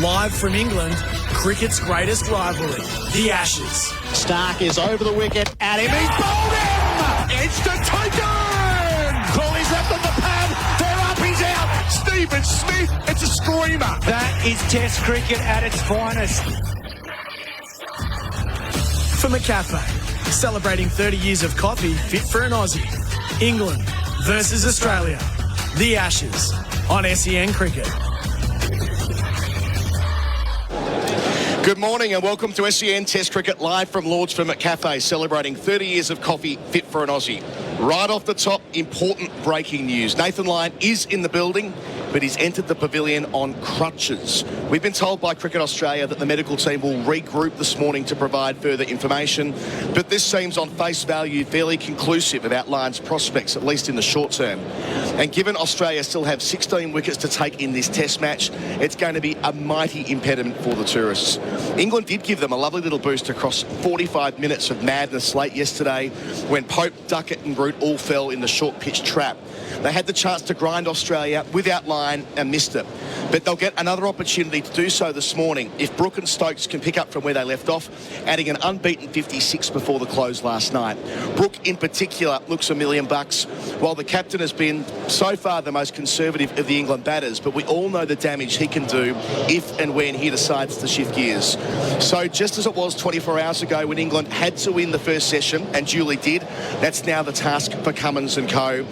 live from England, cricket's greatest rivalry, the Ashes. Stark is over the wicket at him. He's bowled him! It's to taken! Coney's left on the pad. They're up, he's out. Stephen Smith, it's a screamer. That is Test cricket at its finest. From a cafe, celebrating 30 years of coffee fit for an Aussie. England versus Australia, the Ashes on SEN Cricket. Good morning and welcome to SEN Test Cricket live from Lord's from McCafe, celebrating 30 years of coffee fit for an Aussie. Right off the top, important breaking news. Nathan Lyon is in the building, but he's entered the pavilion on crutches. We've been told by Cricket Australia that the medical team will regroup this morning to provide further information, but this seems on face value fairly conclusive about Lyon's prospects, at least in the short term. And given Australia still have 16 wickets to take in this test match, it's going to be a mighty impediment for the tourists. England did give them a lovely little boost across 45 minutes of madness late yesterday when Pope, Duckett and Root all fell in the short pitch trap. They had the chance to grind Australia without Lyon and missed it. But they'll get another opportunity to do so this morning if Brook and Stokes can pick up from where they left off, adding an unbeaten 56 before the close last night. Brook in particular looks $1 million, while the captain has been so far the most conservative of the England batters, but we all know the damage he can do if and when he decides to shift gears. So just as it was 24 hours ago when England had to win the first session, and duly did, that's now the task for Cummins and co.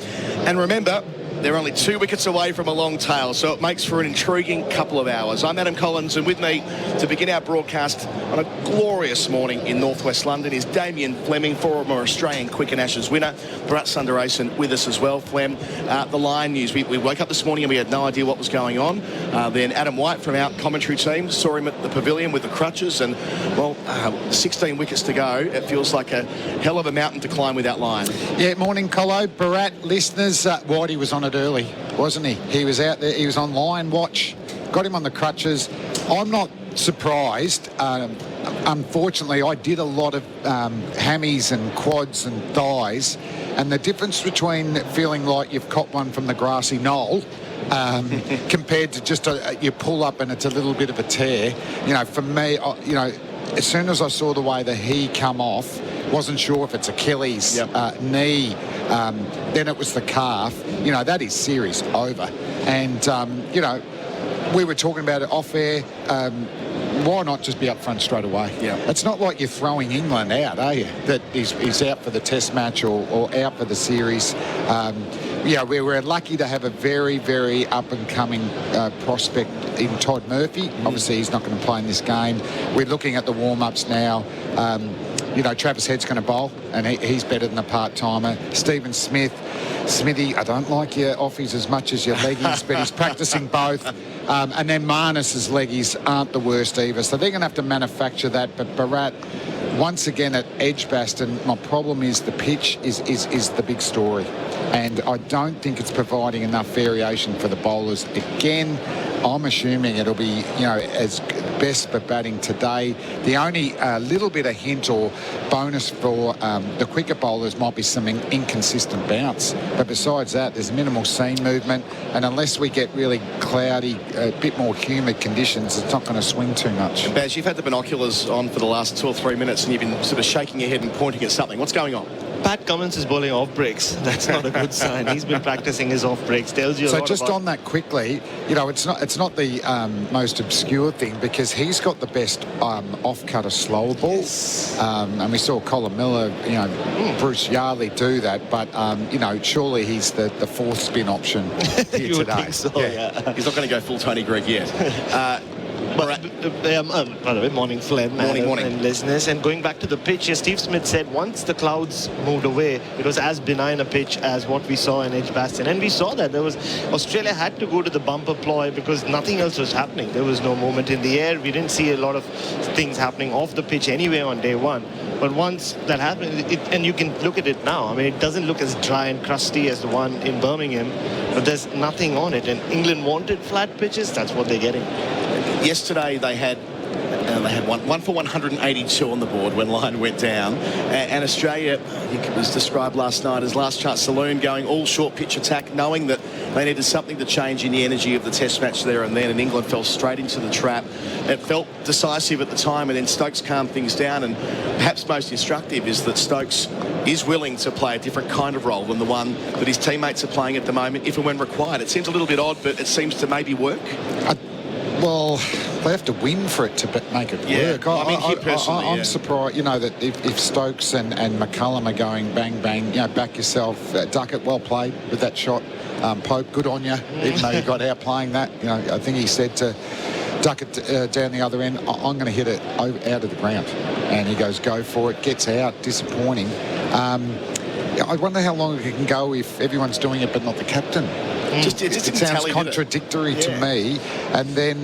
And remember, they're only 2 wickets away from a long tail, so it makes for an intriguing couple of hours. I'm Adam Collins, and with me to begin our broadcast on a glorious morning in northwest London is Damien Fleming, former Australian Quick and Ashes winner. Bharat Sundaresan with us as well. Flem, the Lion news. We woke up this morning and we had no idea what was going on. Then Adam White from our commentary team saw him at the pavilion with the crutches, and, well, 16 wickets to go. It feels like a hell of a mountain to climb without Lion. Yeah, morning, Colo. Bharat, listeners, Whitey was on it early, wasn't he? He was out there, he was on Lion watch, got him on the crutches. I'm not surprised. Unfortunately, I did a lot of hammies and quads and thighs, and the difference between feeling like you've caught one from the grassy knoll compared to just you pull up and it's a little bit of a tear. You know, for me, as soon as I saw the way that he come off, wasn't sure if it's Achilles, knee, then it was the calf. You know, that is series over. And, we were talking about it off air. Why not just be up front straight away? Yeah. It's not like you're throwing England out, are you? That he's out for the test match or out for the series. We were lucky to have a very, very up-and-coming prospect in Todd Murphy. Obviously, he's not going to play in this game. We're looking at the warm-ups now. Travis Head's going to bowl, and he's better than a part-timer. Stephen Smith. Smithy, I don't like your offies as much as your leggies, but he's practicing both. And then Marnus's leggies aren't the worst either. So they're going to have to manufacture that. But Bharat, once again at Edgbaston, my problem is the pitch is the big story. And I don't think it's providing enough variation for the bowlers. Again, I'm assuming it'll be, as best for batting today. The only little bit of hint or bonus for the quicker bowlers might be some inconsistent bounce. But besides that, there's minimal seam movement. And unless we get really cloudy, a bit more humid conditions, it's not going to swing too much. And Baz, you've had the binoculars on for the last 2 or 3 minutes and you've been sort of shaking your head and pointing at something. What's going on? Pat Cummins is bowling off breaks. That's not a good sign. He's been practicing his off breaks. Tells you a lot. So just on that quickly, it's not the most obscure thing because he's got the best off-cutter slower ball. Yes. And we saw Colin Miller, Bruce Yardley do that. But surely he's the fourth spin option here you would today. think so, yeah. He's not going to go full Tony Greig yet. By the way, morning, Flem. Morning. And listeners. And going back to the pitch, Steve Smith said once the clouds moved away, it was as benign a pitch as what we saw in Edgbaston. And we saw that Australia had to go to the bumper ploy because nothing else was happening. There was no movement in the air. We didn't see a lot of things happening off the pitch anyway on day one. But once that happened, and you can look at it now, I mean, it doesn't look as dry and crusty as the one in Birmingham, but there's nothing on it. And England wanted flat pitches. That's what they're getting. Yesterday they had one for 182 on the board when Lyon went down, and Australia, I think it was described last night as last chance saloon, going all short pitch attack, knowing that They needed something to change in the energy of the test match there and then, and England fell straight into the trap. It felt decisive at the time, and then Stokes calmed things down, and perhaps most instructive is that Stokes is willing to play a different kind of role than the one that his teammates are playing at the moment, if and when required. It seems a little bit odd, but it seems to maybe work. Well, they have to win for it to make it work. I'm surprised, that if Stokes and McCullum are going bang, bang, back yourself. Duckett, well played with that shot. Pope, good on you, even though you got out playing that. I think he said to Duckett down the other end, I'm going to hit it out of the ground. And he goes, go for it, gets out, disappointing. I wonder how long it can go if everyone's doing it but not the captain. It sounds contradictory to me. And then,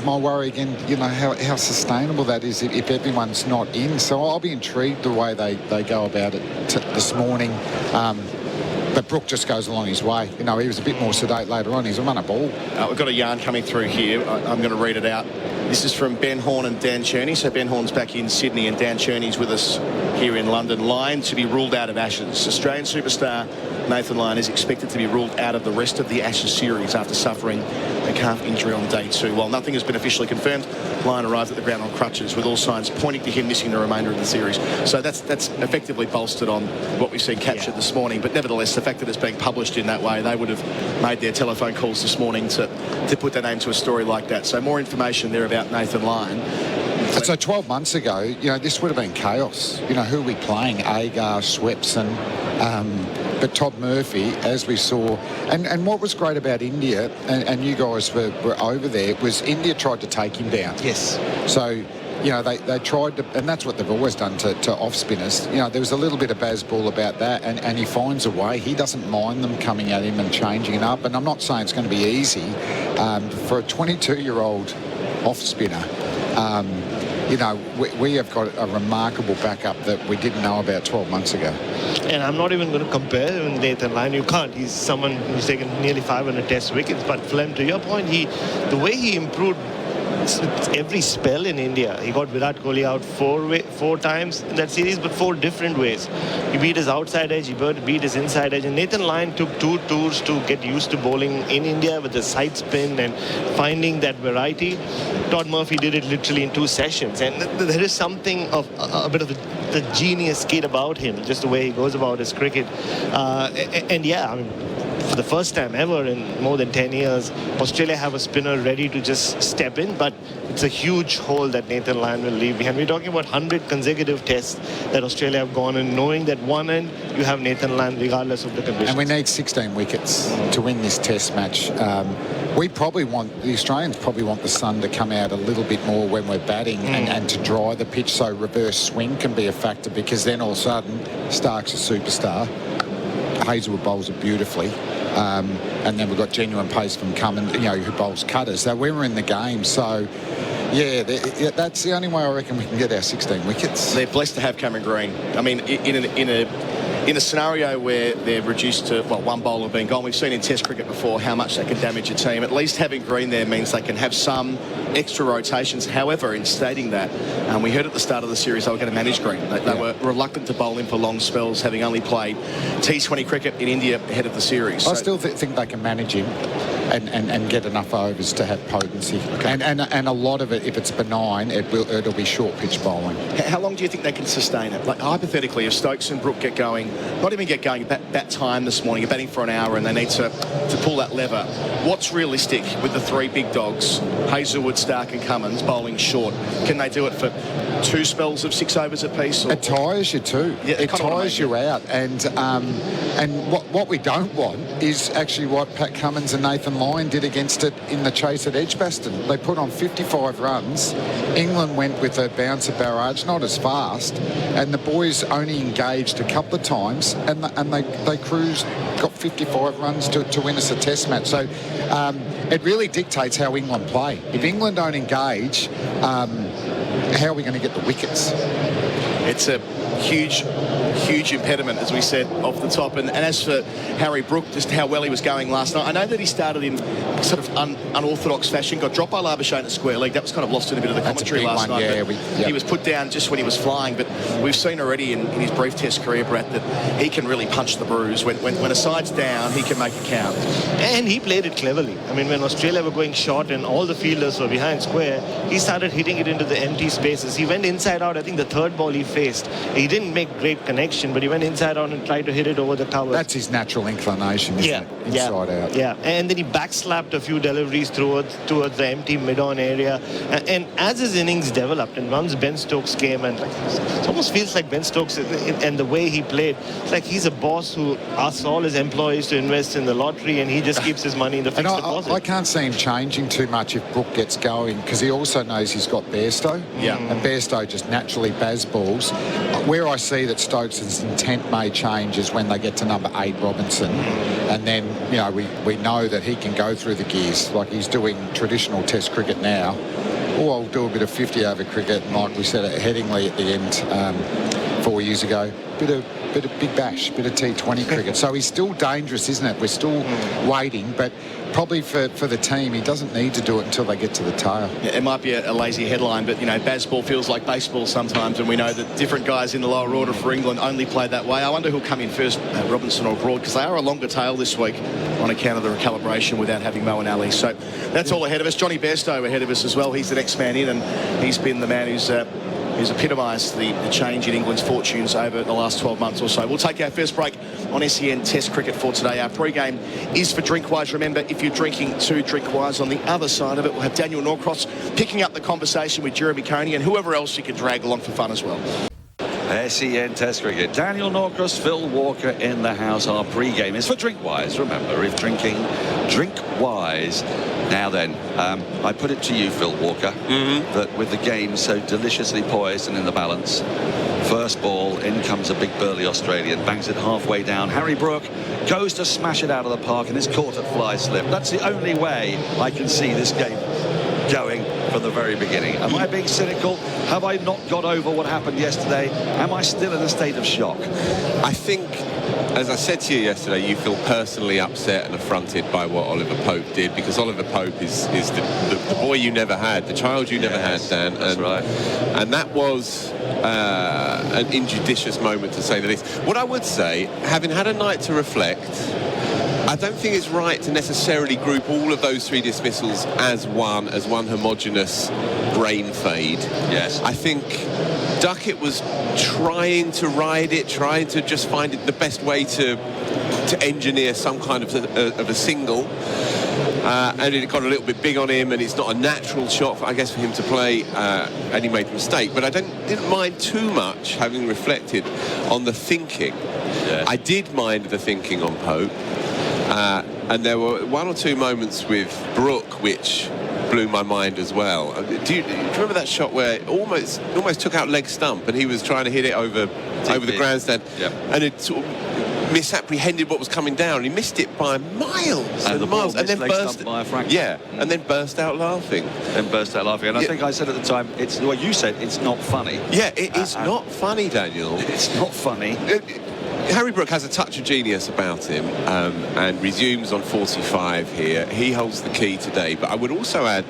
my worry again, how sustainable that is if everyone's not in. So I'll be intrigued the way they go about it this morning. But Brook just goes along his way. He was a bit more sedate later on. He's a run a ball. We've got a yarn coming through here. I'm going to read it out. This is from Ben Horn and Dan Cherney. So Ben Horn's back in Sydney and Dan Cherney's with us here in London. Lyon to be ruled out of Ashes. Australian superstar Nathan Lyon is expected to be ruled out of the rest of the Ashes series after suffering a calf injury on day 2. While nothing has been officially confirmed, Lyon arrived at the ground on crutches with all signs pointing to him missing the remainder of the series. So that's effectively bolstered on what we've seen captured this morning. But nevertheless, the fact that it's being published in that way, they would have made their telephone calls this morning to put their name to a story like that. So more information there about Nathan Lyon. So 12 months ago, this would have been chaos. Who are we playing? Agar, Swepson, but Todd Murphy, as we saw. And what was great about India, and you guys were over there, was India tried to take him down. Yes. So, they tried to, and that's what they've always done to off-spinners. There was a little bit of Bazball about that, and he finds a way. He doesn't mind them coming at him and changing it up. And I'm not saying it's going to be easy. For a 22-year-old off-spinner, we have got a remarkable backup that we didn't know about 12 months ago. And I'm not even going to compare him with Nathan Lyon. You can't. He's someone who's taken nearly 500 test wickets. But Flem, to your point, the way he improved every spell in India. He got Virat Kohli out four times in that series, but 4 different ways. He beat his outside edge, he beat his inside edge, and Nathan Lyon took 2 tours to get used to bowling in India with the side spin and finding that variety. Todd Murphy did it literally in 2 sessions, and there is something of a bit of the genius kid about him, just the way he goes about his cricket. For the first time ever in more than 10 years, Australia have a spinner ready to just step in, but it's a huge hole that Nathan Lyon will leave behind. We're talking about 100 consecutive tests that Australia have gone, and knowing that one end you have Nathan Lyon regardless of the conditions. And we need 16 wickets to win this test match. The Australians probably want the sun to come out a little bit more when we're batting and to dry the pitch, so reverse swing can be a factor, because then all of a sudden Stark's a superstar. Hazelwood bowls it beautifully. And then we've got genuine pace from Cummins, who bowls cutters. So we were in the game. So, that's the only way I reckon we can get our 16 wickets. They're blessed to have Cameron Green. I mean, in a scenario where they're reduced to, one bowler being gone, we've seen in Test cricket before how much that can damage a team. At least having Green there means they can have some extra rotations. However, in stating that, we heard at the start of the series they were going to manage Green. They were reluctant to bowl him for long spells, having only played T20 cricket in India ahead of the series. I still think they can manage him and get enough overs to have potency. Okay. And a lot of it, if it's benign, it'll be short pitch bowling. How long do you think they can sustain it? Like, hypothetically, if Stokes and Brook get going, not even get going, bat time this morning, you're batting for an hour and they need to pull that lever. What's realistic with the 3 big dogs, Hazelwood, Stark and Cummins, bowling short? Can they do it for 2 spells of 6 overs apiece? It tires you too. Yeah, it tires you out. And what we don't want is actually what Pat Cummins and Nathan Lyon did against it in the chase at Edgbaston. They put on 55 runs. England went with a bouncer barrage, not as fast, and the boys only engaged a couple of times, and they cruised, got 55 runs to win us a test match. So it really dictates how England play. If England don't engage, how are we going to get the wickets? It's a huge huge impediment, as we said, off the top. And as for Harry Brook, just how well he was going last night, I know that he started in sort of unorthodox fashion, got dropped by Labuschagne at square leg. That was kind of lost in a bit of the commentary last night. Yeah, he was put down just when he was flying, but we've seen already in his brief test career, Bharat, that he can really punch the bruise. When a side's down, he can make it count. And he played it cleverly. I mean, when Australia were going short and all the fielders were behind square, he started hitting it into the empty spaces. He went inside out. I think the third ball he faced, he didn't make great connection, but he went inside out and tried to hit it over the cover. That's his natural inclination, isn't it? Inside out. Yeah, and then he backslapped a few deliveries towards the empty mid-on area. And as his innings developed, and once Ben Stokes came, and it almost feels like Ben Stokes and the way he played, it's like he's a boss who asks all his employees to invest in the lottery, and he just keeps his money in the fixed deposit. I can't see him changing too much if Brook gets going, because he also knows he's got Bairstow. Yeah. And Bairstow just naturally baz balls. Where I see that Stokes' intent may change is when they get to number 8, Robinson. And then, you know, we know that he can go through the gears like he's doing traditional Test cricket now. Or I'll do a bit of 50-over cricket, and like we said at Headingley at the end 4 years ago. Bit of Big Bash, bit of T20 cricket. So he's still dangerous, isn't it? We're still waiting, but probably for the team, he doesn't need to do it until they get to the tail. Yeah, it might be a lazy headline, but, you know, baseball feels like baseball sometimes, and we know that different guys in the lower order for England only play that way. I wonder who'll come in first, Robinson or Broad, because they are a longer tail this week on account of the recalibration without having Mo and Ali. So that's all ahead of us. Johnny Bairstow ahead of us as well. He's the next man in, and he's been the man who's epitomised the change in England's fortunes over the last 12 months or so. We'll take our first break on SEN Test Cricket for today. Our pre-game is for Drinkwise. Remember, if you're drinking to Drinkwise, on the other side of it, we'll have Daniel Norcross picking up the conversation with Jeremy Coney and whoever else you can drag along for fun as well. SEN Test Cricket. Daniel Norcross, Phil Walker in the house. Our pre-game is for Drinkwise. Remember, if drinking, drink wise. Now then, I put it to you, Phil Walker, that with the game so deliciously poised and in the balance, first ball, in comes a big burly Australian, bangs it halfway down. Harry Brook goes to smash it out of the park and is caught at fly slip. That's the only way I can see this game going from the very beginning. Am I being cynical? Have I not got over what happened yesterday? Am I still in a state of shock? I think, as I said to you yesterday, you feel personally upset and affronted by what Oliver Pope did, because Oliver Pope is the boy you never had, the child you never had, Dan. That's right. And that was an injudicious moment, to say the least. What I would say, having had a night to reflect, I don't think it's right to necessarily group all of those 3 dismissals as one homogenous brain fade. Yes. I think Duckett was trying to ride it, trying to just find it the best way to engineer some kind of a single. And it got a little bit big on him, and it's not a natural shot, I guess, for him to play, and he made a mistake. But I didn't mind too much, having reflected on the thinking. Yes. I did mind the thinking on Pope. And there were 1 or 2 moments with Brook which blew my mind as well. Do you remember that shot where it almost took out leg stump, and he was trying to hit it over the grandstand, and it sort of misapprehended what was coming down. He missed it by miles and miles, and then burst by a fraction. and then burst out laughing. And I think I said at the time, it's what you said, it's not funny. Yeah, it is not funny, Daniel. It's not funny. Harry Brook has a touch of genius about him, and resumes on 45 here. He holds the key today, but I would also add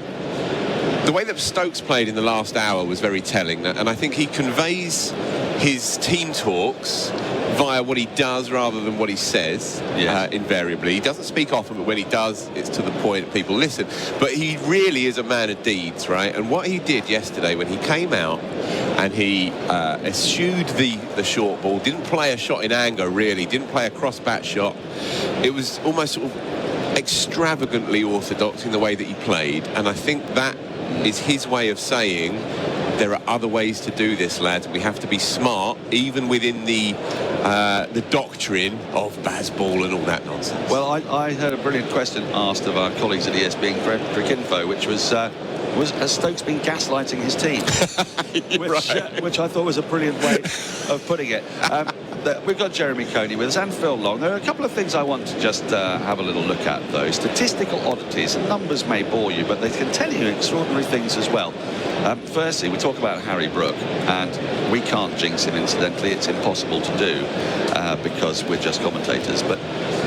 the way that Stokes played in the last hour was very telling, and I think he conveys his team talks via what he does rather than what he says. Yes. Invariably. He doesn't speak often, but when he does, it's to the point people listen. But he really is a man of deeds, right? And what he did yesterday when he came out and he eschewed the short ball, didn't play a shot in anger, really, didn't play a cross-bat shot. It was almost sort of extravagantly orthodox in the way that he played, and I think that is his way of saying there are other ways to do this, lads. We have to be smart, even within the doctrine of Bazball and all that nonsense. Well, I heard a brilliant question asked of our colleagues at ESPN Cricinfo, which was has Stokes been gaslighting his team? Which I thought was a brilliant way of putting it. We've got Jeremy Coney with us and Phil Long. There are a couple of things I want to just have a little look at, though. Statistical oddities, and numbers may bore you, but they can tell you extraordinary things as well. Firstly, we talk about Harry Brook, and we can't jinx him, incidentally. It's impossible to do because we're just commentators. But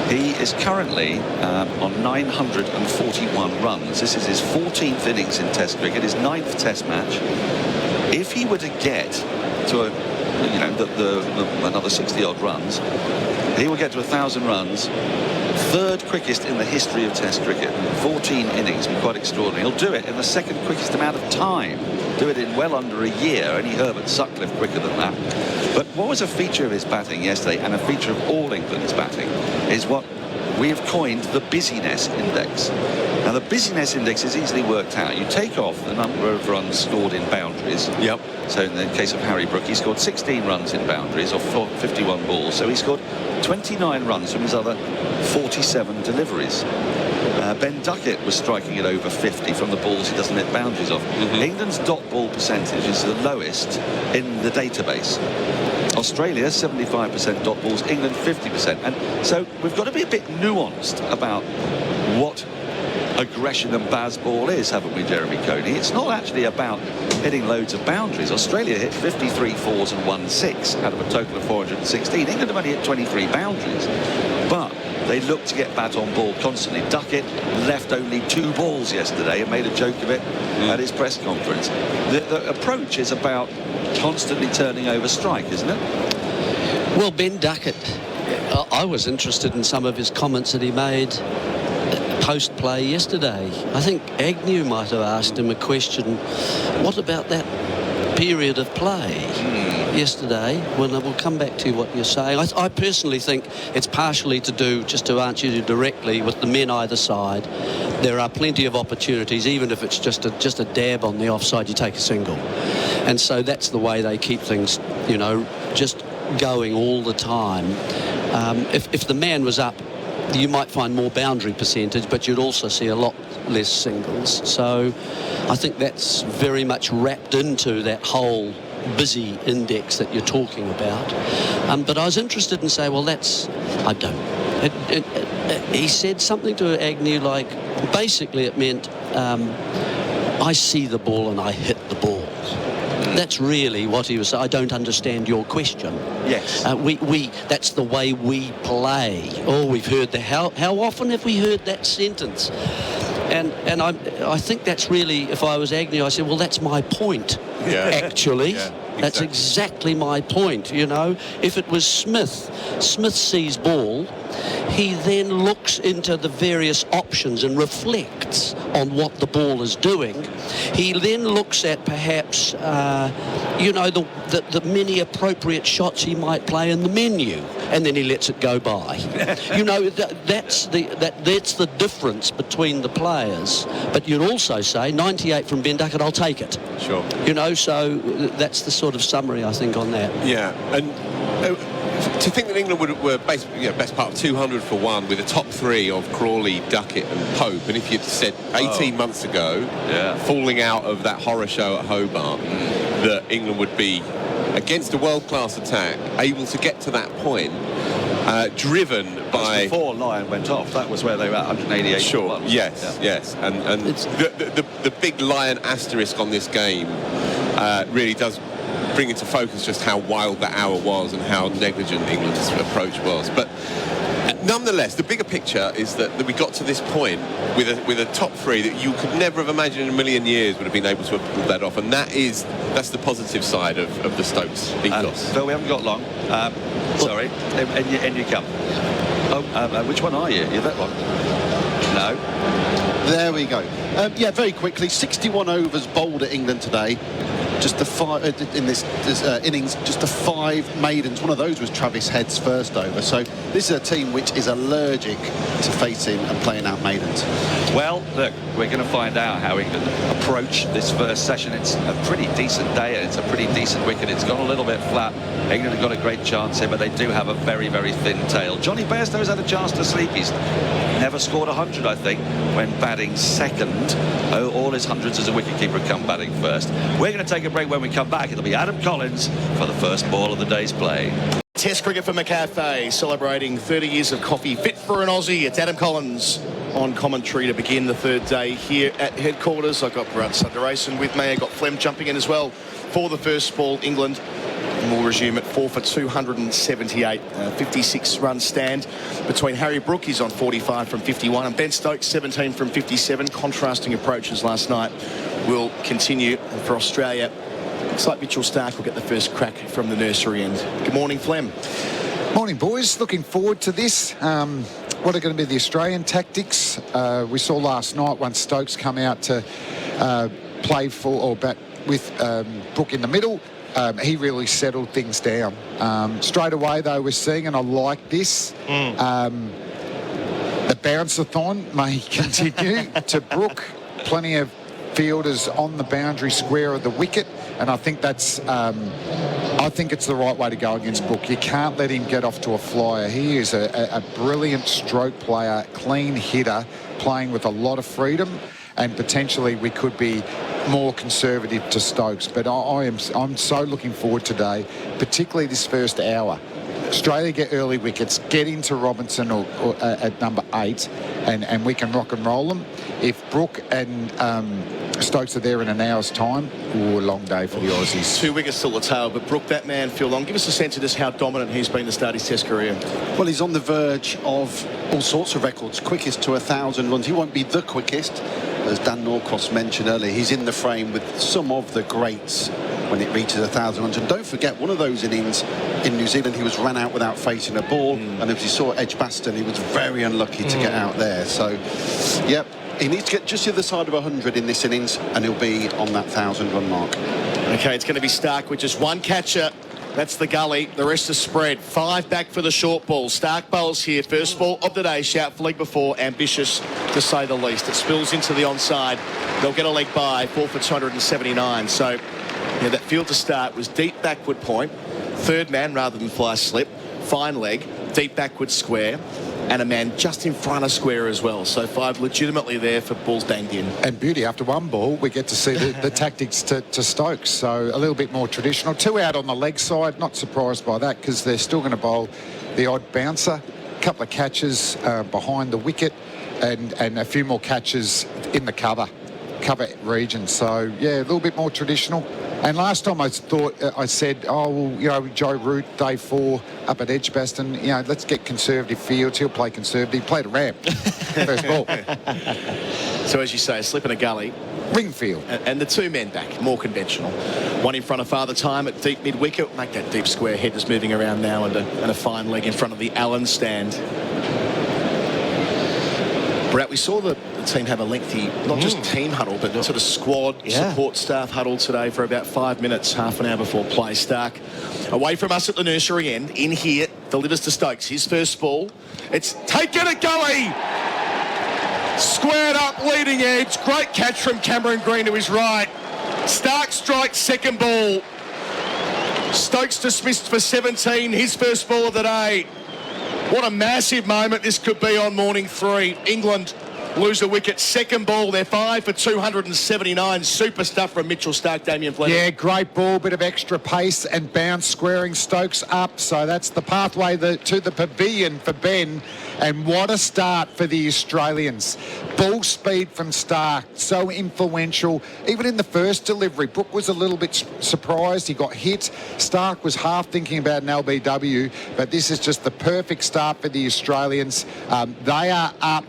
he is currently on 941 runs. This is his 14th innings in Test cricket, his 9th Test match. If he were to get to another 60-odd runs, he will get to 1,000 runs. Third quickest in the history of Test cricket. 14 innings, quite extraordinary. He'll do it in the second quickest amount of time. Do it in well under a year. Only Herbert Sutcliffe quicker than that. But what was a feature of his batting yesterday, and a feature of all England's batting, is what we have coined the busyness index. Now, the busyness index is easily worked out. You take off the number of runs scored in boundaries. Yep. So in the case of Harry Brook, he scored 16 runs in boundaries off 51 balls. So he scored 29 runs from his other 47 deliveries. Ben Duckett was striking at over 50 from the balls he doesn't hit boundaries off. England's dot ball percentage is the lowest in the database. Australia 75% dot balls, England 50%. And so we've got to be a bit nuanced about what aggression and Bazball is, haven't we, Jeremy Coney? It's not actually about hitting loads of boundaries. Australia hit 53 fours and 1 6 out of a total of 416. England have only hit 23 boundaries, but they look to get bat on ball constantly. Duckett left only 2 balls yesterday and made a joke of it at his press conference. The approach is about constantly turning over strike, isn't it? Well, Ben Duckett, I was interested in some of his comments that he made post-play yesterday. I think Agnew might have asked him a question, what about that period of play yesterday? When we'll come back to what you're saying. I personally think it's partially to do, just to answer you directly, with the men either side. There are plenty of opportunities, even if it's just a dab on the offside, you take a single. And so that's the way they keep things, just going all the time. If the man was up, you might find more boundary percentage, but you'd also see a lot less singles. So I think that's very much wrapped into that whole busy index that you're talking about. But I was interested in saying, well, he said something to Agnew like, basically it meant, I see the ball and I hit the ball. That's really what he was saying. I don't understand your question. Yes. That's the way we play. Oh, we've heard that. How often have we heard that sentence? And I think that's really, if I was Agnew, I said, well, that's my point. Yeah. Actually. Yeah, That's exactly my point, If it was Smith sees ball, he then looks into the various options and reflects on what the ball is doing. He then looks at perhaps, the many appropriate shots he might play in the menu, and then he lets it go by. That's the difference between the players. But you'd also say 98 from Ben Duckett, I'll take it. Sure. So that's the sort of summary, I think, on that. Yeah, and to think that England were basically best part of 200 for 1 with a top 3 of Crawley, Duckett and Pope, and if you'd said 18 months ago, falling out of that horror show at Hobart, that England would be against a world-class attack, able to get to that point, driven by... Before Lyon went off, that was where they were at 188. Sure, yes. And the big Lyon asterisk on this game really does bring into focus just how wild that hour was and how negligent England's approach was. But nonetheless, the bigger picture is that we got to this point with a top 3 that you could never have imagined in a million years would have been able to have pulled that off, and that's the positive side of the Stokes ethos. Phil, we haven't got long. Sorry, and you come. Which one are you? You're that one? No. There we go. Very quickly, 61 overs bowled at England today. Just the 5 in this innings, just the 5 maidens. One of those was Travis Head's first over. So this is a team which is allergic to facing and playing out maidens. Well, look, we're going to find out how England approach this first session. It's a pretty decent day and it's a pretty decent wicket. It's gone a little bit flat. England have got a great chance here, but they do have a very, very thin tail. Johnny Bairstow's had a chance to sleep. He's never scored 100, I think, when batting second. All his hundreds as a wicketkeeper come batting first. We're going to take a break. When we come back, it'll be Adam Collins for the first ball of the day's play. Test cricket for McCafe, celebrating 30 years of coffee fit for an Aussie. It's Adam Collins on commentary to begin the third day here at headquarters. I've got Bharat Sundaresan with me. I've got Fleming jumping in as well for the first ball. England will resume at 4 for 278. 56-run stand between Harry Brook, he's on 45 from 51, and Ben Stokes, 17 from 57. Contrasting approaches last night will continue. And for Australia, looks like Mitchell Starc will get the first crack from the nursery end. Good morning, Flem. Morning, boys. Looking forward to this. What are going to be the Australian tactics? We saw last night once Stokes come out to play for or bat with Brook in the middle. He really settled things down. Straight away, though, we're seeing, and I like this, the bounce-a-thon may continue to Brook. Plenty of fielders on the boundary square of the wicket, and I think that's I think it's the right way to go against Brook. You can't let him get off to a flyer. He is a brilliant stroke player, clean hitter, playing with a lot of freedom, and potentially we could be more conservative to Stokes. But I'm so looking forward today, particularly this first hour. Australia get early wickets, get into Robinson or at number 8, and we can rock and roll them. If Brook and Stokes are there in an hour's time, a long day for the Aussies. 2 wickets till the tail, but Brook, that man, Phil Long, give us a sense of just how dominant he's been to start his Test career. Well, he's on the verge of all sorts of records. Quickest to 1,000 runs. He won't be the quickest, as Dan Norcross mentioned earlier. He's in the frame with some of the greats when it reaches 1,000 runs. And don't forget, one of those innings in New Zealand, he was ran out without facing a ball. And as you saw at Edgbaston, he was very unlucky to get out there. So, yep, he needs to get just the other side of 100 in this innings, and he'll be on that 1,000-run mark. OK, it's going to be Starc with just one catcher. That's the gully. The rest is spread. 5 back for the short ball. Starc bowls here. First ball of the day. Shout for leg before. Ambitious, to say the least. It spills into the onside. They'll get a leg by. 4 for 279. So, yeah, that field to start was deep backward point. Third man rather than fly slip. Fine leg. Deep backward square. And a man just in front of square as well. So 5 legitimately there for balls banged in. And beauty, after one ball, we get to see the tactics to Stokes. So a little bit more traditional. 2 out on the leg side. Not surprised by that because they're still going to bowl the odd bouncer. A couple of catches behind the wicket and a few more catches in the cover region. So, yeah, a little bit more traditional. And last time I said, oh, well, you know, Joe Root, day 4 up at Edgbaston, you know, let's get conservative fields. He'll play conservative. He played a ramp. First ball. So, as you say, a slip in a gully. Ring field. And the 2 men back, more conventional. One in front of Father Time at deep mid-wicket. Make that deep square head just moving around now, and a fine leg in front of the Allen stand. Bharat, we saw the team have a lengthy, not just team huddle, but sort of squad support staff huddle today for about 5 minutes, half an hour before play. Starc away from us at the nursery end, in here, delivers to Stokes. His first ball. It's taken a gully. Squared up, leading edge. Great catch from Cameron Green to his right. Starc strikes second ball. Stokes dismissed for 17, his first ball of the day. What a massive moment this could be on morning 3. England lose a wicket. Second ball, they're 5 for 279. Super stuff from Mitchell Starc, Damien Fleming. Yeah, great ball, bit of extra pace and bounce, squaring Stokes up. So that's the pathway to the pavilion for Ben. And what a start for the Australians. Ball speed from Starc, so influential. Even in the first delivery, Brook was a little bit surprised. He got hit. Starc was half thinking about an LBW, but this is just the perfect start for the Australians. They are up.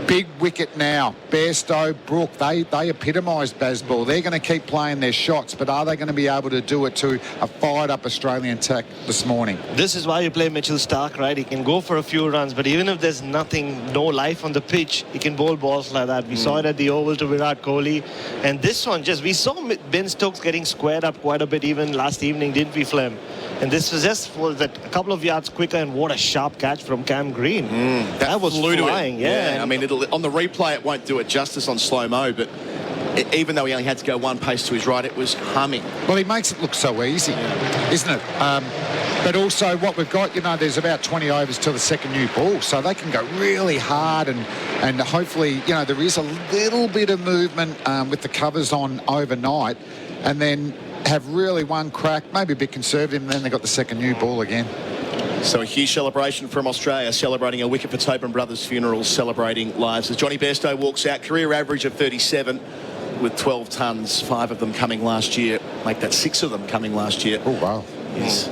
Big wicket now. Bairstow, Brook, they epitomised Bazball. They're going to keep playing their shots, but are they going to be able to do it to a fired-up Australian attack this morning? This is why you play Mitchell Starc, right? He can go for a few runs, but even if there's nothing, no life on the pitch, he can bowl balls like that. We saw it at the Oval to Virat Kohli. And this one, we saw Ben Stokes getting squared up quite a bit even last evening, didn't we, Flem? And this was just a couple of yards quicker, and what a sharp catch from Cam Green. That was flying, yeah. I mean, on the replay, it won't do it justice on slow-mo, but even though he only had to go one pace to his right, it was humming. Well, he makes it look so easy, isn't it? But also what we've got, you know, there's about 20 overs till the second new ball, so they can go really hard and hopefully, you know, there is a little bit of movement with the covers on overnight, and then have really one crack, maybe a bit conservative, and then they've got the second new ball again. So a huge celebration from Australia, celebrating a wicket for Tobin Brothers Funerals, celebrating lives. As Johnny Bairstow walks out, career average of 37 with 12 tons, 5 of them coming last year. Make that 6 of them coming last year. Oh, wow. Yes.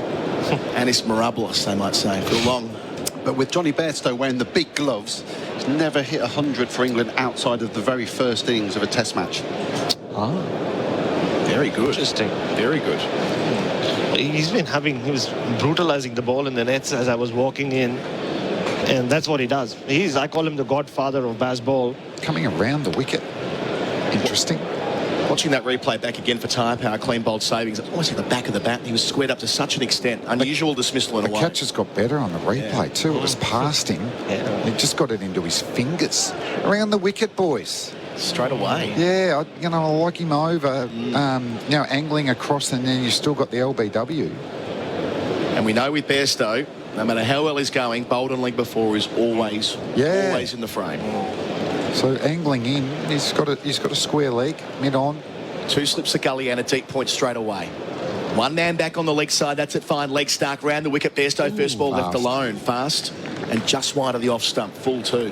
Anis Mirabilis, they might say, for long. But with Johnny Bairstow wearing the big gloves, he's never hit 100 for England outside of the very first innings of a test match. Very good. Interesting. Very good. He was brutalizing the ball in the nets as I was walking in. And that's what he does. I call him the godfather of baseball. Coming around the wicket. Interesting. Watching that replay back again for tyre power, clean bowled savings, almost at the back of the bat. He was squared up to such an extent. Unusual dismissal in a way. The catch has got better on the replay too. It was past him. Yeah. He just got it into his fingers. Around the wicket, boys. Straight away. Yeah, I like him over, angling across, and then you still got the LBW. And we know with Bairstow, no matter how well he's going, bowled on leg before is always in the frame. So angling in, he's got a square leg, mid on. 2 slips of gully and a deep point straight away. One man back on the leg side, that's it fine. Leg Stark round the wicket. Bairstow first ball left alone, fast, and just wide of the off stump, full 2.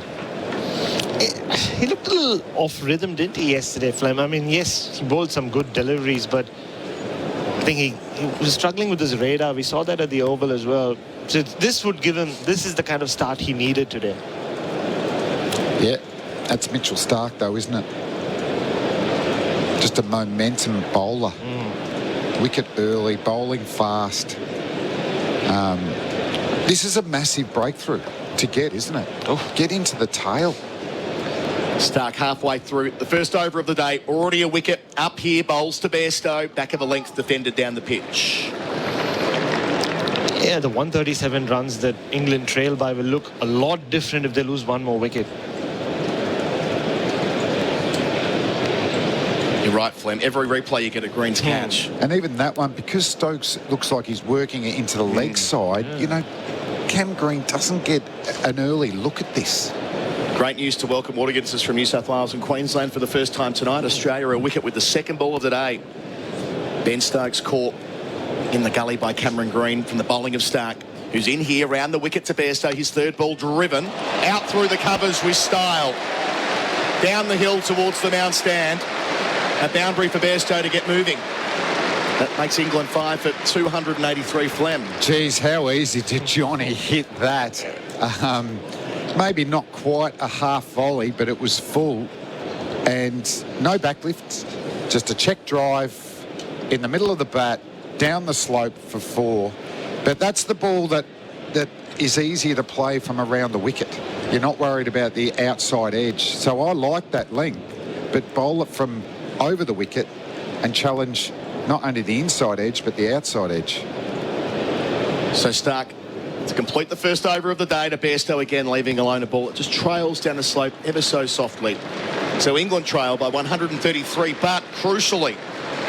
He looked a little off rhythm, didn't he, yesterday, Flem? I mean, yes, he bowled some good deliveries, but I think he was struggling with his radar. We saw that at the Oval as well. So this is the kind of start he needed today. Yeah, that's Mitchell Stark, though, isn't it? Just a momentum bowler. Wicket early, bowling fast. This is a massive breakthrough to get, isn't it? Get into the tail. Stark halfway through the first over of the day, already a wicket up here, bowls to Bairstow, back of a length defended down the pitch. Yeah, the 137 runs that England trail by will look a lot different if they lose one more wicket. You're right, Flem. Every replay you get a Green's catch. And even that one, because Stokes looks like he's working it into the leg side, Cam Green doesn't get an early look at this. Great news to welcome Watergates from New South Wales and Queensland for the first time tonight. Australia a wicket with the second ball of the day. Ben Stokes caught in the gully by Cameron Green from the bowling of Stark, who's in here round the wicket to Bairstow. His third ball driven out through the covers with style. Down the hill towards the mound stand. A boundary for Bairstow to get moving. That makes England 5 for 283, Flem. Geez, how easy did Johnny hit that? Maybe not quite a half volley, but it was full. And no backlift, just a check drive in the middle of the bat, down the slope for 4. But that's the ball that is easier to play from around the wicket. You're not worried about the outside edge. So I like that length, but bowl it from over the wicket and challenge not only the inside edge, but the outside edge. So Stark to complete the first over of the day to Bairstow again, leaving alone a ball. It just trails down the slope ever so softly. So England trail by 133, but crucially,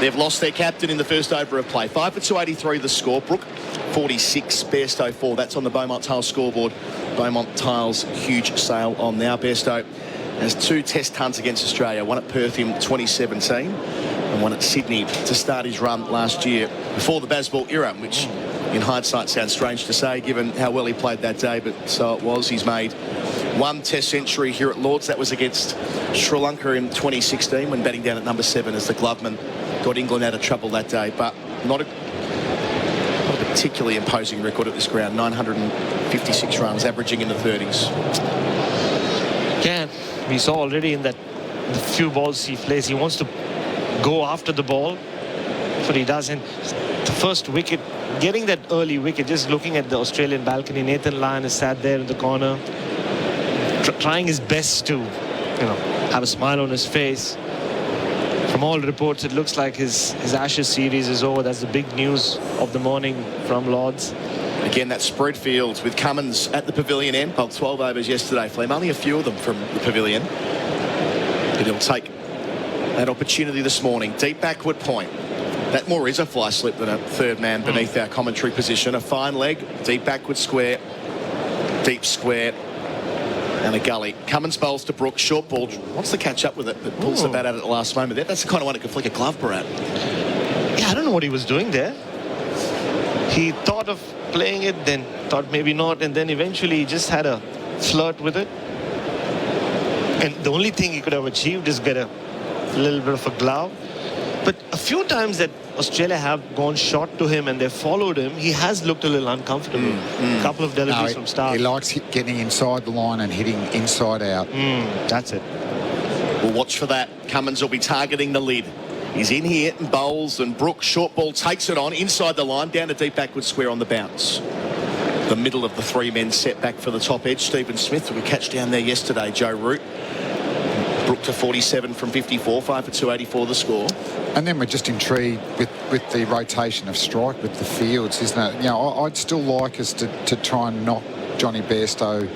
they've lost their captain in the first over of play. 5 for 283 the score. Brook 46, Bairstow 4. That's on the Beaumont Tiles scoreboard. Beaumont Tiles huge sale on now. Bairstow has 2 test hunts against Australia, one at Perth in 2017 and one at Sydney to start his run last year before the Bazball era, which in hindsight sounds strange to say given how well he played that day, but so it was. He's made 1 test century here at Lords. That was against Sri Lanka in 2016 when batting down at number 7 as the gloveman got England out of trouble that day, but not a particularly imposing record at this ground. 956 runs, averaging in the 30s. Yeah, we saw already in the few balls he plays, he wants to go after the ball. That's what he does. And the first wicket, getting that early wicket, just looking at the Australian balcony, Nathan Lyon is sat there in the corner, trying his best to, have a smile on his face. From all reports, it looks like his Ashes series is over. That's the big news of the morning from Lords. Again, that spread field with Cummins at the pavilion end. Bowled 12 overs yesterday, Flem. Only a few of them from the pavilion. But he'll take that opportunity this morning. Deep backward point. That more is a fly slip than a third man beneath our commentary position. A fine leg, deep backward square, deep square, and a gully. Cummins bowls to Brook, short ball, wants to catch up with it, but pulls the bat out at the last moment. That's the kind of one that could flick a glove, Bharat. Yeah, I don't know what he was doing there. He thought of playing it, then thought maybe not, and then eventually he just had a flirt with it. And the only thing he could have achieved is get a little bit of a glove. But a few times that Australia have gone short to him and they followed him, he has looked a little uncomfortable. A couple of deliveries from start. He likes getting inside the line and hitting inside out. That's it. We'll watch for that. Cummins will be targeting the lid. He's in here and bowls, and Brook, short ball, takes it on inside the line, down a deep backward square on the bounce. The middle of the three men set back for the top edge. Stephen Smith, we catch down there yesterday. Joe Root. Brook to 47 from 54, 5 for 284 the score. And then we're just intrigued with the rotation of strike with the fields, isn't it? You know, I'd still like us to try and knock Johnny Bairstow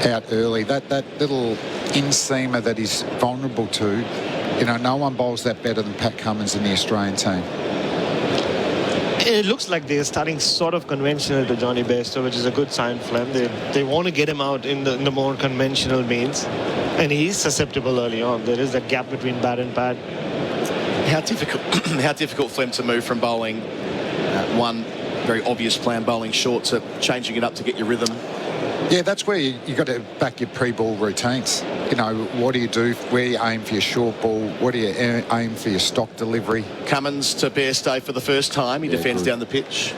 out early. That little inseamer that he's vulnerable to, you know, no one bowls that better than Pat Cummins in the Australian team. It looks like they're starting sort of conventional to Johnny Bairstow, which is a good sign for them. They want to get him out in the more conventional means. And he's susceptible early on. There is that gap between bat and pad. How difficult for him to move from bowling one very obvious plan, bowling short, to changing it up to get your rhythm. Yeah, that's where you got to back your pre-ball routines. You know, what do you do? Where do you aim for your short ball? What do you aim for your stock delivery? Cummins to Bairstow for the first time. He defends down the pitch.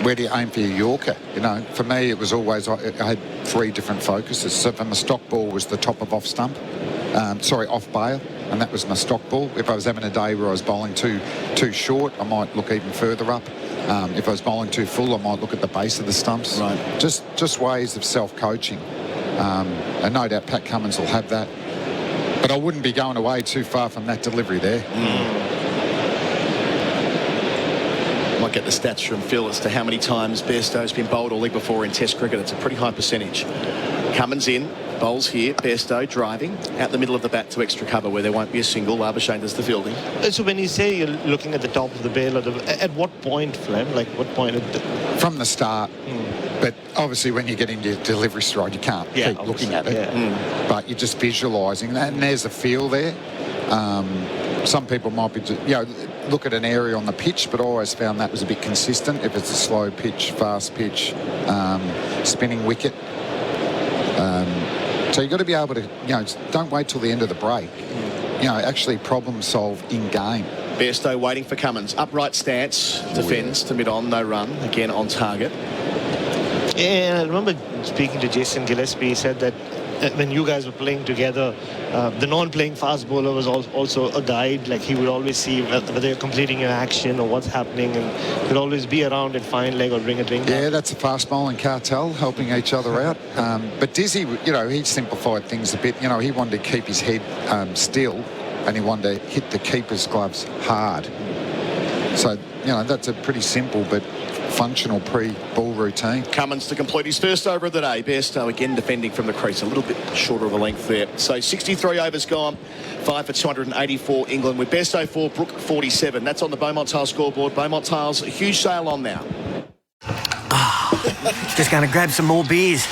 Where do you aim for your Yorker? You know, for me, it was always, I had three different focuses. So for my stock ball was the top of off stump, off bail, and that was my stock ball. If I was having a day where I was bowling too short, I might look even further up. If I was bowling too full, I might look at the base of the stumps. Right. Just ways of self-coaching. And no doubt Pat Cummins will have that. But I wouldn't be going away too far from that delivery there. Might get the stats from Phil as to how many times Bairstow's been bowled all league before in Test cricket. It's a pretty high percentage. Cummins in, bowls here, Bairstow driving out the middle of the bat to extra cover where there won't be a single. Labuschagne does the fielding. So when you say you're looking at the top of the bail, at what point, Flem? Like what point? From the start. But obviously when you get into your delivery stride, you can't keep looking at it. But you're just visualising that, and there's a feel there. Some people might be, look at an area on the pitch, but I always found that was a bit consistent. If it's a slow pitch, fast pitch, spinning wicket. So you've got to be able to, don't wait till the end of the break. Actually problem solve in game. Bairstow waiting for Cummins. Upright stance, defends to mid-on, no run. Again on target. Yeah, I remember speaking to Jason Gillespie. He said that when you guys were playing together, the non-playing fast bowler was also a guide. Like he would always see whether you're completing an action or what's happening, and could always be around and find leg or bring a drink. Yeah, that's a fast bowling cartel helping each other out. But Dizzy, he simplified things a bit. He wanted to keep his head still, and he wanted to hit the keeper's gloves hard. So, that's a pretty simple but functional pre-ball routine. Cummins to complete his first over of the day. Bairstow again defending from the crease, a little bit shorter of a length there. So 63 overs gone, 5 for 284 England with Bairstow 4, Brook 47. That's on the Beaumont Tiles scoreboard. Beaumont Tiles, a huge sale on now. Just going to grab some more beers.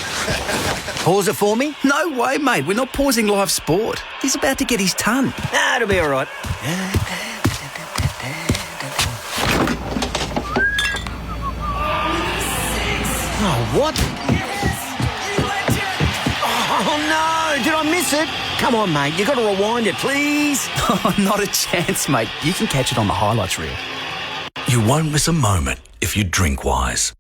Pause it for me? No way, mate. We're not pausing live sport. He's about to get his ton. Nah, it'll be all right. Oh, what? Oh, no. Did I miss it? Come on, mate. You got to rewind it, please. Oh, not a chance, mate. You can catch it on the highlights reel. You won't miss a moment if you drink wise.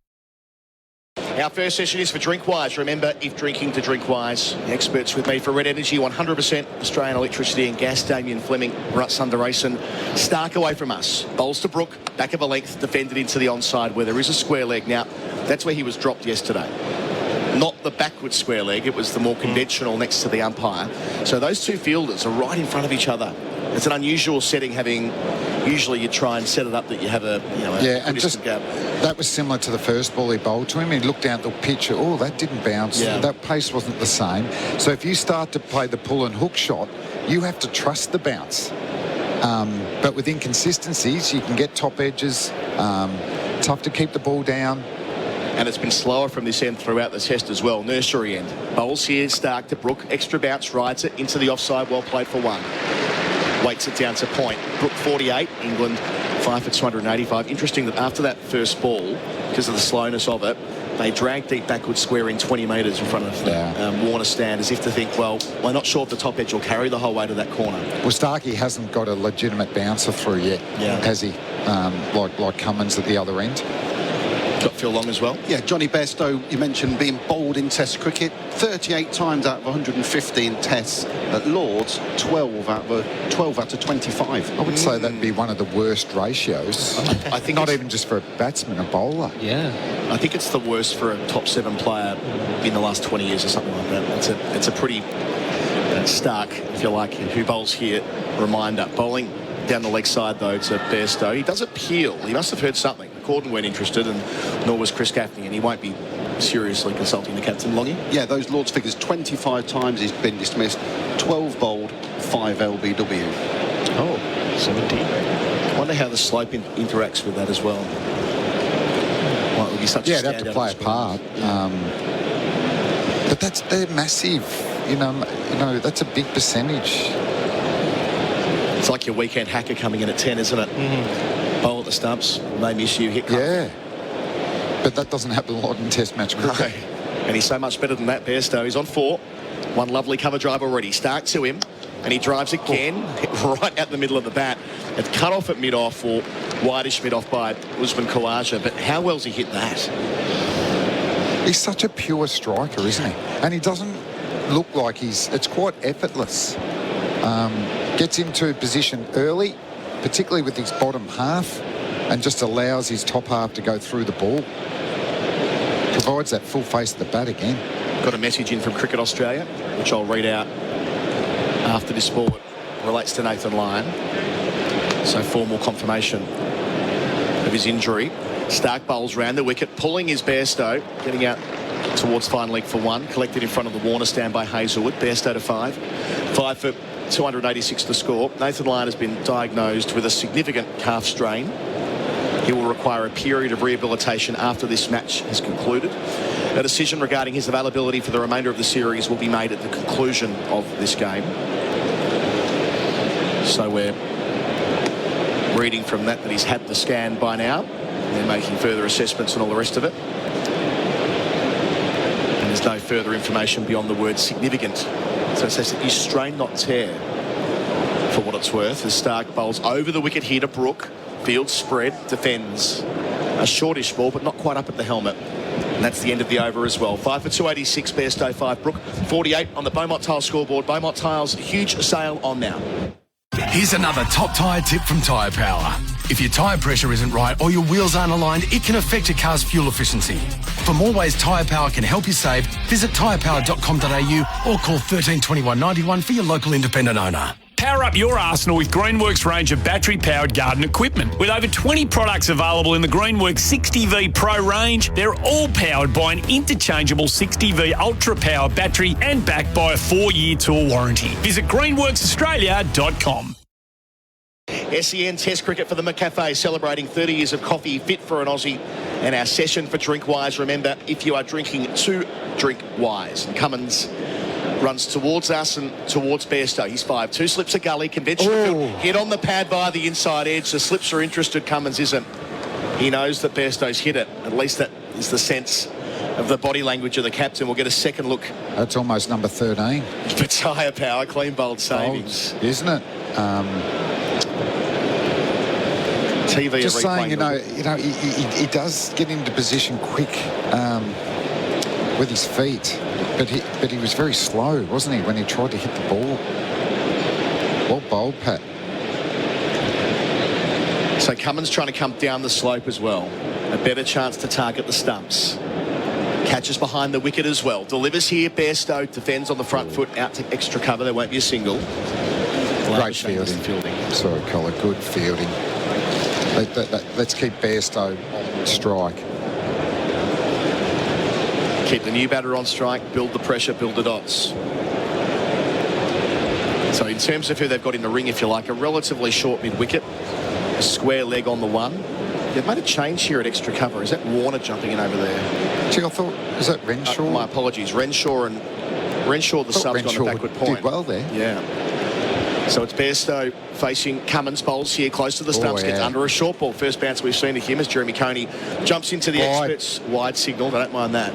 Our first session is for Drink Wise. Remember, if drinking, to drink wise. The experts with me for Red Energy, 100% Australian electricity and gas. Damien, Fleming, Bharat, Sundaresan. Stark away from us. Bowls to Brook, back of a length, defended into the onside where there is a square leg. Now, that's where he was dropped yesterday. Not the backward square leg, it was the more conventional next to the umpire. So those two fielders are right in front of each other. It's an unusual setting, having usually you try and set it up that you have a and just gap. That was similar to the first ball he bowled to him. He looked down the pitch, that didn't bounce. Yeah. That pace wasn't the same. So if you start to play the pull and hook shot, you have to trust the bounce. But with inconsistencies, you can get top edges. Tough to keep the ball down. And it's been slower from this end throughout the test as well. Nursery end. Bowls here, Stark to Brook. Extra bounce, rides it into the offside. Well played for one. Weights it down to point. Brook 48, England 5 for 285. Interesting that after that first ball, because of the slowness of it, they drag deep backward square in 20 metres in front of Warner stand, as if to think, well, we're not sure if the top edge will carry the whole way to that corner. Well, Starkey hasn't got a legitimate bouncer through yet, has he? Like Cummins at the other end. Got Phil Long as well. Yeah, Johnny Bairstow, you mentioned being bowled in Test cricket. 38 times out of 150 in Tests. At Lords, 12 out of 25. I would say that'd be one of the worst ratios. I think not even just for a batsman, a bowler. Yeah. I think it's the worst for a top 7 player in the last 20 years or something like that. It's a pretty stark, if you like, who bowls here. Reminder, bowling down the leg side, though, to Bairstow. He does appeal. He must have heard something. Gordon weren't interested, and nor was Chris Gaffney, and he won't be seriously consulting the captain, Longy. Yeah, those Lords figures, 25 times he's been dismissed, 12 bowled, 5 LBW. Oh, 17. I wonder how the slope interacts with that as well. Well, it would be such a it'd have to play a part. But they're massive. You know, that's a big percentage. It's like your weekend hacker coming in at 10, isn't it? Bowl at the stumps, they miss you, hit cut. Yeah. But that doesn't happen a lot in Test match cricket. No. And he's so much better than that, Bairstow. He's on 4. One lovely cover drive already. Start to him, and he drives again right out the middle of the bat. It's cut off at mid-off, or wideish mid-off by Usman Khawaja. But how well's he hit that? He's such a pure striker, isn't he? And he doesn't look like it's quite effortless. Gets into position early, particularly with his bottom half, and just allows his top half to go through the ball. Provides that full face of the bat again. Got a message in from Cricket Australia, which I'll read out after this ball. It relates to Nathan Lyon. So formal confirmation of his injury. Stark bowls round the wicket, pulling his Bairstow, getting out towards fine leg for 1, collected in front of the Warner stand by Hazelwood. Bairstow to 5. 5 for 286 to score. Nathan Lyon has been diagnosed with a significant calf strain. He will require a period of rehabilitation after this match has concluded. A decision regarding his availability for the remainder of the series will be made at the conclusion of this game. So we're reading from that he's had the scan by now. They're making further assessments and all the rest of it. And there's no further information beyond the word significant. So it says that he's strain, not tear, for what it's worth, as Stark bowls over the wicket here to Brook. Field spread, defends. A shortish ball, but not quite up at the helmet. And that's the end of the over as well. 5 for 286, Bairstow 5, Brook 48 on the Beaumont Tiles scoreboard. Beaumont Tiles, huge sale on now. Here's another top tyre tip from Tyre Power. If your tyre pressure isn't right or your wheels aren't aligned, it can affect your car's fuel efficiency. For more ways Tyre Power can help you save, visit tyrepower.com.au or call 13 21 91 for your local independent owner. Power up your arsenal with Greenworks range of battery-powered garden equipment. With over 20 products available in the Greenworks 60V Pro range, they're all powered by an interchangeable 60V Ultra Power battery and backed by a 4-year tool warranty. Visit greenworksaustralia.com. SEN Test cricket for the McCafe, celebrating 30 years of coffee fit for an Aussie. And our session for Drink Wise, remember, if you are drinking, to drink wise. And Cummins runs towards us and towards Bairstow. He's 5. 2 slips a gully, conventional field. Hit on the pad via the inside edge. The slips are interested, Cummins isn't. He knows that Bairstow's hit it. At least that is the sense of the body language of the captain. We'll get a second look. That's almost number 13. For Tyre Power, clean bowled savings. Isn't it? TV just saying, he does get into position quick with his feet, but he was very slow, wasn't he, when he tried to hit the ball? Well bowled, Pat. So Cummins trying to come down the slope as well. A better chance to target the stumps. Catches behind the wicket as well. Delivers here. Bairstow defends on the front foot, out to extra cover. There won't be a single. Great fielding. Sorry, Collar. Good fielding. Let's keep Bairstow on strike. Keep the new batter on strike, build the pressure, build the dots. So in terms of who they've got in the ring, if you like, a relatively short mid-wicket, a square leg on the 1. They've made a change here at extra cover. Is that Warner jumping in over there? Gee, I thought, is that Renshaw? My apologies. Renshaw, the sub's on the backward point. Did well there. Yeah. So it's Bairstow facing Cummins. Bowls here close to the stumps. Gets under a short ball. First bounce we've seen to him as Jeremy Coney jumps into the experts. Wide signal. I don't mind that.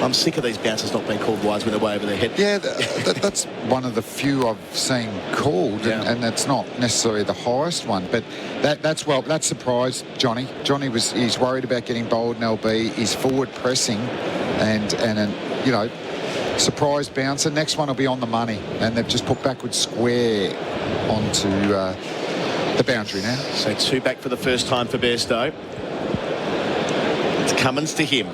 I'm sick of these bounces not being called wides when they're way over their head. Yeah, that's one of the few I've seen called, and that's not necessarily the highest one. But that surprised Johnny. He's worried about getting bowled in LB. He's forward pressing, and surprise bouncer. Next one will be on the money, and they've just put backward square onto the boundary now. So 2 back for the first time for Bairstow. It's Cummins to him.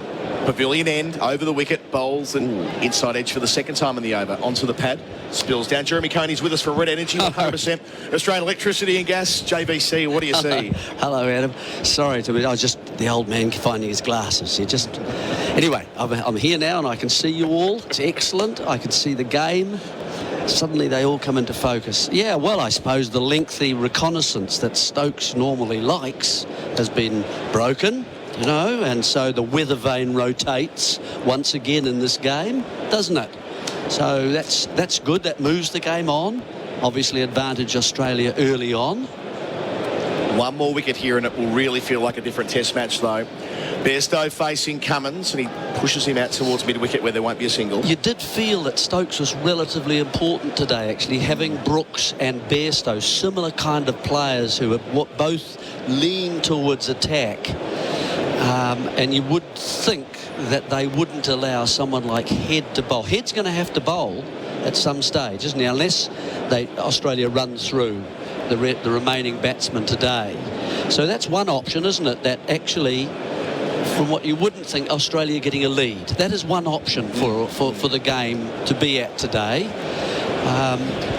Pavilion end, over the wicket, bowls and inside edge for the second time in the over. Onto the pad, spills down. Jeremy Coney's with us for Red Energy, 100% Australian Electricity and Gas. JVC, what do you see? Hello, Adam. Sorry to be, I was just the old man finding his glasses. Anyway, I'm here now and I can see you all. It's excellent. I can see the game. Suddenly they all come into focus. Yeah, well, I suppose the lengthy reconnaissance that Stokes normally likes has been broken. And so the weather vane rotates once again in this game, doesn't it? So that's good. That moves the game on. Obviously advantage Australia early on. One more wicket here and it will really feel like a different test match though. Bairstow facing Cummins and he pushes him out towards mid-wicket where there won't be a single. You did feel that Stokes was relatively important today, actually, having Brooks and Bairstow, similar kind of players who are both lean towards attack. And you would think that they wouldn't allow someone like Head to bowl. Head's going to have to bowl at some stage, isn't he? Unless Australia run through the remaining batsmen today. So that's one option, isn't it? That actually, from what you wouldn't think, Australia getting a lead. That is one option for the game to be at today.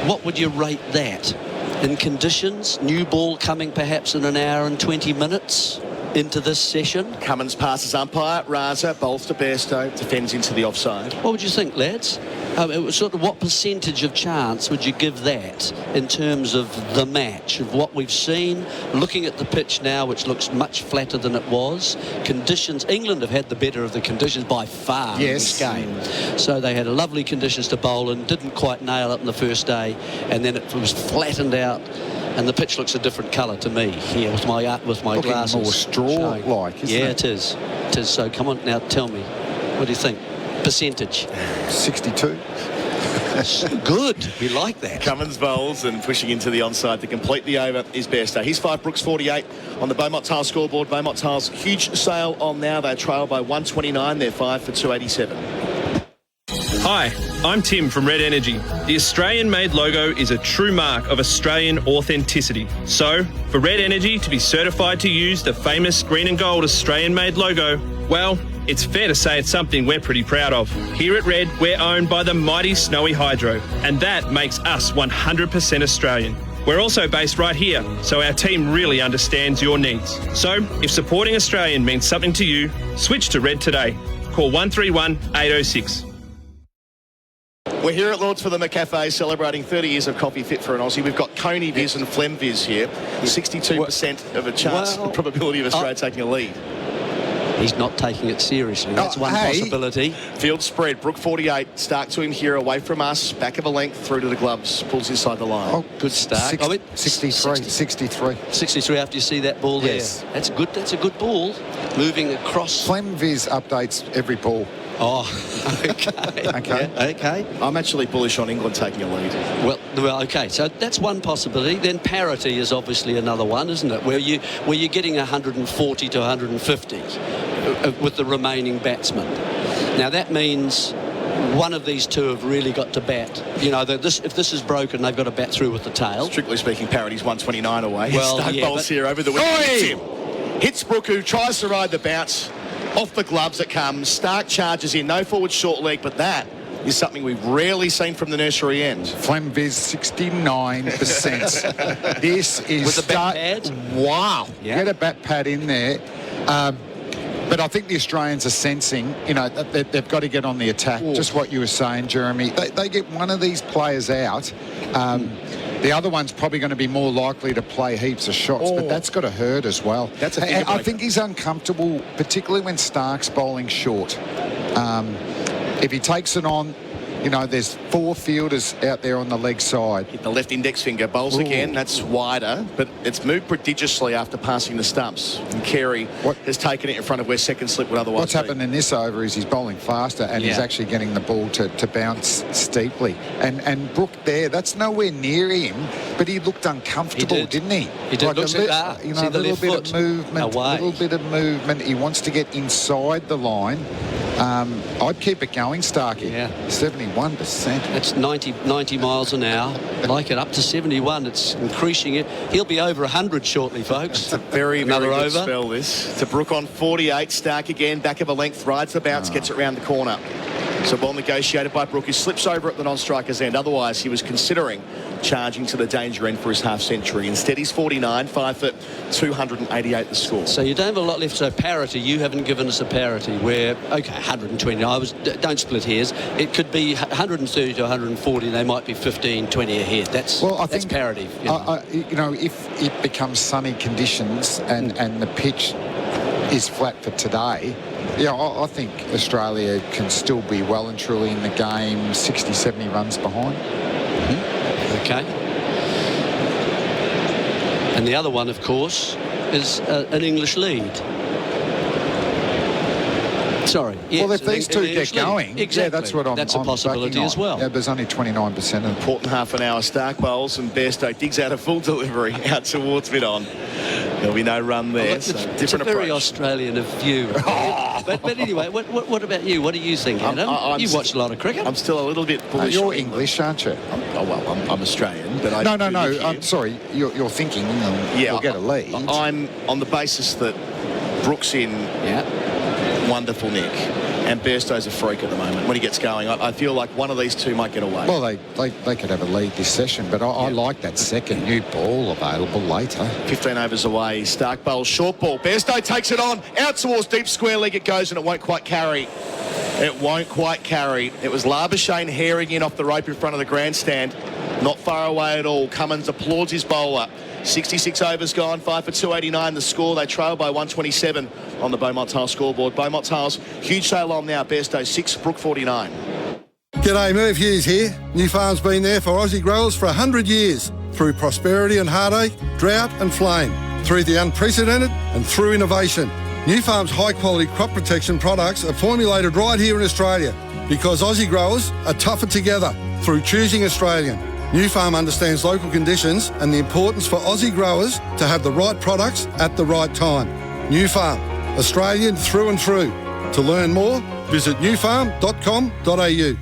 What would you rate that? In conditions, new ball coming perhaps in an hour and 20 minutes into this session. Cummins passes umpire. Raza bowls to Bairstow, defends into the offside. What would you think, lads? It was sort of what percentage of chance would you give that in terms of the match, of what we've seen, looking at the pitch now, which looks much flatter than it was. Conditions, England have had the better of the conditions by far in this game. So they had lovely conditions to bowl and didn't quite nail it in the first day, and then it was flattened out. And the pitch looks a different colour to me here with my glasses. More straw-like, isn't it? Yeah, it is. It is. So come on now, tell me, what do you think? Percentage? 62. Good. We like that. Cummins bowls and pushing into the onside to complete the over is Bairstow. He's 5, Brooks 48 on the Beaumont Tiles scoreboard. Beaumont Tiles huge sale on now. They trail by 129. They're 5 for 287. Hi, I'm Tim from Red Energy. The Australian-made logo is a true mark of Australian authenticity. So, for Red Energy to be certified to use the famous green and gold Australian-made logo, well, it's fair to say it's something we're pretty proud of. Here at Red, we're owned by the mighty Snowy Hydro, and that makes us 100% Australian. We're also based right here, so our team really understands your needs. So, if supporting Australian means something to you, switch to Red today. Call 131 806. We're here at Lords for the McCafe celebrating 30 years of coffee fit for an Aussie. We've got Coney Viz and Flem Viz here. 62% of a chance, the probability of Australia taking a lead. He's not taking it seriously. That's one possibility. Field spread. Brook 48. Stark to him here, away from us. Back of a length through to the gloves. Pulls inside the line. Oh, good start. 63 after you see that ball there. That's good. That's a good ball. Moving across. Flem Viz updates every ball. Oh, okay. Okay. Yeah, okay. I'm actually bullish on England taking a lead. Well, okay. So that's one possibility. Then parity is obviously another one, isn't it? Where you're getting 140 to 150 with the remaining batsmen. Now that means one of these two have really got to bat. If this is broken, they've got to bat through with the tail. Strictly speaking, parity's 129 away. Well, Stoke bowls here over the wicket. Hits Brook, who tries to ride the bounce. Off the gloves it comes. Stark charges in. No forward short leg, but that is something we've rarely seen from the nursery end. Flem Viz 69%. This is with a bat pad. Wow. Yeah. Get a bat pad in there. But I think the Australians are sensing, they've got to get on the attack. Ooh. Just what you were saying, Jeremy. They get one of these players out. The other one's probably going to be more likely to play heaps of shots, but that's got to hurt as well. That's I think he's uncomfortable, particularly when Stark's bowling short. If he takes it on, You know, there's 4 fielders out there on the leg side. Hit the left index finger. Bowls again. That's wider, but it's moved prodigiously after passing the stumps. And Carey has taken it in front of where second slip would otherwise What's happened in this over is he's bowling faster and he's actually getting the ball to bounce steeply. And Brook there, that's nowhere near him, but he looked uncomfortable, didn't he? He did. Looks like that. You know, a little bit of movement, a little bit of movement. He wants to get inside the line. I'd keep it going, Starkey. Yeah. 71%. That's 90 miles an hour. Like it up to 71. It's increasing it. He'll be over 100 shortly, folks. It's a very good spell, this. To Brook on 48. Stark again, back of a length, rides the bounce, gets it round the corner. So ball negotiated by Brook, who slips over at the non-striker's end. Otherwise, he was considering charging to the danger end for his half-century. Instead, he's 49, 5 foot, 288 the score. So you don't have a lot left. So parity, you haven't given us a parity where, okay, 120. Don't split hairs. It could be 130 to 140. They might be 15, 20 ahead. That's parity. You know, if it becomes sunny conditions and the pitch is flat for today, I think Australia can still be well and truly in the game, 60, 70 runs behind. Okay. And the other one, of course, is an English lead. Sorry. Well, if these two get going, that's what I'm That's a possibility as well. Yeah, there's only 29%. Important half an hour. Stark bowls and Bairstow digs out a full delivery out towards mid-on. There'll be no run there. It's a very Australian Australian view. but anyway, what about you? What do you think, Adam? You watch a lot of cricket. I'm still a little bit bullish. You're English, aren't you? I'm Australian, but No. I'm sorry. You're thinking you'll get a lead. I'm on the basis that Brook's in wonderful nick, and Bairstow's a freak at the moment. When he gets going, I feel like one of these two might get away. Well, they could have a lead this session, but I like that second new ball available later. 15 overs away. Stark bowls short ball. Bairstow takes it on. Out towards deep square leg it goes, and it won't quite carry. It won't quite carry. It was Labuschagne herring in off the rope in front of the grandstand. Not far away at all. Cummins applauds his bowler. 66 overs gone, 5 for 289 the score. They trail by 127 on the Beaumont Tile scoreboard. Beaumont Tiles, huge sale on now. Bairstow 6, Brook 49. G'day, Merv Hughes here. New Farm's been there for Aussie growers for 100 years. Through prosperity and heartache, drought and flame. Through the unprecedented and through innovation. New Farm's high-quality crop protection products are formulated right here in Australia because Aussie growers are tougher together through choosing Australian. New Farm understands local conditions and the importance for Aussie growers to have the right products at the right time. New Farm, Australian through and through. To learn more, visit newfarm.com.au.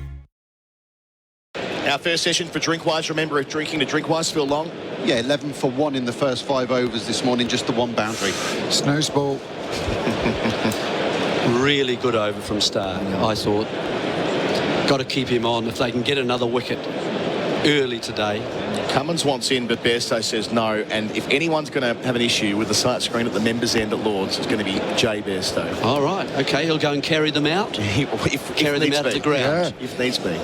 Our first session for Drinkwise. Remember, if drinking to Drinkwise, Phil Long. Yeah, 11 for 1 in the first 5 overs this morning, just the one boundary. Snooze ball. Really good over from Stark, I thought. Got to keep him on if they can get another wicket early today. Cummins wants in, but Bairstow says no. And if anyone's going to have an issue with the sight screen at the members' end at Lords, it's going to be Jay Bairstow. All right, okay, he'll go and carry them out. Carry them out of the ground. If needs be.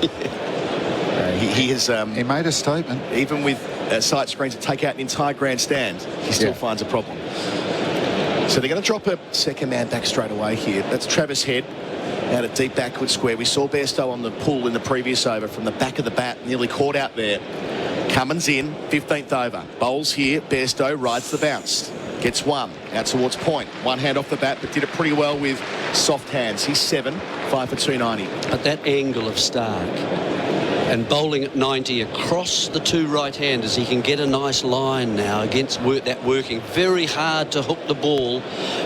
He has. He made a statement. Even with sight screens to take out an entire grandstand, he still finds a problem. So they're going to drop a second man back straight away here. That's Travis Head out at deep backward square. We saw Bairstow on the pull in the previous over from the back of the bat, nearly caught out there. Cummins in, 15th over. Bowls here, Bairstow rides the bounce. Gets one, out towards point. One hand off the bat, but did it pretty well with soft hands. He's 7, 5 for 290. At that angle of Stark and bowling at 90 across the two right-handers, he can get a nice line now against that working. Very hard to hook the ball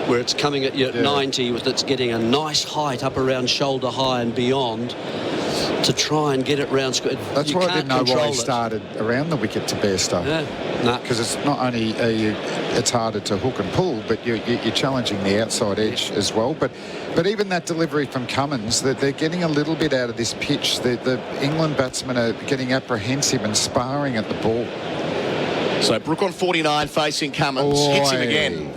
where it's coming at you at 90 with it's getting a nice height up around shoulder high and beyond to try and get it round. That's why I didn't know why he started around the wicket to Bairstow. Because it's not only it's harder to hook and pull, but you're challenging the outside edge as well. But even that delivery from Cummins, they're getting a little bit out of this pitch. The England batsmen are getting apprehensive and sparring at the ball. So Brook on 49 facing Cummins. Hits him again.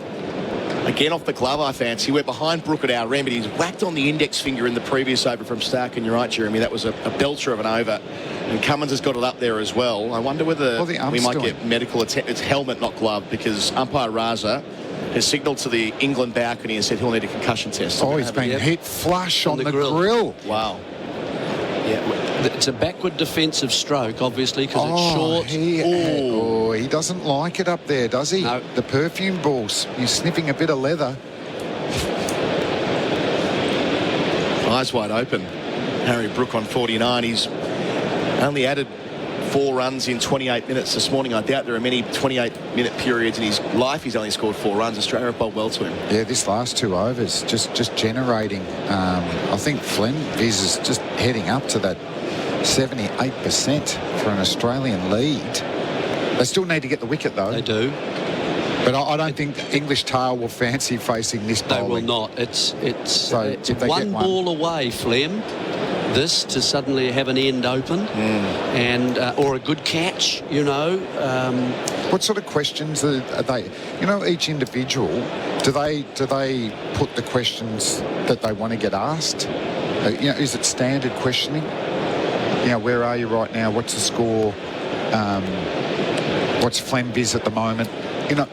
Again off the glove, I fancy. He went behind Brook at our end, but he's whacked on the index finger in the previous over from Stark. And you're right, Jeremy, that was a belter of an over. And Cummins has got it up there as well. I wonder whether we might get medical attention. It's helmet, not glove, because umpire Raza has signalled to the England balcony and said he'll need a concussion test. He's been hit flush on the grill. Wow. Yeah. It's a backward defensive stroke, obviously, because it's short. He doesn't like it up there, does he? No. The perfume balls. He's sniffing a bit of leather. Eyes wide open. Harry Brook on 49. He's only added 4 runs in 28 minutes this morning. I doubt there are many 28-minute periods in his life he's only scored 4 runs. Australia have bowled well to him. Yeah, this last 2 overs, just generating. I think Fleming is just heading up to that 78% for an Australian lead. They still need to get the wicket, though. They do. But I don't think English tail will fancy facing this bowling. They will not. It's if they one get ball away, Flem. This to suddenly have an end open and or a good catch, you know. What sort of questions are they? You know, each individual, do they put the questions that they want to get asked? You know, is it standard questioning? You know, where are you right now? What's the score? What's Flem Viz at the moment? You know,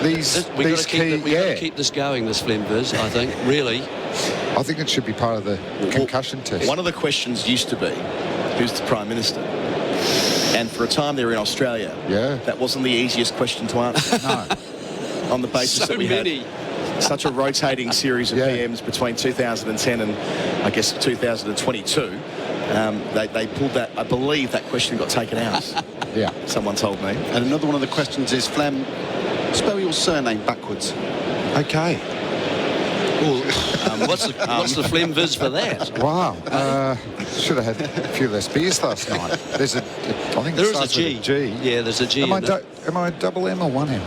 these key. We've got to keep this going, this Flem Viz, I think, really. I think it should be part of the concussion test. One of the questions used to be, who's the Prime Minister? And for a time they were in Australia. Yeah. That wasn't the easiest question to answer. No. On the basis that we had such a rotating series of PMs between 2010 and, I guess, 2022. They pulled that, I believe that question got taken out. Yeah. Someone told me. And another one of the questions is, Flem, spell your surname backwards. Okay. What's the Flem Viz for that? Wow. Should have had a few less beers last night. I think there it is starts a G. with a G. Yeah, there's a G. Am I double M or 1 M?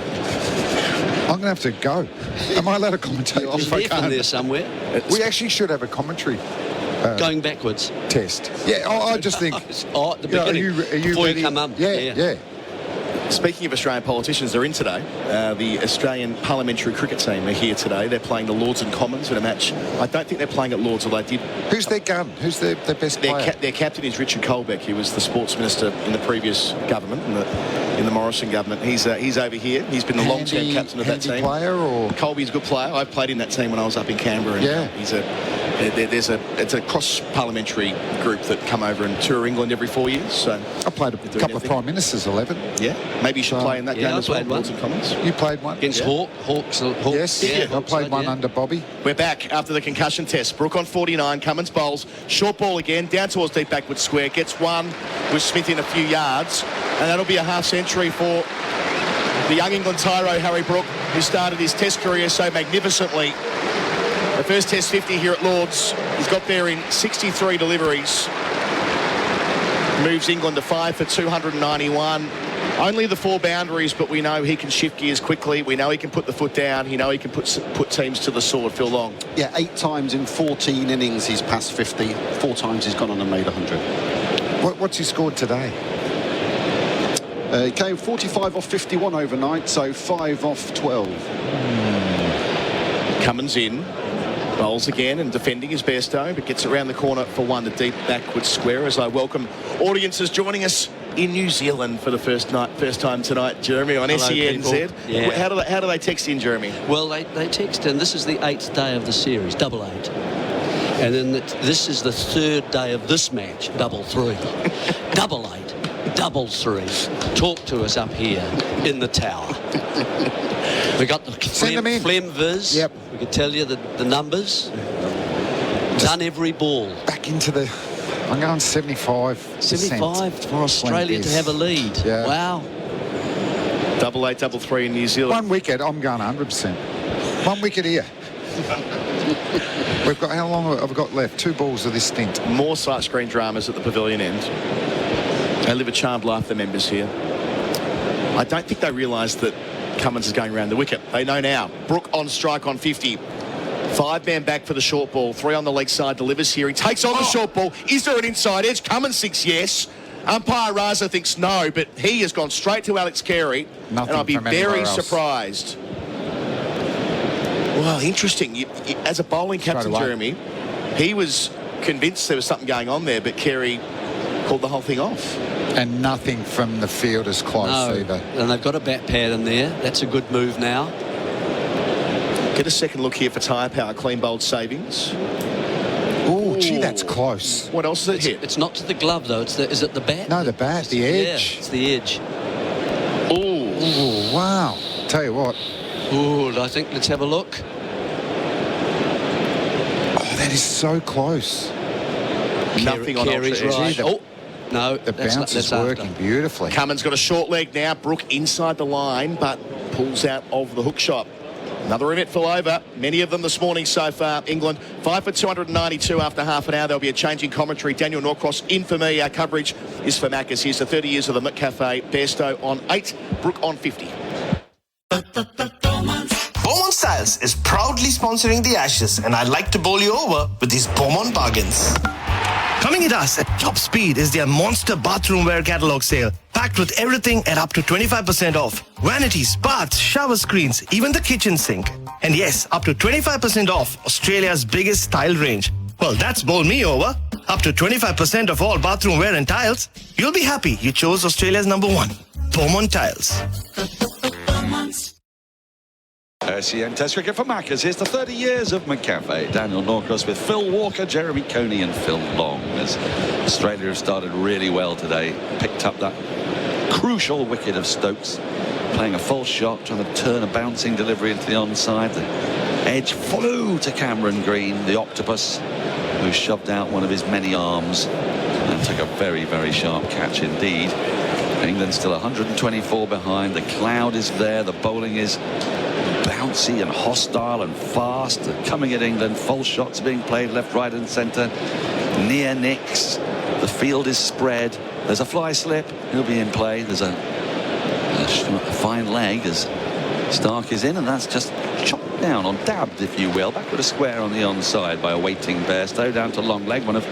I'm going to have to go. Am I allowed to commentate? There's an F in there somewhere. We actually should have a commentary. Going backwards. Test. Yeah, I just think. At the beginning. Are you before ready? You come up. Yeah. Speaking of Australian politicians, they're in today. The Australian parliamentary cricket team are here today. They're playing the Lords and Commons in a match. I don't think they're playing at Lords, although they did. Who's their gun? Who's their best player? Their captain is Richard Colbeck. He was the sports minister in the previous government, in the Morrison government. He's over here. He's been the long-term captain of that team. Player or Colby's a good player. I played in that team when I was up in Canberra. And it's a cross-parliamentary group that come over and tour England every 4 years. So I played a couple of Prime Ministers 11. Yeah, maybe you should play in that game as well. One. Commons. You played one against Hawks. Yes, I played one under Bobby. We're back after the concussion test. Brook on 49. Cummins bowls short ball again down towards deep backward square. Gets one with Smith in a few yards, and that'll be a half century for the young England tyro Harry Brook, who started his Test career so magnificently. The first Test 50 here at Lords. He's got there in 63 deliveries. Moves England to 5 for 291. Only the 4 boundaries, but we know he can shift gears quickly. We know he can put the foot down. We know he can put teams to the sword. Phil Long. Yeah, 8 times in 14 innings he's passed 50. 4 times he's gone on and made 100. What's he scored today? He came 45 off 51 overnight, so 5 off 12. Cummins in. Bowls again and defending his Bairstow, but gets around the corner for one to deep backward square as I welcome audiences joining us in New Zealand for the first time tonight, Jeremy, on SENZ. Yeah. How do they text in, Jeremy? Well, they text in. This is the 8th day of the series, 88. And then this is the 3rd day of this match, 3. 88, 3. Talk to us up here in the tower. We got the Flem Viz. Yep. We can tell you the numbers. Done every ball. Back into the. I'm going 75. 75 for Australia to have a lead. Yeah. Wow. 88, 3 in New Zealand. 1 wicket. I'm going 100%. 1 wicket here. We've got, how long have we got left? 2 balls of this stint. More sight screen dramas at the pavilion end. They live a charmed life, the members here. I don't think they realise that Cummins is going around the wicket. They know now. Brook on strike on 50. 5 man back for the short ball. 3 on the leg side. Delivers here. He takes on the short ball. Is there an inside edge? Cummins thinks yes. Umpire Raza thinks no, but he has gone straight to Alex Carey. Nothing, and I'll be very surprised. Well, interesting. As a bowling captain, Jeremy, he was convinced there was something going on there, but Carey called the whole thing off. And nothing from the fielders close either. And they've got a bat pad in there. That's a good move now. Get a second look here for tyre power. Clean bowled savings. Ooh, Gee, that's close. What else is it hit? It's not to the glove, though. Is it the bat? No, the bat, the edge. Yeah, it's the edge. Oh, wow. Tell you what. Ooh, I think let's have a look. Oh, that is so close. Nothing on Carey's ultra edge. right. Oh, no. The bounce is after. working beautifully. Cummins got a short leg now. Brook inside the line, but pulls out of the hook shot. Another event full over. Many of them this morning so far. England 5 for 292 after half an hour. There'll be a change in commentary. Daniel Norcross in for me. Our coverage is for Macca's. Here's the 30 years of the McCafe. Bairstow on 8, Brook on 50. Beaumont Styles is proudly sponsoring the Ashes, and I'd like to bowl you over with these Beaumont bargains. Coming at us at top speed is their monster bathroom wear catalog sale, packed with everything at up to 25% off. Vanities, baths, shower screens, even the kitchen sink. And yes, up to 25% off Australia's biggest tile range. Well, that's bowl me over. Up to 25% of all bathroom wear and tiles. You'll be happy you chose Australia's #1, Beaumont Tiles. SEN Test Cricket for Macca's. Here's the 30 years of McCafe. Daniel Norcross with Phil Walker, Jeremy Coney and Phil Long. As Australia have started really well today. Picked up that crucial wicket of Stokes. Playing a false shot, trying to turn a bouncing delivery into the onside. The edge flew to Cameron Green, the octopus, who shoved out one of his many arms and took a very, very sharp catch indeed. England still 124 behind. The cloud is there. The bowling is bouncy and hostile and fast. Coming at England, false shots being played left, right and centre. Near nicks. The field is spread. There's a fly slip. He'll be in play. There's a fine leg as Stark is in, and that's just chopped down on dabbed, if you will. Back with a square on the onside by a waiting Bairstow down to long leg. One of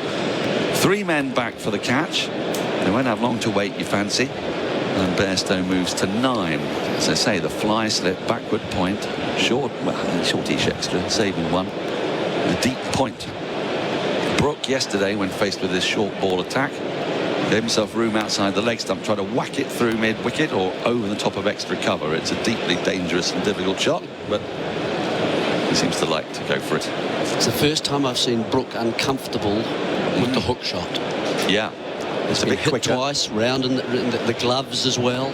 3 men back for the catch. They won't have long to wait, you fancy. And Bairstow moves to 9. As I say, the fly slip, backward point, shortish extra, saving one. The deep point. Brook yesterday, when faced with this short ball attack, gave himself room outside the leg stump, tried to whack it through mid-wicket or over the top of extra cover. It's a deeply dangerous and difficult shot, but he seems to like to go for it. It's the first time I've seen Brook uncomfortable with the hook shot. Yeah. It's a bit hit quicker. Twice, round in the gloves as well.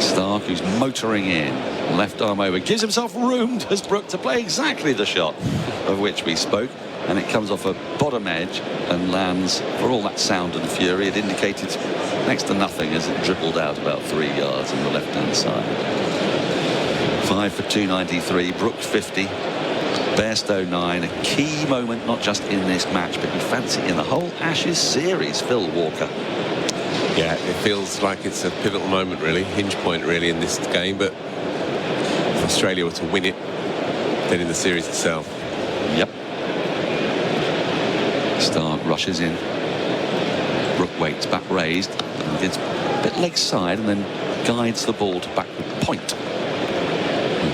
Stark, who's motoring in, left arm over, gives himself room, does Brook, to play exactly the shot of which we spoke, and it comes off a bottom edge and lands, for all that sound and fury, it indicated next to nothing as it dribbled out about 3 yards on the left-hand side. 5 for 293, Brook 50. Bairstow 9, a key moment not just in this match, but you fancy in the whole Ashes series. Phil Walker. Yeah, it feels like it's a pivotal moment, really, hinge point really in this game, but if Australia were to win it, then in the series itself. Yep. Stark rushes in. Brook waits, back raised, and gets a bit leg side and then guides the ball to backward point.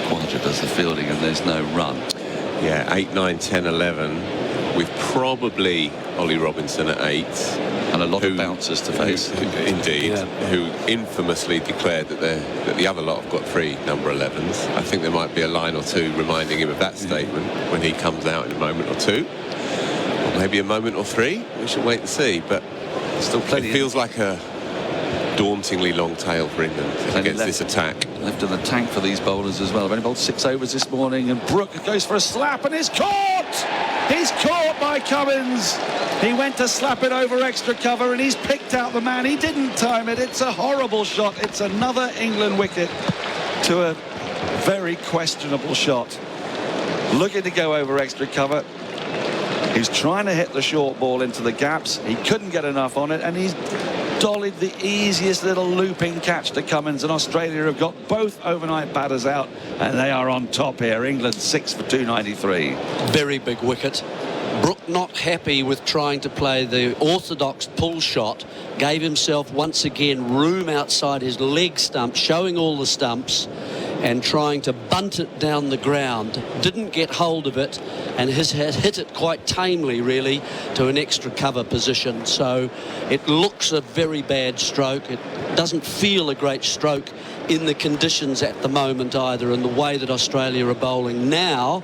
Quadra does the fielding and there's no run. Yeah, 8, 9, 10, 11. With probably Ollie Robinson at 8. And a lot of bouncers to face. Indeed. Yeah. Who infamously declared that the other lot have got 3 number 11s. I think there might be a line or two reminding him of that statement when he comes out in a moment or 2. Or maybe a moment or 3. We should wait and see. But still plenty. It feels like a dauntingly long tail for England against this attack. Left in the tank for these bowlers as well. They've only bowled 6 overs this morning, and Brook goes for a slap and is caught! He's caught by Cummins. He went to slap it over extra cover and he's picked out the man. He didn't time it. It's a horrible shot. It's another England wicket to a very questionable shot. Looking to go over extra cover. He's trying to hit the short ball into the gaps. He couldn't get enough on it, and he's dollied the easiest little looping catch to Cummins, and Australia have got both overnight batters out, and they are on top here. England 6 for 293. Very big wicket. Brook not happy with trying to play the orthodox pull shot, gave himself once again room outside his leg stump, showing all the stumps and trying to bunt it down the ground. Didn't get hold of it and has hit it quite tamely really to an extra cover position. So it looks a very bad stroke. It doesn't feel a great stroke in the conditions at the moment either, in the way that Australia are bowling now.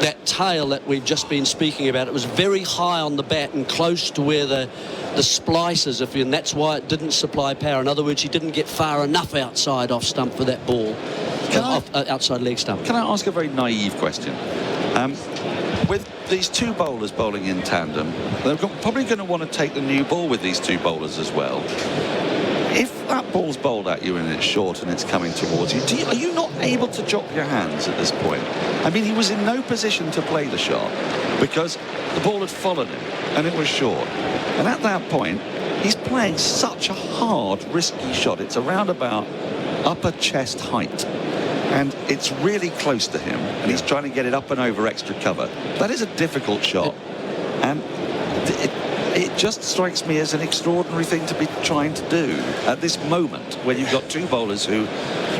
that tail that we've just been speaking about, it was very high on the bat and close to where the splicers, and that's why it didn't supply power. In other words, he didn't get far enough outside off stump for that ball, outside leg stump. Can I ask a very naive question? With these two bowlers bowling in tandem, they're probably going to want to take the new ball with these two bowlers as well. If that ball's bowled at you and it's short and it's coming towards you, are you not able to drop your hands at this point? I mean, he was in no position to play the shot because the ball had followed him and it was short. And at that point, he's playing such a hard, risky shot. It's around about upper chest height. And it's really close to him, and he's trying to get it up and over extra cover. That is a difficult shot, and it just strikes me as an extraordinary thing to be trying to do at this moment when you've got two bowlers who,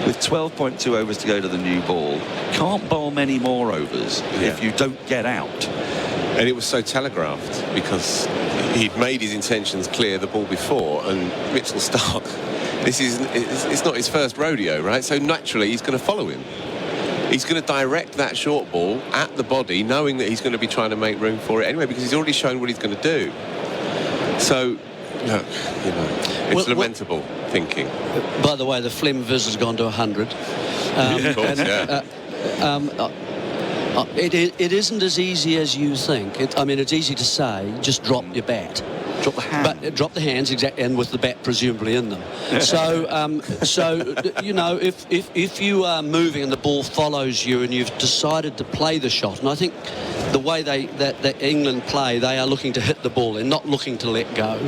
with 12.2 overs to go to the new ball, can't bowl many more overs if you don't get out. And it was so telegraphed because he'd made his intentions clear the ball before, and Mitchell Starc, it's not his first rodeo, right? So naturally he's going to follow him. He's going to direct that short ball at the body, knowing that he's going to be trying to make room for it anyway, because he's already shown what he's going to do. So, look, it's lamentable thinking. By the way, the Fleming viz has gone to 100. Of course, it isn't as easy as you think. I mean, it's easy to say, just drop your bat. Drop the hand. But drop the hands, exactly, and with the bat presumably in them. So if you are moving and the ball follows you and you've decided to play the shot, and I think the way that England play, they are looking to hit the ball. They're not looking to let go.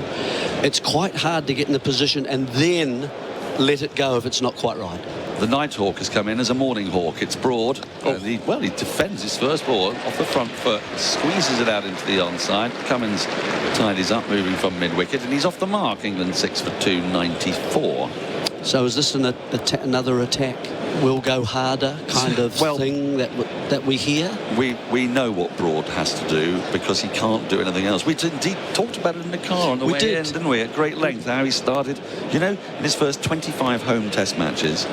It's quite hard to get in the position and then let it go if it's not quite right. The Nighthawk has come in as a morning hawk. It's broad. He defends his first ball off the front foot, squeezes it out into the onside. Cummins tidies up, moving from mid-wicket, and he's off the mark. England 6 for 294. So is this another attack? We'll go harder kind of thing that we hear? We know what Broad has to do because he can't do anything else. We indeed talked about it in the car on the way in, didn't we? At great length, how he started. You know, in his first 25 home test matches,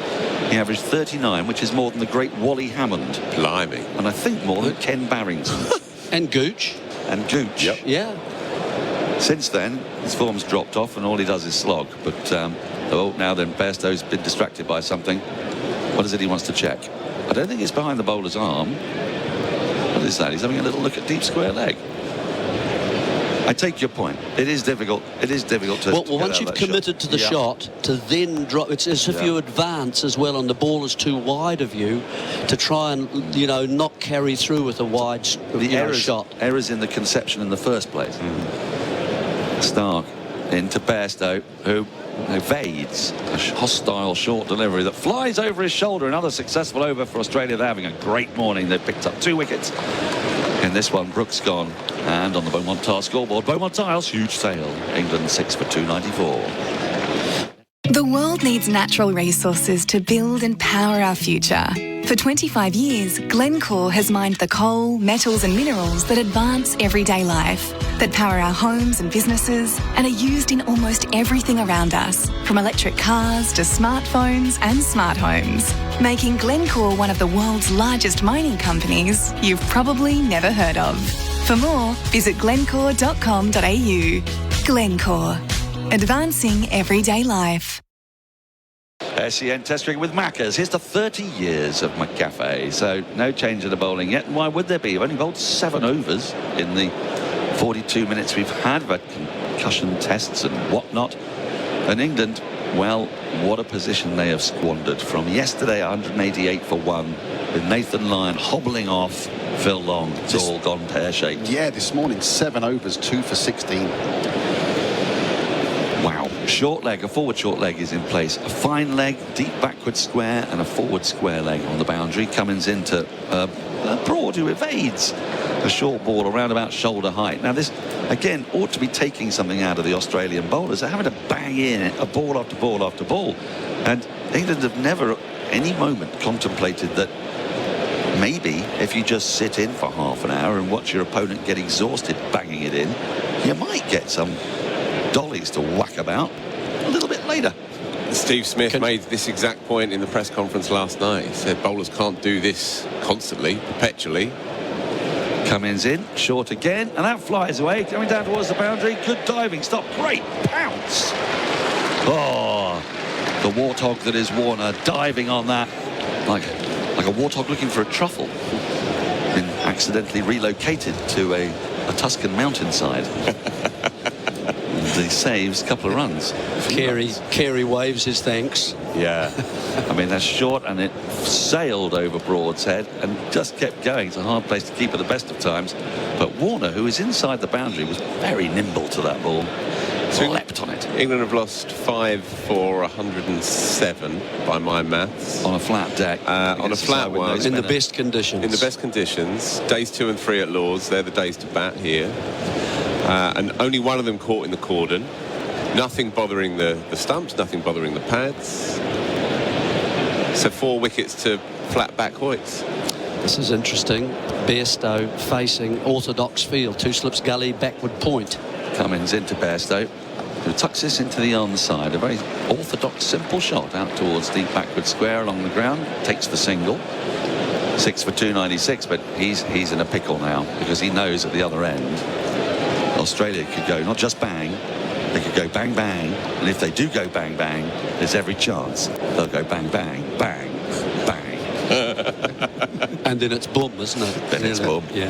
he averaged 39, which is more than the great Wally Hammond. Blimey. And I think more than Ken Barrington. And Gooch. Yep. Yeah. Since then, his form's dropped off and all he does is slog. But, now then, Bairstow's been distracted by something. What is it he wants to check? I don't think it's behind the bowler's arm. What is that? He's having a little look at deep square leg. I take your point. It is difficult. It is difficult to. Well, once you've committed to the shot, to then drop, it's as if you advance as well, and the ball is too wide of you to try and not carry through with a wide shot. Errors in the conception in the first place. Starc into Bairstow, who evades a hostile short delivery that flies over his shoulder. Another successful over for Australia. They're having a great morning. They've picked up 2 wickets. In this one, Brooks gone. And on the Beaumont Tiles scoreboard, Beaumont Tiles, huge sale. England 6 for 294. The world needs natural resources to build and power our future. For 25 years, Glencore has mined the coal, metals and minerals that advance everyday life, that power our homes and businesses and are used in almost everything around us, from electric cars to smartphones and smart homes, making Glencore one of the world's largest mining companies you've probably never heard of. For more, visit glencore.com.au. Glencore, advancing everyday life. SEN Test cricket with Maccas. Here's to 30 years of McCafe. So no change in the bowling yet. And why would there be? We've only bowled 7 overs in the 42 minutes we've had. We've had concussion tests and whatnot. And England, well, what a position they have squandered. From yesterday, 188 for 1, with Nathan Lyon hobbling off Phil Long. It's all gone pear-shaped. Yeah, this morning, 7 overs, 2 for 16. Wow. Short leg, a forward short leg is in place. A fine leg, deep backward square, and a forward square leg on the boundary. Cummins into Broad, who evades a short ball around about shoulder height. Now this, again, ought to be taking something out of the Australian bowlers. They're having to bang in a ball after ball after ball. And England have never at any moment contemplated that maybe if you just sit in for half an hour and watch your opponent get exhausted banging it in, you might get some dollies to whack about a little bit later. Steve Smith made this exact point in the press conference last night. He said bowlers can't do this constantly, perpetually. Cummins in, short again, and that flies away, coming down towards the boundary. Good diving stop, great pounce. Oh, the warthog that is Warner diving on that like a warthog looking for a truffle. Been accidentally relocated to a Tuscan mountainside. He saves a couple of runs. Carey waves his thanks. Yeah. I mean, that's short, and it sailed over Broad's head and just kept going. It's a hard place to keep at the best of times. But Warner, who is inside the boundary, was very nimble to that ball. So leapt on it. England have lost 5 for 107 by my maths. On a flat deck. On a flat one. In the best conditions. In the best conditions. Days 2 and 3 at Lords. They're the days to bat here. And only one of them caught in the cordon. Nothing bothering the stumps, nothing bothering the pads. So 4 wickets to flat back Hoyts. This is interesting. Bairstow facing orthodox field. 2 slips gully, backward point. Cummins into Bairstow, who tucks this into the onside. A very orthodox, simple shot out towards the backward square along the ground. Takes the single. 6 for 296, but he's in a pickle now because he knows at the other end Australia could go not just bang, they could go bang bang, and if they do go bang bang, there's every chance they'll go bang bang bang bang. And then it's boom, isn't it? Then it's boom. Yeah.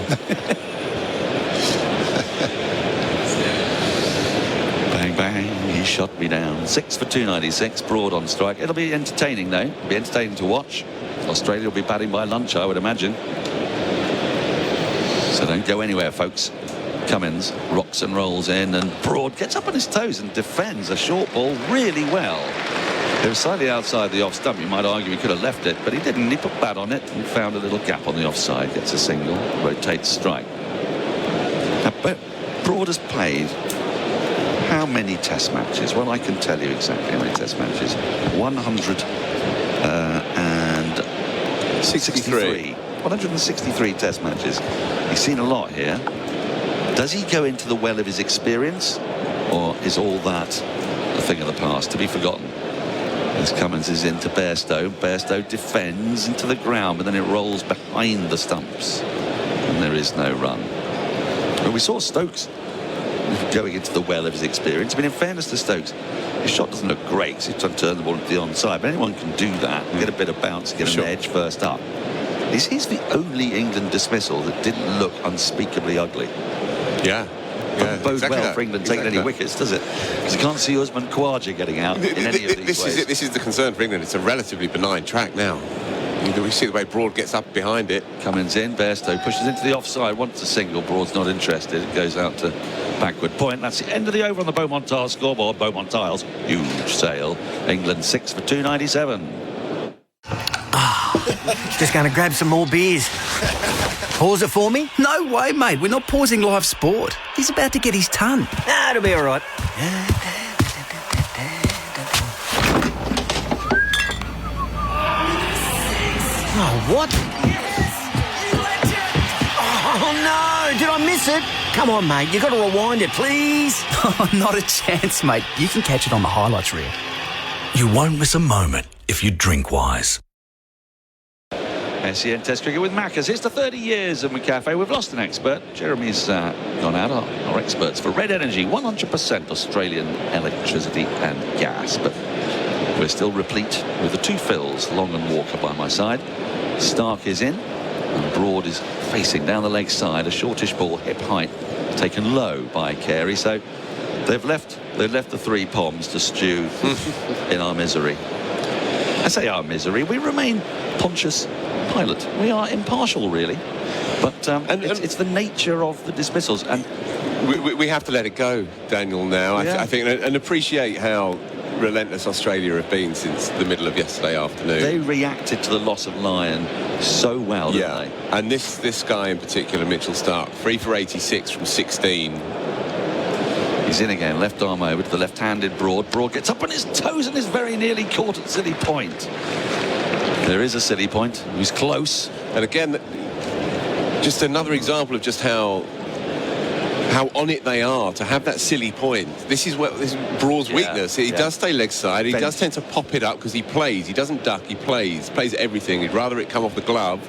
Bang bang, he shot me down. 6 for 296, Broad on strike. It'll be entertaining though. It'll be entertaining to watch. Australia will be batting by lunch, I would imagine. So don't go anywhere, folks. Cummins rocks and rolls in, and Broad gets up on his toes and defends a short ball really well. It was slightly outside the off stump. You might argue he could have left it, but he didn't. He put bat on it and found a little gap on the offside. Gets a single, rotates strike. Now, Broad has played how many test matches? Well, I can tell you exactly how many test matches. 163. 163 test matches. He's seen a lot here. Does he go into the well of his experience, or is all that a thing of the past to be forgotten? As Cummins is into Bairstow. Bairstow defends into the ground, but then it rolls behind the stumps, and there is no run. But we saw Stokes going into the well of his experience. I mean, in fairness to Stokes, his shot doesn't look great because he's trying to turn the ball into the onside, but anyone can do that and get a bit of bounce, get an edge first up. This is the only England dismissal that didn't look unspeakably ugly. Yeah. Doesn't bode well for England taking any wickets, does it? Because you can't see Usman Khawaja getting out in any of these ways. This is the concern for England. It's a relatively benign track now. We see the way Broad gets up behind it. Cummins in, Bairstow pushes into the offside, wants a single. Broad's not interested. It goes out to backward point. That's the end of the over on the Beaumont Tiles scoreboard. Beaumont Tiles, huge sale. England 6 for 297. Just going to grab some more beers. Pause it for me? No way, mate. We're not pausing live sport. He's about to get his ton. It'll be all right. Oh, what? Oh, no. Did I miss it? Come on, mate. You got to rewind it, please. Oh, not a chance, mate. You can catch it on the highlights reel. You won't miss a moment if you drink wise. SEN Test Cricket with Maccas. Here's to 30 years of McCafe. We've lost an expert. Jeremy's gone out. Our experts for Red Energy, 100% Australian electricity and gas. But we're still replete with the 2 Phils, Long and Walker by my side. Stark is in, and Broad is facing down the leg side. A shortish ball, hip height, taken low by Carey. So they've left the 3 Poms to stew in our misery. I say our misery. We remain Pontius Pilate. We are impartial, really, but it's the nature of the dismissals, and we have to let it go, Daniel. Now, Yeah. I think, and appreciate how relentless Australia have been since the middle of yesterday afternoon. they reacted to the loss of Lyon so well, didn't they? And this guy in particular, Mitchell Stark, 3 for 86 from 16. He's in again, left arm over to the left-handed Broad. Broad gets up on his toes and is very nearly caught at silly point. There is a silly point. He's close. And again, just another example of just how on it they are to have that silly point. This is Broad's weakness. He does stay leg side. He does tend to pop it up because he plays. He doesn't duck. He plays everything. He'd rather it come off the glove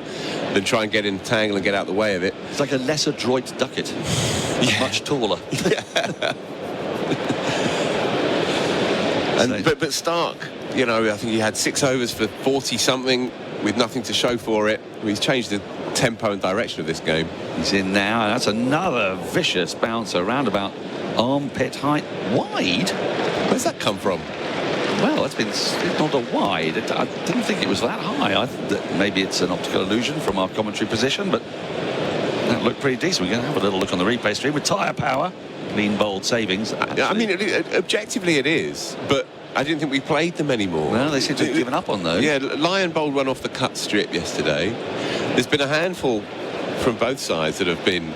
than try and get in the tangle and get out the way of it. It's like a less adroit Duckett. Much taller. But Stark, you know, I think he had 6 overs for 40-something with nothing to show for it. I mean, he's changed the tempo and direction of this game. He's in now, and that's another vicious bouncer around about armpit height wide. Where's that come from? Well, it's not a wide. I didn't think it was that high. Maybe it's an optical illusion from our commentary position, but that looked pretty decent. We're going to have a little look on the replay stream with tyre power. Clean, bold savings. I mean, objectively it is, but I didn't think we played them anymore. Well, they seem to have given up on those. Yeah, Lion bowled one off the cut strip yesterday. There's been a handful from both sides that have been,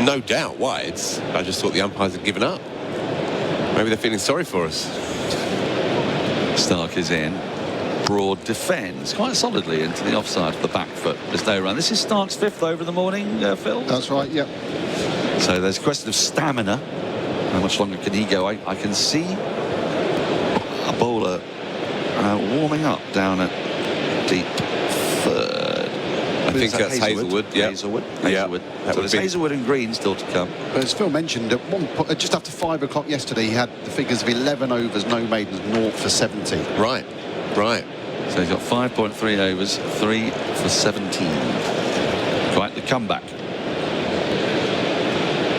no doubt, wides. I just thought the umpires had given up. Maybe they're feeling sorry for us. Stark is in. Broad defends quite solidly into the offside of the back foot. There's no run. This is Stark's 5th over of the morning, Phil? That's right, yep. So there's a question of stamina. How much longer can he go? I can see a bowler warming up down at deep third. I think that's Hazelwood. Yeah. Hazelwood. Yeah. So there's Hazelwood and Green still to come. But as Phil mentioned, at just after 5 o'clock yesterday, he had the figures of 11 overs, no maidens, 0 for 70. Right. So he's got 5.3 overs, 3 for 17. Quite the comeback.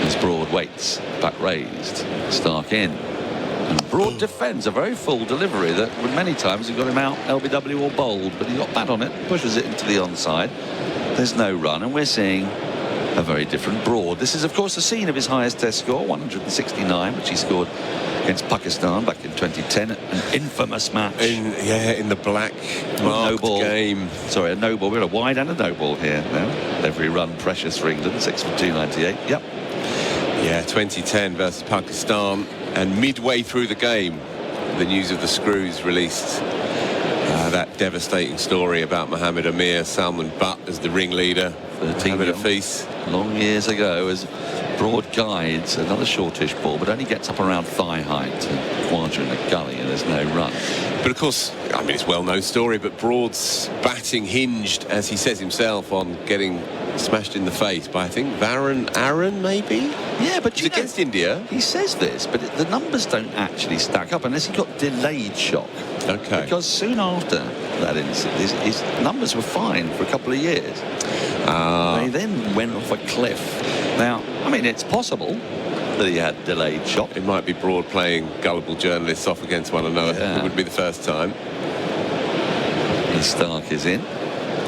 As Broad waits, back raised, Stark in. And Broad defends a very full delivery that many times he got him out LBW or bowled, but he got bat on it, pushes it into the onside. There's no run, and we're seeing a very different Broad. This is, of course, the scene of his highest test score, 169, which he scored against Pakistan back in 2010, an infamous match. In the black marked game. Sorry, a no ball. We're a wide and a no ball here now. Every run precious for England, 6 for 298. Yep. Yeah, 2010 versus Pakistan, and midway through the game, the news of the screws released that devastating story about Mohammed Amir, Salman Butt as the ringleader, Mohammed Hafiz. Long years ago, as Broad guides another shortish ball, but only gets up around thigh height to quadra in the gully, and there's no run. But of course, I mean, it's a well-known story, but Broad's batting hinged, as he says himself, on getting smashed in the face by, I think, Aaron, maybe? Yeah, but it's against India. He says this, but the numbers don't actually stack up unless he got delayed shock. Okay. Because soon after that incident, his numbers were fine for a couple of years. They then went off a cliff. Now, I mean, it's possible that he had delayed shock. It might be Broad playing gullible journalists off against one another. Yeah. It wouldn't be the first time. Stark is in.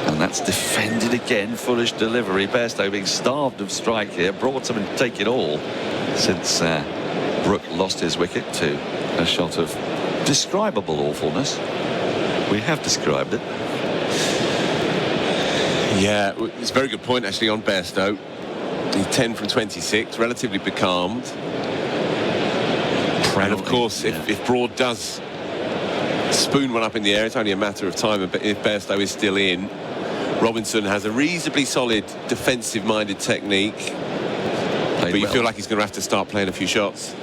And that's defended again. Foolish delivery. Bairstow being starved of strike here. Brought something to take it all since Brook lost his wicket to a shot of describable awfulness. We have described it. Yeah, it's a very good point actually on Bairstow. He's 10 from 26, relatively becalmed. And of course, if Broad does spoon one up in the air, it's only a matter of time. But if Bairstow is still in, Robinson has a reasonably solid defensive-minded technique. But you feel like he's going to have to start playing a few shots.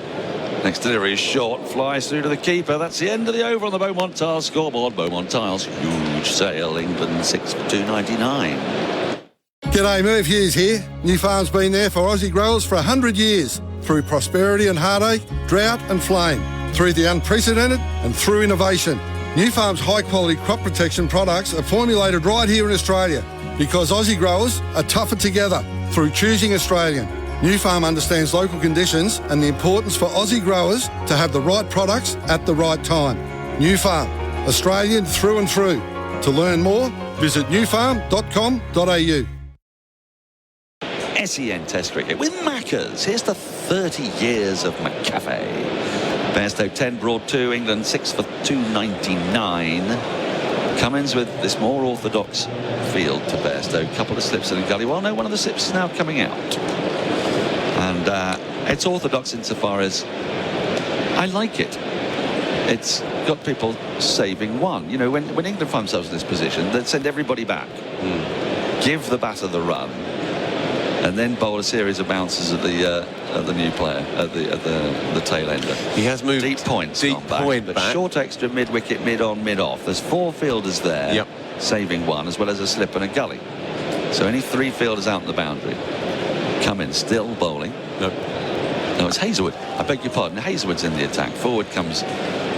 Next delivery is short, flies through to the keeper. That's the end of the over on the Beaumont Tiles scoreboard. Beaumont Tiles, huge sale. England 6 for 299. G'day, Merv Hughes here. New Farm's been there for Aussie growers for 100 years. Through prosperity and heartache, drought and flame. Through the unprecedented and through innovation. New Farm's high-quality crop protection products are formulated right here in Australia because Aussie growers are tougher together through choosing Australian. New Farm understands local conditions and the importance for Aussie growers to have the right products at the right time. New Farm, Australian through and through. To learn more, visit newfarm.com.au. SEN Test Cricket with Maccas. Here's the 30 years of McCafe. Bairstow 10, Broad 2, England 6 for 299. Cummins with this more orthodox field to Bairstow. Couple of slips in the gully. Well, no, one of the slips is now coming out. And it's orthodox insofar as I like it. It's got people saving one. You know, when England find themselves in this position, they'd send everybody back. Give the batter the run. And then bowl a series of bounces at the new player at the tail ender. He has moved deep points, back. Short extra, mid wicket, mid on, mid off. There's 4 fielders there, saving one as well as a slip and a gully. So only 3 fielders out on the boundary. Cummins still bowling. No, it's Hazelwood. I beg your pardon. Hazelwood's in the attack. Forward comes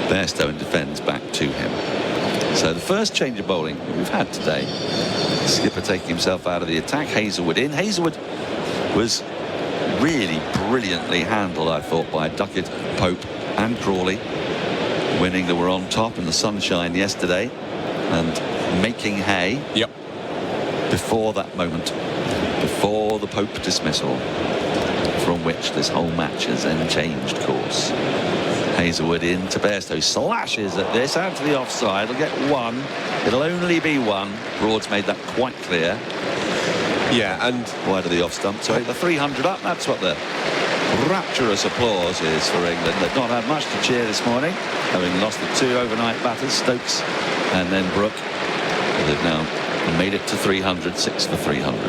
Bairstow and defends back to him. So the first change of bowling we've had today. Skipper taking himself out of the attack. Hazelwood in. Hazelwood was really brilliantly handled, I thought, by Duckett, Pope and Crawley. Winning that were on top in the sunshine yesterday and making hay. Yep. Before that moment, before the Pope dismissal, from which this whole match has then changed course. Hazelwood into Bairstow, slashes at this, out to the offside. He'll get 1. It'll only be 1. Broad's made that quite clear. Yeah, and wide of the off stump. So the 300 up, that's what the rapturous applause is for England. They've not had much to cheer this morning, having lost the 2 overnight batters, Stokes and then Brook. They've now made it to 300, 6 for 300.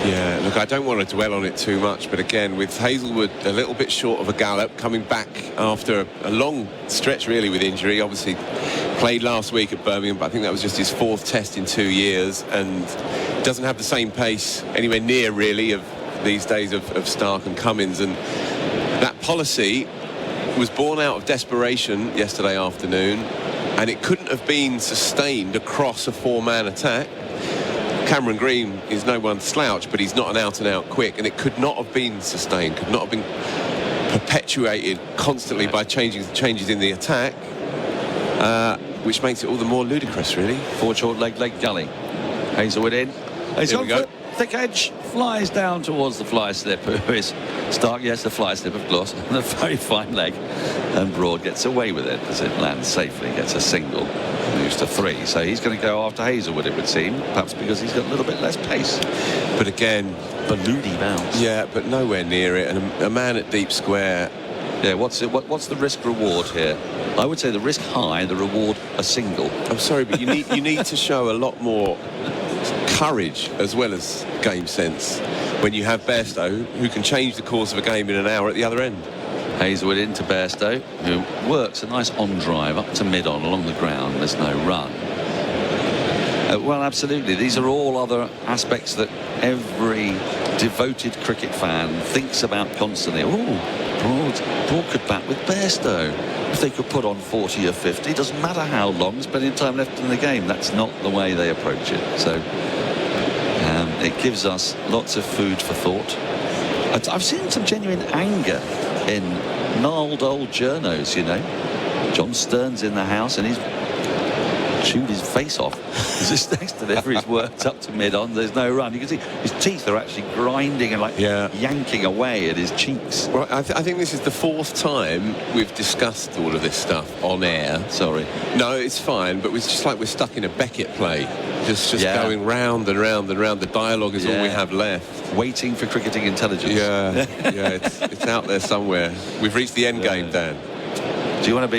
Yeah, look, I don't want to dwell on it too much, but again, with Hazelwood a little bit short of a gallop, coming back after a long stretch really with injury, obviously played last week at Birmingham, but I think that was just his 4th test in 2 years, and doesn't have the same pace anywhere near really of these days of Stark and Cummins. And that policy was born out of desperation yesterday afternoon, and it couldn't have been sustained across a 4-man attack. Cameron Green is no one slouch, but he's not an out-and-out quick, and it could not have been sustained, could not have been perpetuated constantly by changes in the attack, which makes it all the more ludicrous, really. Forward short leg gully. Hazelwood in. He's gone for thick edge, flies down towards the fly slip, who is Stark, yes, the fly slip of course, and a very fine leg, and Broad gets away with it as it lands safely, gets a single, moves to 3. So he's going to go after Hazelwood, it would seem, perhaps because he's got a little bit less pace. But again, balloony bounce. Yeah, but nowhere near it, and a man at deep square. Yeah, what's the risk reward here? I would say the risk high, the reward a single. I'm sorry, but you need to show a lot more courage as well as game sense when you have Bairstow, who can change the course of a game in an hour at the other end. Hazelwood into Bairstow, who works a nice on drive up to mid-on along the ground. There's no run. Well, absolutely. These are all other aspects that every devoted cricket fan thinks about constantly. Broad could bat with Bairstow. If they could put on 40 or 50, doesn't matter how long, there's plenty of time left in the game. That's not the way they approach it. So it gives us lots of food for thought. I've seen some genuine anger in gnarled old journos, you know. John Stern's in the house and he's chewed his face off. He's just next to there, he's worked up to mid-on, there's no run. You can see his teeth are actually grinding and like yanking away at his cheeks. Well, I think this is the 4th time we've discussed all of this stuff on air. Sorry. No, it's fine, but it's just like we're stuck in a Beckett play. Just going round and round and round. The dialogue is all we have left. Waiting for cricketing intelligence. Yeah, it's out there somewhere. We've reached the end game, Dan. Do you want to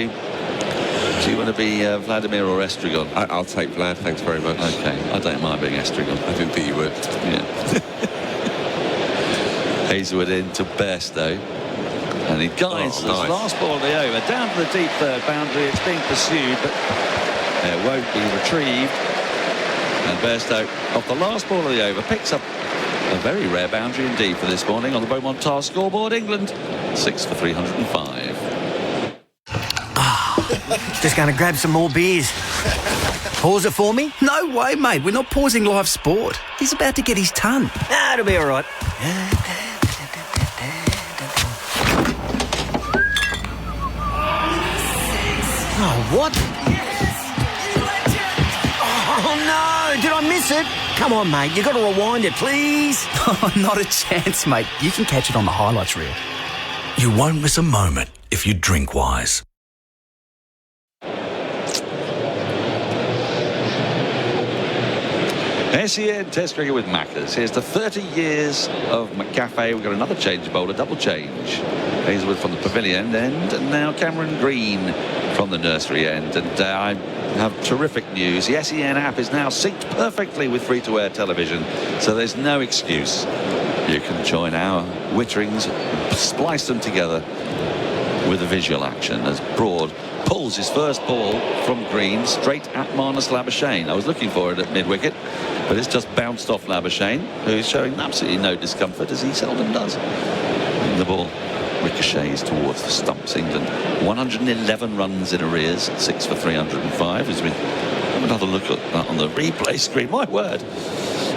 be Vladimir or Estragon? I'll take Vlad, thanks very much. Okay, I don't mind being Estragon. I didn't think you would. Yeah. Hazelwood into Bairstow, and he guides this last ball of the over down to the deep 3rd boundary. It's being pursued, but it won't be retrieved. And Bairstow, off the last ball of the over, picks up a very rare boundary indeed for this morning on the Beaumont Tar scoreboard. England 6 for 305. Just going to grab some more beers. Pause it for me? No way, mate. We're not pausing live sport. He's about to get his ton. It'll be all right. Oh, what? Oh, no. Did I miss it? Come on, mate. You got to rewind it, please. Oh, not a chance, mate. You can catch it on the highlights reel. You won't miss a moment if you drink wise. SEN Test cricket with Maccas. Here's the 30 years of McCafe. We've got another change bowl, a double change. Hazelwood from the pavilion end, and now Cameron Green from the nursery end. And I have terrific news. The SEN app is now synced perfectly with free-to-air television, so there's no excuse. You can join our witterings, splice them together, with a visual action as Broad pulls his first ball from green straight at Marnus Labuschagne. I was looking for it at mid-wicket, but it's just bounced off Labuschagne, who's showing absolutely no discomfort, as he seldom does. And the ball ricochets towards the stumps. England 111 runs in arrears, 6 for 305. As we have another look at that on the replay screen, my word.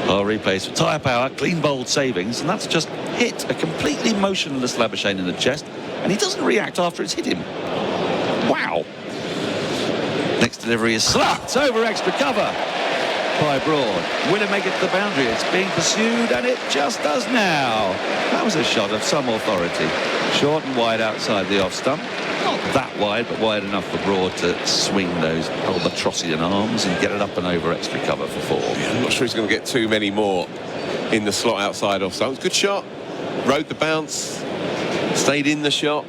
Our replays for tyre power, clean bowled savings, and that's just hit a completely motionless Labuschagne in the chest, and he doesn't react after it's hit him. Wow. Next delivery is slapped over extra cover by Broad. Will it make it to the boundary? It's being pursued, and it just does now. That was a shot of some authority. Short and wide outside the off stump. Not that wide, but wide enough for Broad to swing those albatrossian arms and get it up and over extra cover for 4. Yeah, I'm not sure he's going to get too many more in the slot outside off stump. Good shot. Rode the bounce. Stayed in the shot.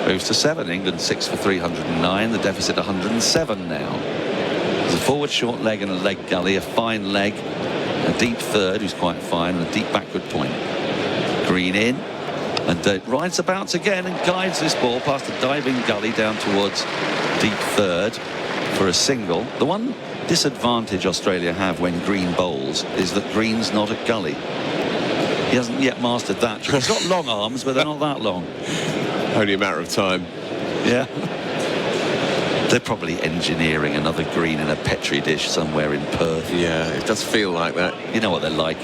Moves to 7. England 6 for 309. The deficit 107 now. There's a forward short leg and a leg gully, a fine leg, a deep third who's quite fine, and a deep backward point. Green in, and rides the bounce again and guides this ball past a diving gully down towards deep third for a single. The one disadvantage Australia have when Green bowls is that Green's not a gully. He hasn't yet mastered that. He's got long arms, but they're not that long. Only a matter of time. Yeah. They're probably engineering another Green in a Petri dish somewhere in Perth. Yeah, it does feel like that. You know what they're like.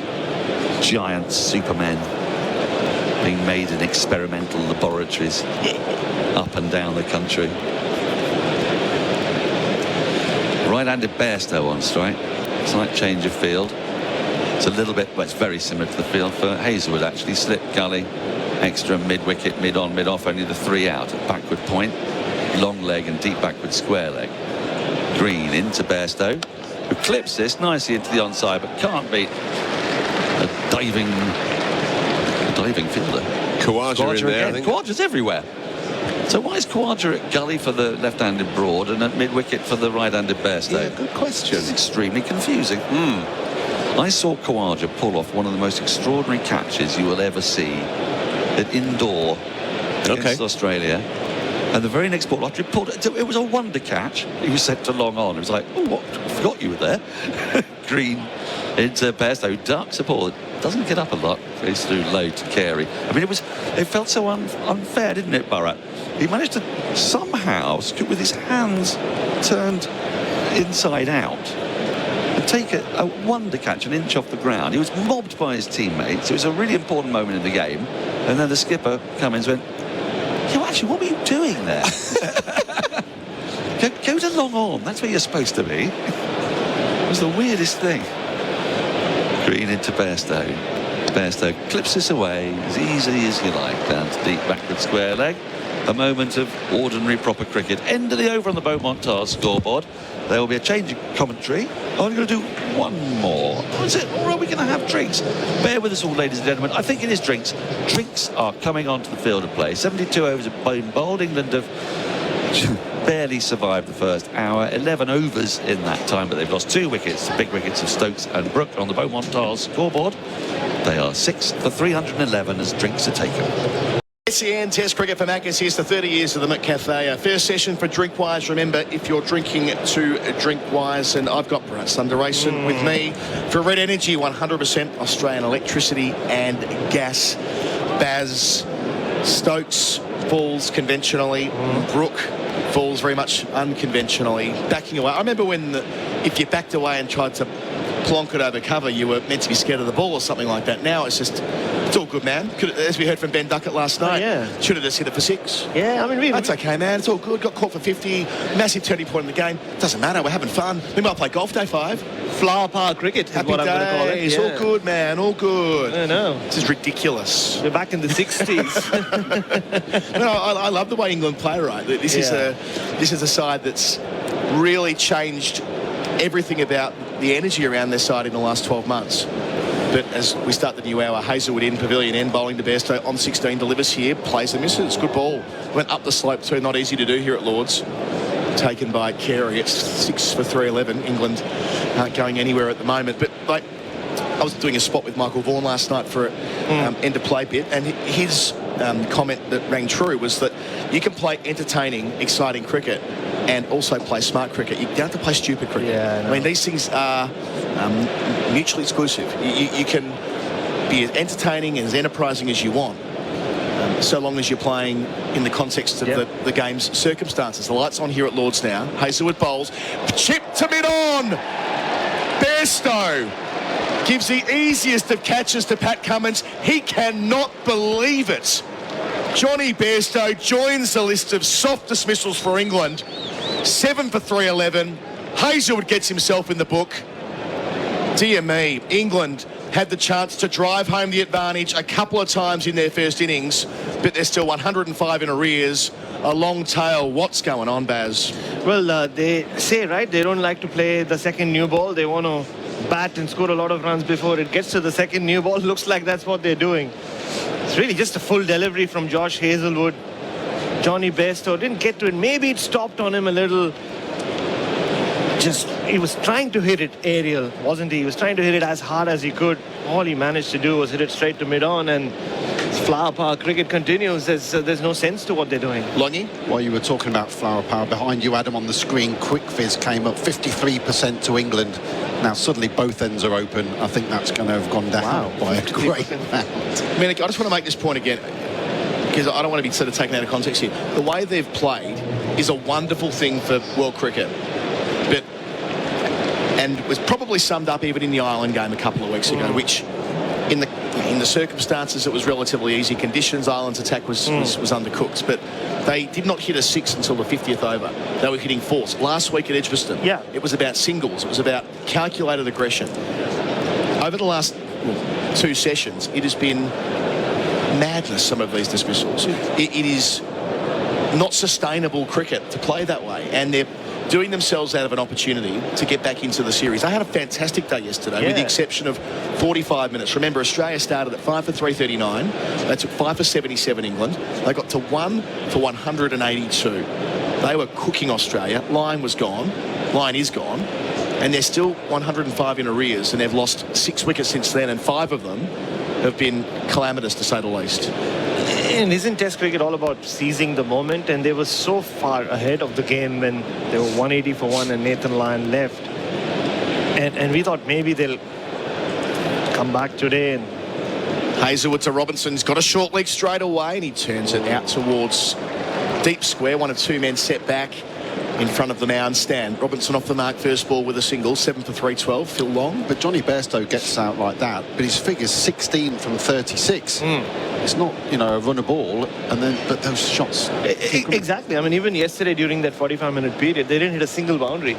Giant supermen being made in experimental laboratories up and down the country. Right-handed Bairstow on strike. Slight change of field. It's a little bit, well, it's very similar to the field for Hazelwood, actually. Slip gully, extra mid-wicket, mid-on, mid-off, only the 3 out at backward point. Long leg and deep backward square leg. Green into Bairstow, who clips this nicely into the onside, but can't beat a diving fielder. Khawaja in there, I think. Khawaja's everywhere. So why is Khawaja at gully for the left-handed Broad and at mid-wicket for the right-handed Bairstow? Yeah, good question. It's extremely confusing. I saw Khawaja pull off one of the most extraordinary catches you will ever see at indoor against Australia. And the very next ball after he pulled it was a wonder catch. He was sent to long on. It was like, oh, what? I forgot you were there. Green into Bairstow, ducks a ball. Doesn't get up a lot. Goes through low to Carey. I mean, it felt so unfair, didn't it, Bharat? He managed to somehow, with his hands turned inside out, and take a wonder catch an inch off the ground. He was mobbed by his teammates. It was a really important moment in the game. And then the skipper Cummins went, "Yo, actually, what were you doing there?" go to long on. That's where you're supposed to be. It was the weirdest thing. Green into Bairstow. Bairstow clips this away as easily as you like down to deep backward square leg. A moment of ordinary proper cricket. End of the over on the Beaumont Tars scoreboard. There will be a change of commentary. I'm going to do one more. Is it? Or are we going to have drinks? Bear with us all, ladies and gentlemen. I think it is drinks. Drinks are coming onto the field of play. 72 overs have been bowled. England have barely survived the first hour. 11 overs in that time, but they've lost 2 wickets. The big wickets of Stokes and Brooke on the Beaumont Tars scoreboard. They are 6 for 311 as drinks are taken. SEN Test Cricket for Macca's. Here's the 30 years of them at Cafe. First session for Drinkwise. Remember, if you're drinking to Drinkwise, and I've got Bharat Sundaresan with me for Red Energy, 100% Australian electricity and gas. Baz Stokes falls conventionally. Brooke falls very much unconventionally, backing away. I remember when if you backed away and tried to plonk it over cover, you were meant to be scared of the ball or something like that. Now it's just, it's all good, man. As we heard from Ben Duckett last night, should have just hit it for 6. Yeah, I mean, really, that's okay, man. It's all good. Got caught for 50. Massive turning point in the game. Doesn't matter. We're having fun. We might play golf day 5. Flower Park cricket is what I'm going to call it. It's all good, man. All good. I know. This is ridiculous. We're back in the 60s. No, I love the way England play, right? This is a side that's really changed everything about the energy around their side in the last 12 months. But as we start the new hour, Hazelwood in, Pavilion end, bowling to Bairstow on 16, delivers here, plays and misses. Good ball. Went up the slope too, not easy to do here at Lord's. Taken by Carey. It's 6 for 311. England aren't going anywhere at the moment. But like, I was doing a spot with Michael Vaughan last night for an end of play bit, and his comment that rang true was that you can play entertaining, exciting cricket and also play smart cricket. You don't have to play stupid cricket. Yeah, I mean, these things are mutually exclusive. You can be as entertaining and as enterprising as you want, so long as you're playing in the context of the game's circumstances. The light's on here at Lords now. Hazelwood bowls. Chip to mid-on. Bairstow gives the easiest of catches to Pat Cummins. He cannot believe it. Johnny Bairstow joins the list of soft dismissals for England. 7 for 311. Hazelwood gets himself in the book. Dear me, England had the chance to drive home the advantage a couple of times in their first innings, but they're still 105 in arrears. A long tail. What's going on, Baz? Well, they say, right, they don't like to play the second new ball. They want to bat and score a lot of runs before it gets to the second new ball. Looks like that's what they're doing. It's really just a full delivery from Josh Hazelwood. Johnny Bairstow didn't get to it. Maybe it stopped on him a little. He was trying to hit it aerial, wasn't he? He was trying to hit it as hard as he could. All he managed to do was hit it straight to mid-on, and flower power cricket continues. There's no sense to what they're doing. Longy? While you were talking about flower power, behind you, Adam, on the screen, Quick Fizz came up 53% to England. Now suddenly both ends are open. I think that's going to have gone down by a great amount. I mean, I just want to make this point again, because I don't want to be sort of taken out of context here. The way they've played is a wonderful thing for world cricket. And was probably summed up even in the Ireland game a couple of weeks ago, which in the circumstances it was relatively easy conditions. Ireland's attack was undercooked, but they did not hit a 6 until the 50th over. They were hitting 4s. Last week at Edgbaston, it was about singles. It was about calculated aggression. Over the last 2 sessions, it has been madness, some of these dismissals. It is not sustainable cricket to play that way, and they're doing themselves out of an opportunity to get back into the series. They had a fantastic day yesterday, with the exception of 45 minutes. Remember, Australia started at 5 for 339. They took 5 for 77, England. They got to 1 for 182. They were cooking Australia. Line was gone. Line is gone. And they're still 105 in arrears, and they've lost 6 wickets since then, and 5 of them have been calamitous, to say the least. And isn't Test cricket all about seizing the moment? And they were so far ahead of the game when they were 180 for 1 and Nathan Lyon left. And we thought maybe they'll come back today. And Hazelwood to Robinson's got a short leg straight away, and he turns it out towards deep square. 1 of 2 men set back in front of the mound stand. Robinson off the mark, first ball with a single, 7 for 312. Phil Long. But Johnny Bairstow gets out like that, but his figure's 16 from 36. It's not, a runner ball, but those shots. Exactly. I mean, even yesterday during that 45-minute period, they didn't hit a single boundary.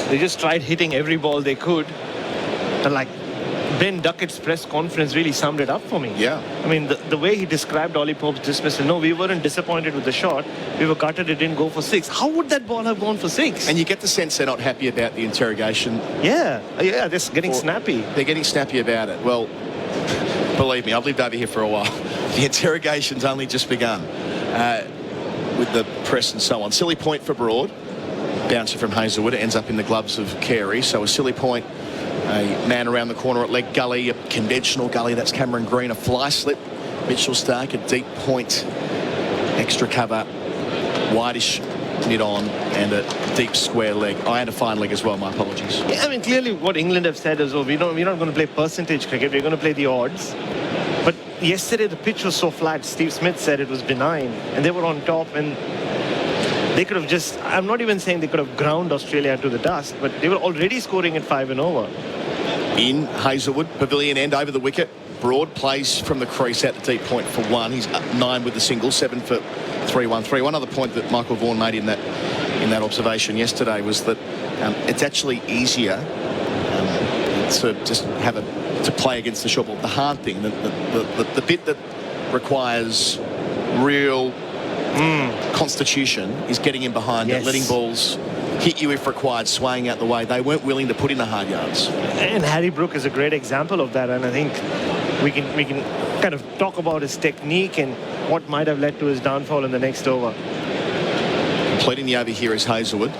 They just tried hitting every ball they could. And like Ben Duckett's press conference really summed it up for me. Yeah. I mean, the way he described Ollie Pope's dismissal, no, we weren't disappointed with the shot. We were gutted it didn't go for 6. How would that ball have gone for 6? And you get the sense they're not happy about the interrogation. Yeah, they're getting snappy. They're getting snappy about it. Well, believe me, I've lived over here for a while. The interrogation's only just begun with the press and so on. Silly point for Broad. Bouncer from Hazelwood. It ends up in the gloves of Carey. So a silly point. A man around the corner at leg gully. A conventional gully. That's Cameron Green. A fly slip. Mitchell Stark. A deep point. Extra cover. Wideish mid-on. And a deep square leg. I had a fine leg as well. My apologies. Yeah, I mean, clearly what England have said is, we're not going to play percentage cricket. We're going to play the odds. But yesterday the pitch was so flat. Steve Smith said it was benign, and they were on top, and they could have just, I'm not even saying they could have ground Australia to the dust, but they were already scoring at 5 and over. In Hazelwood, pavilion end over the wicket. Broad plays from the crease out to deep point for 1. He's up 9 with the single, 7 for 313. One other point that Michael Vaughan made in that observation yesterday was that it's actually easier to just to play against the short ball. The hard thing, the bit that requires real constitution is getting in behind it, letting balls hit you if required, swaying out the way. They weren't willing to put in the hard yards. And Harry Brook is a great example of that, and I think we can kind of talk about his technique and what might have led to his downfall in the next over. Completing the over here is Hazelwood.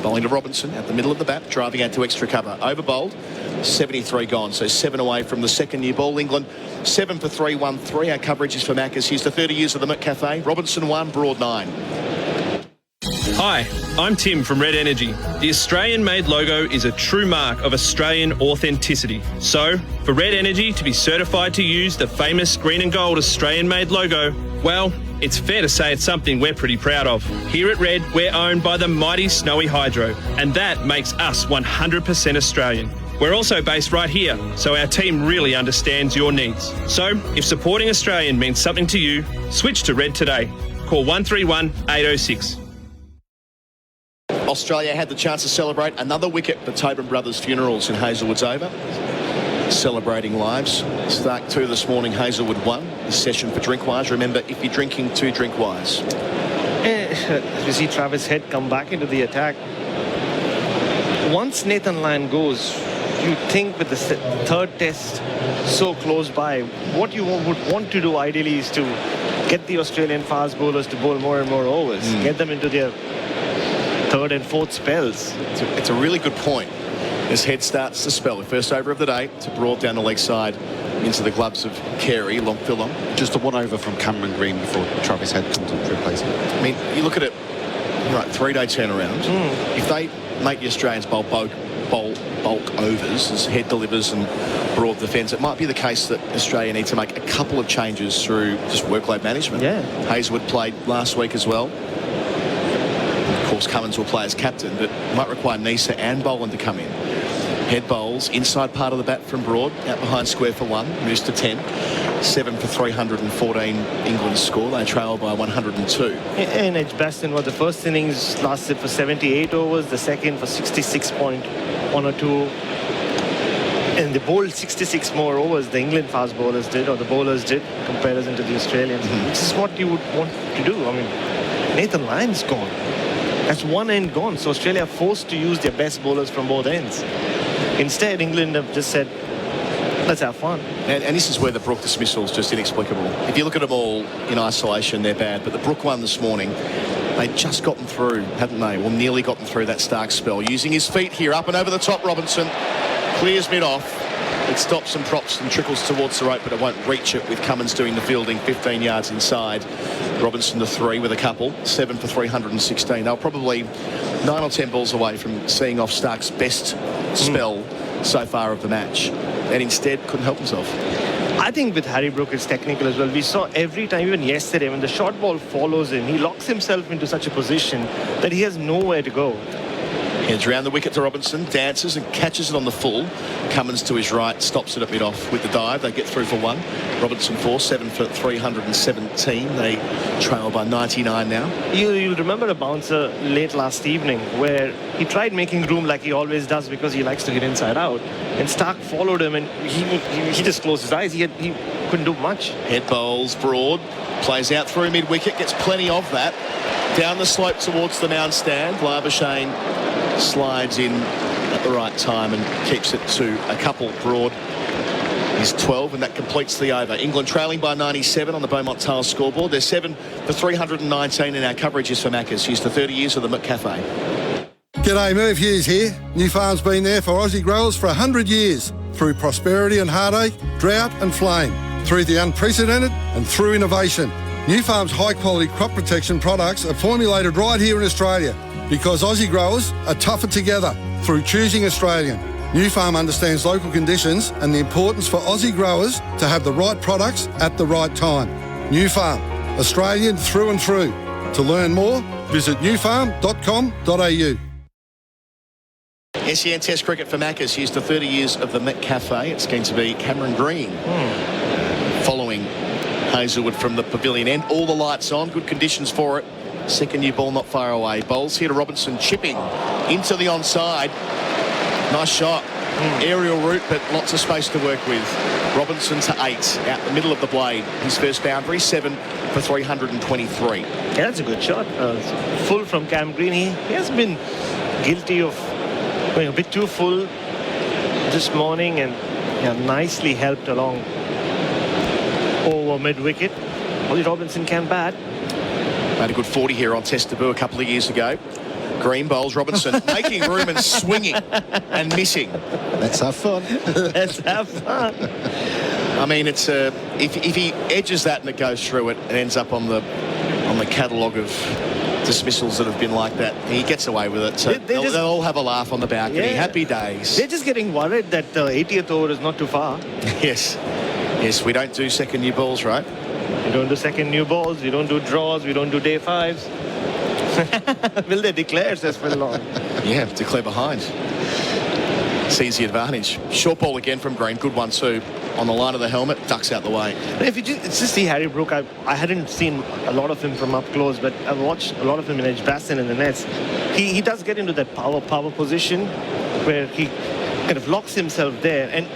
Bowling to Robinson at the middle of the bat, driving out to extra cover. Over bowled 73 gone, so 7 away from the second new ball. England 7 for 3, 1-3. Our coverage is for Maccas. Here's the 30 years of the McCafe. Robinson 1, Broad 9. Hi, I'm Tim from Red Energy. The Australian-made logo is a true mark of Australian authenticity. So, for Red Energy to be certified to use the famous green and gold Australian-made logo, well, it's fair to say it's something we're pretty proud of. Here at Red, we're owned by the mighty Snowy Hydro, and that makes us 100% Australian. We're also based right here, so our team really understands your needs. So, if supporting Australian means something to you, switch to Red today. Call 131 806. Australia had the chance to celebrate another wicket for Tobin Brothers Funerals in Hazelwood's over. Celebrating lives. Stark 2 this morning, Hazelwood 1. The session for Drinkwise. Remember, if you're drinking, 2 Drinkwise. You see Travis Head come back into the attack. Once Nathan Lyon goes, you think with the third test so close by, what you would want to do ideally is to get the Australian fast bowlers to bowl more and more overs. Get them into their third and fourth spells. It's a really good point. As Head starts to spell the first over of the day to Broad down the leg side into the gloves of Carey, long fill on. Just a 1 over from Cameron Green before Travis Head comes in to replace him. I mean, you look at it, right, 3-day turnaround. If they make the Australians bowl bulk overs as Head delivers and Broad defends, it might be the case that Australia need to make a couple of changes through just workload management. Yeah. Hazelwood played last week as well. Of course, Cummins will play as captain, but might require Nisa and Boland to come in. Head bowls, inside part of the bat from Broad, out behind square for 1, moves to 10. 7 for 314 England's score. They trail by 102. And Edgbaston was the first innings lasted for 78 overs, the second for 66.102. And they bowled 66 more overs the England fast bowlers did, or the bowlers did, comparison to the Australians. This is what you would want to do. I mean, Nathan Lyon's gone. That's one end gone. So Australia are forced to use their best bowlers from both ends. Instead, England have just said, let's have fun. And this is where the Brook dismissal is just inexplicable. If you look at them all in isolation, they're bad. But the Brook one this morning, they'd just gotten through, hadn't they? Well, nearly gotten through that Stark spell. Using his feet here, up and over the top, Robinson clears mid off. It stops and props and trickles towards the rope, but it won't reach it with Cummins doing the fielding 15 yards inside. Robinson to 3 with a couple, 7 for 316. They're probably 9 or 10 balls away from seeing off Stark's best spell so far of the match, and instead couldn't help himself. I think with Harry Brook it's technical as well. We saw every time, even yesterday, when the short ball follows him, he locks himself into such a position that he has nowhere to go. Heads round the wicket to Robinson, dances and catches it on the full. Cummins to his right, stops it at mid-off with the dive. They get through for 1. Robinson 4, 7 for 317. They trail by 99 now. You'll remember a bouncer late last evening where he tried making room like he always does because he likes to hit inside out. And Stark followed him and he just closed his eyes. He couldn't do much. Head bowls, Broad, plays out through mid-wicket, gets plenty of that. Down the slope towards the mound stand. Labuschagne slides in at the right time and keeps it to a couple. Broad is 12, and that completes the over. England trailing by 97 on the Beaumont Tile scoreboard. They're 7 for 319, and our coverage is for Maccas. Here's the 30 years of the McCafe. G'day, Merv Hughes here. New Farm's been there for Aussie growers for 100 years. Through prosperity and heartache, drought and flame. Through the unprecedented and through innovation. New Farm's high-quality crop protection products are formulated right here in Australia because Aussie growers are tougher together through choosing Australian. New Farm understands local conditions and the importance for Aussie growers to have the right products at the right time. New Farm, Australian through and through. To learn more, visit newfarm.com.au. SEN Test cricket for Maccas. Here's the 30 years of the McCafe. It's going to be Cameron Green following Hazelwood from the pavilion end. All the lights on, good conditions for it. Second new ball not far away. Bowls here to Robinson, chipping into the onside. Nice shot. Aerial route, but lots of space to work with. Robinson to 8, out the middle of the blade. His first boundary, 7 for 323. Yeah, that's a good shot. Full from Cam Green. He has been guilty of going a bit too full this morning, and nicely helped along over mid-wicket. Ollie Robinson can bat. Made a good 40 here on Test debut a couple of years ago. Green bowls, Robinson making room and swinging and missing. Let's have fun. Let's have fun. I mean, it's if he edges that and it goes through it and ends up on the catalogue of dismissals that have been like that, he gets away with it. So they'll all have a laugh on the balcony. Yeah. Happy days. They're just getting worried that the 80th over is not too far. Yes. Yes, we don't do second new balls, right? We don't do second new balls. We don't do draws. We don't do day fives. Will they declare, says Phil Long. Yeah, declare behind. Sees the advantage. Short ball again from Green. Good one too. On the line of the helmet, ducks out the way. If you just see Harry Brook, I hadn't seen a lot of him from up close, but I've watched a lot of him in Edgbaston in the nets. He does get into that power position where he kind of locks himself there, and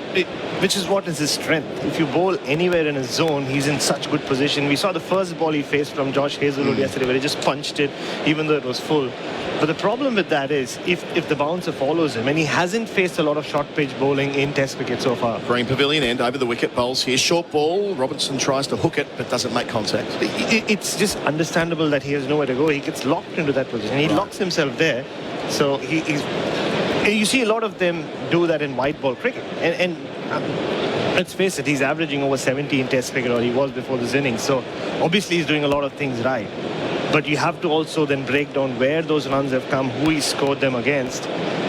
which is what is his strength. If you bowl anywhere in his zone, he's in such good position. We saw the first ball he faced from Josh Hazelwood yesterday, where he just punched it, even though it was full. But the problem with that is if the bouncer follows him, and he hasn't faced a lot of short pitch bowling in Test cricket so far. Green pavilion end over the wicket, bowls here. Short ball. Robinson tries to hook it, but doesn't make contact. It's just understandable that he has nowhere to go. He gets locked into that position. He locks himself there. So he's... You see a lot of them do that in white ball cricket. And let's face it, he's averaging over 70 in Test cricket, or he was before this innings. So obviously he's doing a lot of things right. But you have to also then break down where those runs have come, who he scored them against.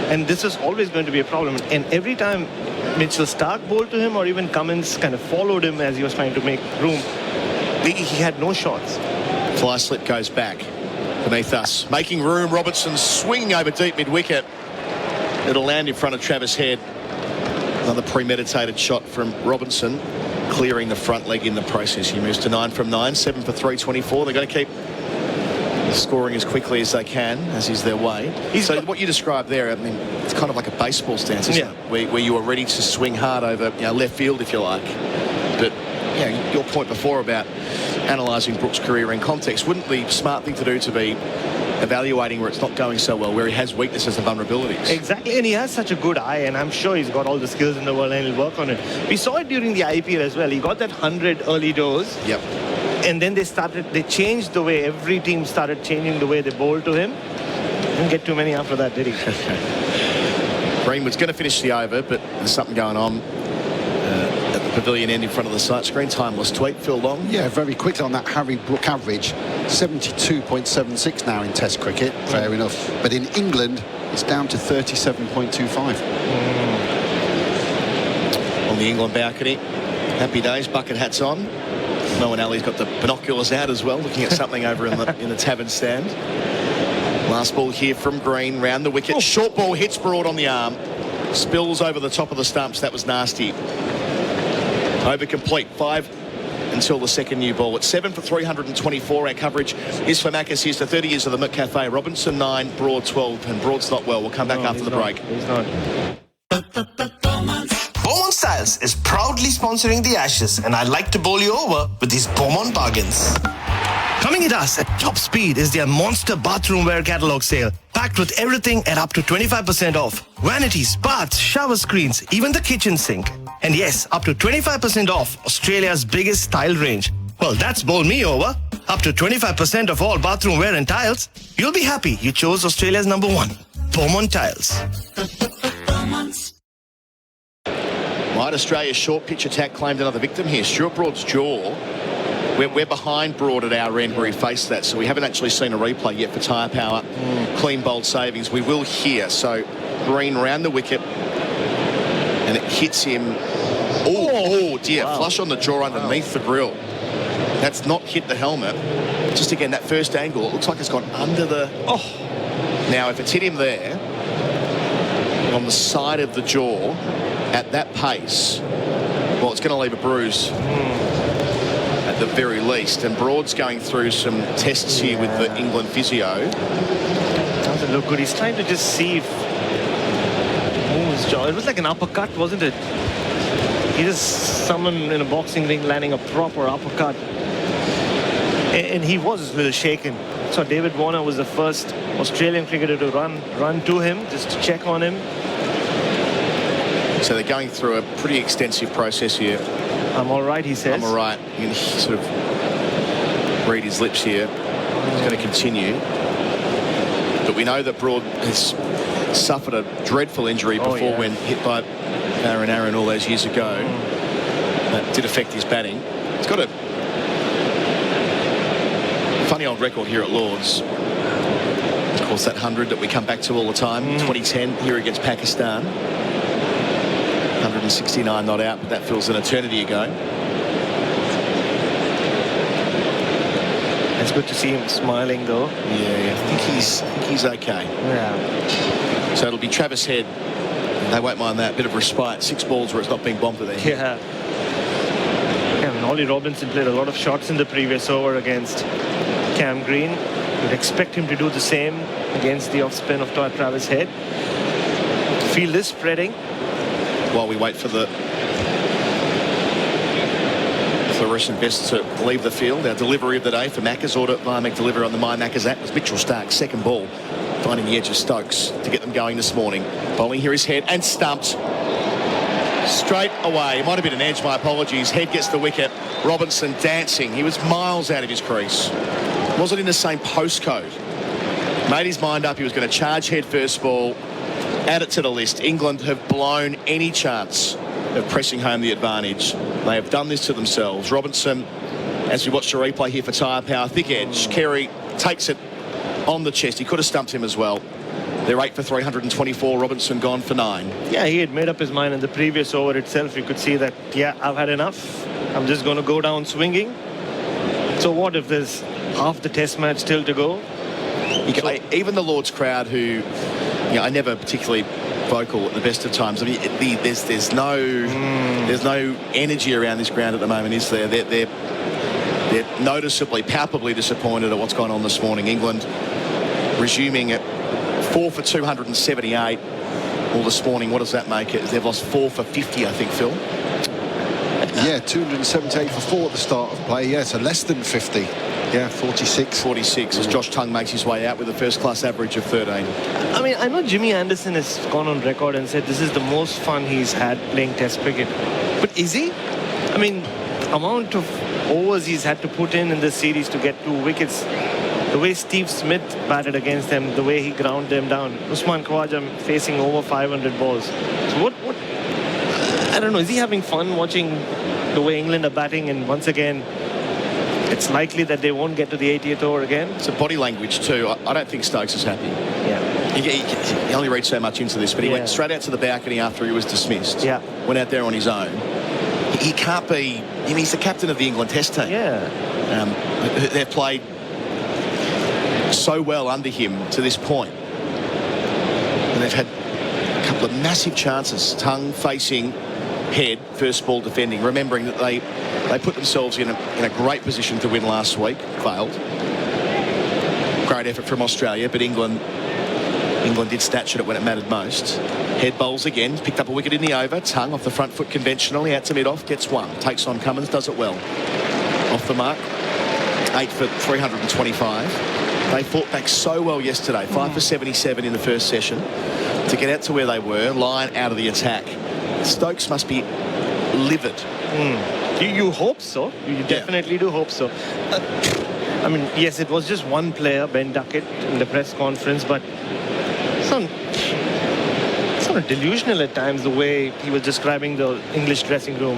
And this is always going to be a problem. And every time Mitchell Starc bowled to him, or even Cummins kind of followed him as he was trying to make room, he had no shots. Fly slip goes back beneath us. Making room, Robinson swinging over deep mid-wicket. It'll land in front of Travis Head. Another premeditated shot from Robinson, clearing the front leg in the process. He moves to 9 from 9, 7 for 324. They're going to keep scoring as quickly as they can, as is their way. So what you described there, I mean, it's kind of like a baseball stance, isn't it? Where you are ready to swing hard over left field, if you like. But your point before about analysing Brook's career in context, wouldn't the smart thing to do to be evaluating where it's not going so well, where he has weaknesses and vulnerabilities? Exactly, and he has such a good eye, and I'm sure he's got all the skills in the world, and he'll work on it. We saw it during the IPL as well. He got that 100 early dose. Yep. And then they changed the way, every team started changing the way they bowled to him. Didn't get too many after that, did he? Greenwood's going to finish the over, but there's something going on at the pavilion end in front of the sight screen. Timeless tweet, Phil Long. Yeah, very quickly on that Harry Brook average, 72.76 now in Test cricket. Fair enough. But in England, it's down to 37.25. On the England balcony, happy days, bucket hats on. Moeen Ali's got the binoculars out as well, looking at something over in the tavern stand. Last ball here from Green, round the wicket. Short ball hits Broad on the arm. Spills over the top of the stumps. That was nasty. Over complete. 5 until the second new ball. It's 7 for 324. Our coverage is for Macca's. Here's to 30 years of the McCafe. Robinson 9, Broad 12, and Broad's not well. We'll come back after the break. He's not. Beaumont Styles is proudly sponsoring the Ashes, and I'd like to bowl you over with these Beaumont bargains. Coming at us at top speed is their monster bathroom wear catalog sale, packed with everything at up to 25% off. Vanities, baths, shower screens, even the kitchen sink. And yes, up to 25% off Australia's biggest tile range. Well, that's bowled me over. Up to 25% of all bathroom wear and tiles. You'll be happy you chose Australia's #1, Beaumont Tiles. Might Australia's short pitch attack claimed another victim here. Stuart Broad's jaw. We're behind Broad at our end where he faced that, so we haven't actually seen a replay yet for tyre power. Clean bowled savings. We will here. So Green round the wicket, and it hits him. Oh dear! Wow. Flush on the jaw underneath the grill. That's not hit the helmet. Just again, that first angle, it looks like it's gone under the... Now, if it's hit him there, on the side of the jaw, at that pace, well, it's going to leave a bruise at the very least. And Broad's going through some tests here with the England physio. Doesn't look good. He's trying to just see if it moves his jaw. It was like an uppercut, wasn't it? He just someone in a boxing ring landing a proper uppercut. And he was a little shaken. So David Warner was the first Australian cricketer to run to him, just to check on him. So they're going through a pretty extensive process here. I'm all right, he says. I'm all right. You can sort of read his lips here. He's going to continue. But we know that Broad has suffered a dreadful injury before when hit by Aaron all those years ago. That did affect his batting. He's got a funny old record here at Lords. Of course, that 100 that we come back to all the time. 2010 here against Pakistan. 169 not out, but that feels an eternity ago. It's good to see him smiling, though. Yeah, I think he's okay. Yeah. So it'll be Travis Head. They won't mind that. Bit of respite. 6 balls where it's not being bombed there. Yeah. And Ollie Robinson played a lot of shots in the previous over against Cam Green. You'd expect him to do the same against the off-spin of Travis Head. Field is spreading. While we wait for the fluorescent vests to leave the field, our delivery of the day for Macca's order via McDelivery on the My Macca's app was Mitchell Stark's second ball, finding the edge of Stokes to get them going this morning. Bowling here is Head and stumped straight away. It might have been an edge, my apologies. Head gets the wicket. Robinson dancing. He was miles out of his crease. Wasn't in the same postcode. Made his mind up. He was going to charge Head first ball. Add it to the list. England have blown any chance of pressing home the advantage. They have done this to themselves. Robinson, as we watch the replay here for Tyre Power, thick edge. Carey takes it on the chest. He could have stumped him as well. They're 8 for 324. Robinson gone for 9. Yeah, he had made up his mind in the previous over itself. You could see that, yeah, I've had enough. I'm just going to go down swinging. So what if there's half the test match still to go? Even the Lord's crowd, who are never particularly vocal at the best of times. I mean, there's no energy around this ground at the moment, is there? They're noticeably, palpably disappointed at what's gone on this morning. England resuming at 4 for 278. Well, this morning, what does that make it? They've lost 4 for 50, I think, Phil. Yeah, 278 for 4 at the start of play. Yeah, so less than 50. Yeah, 46. 46 as Josh Tongue makes his way out with a first-class average of 13. I mean, I know Jimmy Anderson has gone on record and said this is the most fun he's had playing Test cricket. But is he? I mean, the amount of overs he's had to put in this series to get 2 wickets, the way Steve Smith batted against them, the way he ground them down. Usman Khawaja facing over 500 balls. So what? I don't know. Is he having fun watching the way England are batting? And once again, it's likely that they won't get to the 80th over again. It's a body language too. I don't think Stokes is happy. Yeah. He only read so much into this, but he went straight out to the balcony after he was dismissed. Yeah. Went out there on his own. He can't be. I mean, he's the captain of the England Test team. Yeah. They've played so well under him to this point, and they've had a couple of massive chances. Tongue facing Head, first ball defending, remembering that they put themselves in a great position to win last week. Failed. Great effort from Australia, but England did snatch at it when it mattered most. Head bowls again, picked up a wicket in the over. Tongue off the front foot conventionally, out to mid-off, gets 1. Takes on Cummins, does it well. Off the mark, 8 for 325. They fought back so well yesterday, 5 for 77 in the first session, to get out to where they were, line out of the attack. Stokes must be livid. You hope so. You definitely do hope so. I mean, yes, it was just one player, Ben Duckett, in the press conference, but sort of delusional at times, the way he was describing the English dressing room.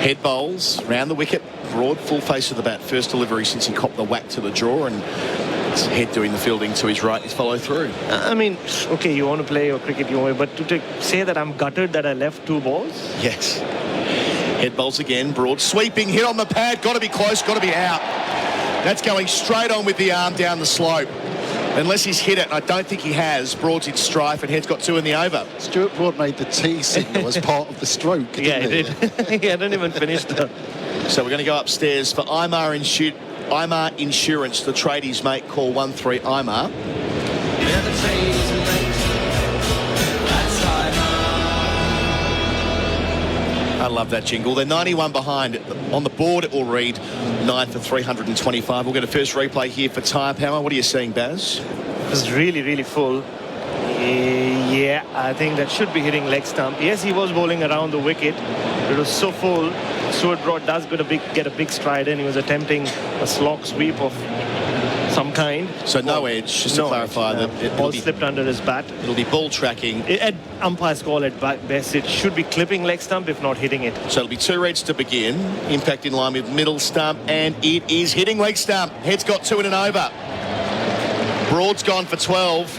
Head bowls, round the wicket, Broad, full face of the bat. First delivery since he copped the whack to the jaw, and it's Head doing the fielding to his right, his follow through. I mean, okay, you want to play your cricket, but to say that I'm gutted that I left 2 balls? Yes. Head bowls again, Broad sweeping, hit on the pad, got to be close, got to be out. That's going straight on with the arm down the slope. Unless he's hit it, and I don't think he has. Broad's in strife, and Head's got 2 in the over. Stuart Broad made the T signal as part of the stroke, yeah, he did. He hadn't even finished that. So we're going to go upstairs for IMAR Insurance. The tradies mate, call 13 IMAR. I love that jingle. They're 91 behind. On the board, it will read 9 for 325. We'll get a first replay here for Tyre Power. What are you seeing, Baz? It was really, really full. Yeah, I think that should be hitting leg stump. Yes, he was bowling around the wicket. It was so full. Stuart Broad does get a big stride in. He was attempting a slog sweep of some kind. So no edge, just to clarify. That ball slipped under his bat. It'll be ball tracking. At umpire's call at best, it should be clipping leg stump, if not hitting it. So it'll be 2 reds to begin. Impact in line with middle stump, and it is hitting leg stump. Head's got 2 in and over. Broad's gone for 12.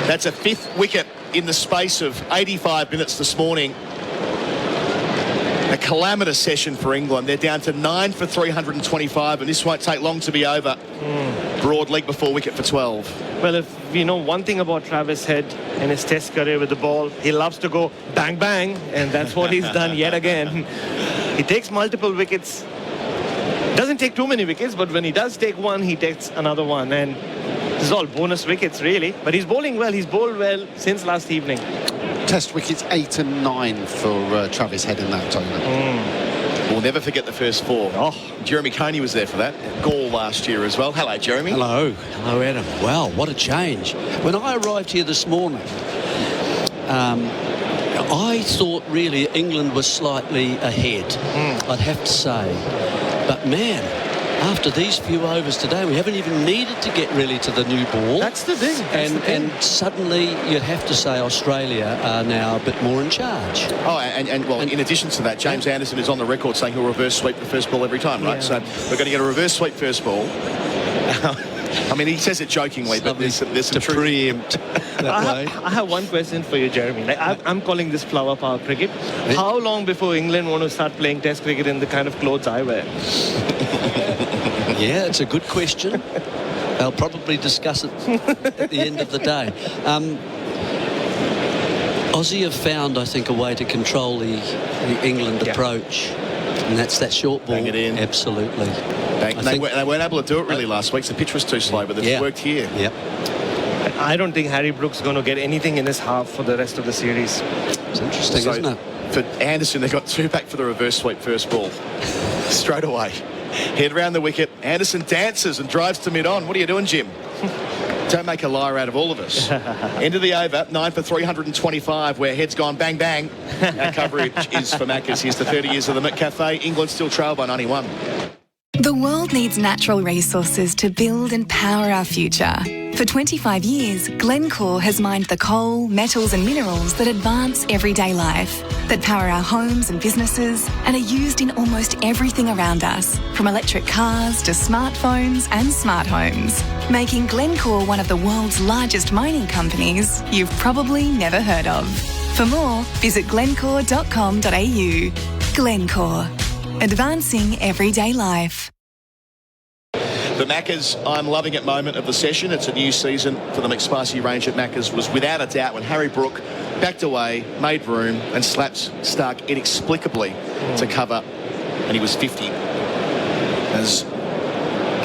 That's a 5th wicket in the space of 85 minutes this morning. A calamitous session for England. They're down to 9 for 325, and this won't take long to be over. Broad leg before wicket for 12. Well, if you know one thing about Travis Head and his test career with the ball, he loves to go bang, bang, and that's what he's done yet again. He takes multiple wickets. Doesn't take too many wickets, but when he does take one, he takes another one. And this is all bonus wickets, really. But he's bowling well. He's bowled well since last evening. Test wickets 8 and 9 for Travis Head in that tournament. We'll never forget the first 4. Jeremy Coney was there for that. Gaul last year as well. Hello, Jeremy. Hello. Hello, Adam. Wow, what a change. When I arrived here this morning, I thought really England was slightly ahead, I'd have to say. But, man, after these few overs today, we haven't even needed to get really to the new ball. That's the thing. And suddenly you'd have to say Australia are now a bit more in charge. Oh, and in addition to that, James Anderson is on the record saying he'll reverse sweep the first ball every time, right? Yeah. So we're going to get a reverse sweep first ball. I mean, he says it jokingly, but there's some to truth. Preempt that way. I have one question for you, Jeremy. Like, I'm calling this flower power cricket. How long before England want to start playing Test cricket in the kind of clothes I wear? Yeah, it's a good question. They'll probably discuss it at the end of the day. Aussie have found, I think, a way to control the England approach. And that's that short ball. Bang it in. Absolutely. They weren't able to do it really last week. The pitch was too slow, but they've worked here. Yep. I don't think Harry Brooks is going to get anything in his half for the rest of the series. It's interesting, isn't it? For Anderson, they got 2 back for the reverse sweep first ball. Straight away. Head round the wicket. Anderson dances and drives to mid-on. What are you doing, Jim? Don't make a liar out of all of us. End of the over, 9 for 325, where Head's gone bang, bang. Our coverage is for Macca's. Here's the 30 years of the McCafe. England still trail by 91. The world needs natural resources to build and power our future. For 25 years, Glencore has mined the coal, metals and minerals that advance everyday life, that power our homes and businesses and are used in almost everything around us, from electric cars to smartphones and smart homes, making Glencore one of the world's largest mining companies you've probably never heard of. For more, visit glencore.com.au. Glencore, advancing everyday life. The Macca's I'm loving it moment of the session. It's a new season for the McSpicy range at Macca's. Was without a doubt when Harry Brook backed away, made room and slaps Stark inexplicably to cover, and he was 50 as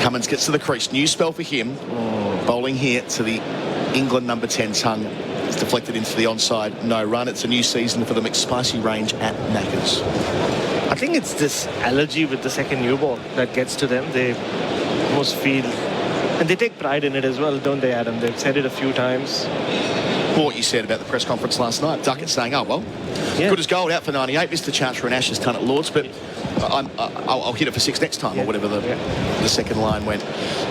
Cummins gets to the crease. New spell for him. Bowling here to the England number 10 Tongue. It's deflected into the onside, no run. It's a new season for the McSpicy range at Macca's. I think it's this allergy with the second new ball that gets to them. They almost feel, and they take pride in it as well, don't they, Adam? They've said it a few times. What you said about the press conference last night, Duckett saying, oh, well, good as gold, out for 98, missed the chance for an Ashes ton at Lords, but I'll hit it for 6 next time, or whatever the second line went.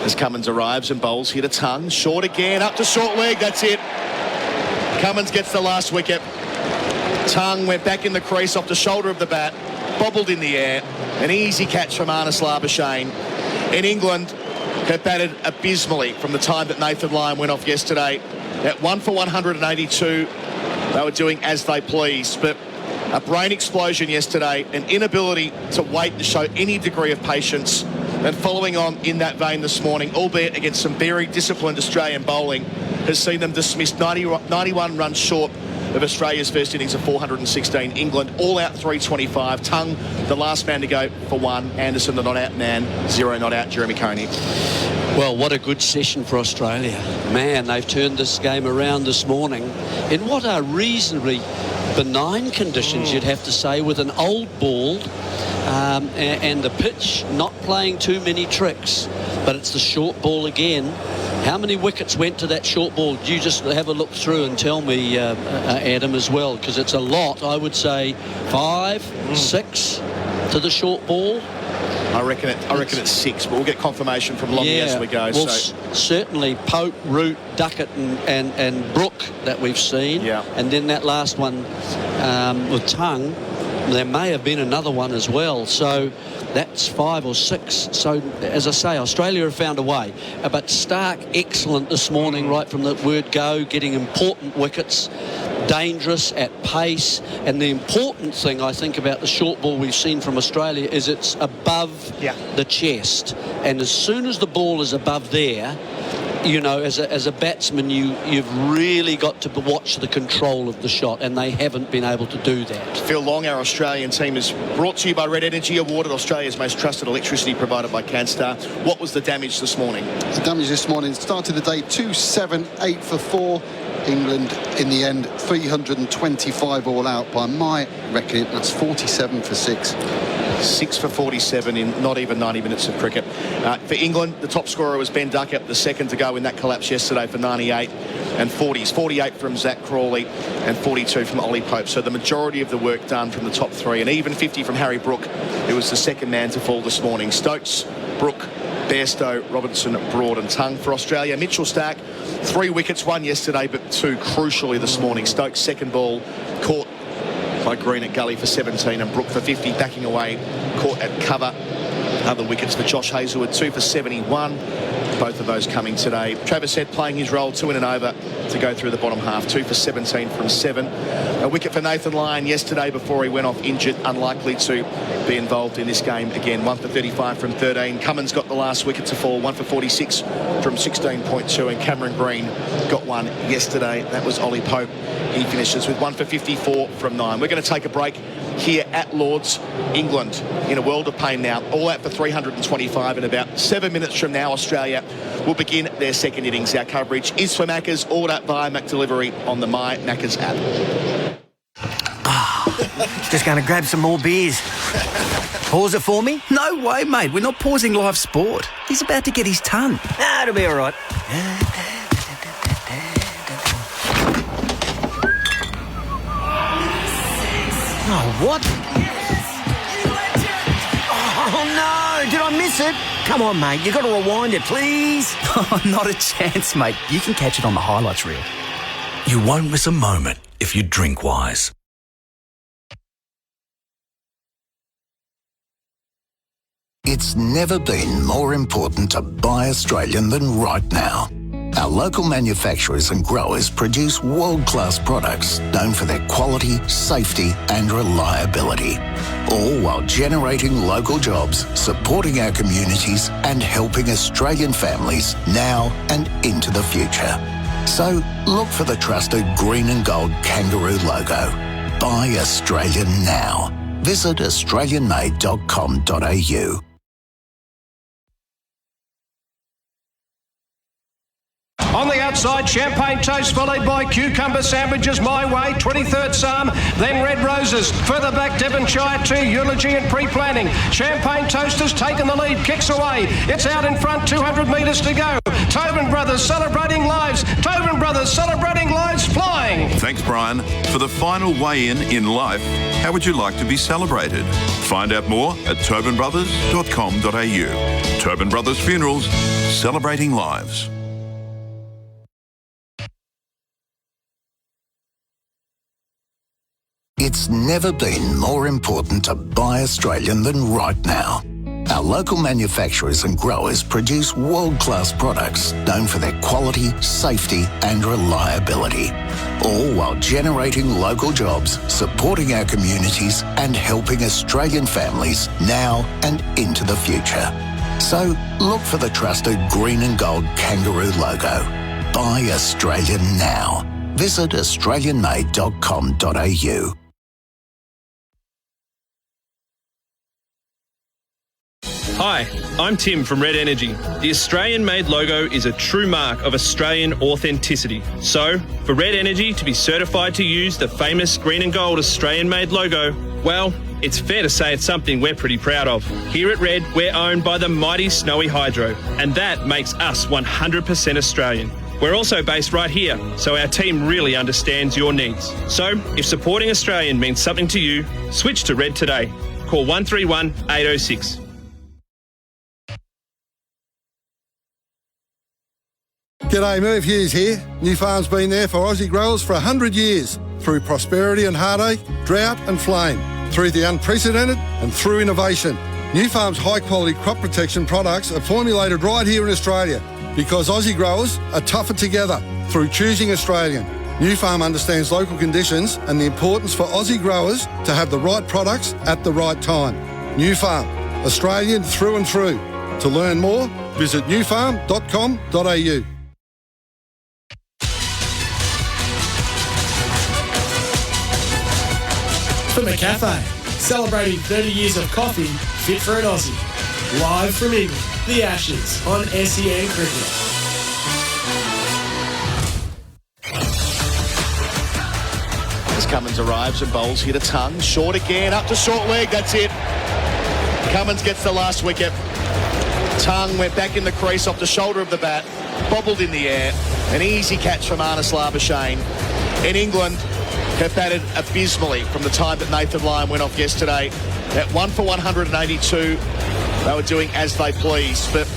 As Cummins arrives and bowls, hit a Tongue, short again, up to short leg, that's it. Cummins gets the last wicket. Tongue went back in the crease off the shoulder of the bat, bobbled in the air, an easy catch from Arnaud Labuschagne. In England, have batted abysmally from the time that Nathan Lyon went off yesterday. At 1 for 182, they were doing as they pleased. But a brain explosion yesterday, an inability to wait to show any degree of patience. And following on in that vein this morning, albeit against some very disciplined Australian bowling, has seen them dismissed 91 runs short of Australia's first innings of 416. England all out 325. Tongue, the last man to go for 1. Anderson, the not out man. 0 not out. Jeremy Coney. Well, what a good session for Australia. Man, they've turned this game around this morning in what are reasonably benign conditions, you'd have to say, with an old ball and the pitch not playing too many tricks. But it's the short ball again. How many wickets went to that short ball? You just have a look through and tell me, Adam, as well, because it's a lot. I would say 5, 6. to the short ball? I reckon it's 6, but we'll get confirmation from Longy as we go. Well, certainly Pope, Root, Duckett and Brook that we've seen. Yeah. And then that last one with Tongue, there may have been another one as well. So that's 5 or 6. So, as I say, Australia have found a way. But Stark, excellent this morning, right from the word go, getting important wickets, dangerous at pace. And the important thing, I think, about the short ball we've seen from Australia is it's above the chest. And as soon as the ball is above there, you know, as a batsman, you've really got to watch the control of the shot, and they haven't been able to do that. Phil Long, our Australian team, is brought to you by Red Energy, awarded Australia's most trusted electricity provided by CanStar. What was the damage this morning? The damage this morning started the day 2-7-8 for 4. England, in the end, 325 all out. By my reckoning, that's 47 for 6. 6 for 47 in not even 90 minutes of cricket. For England, the top scorer was Ben Duckett, the second to go in that collapse yesterday for 98 and 40s. 48 from Zach Crawley and 42 from Ollie Pope. So the majority of the work done from the top 3. And even 50 from Harry Brook, who was the second man to fall this morning. Stokes, Brook, Bairstow, Robinson, Broad and Tongue. For Australia, Mitchell Starc, 3 wickets, 1 yesterday, but 2 crucially this morning. Stokes' second ball caught by Green at gully for 17 and Brook for 50, backing away, caught at cover. Other wickets for Josh Hazlewood, 2 for 71. Both of those coming today. Travis Head playing his role, 2 in and over to go through the bottom half, 2 for 17 from 7. A wicket for Nathan Lyon yesterday before he went off injured, unlikely to be involved in this game again. 1 for 35 from 13. Cummins got the last wicket to fall, 1 for 46 from 16.2, and Cameron Green got one yesterday. That was Ollie Pope. He finishes with 1 for 54 from 9. We're going to take a break here at Lord's. England in a world of pain now, all out for 325. In about 7 minutes from now, Australia will begin their second innings. Our coverage is for Macca's. Order via McDelivery on the My Macca's app. Just going to grab some more beers. Pause it for me? No way, mate. We're not pausing live sport. He's about to get his ton. It'll be all right. Oh, what? Oh, no. Did I miss it? Come on, mate. You've got to rewind it, please. Oh, not a chance, mate. You can catch it on the highlights reel. You won't miss a moment if you drink wise. It's never been more important to buy Australian than right now. Our local manufacturers and growers produce world-class products known for their quality, safety and reliability, all while generating local jobs, supporting our communities and helping Australian families now and into the future. So look for the trusted green and gold kangaroo logo. Buy Australian now. Visit australianmade.com.au. On the outside, champagne toast followed by cucumber sandwiches my way, 23rd Psalm, then Red Roses. Further back, Devonshire 2, Eulogy and pre-planning. Champagne toast has taken the lead, kicks away. It's out in front, 200 metres to go. Tobin Brothers celebrating lives. Tobin Brothers celebrating lives flying. Thanks, Brian. For the final weigh-in in life, how would you like to be celebrated? Find out more at tobinbrothers.com.au. Tobin Brothers Funerals, celebrating lives. It's never been more important to buy Australian than right now. Our local manufacturers and growers produce world-class products known for their quality, safety and reliability, all while generating local jobs, supporting our communities and helping Australian families now and into the future. So look for the trusted green and gold kangaroo logo. Buy Australian now. Visit australianmade.com.au. Hi, I'm Tim from Red Energy. The Australian-made logo is a true mark of Australian authenticity. So, for Red Energy to be certified to use the famous green and gold Australian-made logo, well, it's fair to say it's something we're pretty proud of. Here at Red, we're owned by the mighty Snowy Hydro, and that makes us 100% Australian. We're also based right here, so our team really understands your needs. So, if supporting Australian means something to you, switch to Red today. call 131 806. G'day, Merv Hughes here. New Farm's been there for Aussie growers for 100 years, through prosperity and heartache, drought and flame, through the unprecedented and through innovation. New Farm's high-quality crop protection products are formulated right here in Australia because Aussie growers are tougher together through choosing Australian. New Farm understands local conditions and the importance for Aussie growers to have the right products at the right time. New Farm, Australian through and through. To learn more, visit newfarm.com.au. For McCafe, celebrating 30 years of coffee fit for an Aussie. Live from England, the Ashes on SEN Cricket. As Cummins arrives and bowls, hit a tongue, short again, up to short leg, that's it. Cummins gets the last wicket. Tongue went back in the crease off the shoulder of the bat, bobbled in the air. An easy catch from Arnis Labuschagne. In England, have batted abysmally from the time that Nathan Lyon went off yesterday. At 1 for 182, they were doing as they pleased. But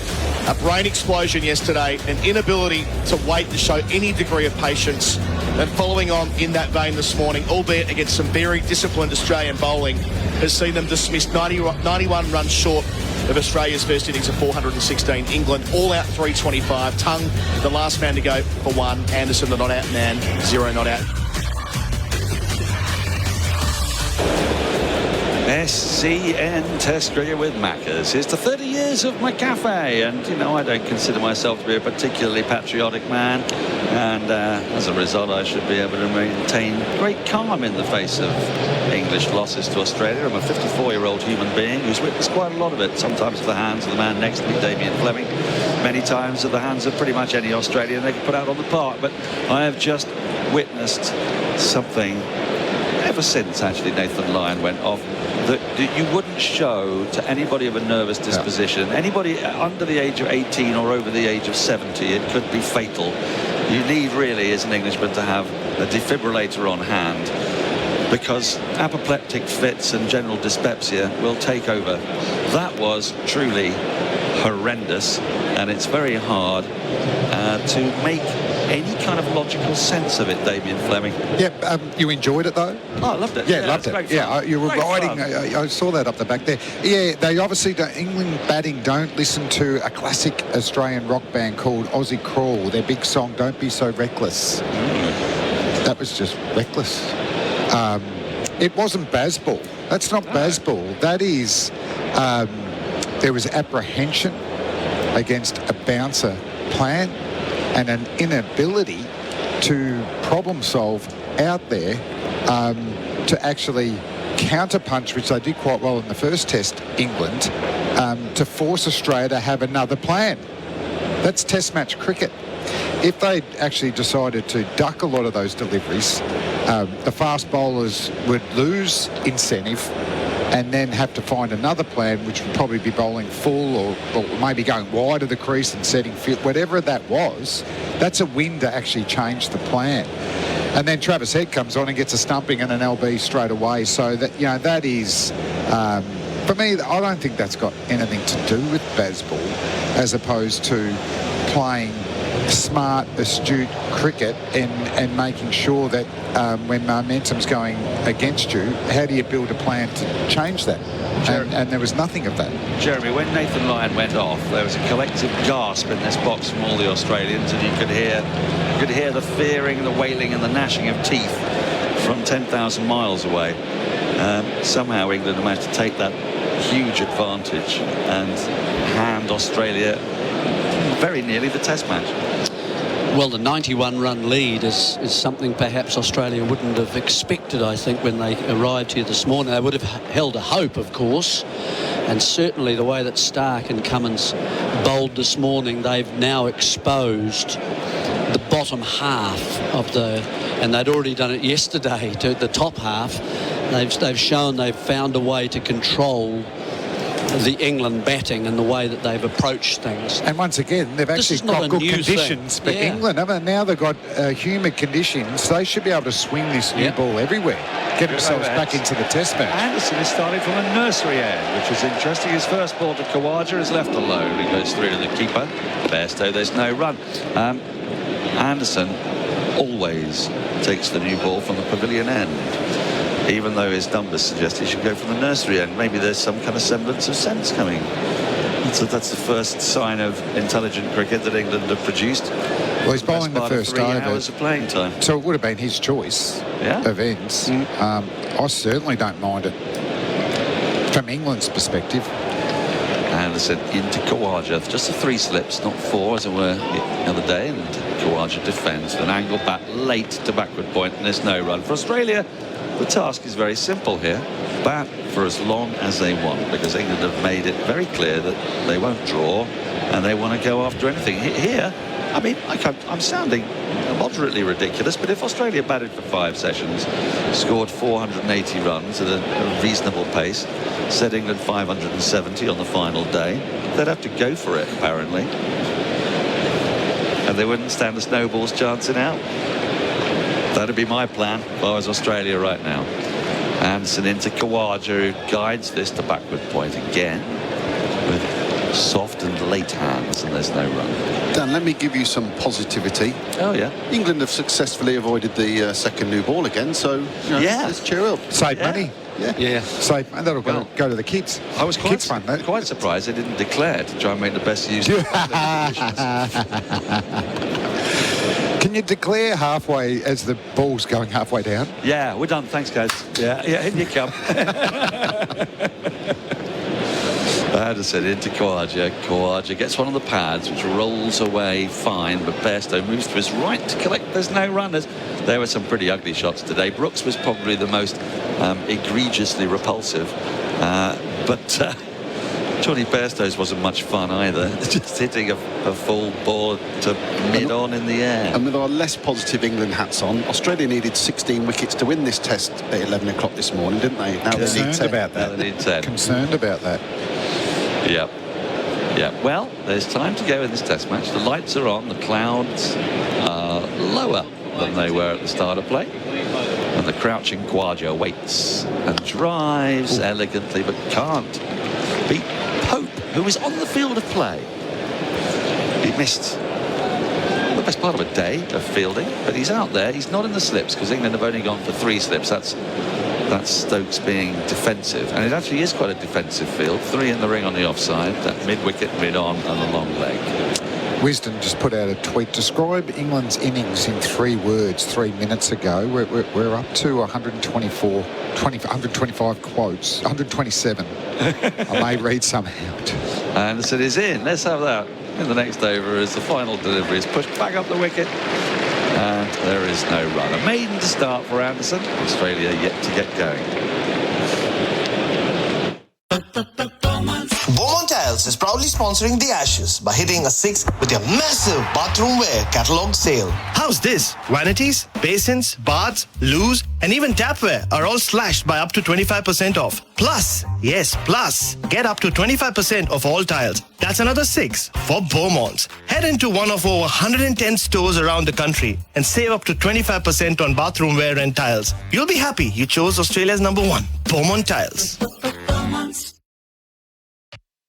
a brain explosion yesterday, an inability to wait to show any degree of patience. And following on in that vein this morning, albeit against some very disciplined Australian bowling, has seen them dismissed 91 runs short of Australia's first innings of 416. England all out 325. Tongue, the last man to go for 1. Anderson, the not out man, 0 not out. SEN Test Cricket with Maccas. Here's to 30 years of McCafe, and you know I don't consider myself to be a particularly patriotic man, and as a result I should be able to maintain great calm in the face of English losses to Australia. I'm a 54-year-old human being who's witnessed quite a lot of it, sometimes at the hands of the man next to me, Damien Fleming, many times at the hands of pretty much any Australian they can put out on the park. But I have just witnessed something ever since actually Nathan Lyon went off that you wouldn't show to anybody of a nervous disposition. Anybody under the age of 18 or over the age of 70, it could be fatal. You need really, as an Englishman, to have a defibrillator on hand, because apoplectic fits and general dyspepsia will take over. That was truly horrendous, and it's very hard to make any kind of logical sense of it, Damien Fleming. Yeah, you enjoyed it though? Oh, I loved it. Yeah, loved it. Yeah, you were riding. I saw that up the back there. Yeah, they obviously don't. England batting don't listen to a classic Australian rock band called Aussie Crawl. Their big song, "Don't Be So Reckless." That was just reckless. It wasn't baseball. That's not baseball. That is. There was apprehension against a bouncer plan and an inability to problem solve out there to actually counterpunch, which they did quite well in the first test, England, to force Australia to have another plan. That's test match cricket. If they actually decided to duck a lot of those deliveries, the fast bowlers would lose incentive and then have to find another plan, which would probably be bowling full or maybe going wide of the crease and setting field, whatever that was. That's a win to actually change the plan. And then Travis Head comes on and gets a stumping and an LB straight away. So that, you know, that is, for me, I don't think that's got anything to do with baseball, as opposed to playing smart, astute cricket and making sure that when momentum's going against you, how do you build a plan to change that? And there was nothing of that. Jeremy, when Nathan Lyon went off, there was a collective gasp in this box from all the Australians, and you could hear the fearing, the wailing and the gnashing of teeth from 10,000 miles away. Somehow England managed to take that huge advantage and hand Australia very nearly the test match. Well, the 91-run lead is something perhaps Australia wouldn't have expected, I think, when they arrived here this morning. They would have held a hope, of course, and certainly the way that Stark and Cummins bowled this morning, they've now exposed the bottom half of the, and they'd already done it yesterday to the top half. They've shown they've found a way to control the England batting and the way that they've approached things. And once again, they've actually got good conditions for England. Now they've got humid conditions. They should be able to swing this new ball everywhere, get themselves back into the test match. Anderson is starting from a nursery end, which is interesting. His first ball to Khawaja is left alone. He goes through to the keeper. Bairstow, there's no run. Anderson always takes the new ball from the pavilion end, even though his numbers suggest he should go from the nursery end. Maybe there's some kind of semblance of sense coming. So that's the first sign of intelligent cricket that England have produced. Well, he's bowling the first 3 hours of playing time. So it would have been his choice of ends. I certainly don't mind it from England's perspective. Anderson into Khawaja. Just the 3 slips, not 4 as it were the other day. And Khawaja defends with an angle bat late to backward point, and there's no run. For Australia, the task is very simple here. Bat for as long as they want, because England have made it very clear that they won't draw and they want to go after anything. Here, I mean, I'm sounding moderately ridiculous, but if Australia batted for 5 sessions, scored 480 runs at a reasonable pace, set England 570 on the final day, they'd have to go for it, apparently. And they wouldn't stand a snowball's chance in out. That'd be my plan if I was Australia right now. Anderson into Khawaja, who guides this to backward point again with soft and late hands, and there's no run. Dan, let me give you some positivity. Oh, yeah. England have successfully avoided the second new ball again, so let's cheer up. Save money. Yeah. Save, and that'll go to the kids. I was quite surprised they didn't declare to try and make the best use of the Can you declare halfway as the ball's going halfway down? Yeah, we're done. Thanks, guys. Yeah, in you come. Anderson into Khawaja. Khawaja gets one on the pads, which rolls away fine, but Bairstow moves to his right to collect. There's no runners. There were some pretty ugly shots today. Brooks was probably the most egregiously repulsive, but Johnny Bairstow's wasn't much fun either. Just hitting a full ball to mid-on in the air. And with our less positive England hats on, Australia needed 16 wickets to win this test at 11 o'clock this morning, didn't they? Now they need 10. About that. Now they need 10. Concerned about that. Yep. Well, there's time to go in this test match. The lights are on. The clouds are lower than they were at the start of play. And the crouching Khawaja waits and drives elegantly, but can't beat Pope, who was on the field of play. He missed the best part of a day of fielding, but he's out there. He's not in the slips, because England have only gone for 3 slips. That's Stokes being defensive, and it actually is quite a defensive field. 3 in the ring on the offside, that mid-wicket, mid-on, and the long leg. Wisdom just put out a tweet. Describe England's innings in 3 words 3 minutes ago. We're up to 125 quotes, 127. I may read some out. Anderson is in. Let's have that in the next over as the final delivery is pushed back up the wicket. And there is no run. A maiden to start for Anderson. Australia yet to get going. Beaumont Tiles is proudly sponsoring the Ashes by hitting a 6 with your massive bathroom wear catalogue sale. How's this? Vanities, basins, baths, loos, and even tapware are all slashed by up to 25% off. Plus, get up to 25% off all tiles. That's another 6 for Beaumont. Head into one of over 110 stores around the country and save up to 25% on bathroom wear and tiles. You'll be happy you chose Australia's #1, Beaumont Tiles.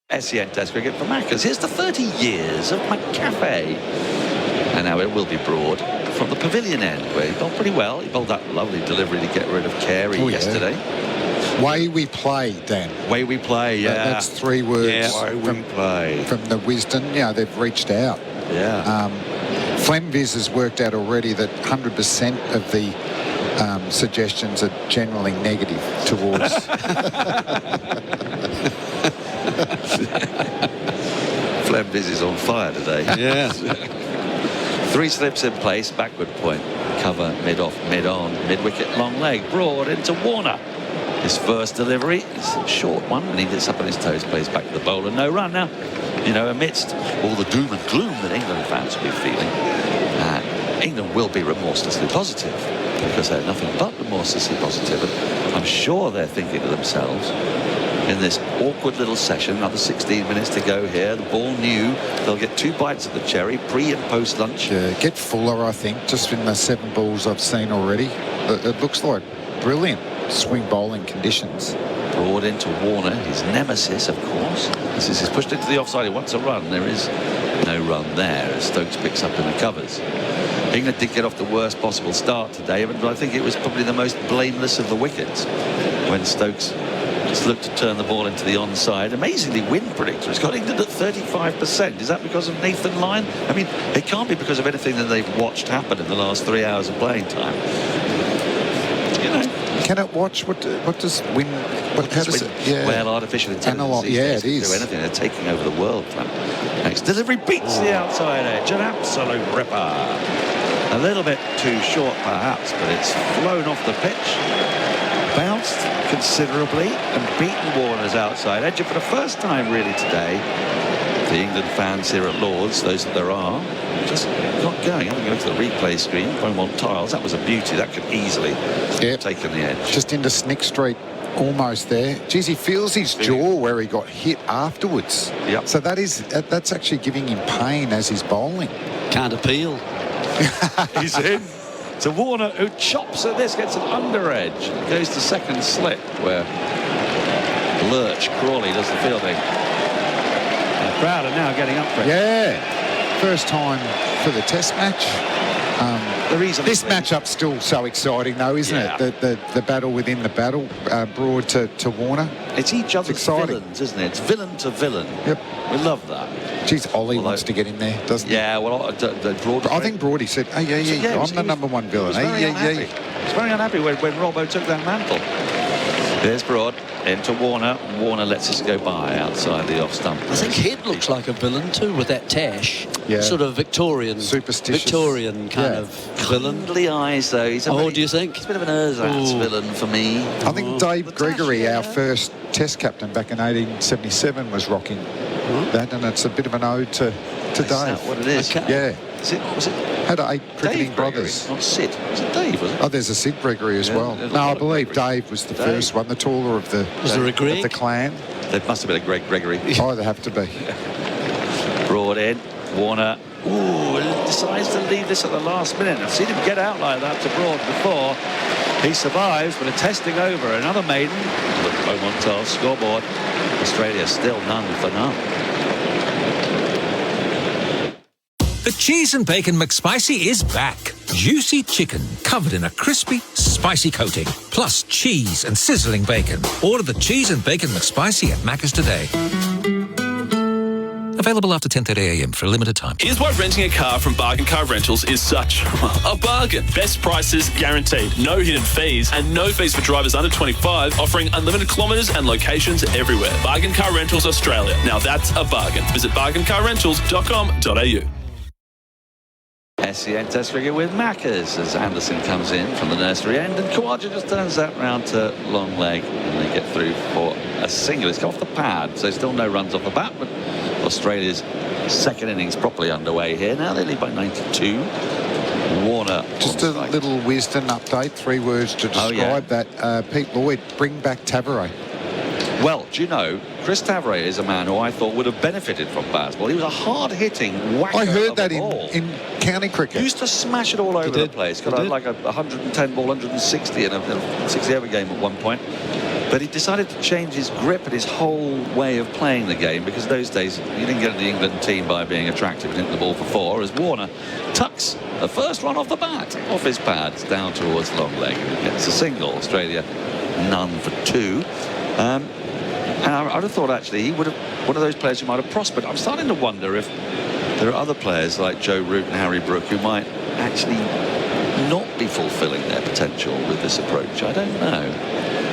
SEN Test cricket for Maccas. Here's the 30 years of McCafe. And now it will be Broad from the pavilion end, where he bowled pretty well. He bowled that lovely delivery to get rid of Carey yesterday. Way we play, Dan. Way we play, yeah. That's 3 words. Yeah, way we play. From the Wisdom, they've reached out. Yeah. Flemviz has worked out already that 100% of the suggestions are generally negative towards. Flemviz is on fire today. Yeah. 3 slips in place, backward point, cover, mid-off, mid-on, mid-wicket, long leg, Broad into Warner. His first delivery is a short one, and he gets up on his toes, plays back to the bowler, no run. Now, amidst all the doom and gloom that England fans will be feeling, England will be remorselessly positive, because they're nothing but remorselessly positive. And I'm sure they're thinking to themselves, in this awkward little session. Another 16 minutes to go here. The ball new. They'll get 2 bites of the cherry, pre and post lunch. Yeah, get fuller, I think, just in the 7 balls I've seen already. It looks like brilliant swing bowling conditions. Broad into Warner, his nemesis, of course. This is pushed into the offside. He wants a run. There is no run there as Stokes picks up in the covers. England did get off the worst possible start today, but I think it was probably the most blameless of the wickets when Stokes just looked to turn the ball into the onside. Amazingly, wind predictor has got England at 35%. Is that because of Nathan Lyon? I mean, it can't be because of anything that they've watched happen in the last 3 hours of playing time. You know. Can it watch? What does wind? How does it? Yeah. Well, artificial intelligence. Yeah, it is. Do anything. They're taking over the world. Next delivery beats the outside edge. An absolute ripper. A little bit too short, perhaps, but it's flown off the pitch, bounced considerably, and beaten Warner's outside edge. And for the first time, really, today, the England fans here at Lord's, those that there are, just not going. Having a look at the replay screen, Beaumont tiles, that was a beauty. That could easily have taken the edge. Just into Snick Street, almost there. Geez, he feels his jaw where he got hit afterwards. Yep. So that's actually giving him pain as he's bowling. Can't appeal. He's in. So Warner, who chops at this, gets an under edge. Goes to second slip, where Lurch Crawley does the fielding. The crowd are now getting up for it. Yeah. First time for the Test match. This matchup's still so exciting, though, isn't it? The battle within the battle, Broad to Warner. It's each other's villains, isn't it? It's villain to villain. Yep. We love that. Geez, Ollie wants to get in there, doesn't he? Yeah, well, Broad... I think Broady said, oh, yeah, I'm the number one villain. He was very unhappy when Robbo took that mantle. There's Broad into Warner. Warner lets us go by outside the off stump. I think Head looks like a villain too with that tash. Yeah. Sort of Victorian, superstitious, Victorian kind of villain. Kindly eyes though. He's do you think? He's a bit of an ersatz villain for me. I think Dave Gregory, our first Test captain back in 1877, was rocking that, and it's a bit of an ode to Dave. That what it is? Okay. Yeah. Was it? Had 8 cricketing brothers. Not Sid. Was it Dave? Was it? Oh, there's a Sid Gregory as well. No, I believe Dave was the first one, the taller of the clan. There must have been a Greg Gregory. Oh, there have to be. Broad in. Warner. Ooh, decides to leave this at the last minute. I've seen him get out like that to Broad before. He survives, but a testing over. Another maiden. Look, Beaumont scoreboard. Australia still none for none. The Cheese and Bacon McSpicy is back. Juicy chicken covered in a crispy, spicy coating, plus cheese and sizzling bacon. Order the Cheese and Bacon McSpicy at Macca's today. Available after 10:30 a.m. for a limited time. Here's why renting a car from Bargain Car Rentals is such a bargain. Best prices guaranteed, no hidden fees, and no fees for drivers under 25, offering unlimited kilometres and locations everywhere. Bargain Car Rentals Australia. Now that's a bargain. Visit bargaincarrentals.com.au. SEN Test cricket with Macca's as Anderson comes in from the nursery end, and Khawaja just turns that round to long leg, and they get through for a single. It's come off the pad, so still no runs off the bat, but Australia's second innings properly underway here. Now they lead by 92. Warner. Just a little Wisden update, 3 words to describe that. Pete Lloyd, bring back Tavares. Well, do you know, Chris Tavares is a man who I thought would have benefited from Bazball. He was a hard-hitting whacker. I heard that in county cricket. He used to smash it all over the place. Got like a 110 ball, 160 in a 60-over game at one point. But he decided to change his grip and his whole way of playing the game, because those days you didn't get in the England team by being attractive and hitting the ball for 4, as Warner tucks the first run off the bat, off his pads, down towards long leg. Gets a single. Australia none for 2. And I would have thought, actually, he would have one of those players who might have prospered. I'm starting to wonder if there are other players like Joe Root and Harry Brook who might actually not be fulfilling their potential with this approach. I don't know.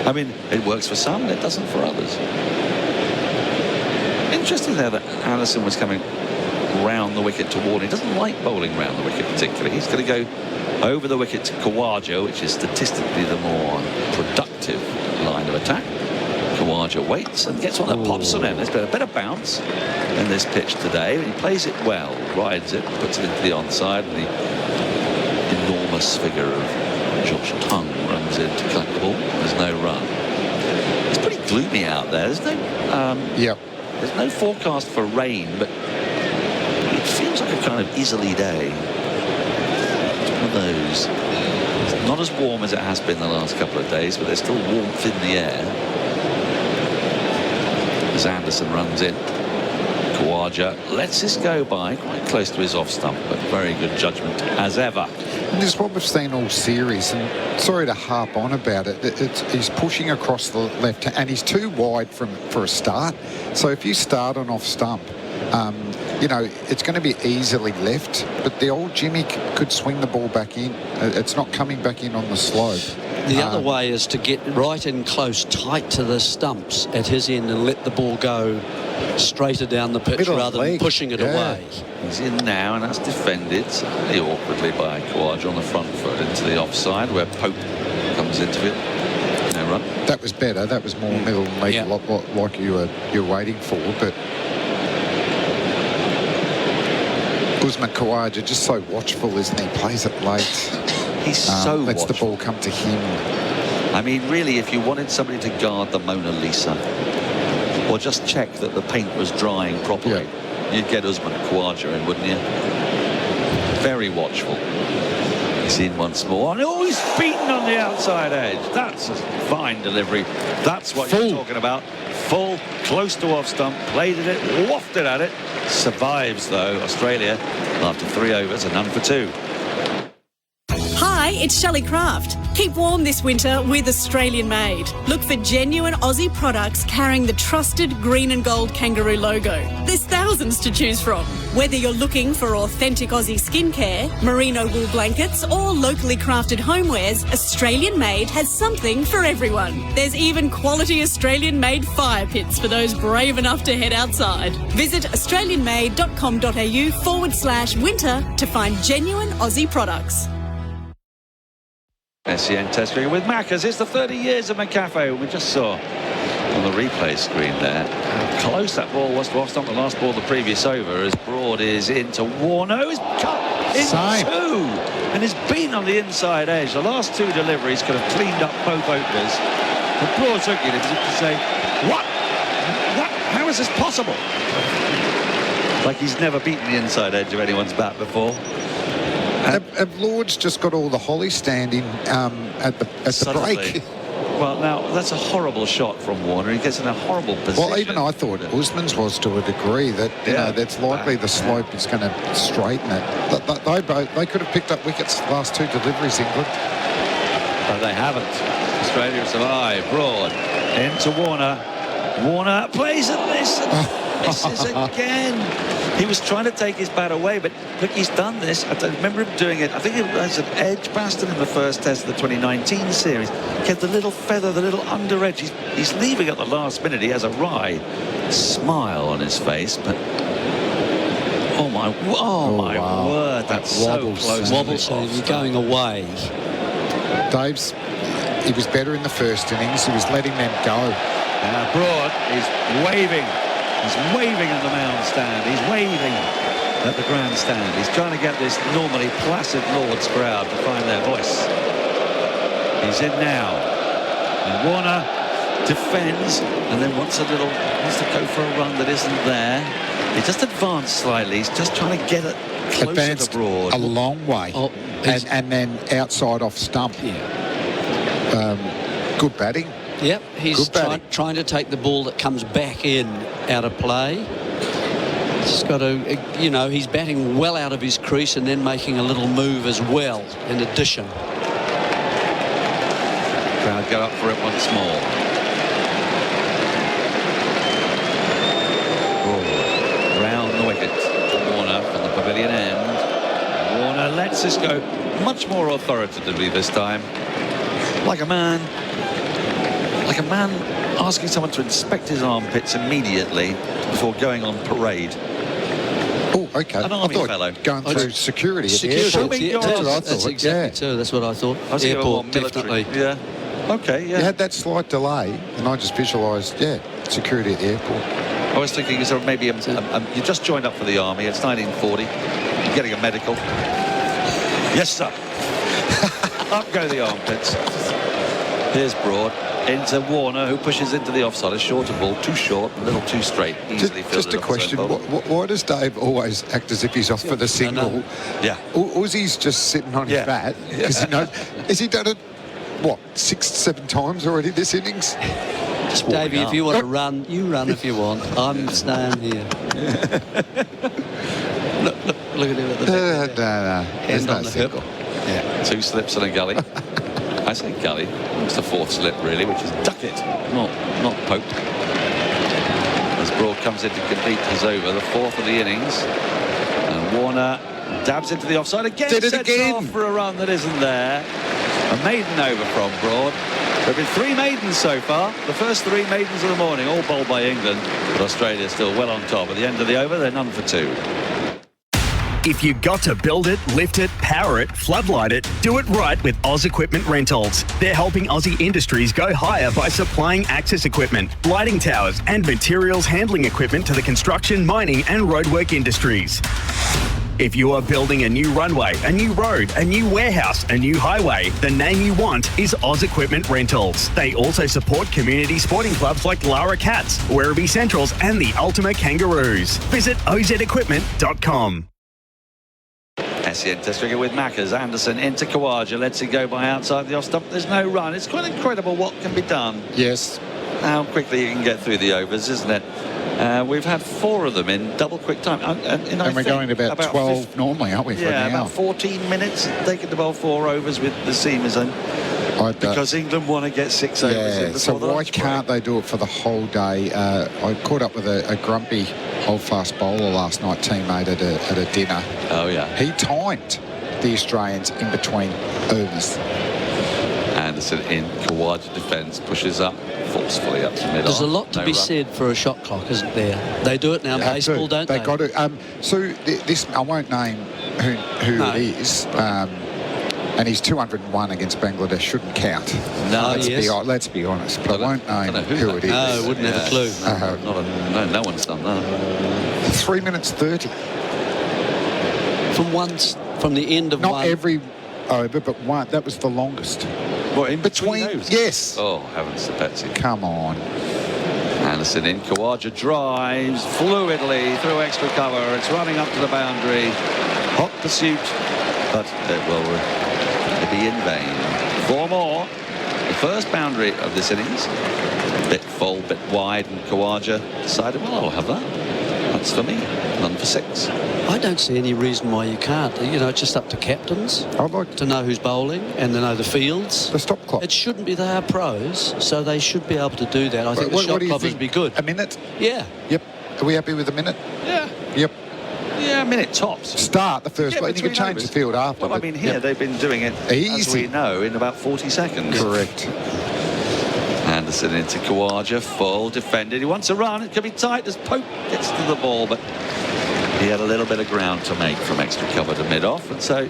I mean, it works for some and it doesn't for others. Interesting there that Anderson was coming round the wicket to Warner. He doesn't like bowling round the wicket particularly. He's going to go over the wicket to Khawaja, which is statistically the more productive line of attack. Khawaja waits and gets one that pops on him. There's been a bit of bounce in this pitch today. He plays it well, rides it, puts it into the onside, and the enormous figure of Josh Tongue runs in to collect the ball. There's no run. It's pretty gloomy out there. There's no, there's no forecast for rain, but it feels like a kind of easterly day. It's one of those. It's not as warm as it has been the last couple of days, but there's still warmth in the air. As Anderson runs in, Kawaja lets this go by, quite close to his off stump, but very good judgment as ever. And this is what we've seen all series, and sorry to harp on about it. He's pushing across the left, and he's too wide for a start. So if you start on off stump, you know, it's going to be easily left, but the old Jimmy could swing the ball back in. It's not coming back in on the slope. The other way is to get right in close, tight to the stumps at his end and let the ball go straighter down the pitch rather than pushing it away. He's in now, and that's defended slightly awkwardly by Kawaja on the front foot into the offside, where Pope comes into it. No run. That was better. That was more middle and leg, like you're waiting for. But Usman Kawaja just so watchful, isn't he? Plays it late. He's so lets watchful. the ball come to him. I mean, really, if you wanted somebody to guard the Mona Lisa, or just check that the paint was drying properly, you'd get Usman Kawaja in, wouldn't you? Very watchful. He's in once more. Oh, he's beaten on the outside edge. That's a fine delivery. That's what you're talking about. Full, close to off stump, played at it, wafted at it. Survives, though, Australia, after 3 overs and none for 2. Hi, it's Shelley Craft. Keep warm this winter with Australian made. Look for genuine Aussie products carrying the trusted green and gold kangaroo logo. There's thousands to choose from. Whether you're looking for authentic Aussie skincare, merino wool blankets, or locally crafted homewares, Australian made has something for everyone. There's even quality Australian made fire pits for those brave enough to head outside. Visit australianmade.com.au/winter to find genuine Aussie products. SEN Test cricket with Maccas. It's the 30 years of McCafe we just saw on the replay screen there. How close that ball was to off stump the last ball of the previous over, as Broad is into Warner, who's cut in two and has been on the inside edge. The last 2 deliveries could have cleaned up both openers. And Broad's looking at him to say, what? How is this possible? Like he's never beaten the inside edge of anyone's bat before. Have Lords just got all the holly standing at the break? Well, now, that's a horrible shot from Warner. He gets in a horrible position. Well, even I thought Usman's was to a degree that, you know, that's likely the slope is going to straighten it. They could have picked up wickets the last 2 deliveries, England. But they haven't. Australia survive. Broad into Warner. Warner plays at this and misses again. He was trying to take his bat away, but look, he's done this. I don't remember him doing it. I think it was an edge Baston in the first test of the 2019 series. Kept the little feather, the little under edge. He's leaving at the last minute. He has a wry smile on his face, but oh my word, that's so close. Wobbles, he's going away. Dave's, he was better in the first innings. He was letting them go. Now Broad is waving. He's waving at the mound stand. He's waving at the grandstand. He's trying to get this normally placid Lords crowd to find their voice. He's in now. And Warner defends and then wants to go for a run that isn't there. He just advanced slightly. He's just trying to get it closer to Broad. A long way. And then outside off stump. Good batting. Yep, he's trying to take the ball that comes back in out of play. Just got to, you know, he's batting well out of his crease and then making a little move as well, in addition. Crowd go up for it once more. Oh, round the wicket. Warner from the pavilion end. Warner lets this go much more authoritatively this time. Like a man asking someone to inspect his armpits immediately before going on parade. Oh, okay. An army fellow. Going through security at the airport. That's what I thought. That's exactly too. That's what I thought. Airport, definitely. Yeah. Okay, yeah. You had that slight delay, and I just visualised, security at the airport. I was thinking, is there maybe you just joined up for the army, it's 1940, you're getting a medical. Yes, sir. Up go the armpits. Here's Broad. into Warner, who pushes into the offside. A shorter ball, too short, a little too straight. Easily just a question. Why does Dave always act as if he's off for the single? Yeah. Uzi's just sitting on his bat. Because he knows, has he done it, 6, 7 times already this innings? Davey, if you want to run, you run if you want. I'm staying here. look at him at the back. No. There's no single. Yeah. 2 slips and a gully. I say gully. It's the 4th slip, really, which is duck it, not poke. As Broad comes in to complete his over, the 4th of the innings. And Warner dabs into the offside again. Did it sets again. off for a run that isn't there. A maiden over from Broad. There have been 3 maidens so far. The first 3 maidens of the morning, all bowled by England. But Australia still well on top. At the end of the over, they're none for 2. If you've got to build it, lift it, power it, floodlight it, do it right with Oz Equipment Rentals. They're helping Aussie industries go higher by supplying access equipment, lighting towers and materials handling equipment to the construction, mining and roadwork industries. If you are building a new runway, a new road, a new warehouse, a new highway, the name you want is Oz Equipment Rentals. They also support community sporting clubs like Lara Cats, Werribee Centrals and the Ultima Kangaroos. Visit ozequipment.com. SEN Test cricket with Mackers. Anderson into Khawaja. Lets it go by outside the off stump. There's no run. It's quite incredible what can be done. Yes. How quickly you can get through the overs, isn't it? We've had 4 of them in double quick time. And we're going about 12 normally, aren't we? Yeah, about 14 minutes. They can bowl 4 overs with the seamers in. Because England want to get 6 overs in. So why can't they do it for the whole day? I caught up with a grumpy hold-fast bowler last night, teammate at a dinner. Oh, yeah. He timed the Australians in between overs. Anderson in, Khawaja defence, pushes up forcefully up to mid-on. There's a lot to be said for a shot clock, isn't there? They do it now in baseball, don't they? They got to. So this, I won't name who it is. And he's 201 against Bangladesh shouldn't count. No, let's be honest. But I won't name who it is. No, wouldn't have a clue. No one's done that. 3 minutes 30. From the end of Not one. every over, but one. That was the longest. What, in between those? Yes. Oh, heavens to Betsy. Come on. Anderson in, Khawaja drives fluidly through extra cover. It's running up to the boundary. Hot pursuit, but it will be in vain. 4 more. The first boundary of this innings. Bit full, bit wide, and Khawaja decided, well, I'll have that. That's for me. None for 6. I don't see any reason why you can't. You know, it's just up to captains to know who's bowling and to know the fields. The stop clock. It shouldn't be. They are pros, so they should be able to do that. I think the shot clock would be good. A minute? Yeah. Yep. Are we happy with a minute? Yeah. Yep. Yeah, a minute tops. Start the first play. You can change the field after. Well, I mean, here they've been doing it, as we know, in about 40 seconds. Correct. Anderson into Khawaja, full defended. He wants a run. It could be tight as Pope gets to the ball, but he had a little bit of ground to make from extra cover to mid-off, and so...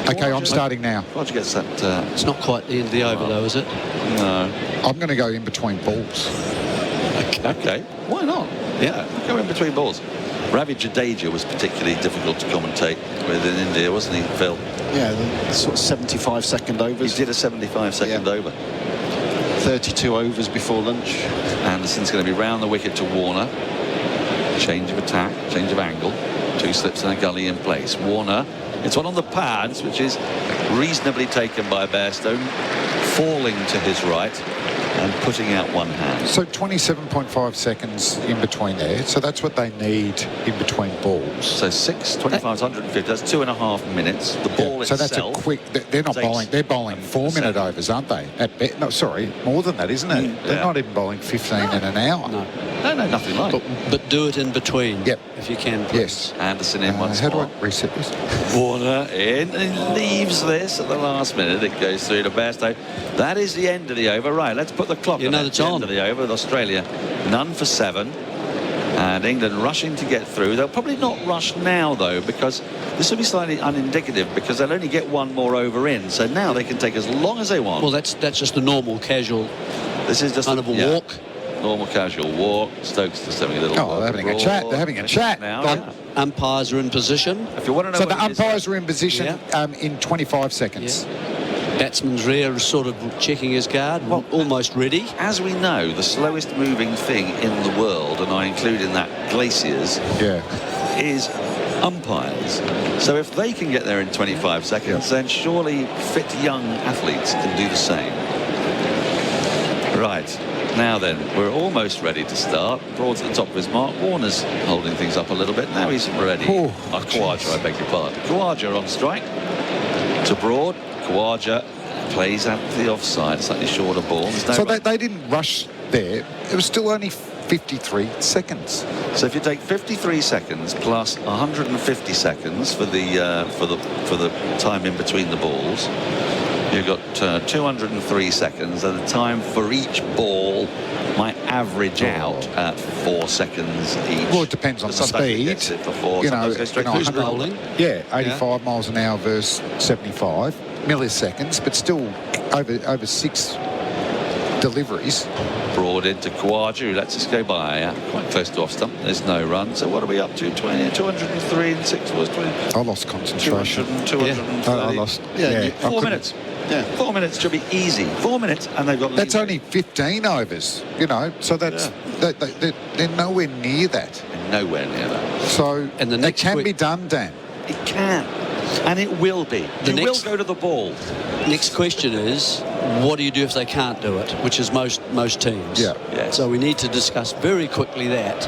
Okay, I'm starting now. Khawaja gets that... It's not quite the end of the over, though, is it? No. I'm going to go in between balls. Okay. Why not? Yeah, go in between balls. Ravi Jadeja was particularly difficult to commentate with in India, wasn't he, Phil? Yeah, the sort of 75-second overs. He did a 75-second over. 32 overs before lunch. Anderson's going to be round the wicket to Warner. Change of attack, change of angle. 2 slips and a gully in place. Warner, it's one on the pads, which is reasonably taken by Bairstow, falling to his right and putting out one hand. So 27.5 seconds in between there. So that's what they need in between balls. So 25, 150. That's 2.5 minutes. The ball so itself. That's a quick. They're not bowling. They're bowling 4-minute overs, aren't they? No, sorry, more than that, isn't it? They're not even bowling 15 in an hour. No, nothing like. But do it in between. Yep. If you can. Yes. Anderson in one spot. spot. How do I reset this? Warner in, and he leaves this at the last minute. It goes through to Bairstow. That is the end of the over. Right, let's put the clock on the end of the over with Australia. None for 7. And England rushing to get through. They'll probably not rush now, though, because this will be slightly unindicative, because they'll only get 1 more over in. So now they can take as long as they want. Well, that's just a normal, casual. This is just kind of a walk. Normal casual walk. Stokes just having a little. Oh, they're having a chat. They're having a chat now. Umpires are in position. If you want to know, so the umpires are in position in 25 seconds. batsman's rear is sort of checking his guard, almost ready. As we know, the slowest moving thing in the world, and I include in that glaciers, is umpires. So if they can get there in 25 seconds, then surely fit young athletes can do the same. Right. Now then, we're almost ready to start. Broad to the top of his mark. Warner's holding things up a little bit. Now he's ready. Khawaja, I beg your pardon. Khawaja on strike. To Broad. Khawaja plays at the offside. Slightly shorter ball. So they didn't rush there. It was still only 53 seconds. So if you take 53 seconds plus 150 seconds for the time in between the balls, you've got 203 seconds, and the time for each ball might average out at 4 seconds each. Well, it depends on the speed. For 4, you know, who's bowling? Yeah, 85 miles an hour versus 75 milliseconds, but still over 6 deliveries. Broad into Khawaja, who lets us go by. Quite close to off stump. There's no run. So what are we up to? 203 and 6 was 20. I lost concentration. 230. I lost. 4 minutes. Yeah, 4 minutes should be easy. 4 minutes, and they've got. That's only 15 overs, you know. So that's they're nowhere near that. They're nowhere near that. So and it can be done, Dan. It can, and it will be. It will go to the ball. Next question is, what do you do if they can't do it? Which is most teams. Yeah. Yes. So we need to discuss very quickly that.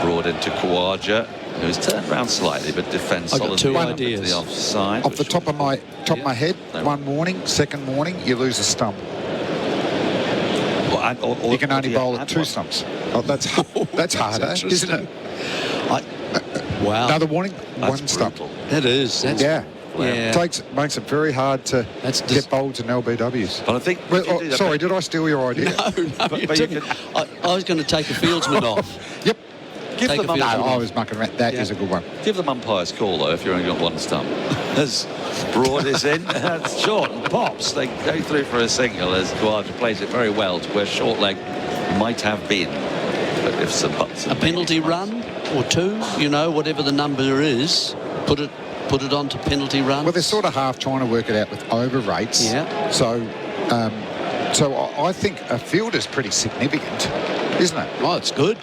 Broad into Khawaja, who's turned around slightly but defends solidly. I've got 2 ideas. To the offside. Off the top of my head, one warning, second warning, you lose a stump. You can only bowl at 2 stumps. Oh, that's harder, isn't it? Wow. Another warning, That's 1 stump. That is. That's, yeah. Yeah. Makes it very hard to get bowled in LBWs. But I think. Sorry, did I steal your idea? No, you didn't. I was going to take a fieldsman off. Yep. Give them I was mucking around. That is a good one. Give them umpire's call though if you've only got 1 stump. As Broad is in, that's short and pops. They go through for a single as Khawaja plays it very well to where short leg might have been. But if some butts. A penalty run or 2, you know, whatever the number is, put it onto penalty run. Well, they're sort of half trying to work it out with over rates. Yeah. So I think a field is pretty significant, isn't it? Oh, it's good.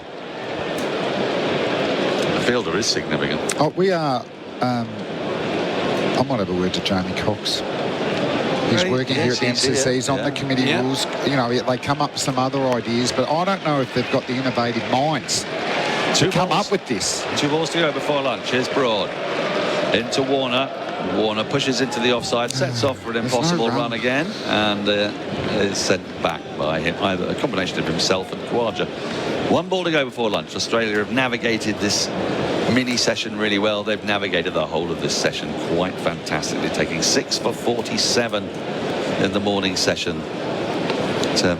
A fielder is significant. Oh, we are. I might have a word to Jamie Cox. He's working here at the MCC. He's on the committee rules. You know, they come up with some other ideas, but I don't know if they've got the innovative minds to come up with this. 2 balls to go before lunch. Here's Broad. Into Warner. Warner pushes into the offside, sets off for an impossible run again, and is sent back by him, either a combination of himself and Khawaja. 1 ball to go before lunch. Australia have navigated this mini session really well. They've navigated the whole of this session quite fantastically, taking 6 for 47 in the morning session to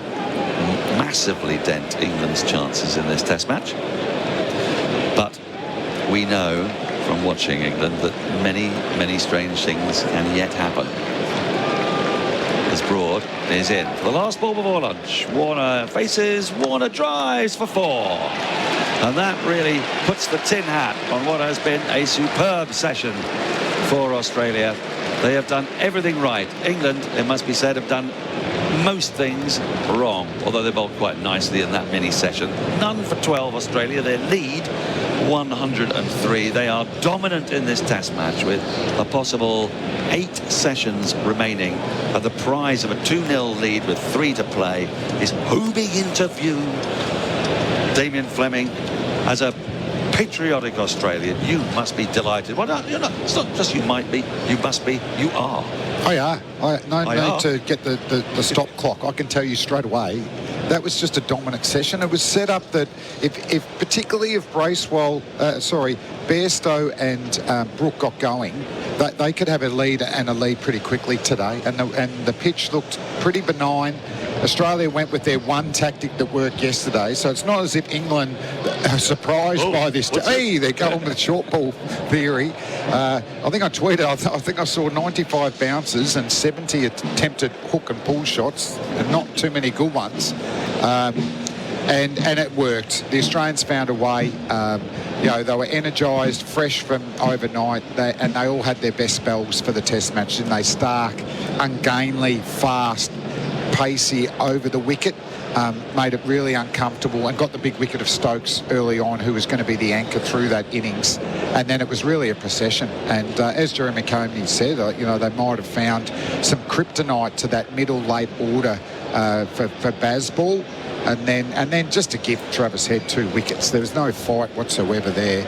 massively dent England's chances in this Test match. But we know from watching England that many strange things can yet happen. As Broad is in for the last ball before lunch. Warner faces, Warner drives for 4. And that really puts the tin hat on what has been a superb session for Australia. They have done everything right. England, it must be said, have done most things wrong, although they bowled quite nicely in that mini session. None for 12 Australia. Their lead 103. They are dominant in this Test match with a possible 8 sessions remaining, and the prize of a 2-0 lead with 3 to play is homing into view. Damien Fleming, as a patriotic Australian, you must be delighted. Well, no, you're not. It's not just you might be, you must be, you are. I are. No need to get the stop clock. I can tell you straight away, that was just a dominant session. It was set up that if particularly if Bairstow and Brook got going, they could have a lead pretty quickly today. And the pitch looked pretty benign. Australia went with their one tactic that worked yesterday, so it's not as if England are surprised by this. Hey, they're going with short ball theory. I think I tweeted, I think I saw 95 bounces and 70 attempted hook and pull shots, and not too many good ones. And it worked. The Australians found a way. they were energised, fresh from overnight, and they all had their best spells for the Test match, didn't they? Stark, ungainly, fast, pacey over the wicket. Made it really uncomfortable and got the big wicket of Stokes early on, who was going to be the anchor through that innings. And then it was really a procession. And as Jeremy Coney said, they might have found some kryptonite to that middle late order for Bazball. And then just to give Travis Head 2 wickets. There was no fight whatsoever there.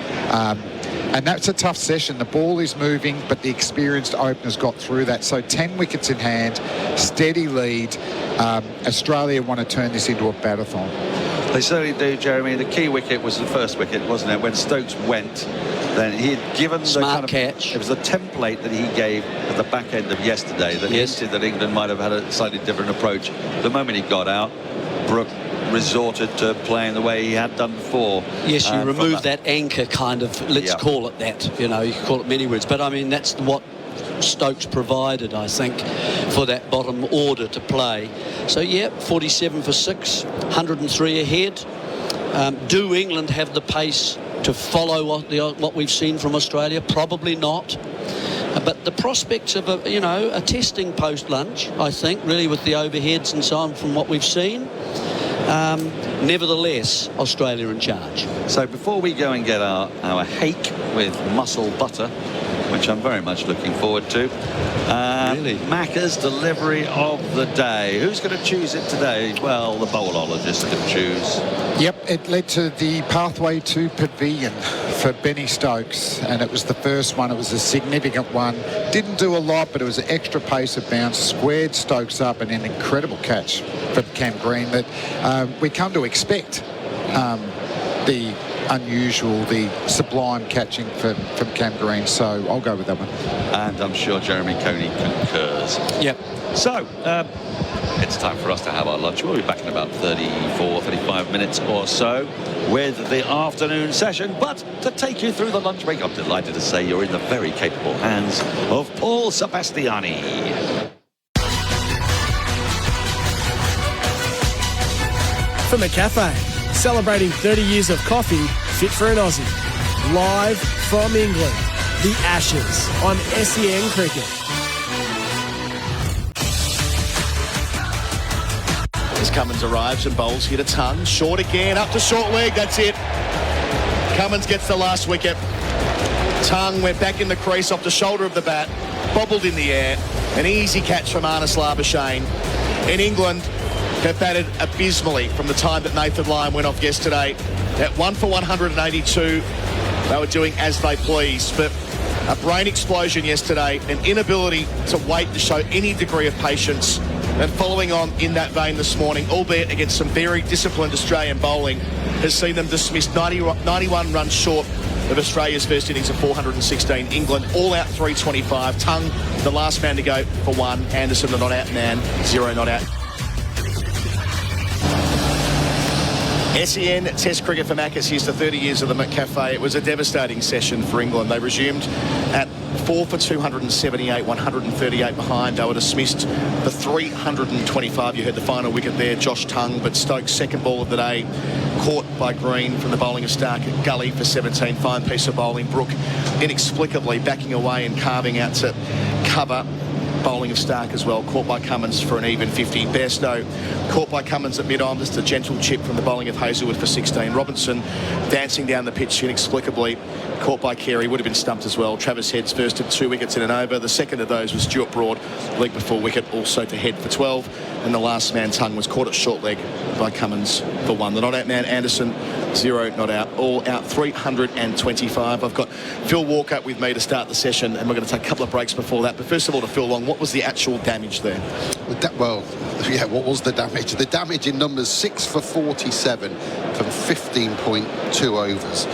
And that's a tough session. The ball is moving, but the experienced openers got through that. So 10 wickets in hand, steady lead. Australia want to turn this into a bat-a-thon. They certainly do, Jeremy. The key wicket was the first wicket, wasn't it? When Stokes went, then he had given smart catch. It was the template that he gave at the back end of yesterday that hinted that England might have had a slightly different approach. The moment he got out, Brooke resorted to playing the way he had done before. Yes, you remove that anchor kind of, let's call it that. You can call it many words. But, I mean, that's what Stokes provided, I think, for that bottom order to play. So, 47 for 6, 103 ahead. Do England have the pace to follow what we've seen from Australia? Probably not. But the prospects of a testing post-lunch, I think, really with the overheads and so on from what we've seen. Nevertheless, Australia in charge. So before we go and get our hake with mussel butter, which I'm very much looking forward to, really? Macca's delivery of the day. Who's going to choose it today? Well, the bowlologist can choose. Yep, it led to the pathway to Pavilion for Benny Stokes, and it was the first one. It was a significant one. Didn't do a lot, but it was an extra pace of bounce, squared Stokes up, and an incredible catch from Cam Green that we come to expect. The unusual, the sublime catching from Cam Green, so I'll go with that one. And I'm sure Jeremy Coney concurs. Yep. So, it's time for us to have our lunch. We'll be back in about 35 minutes or so with the afternoon session. But to take you through the lunch break, I'm delighted to say you're in the very capable hands of Paul Sebastiani. From a cafe, celebrating 30 years of coffee fit for an Aussie. Live from England, the Ashes on SEN Cricket. As Cummins arrives and bowls hit a ton. Short again, up to short leg, that's it. Cummins gets the last wicket. Tongue went back in the crease off the shoulder of the bat, bobbled in the air. An easy catch from Arnis Labuschagne. In England, have batted abysmally from the time that Nathan Lyon went off yesterday. At 1 for 182, they were doing as they pleased. But a brain explosion yesterday, an inability to wait to show any degree of patience. And following on in that vein this morning, albeit against some very disciplined Australian bowling, has seen them dismissed 91 runs short of Australia's first innings of 416. England all out 325. Tongue, the last man to go for 1. Anderson, the not out man, 0 not out. SEN Test cricket for Macca's. Here's the 30 years of the McCafe. It was a devastating session for England. They resumed at 4 for 278, 138 behind. They were dismissed for 325. You heard the final wicket there, Josh Tongue, but Stokes' second ball of the day caught by Green from the bowling of Stark at Gully for 17. Fine piece of bowling. Brooke inexplicably backing away and carving out to cover. Bowling of Stark as well, caught by Cummins for an even 50. Bairstow caught by Cummins at mid-on, just a gentle chip from the bowling of Hazelwood for 16. Robinson dancing down the pitch inexplicably, caught by Carey, would have been stumped as well. Travis Head's first of 2 wickets in an over. The second of those was Stuart Broad, leg before wicket, also to Head for 12. And the last man, Tongue, was caught at short leg by Cummins for 1. The not-out man, Anderson, 0 not out, all out 325. I've got Phil Walker with me to start the session, and we're going to take a couple of breaks before that. But first of all, to Phil Long, what was the actual damage there? Well, yeah, what was the damage? The damage in numbers 6 for 47 from 15.2 overs.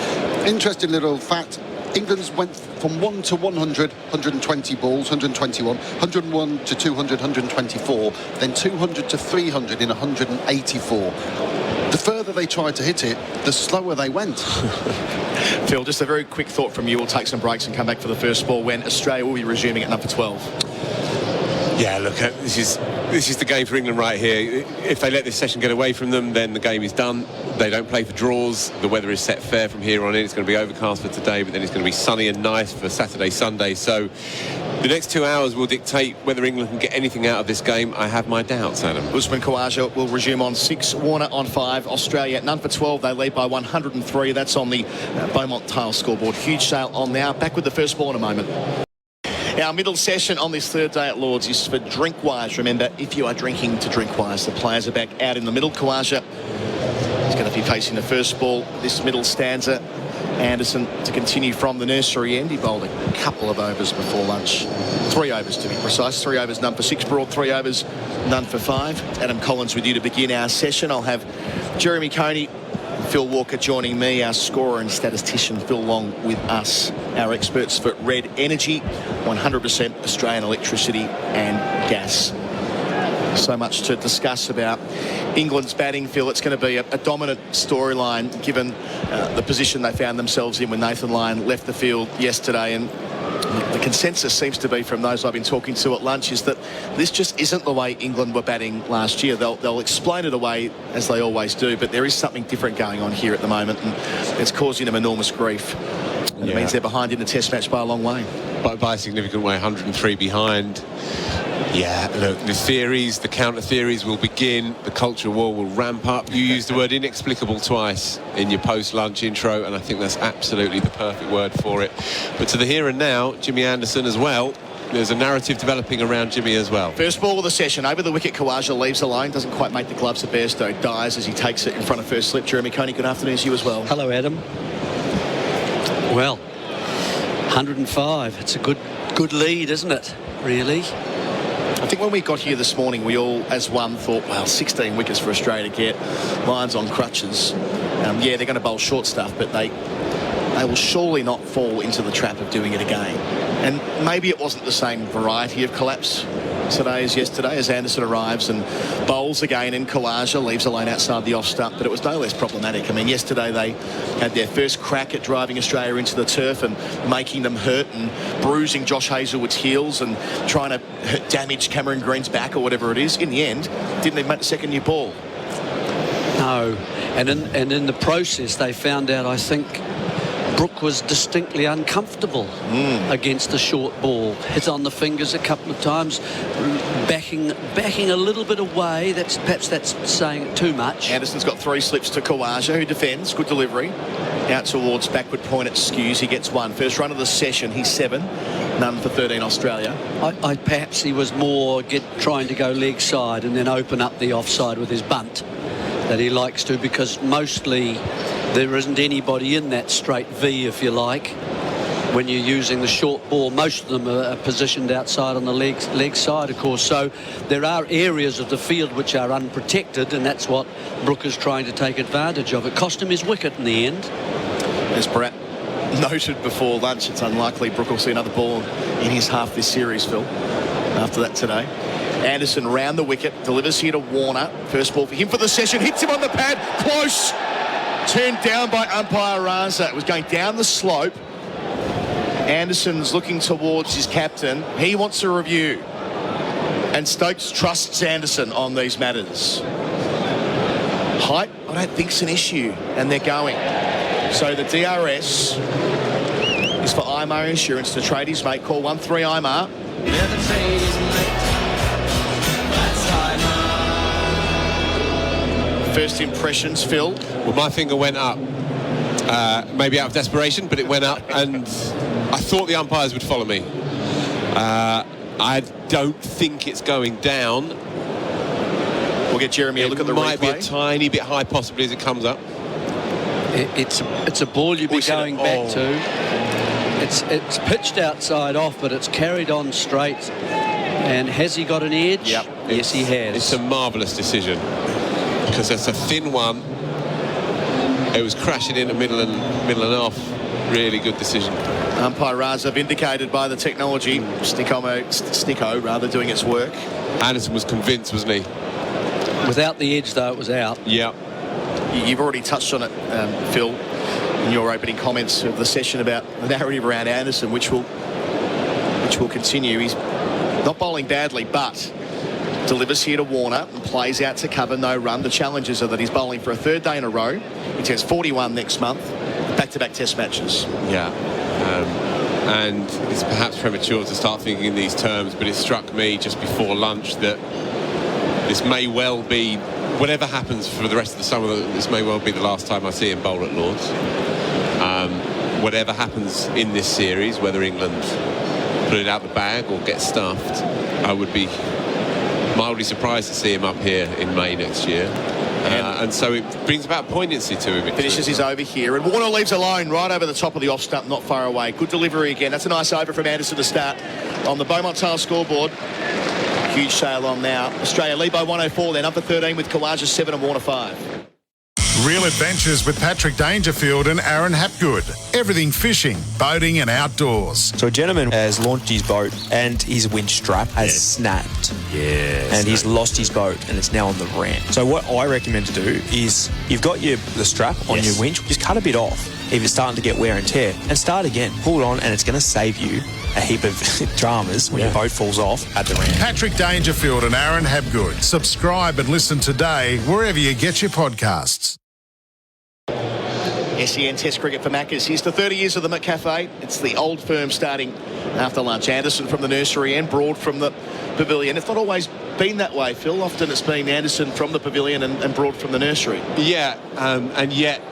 Interesting little fact. England's went from 1 to 100, 120 balls, 121, 101 to 200, 124, then 200 to 300 in 184. The further they tried to hit it, the slower they went. Phil, just a very quick thought from you. We'll take some breaks and come back for the first ball when Australia will be resuming at number 12. Yeah, look, this is the game for England right here. If they let this session get away from them, then the game is done. They don't play for draws. The weather is set fair from here on in. It's going to be overcast for today, but then it's going to be sunny and nice for Saturday, Sunday. So the next 2 hours will dictate whether England can get anything out of this game. I have my doubts, Adam. Usman Khawaja will resume on 6, Warner on 5. Australia none for 12. They lead by 103. That's on the Beaumont Tile scoreboard. Huge sale on now. Back with the first ball in a moment. Our middle session on this third day at Lord's is for Drinkwise. Remember, if you are drinking, to Drinkwise. The players are back out in the middle. Khawaja is going to be facing the first ball this middle stanza. Anderson to continue from the nursery end. He bowled a couple of overs before lunch. 3 overs to be precise. 3 overs, none for 6. Broad 3 overs, none for 5. Adam Collins with you to begin our session. I'll have Jeremy Coney, Phil Walker joining me, our scorer and statistician Phil Long with us, our experts for Red Energy, 100% Australian electricity and gas. So much to discuss about England's batting, Phil. It's going to be a dominant storyline given the position they found themselves in when Nathan Lyon left the field yesterday. And the consensus seems to be from those I've been talking to at lunch is that this just isn't the way England were batting last year. They'll explain it away as they always do, but there is something different going on here at the moment, and it's causing them enormous grief. And it means they're behind in the Test match by a long way. By a significant way, 103 behind. Yeah, look, the theories, the counter theories will begin. The culture war will ramp up. You used the word inexplicable twice in your post-lunch intro, and I think that's absolutely the perfect word for it. But to the here and now, Jimmy Anderson as well. There's a narrative developing around Jimmy as well. First ball of the session. Over the wicket, Khawaja leaves the line. Doesn't quite make the gloves of Bairstow. Dies as he takes it in front of first slip. Jeremy Coney, good afternoon to you as well. Hello, Adam. Well, 105. It's a good lead, isn't it? Really? I think when we got here this morning, we all, as one, thought, well, 16 wickets for Australia to get. Lions on crutches. Yeah, they're going to bowl short stuff, but they will surely not fall into the trap of doing it again. And maybe it wasn't the same variety of collapse today as yesterday, as Anderson arrives and bowls again, and Khawaja leaves a lane outside the off stump, but it was no less problematic. I mean, yesterday they had their first crack at driving Australia into the turf and making them hurt and bruising Josh Hazlewood's heels and trying to damage Cameron Green's back or whatever it is. In the end, didn't even make the second new ball. No, and in the process they found out, I think, Brooke was distinctly uncomfortable against the short ball. Hit on the fingers a couple of times, backing a little bit away. Perhaps that's saying it too much. Anderson's got 3 slips to Khawaja, who defends. Good delivery. Out towards backward point at skews. He gets 1. First run of the session, he's 7. None for 13 Australia. Perhaps he was more trying to go leg side and then open up the offside with his bunt that he likes to, because mostly there isn't anybody in that straight V, if you like, when you're using the short ball. Most of them are positioned outside on the leg side, of course. So there are areas of the field which are unprotected, and that's what Brooke is trying to take advantage of. It cost him his wicket in the end. As Bharat noted before lunch, it's unlikely Brooke will see another ball in his half this series, Phil, after that today. Anderson round the wicket, delivers here to Warner. First ball for him for the session, hits him on the pad, close. Turned down by umpire Raza. It was going down the slope. Anderson's looking towards his captain. He wants a review. And Stokes trusts Anderson on these matters. Height, I don't think it's an issue. And they're going. So the DRS is for Imar Insurance to trade his mate. Call 13 Imar. First impressions, Phil? Well, my finger went up, maybe out of desperation, but it went up, and I thought the umpires would follow me. I don't think it's going down. We'll get Jeremy a look at the replay. It might be a tiny bit high, possibly, as it comes up. It's a ball you'd be going back to. It's pitched outside off, but it's carried on straight. And has he got an edge? Yep. Yes, he has. It's a marvellous decision, because it's a thin one. It was crashing in the middle and off. Really good decision. Umpire Raza vindicated by the technology. Sticko rather doing its work. Anderson was convinced, wasn't he? Without the edge, though, it was out. Yeah. You've already touched on it, Phil, in your opening comments of the session about the narrative around Anderson, which will continue. He's Not bowling badly, but delivers here to Warner and plays out to cover, no run. The challenges are that he's bowling for a third day in a row. He tests 41 next month, back-to-back test matches. Yeah. And it's perhaps premature to start thinking in these terms, but it struck me just before lunch that this may well be, whatever happens for the rest of the summer, this may well be the last time I see him bowl at Lord's. Whatever happens in this series, whether England put it out the bag or get stuffed, I would be mildly surprised to see him up here in May next year. And so it brings about poignancy to him. Finishes his over here, and Warner leaves alone right over the top of the off stump, not far away. Good delivery again. That's a nice over from Anderson to start on the Beaumont Tile scoreboard. Huge sail on now. Australia lead by 104, then up to 13 with Khawaja 7 and Warner 5. Real adventures with Patrick Dangerfield and Aaron Hapgood. Everything fishing, boating and outdoors. So a gentleman has launched his boat and his winch strap has snapped. Yes. And he's lost his boat and it's now on the ramp. So what I recommend to do is you've got the strap on your winch, just cut a bit off if it's starting to get wear and tear and start again. Pull it on and it's going to save you a heap of dramas when your boat falls off at the ramp. Patrick Dangerfield and Aaron Hapgood. Subscribe and listen today wherever you get your podcasts. SEN Test Cricket for Maccas. Here's to 30 years of them at Cafe. It's the old firm starting after lunch. Anderson from the nursery and Broad from the pavilion. It's not always been that way, Phil. Often it's been Anderson from the pavilion and Broad from the nursery. Yeah, and yet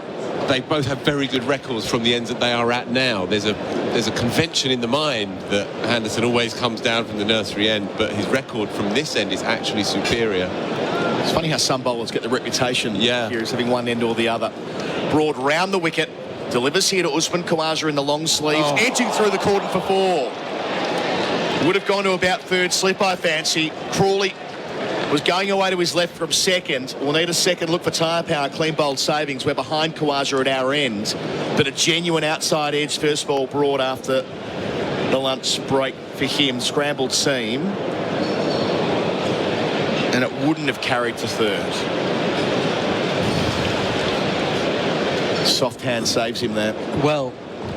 they both have very good records from the ends that they are at now. There's a convention in the mind that Anderson always comes down from the nursery end, but his record from this end is actually superior. It's funny how some bowlers get the reputation here as having one end or the other. Broad round the wicket, delivers here to Usman Khawaja in the long sleeves, edging through the cordon for 4. Would have gone to about third, slip I fancy. Crawley was going away to his left from second. We'll need a second look for tyre power, clean bowled savings. We're behind Khawaja at our end, but a genuine outside edge first ball Broad after the lunch break for him. Scrambled seam, and it wouldn't have carried to third. Soft hand saves him there. Well,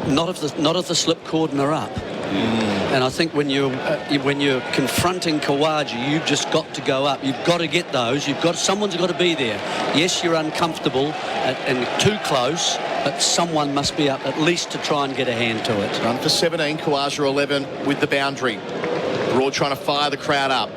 not if the slip cordon are up. And I think when you're confronting Khawaja, you've just got to go up. You've got to get those. Someone's got to be there. Yes, you're uncomfortable and too close, but someone must be up at least to try and get a hand to it. Run for 17, Khawaja 11 with the boundary. Broad trying to fire the crowd up.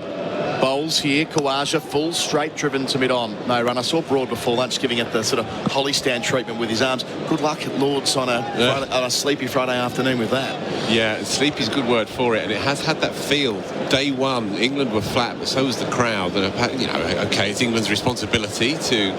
Bowls here, Khawaja full straight driven to mid-on. No run. I saw Broad before lunch giving it the sort of holly stand treatment with his arms. Good luck at Lord's on a sleepy Friday afternoon with that. Yeah, sleepy's a good word for it, and it has had that feel. Day one, England were flat, but so was the crowd. And okay, it's England's responsibility to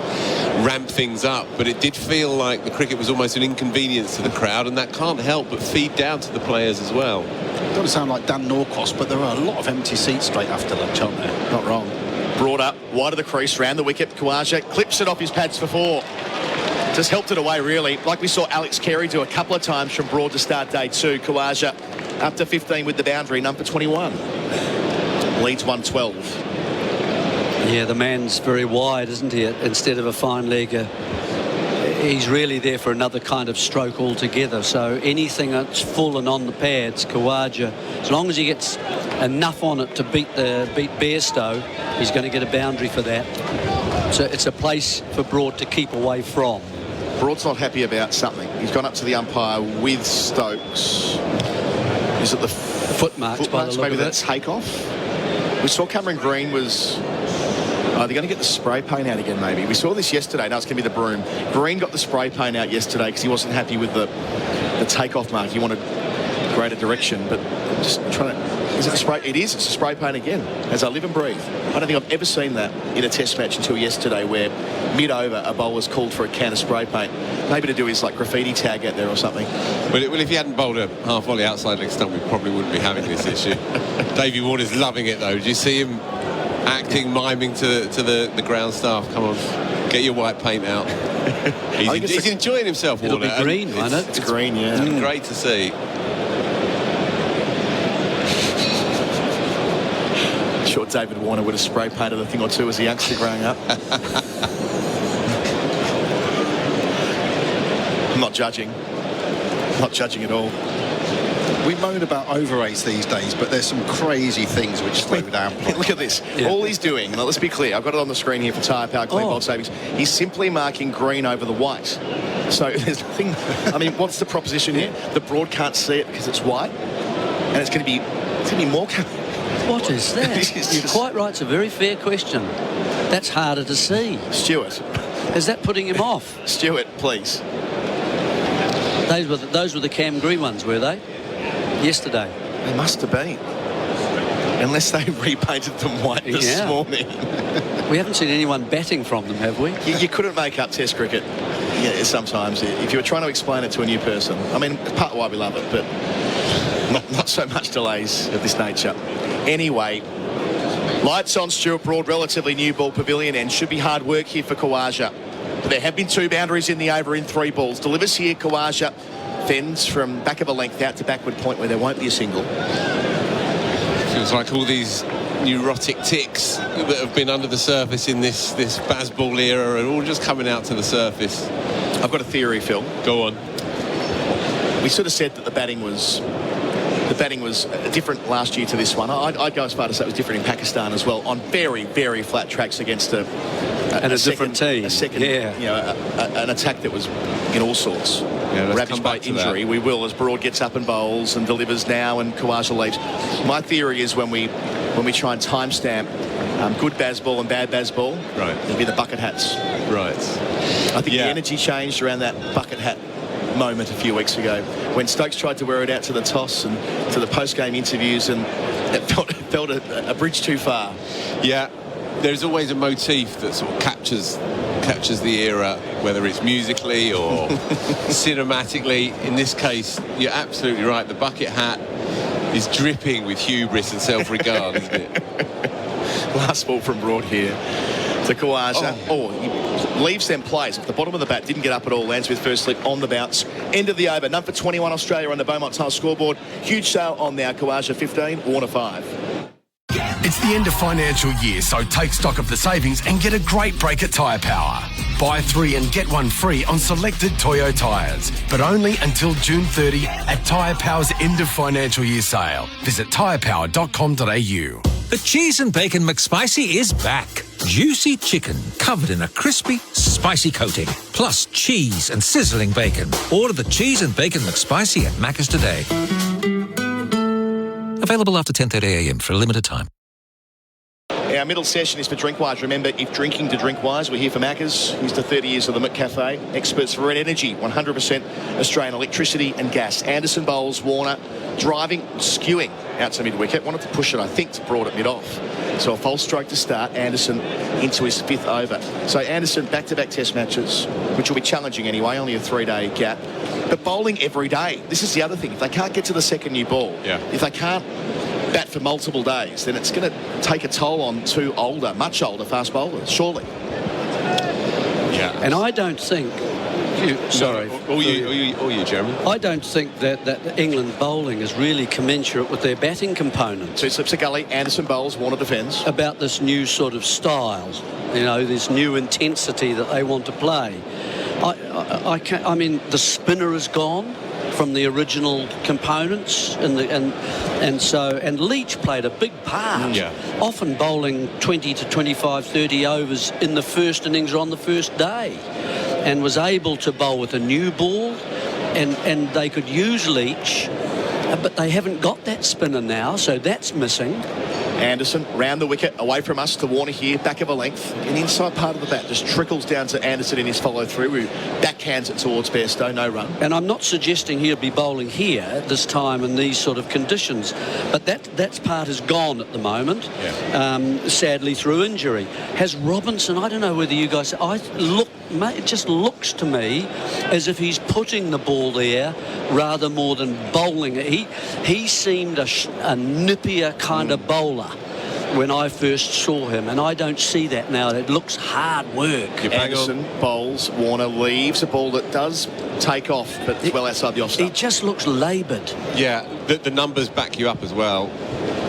ramp things up, but it did feel like the cricket was almost an inconvenience to the crowd, and that can't help but feed down to the players as well. Doesn't sound like Dan Norcross, but there are a lot of empty seats straight after lunch, aren't there? Not wrong. Brought up, wide of the crease, round the wicket. Khawaja clips it off his pads for 4. Just helped it away, really. Like we saw Alex Carey do a couple of times from Broad to start day 2. Khawaja up to 15 with the boundary, number 21. Leads 112. Yeah, the man's very wide, isn't he? Instead of a fine legger, he's really there for another kind of stroke altogether. So anything that's full and on the pads, Khawaja, as long as he gets enough on it to beat Bairstow, he's going to get a boundary for that. So it's a place for Broad to keep away from. Broad's not happy about something. He's gone up to the umpire with Stokes. Is it the foot marks? By the look maybe of that takeoff. We saw Cameron Green was. They're going to get the spray paint out again, maybe. We saw this yesterday. No, it's going to be the broom. Green got the spray paint out yesterday because he wasn't happy with the takeoff mark. He wanted greater direction, but I'm just trying to. Is it a spray? It is. It's a spray paint again. As I live and breathe. I don't think I've ever seen that in a test match until yesterday, where mid-over a bowler's called for a can of spray paint. Maybe to do his graffiti tag out there or something. Well, if he hadn't bowled a half volley outside leg stump, we probably wouldn't be having this issue. Davey Warner's loving it though. Did you see him acting, miming to the ground staff? Come on, get your white paint out. He's enjoying himself, Warner. It'll be green, won't it? It's green, yeah. It's great to see. I'm sure David Warner would have spray painted a thing or two as a youngster growing up. I'm not judging. Not judging at all. We moan about over-8s these days, but there's some crazy things which slow down play. Look at this. Yeah. All he's doing, now let's be clear, I've got it on the screen here for Tyre Power Clean Bolt Savings. He's simply marking green over the white. So there's nothing, I mean, what's the proposition here? The Broad can't see it because it's white, and it's going to be more... What is that? You're quite right, it's a very fair question. That's harder to see. Stuart. Is that putting him off? Stuart, please. Those were the Cam Green ones, were they? Yesterday. They must have been. Unless they repainted them white this morning. We haven't seen anyone batting from them, have we? You couldn't make up Test cricket sometimes if you were trying to explain it to a new person. I mean, part of why we love it, but not so much delays of this nature. Anyway, lights on Stuart Broad, relatively new ball pavilion end. Should be hard work here for Khawaja. But there have been 2 boundaries in the over in 3 balls. Delivers here, Khawaja fends from back of a length out to backward point where there won't be a single. Feels like all these neurotic ticks that have been under the surface in this Bazball era are all just coming out to the surface. I've got a theory, Phil. Go on. We sort of said that the batting was different last year to this one. I'd go as far to say it was different in Pakistan as well, on very, very flat tracks against a different team. An attack that was in all sorts. Yeah, ravaged by injury. We will, as Broad gets up and bowls and delivers now and Khawaja leaves. My theory is when we try and timestamp good Bazball and bad Bazball, right, it'll be the bucket hats. Right. I think the energy changed around that bucket hat moment a few weeks ago when Stokes tried to wear it out to the toss and to the post-game interviews, and it felt a bridge too far. Yeah, there's always a motif that sort of captures the era, whether it's musically or cinematically. In this case, you're absolutely right. The bucket hat is dripping with hubris and self-regard, isn't it? Last ball from Broad here to Khawaja. He leaves them plays. If the bottom of the bat didn't get up at all, lands with first slip on the bounce. End of the over. None for 21 Australia on the Beaumont Tile scoreboard. Huge sale on now. Khawaja 15, Warner 5. It's the end of financial year, so take stock of the savings and get a great break at Tyre Power. Buy 3 and get 1 free on selected Toyo tyres, but only until June 30 at Tyre Power's end of financial year sale. Visit tyrepower.com.au. The Cheese and Bacon McSpicy is back. Juicy chicken covered in a crispy, spicy coating, plus cheese and sizzling bacon. Order the Cheese and Bacon McSpicy at Macca's today. Available after 10:30 a.m. for a limited time. Our middle session is for Drinkwise. Remember, if drinking to Drinkwise, we're here for Macca's. Here's to 30 years of the McCafe. Experts for Red Energy, 100% Australian electricity and gas. Anderson bowls, Warner driving, skewing out to mid-wicket. Wanted to push it, I think, to Broad at mid-off. So a false stroke to start. Anderson into his 5th over. So Anderson, back-to-back test matches, which will be challenging anyway, only a 3-day gap. But bowling every day. This is the other thing. If they can't get to the second new ball, if they can't bat for multiple days, then it's going to take a toll on 2 older, much older fast bowlers, surely. Yeah. And I don't think... Or you, Jeremy. I don't think that England bowling is really commensurate with their batting component. 2 slips of gully, Anderson bowls, Warner defends. About this new sort of style, this new intensity that they want to play. I mean, the spinner is gone from the original components, and Leach played a big part. Often bowling 20 to 25, 30 overs in the first innings or on the first day, and was able to bowl with a new ball, and they could use Leach, but they haven't got that spinner now, so that's missing. Anderson round the wicket, away from us to Warner here, back of a length. And the inside part of the bat just trickles down to Anderson in his follow-through, who backhands it towards Bairstow, no run. And I'm not suggesting he'll be bowling here this time in these sort of conditions, but that part is gone at the moment, sadly through injury. Has Robinson, I don't know whether you guys... it just looks to me as if he's putting the ball there rather more than bowling it. He seemed a nippier kind of bowler when I first saw him, and I don't see that now. It looks hard work. Anderson bowls, Warner leaves a ball that does take off, but it's well outside the off stump. He just looks laboured. Yeah, the numbers back you up as well.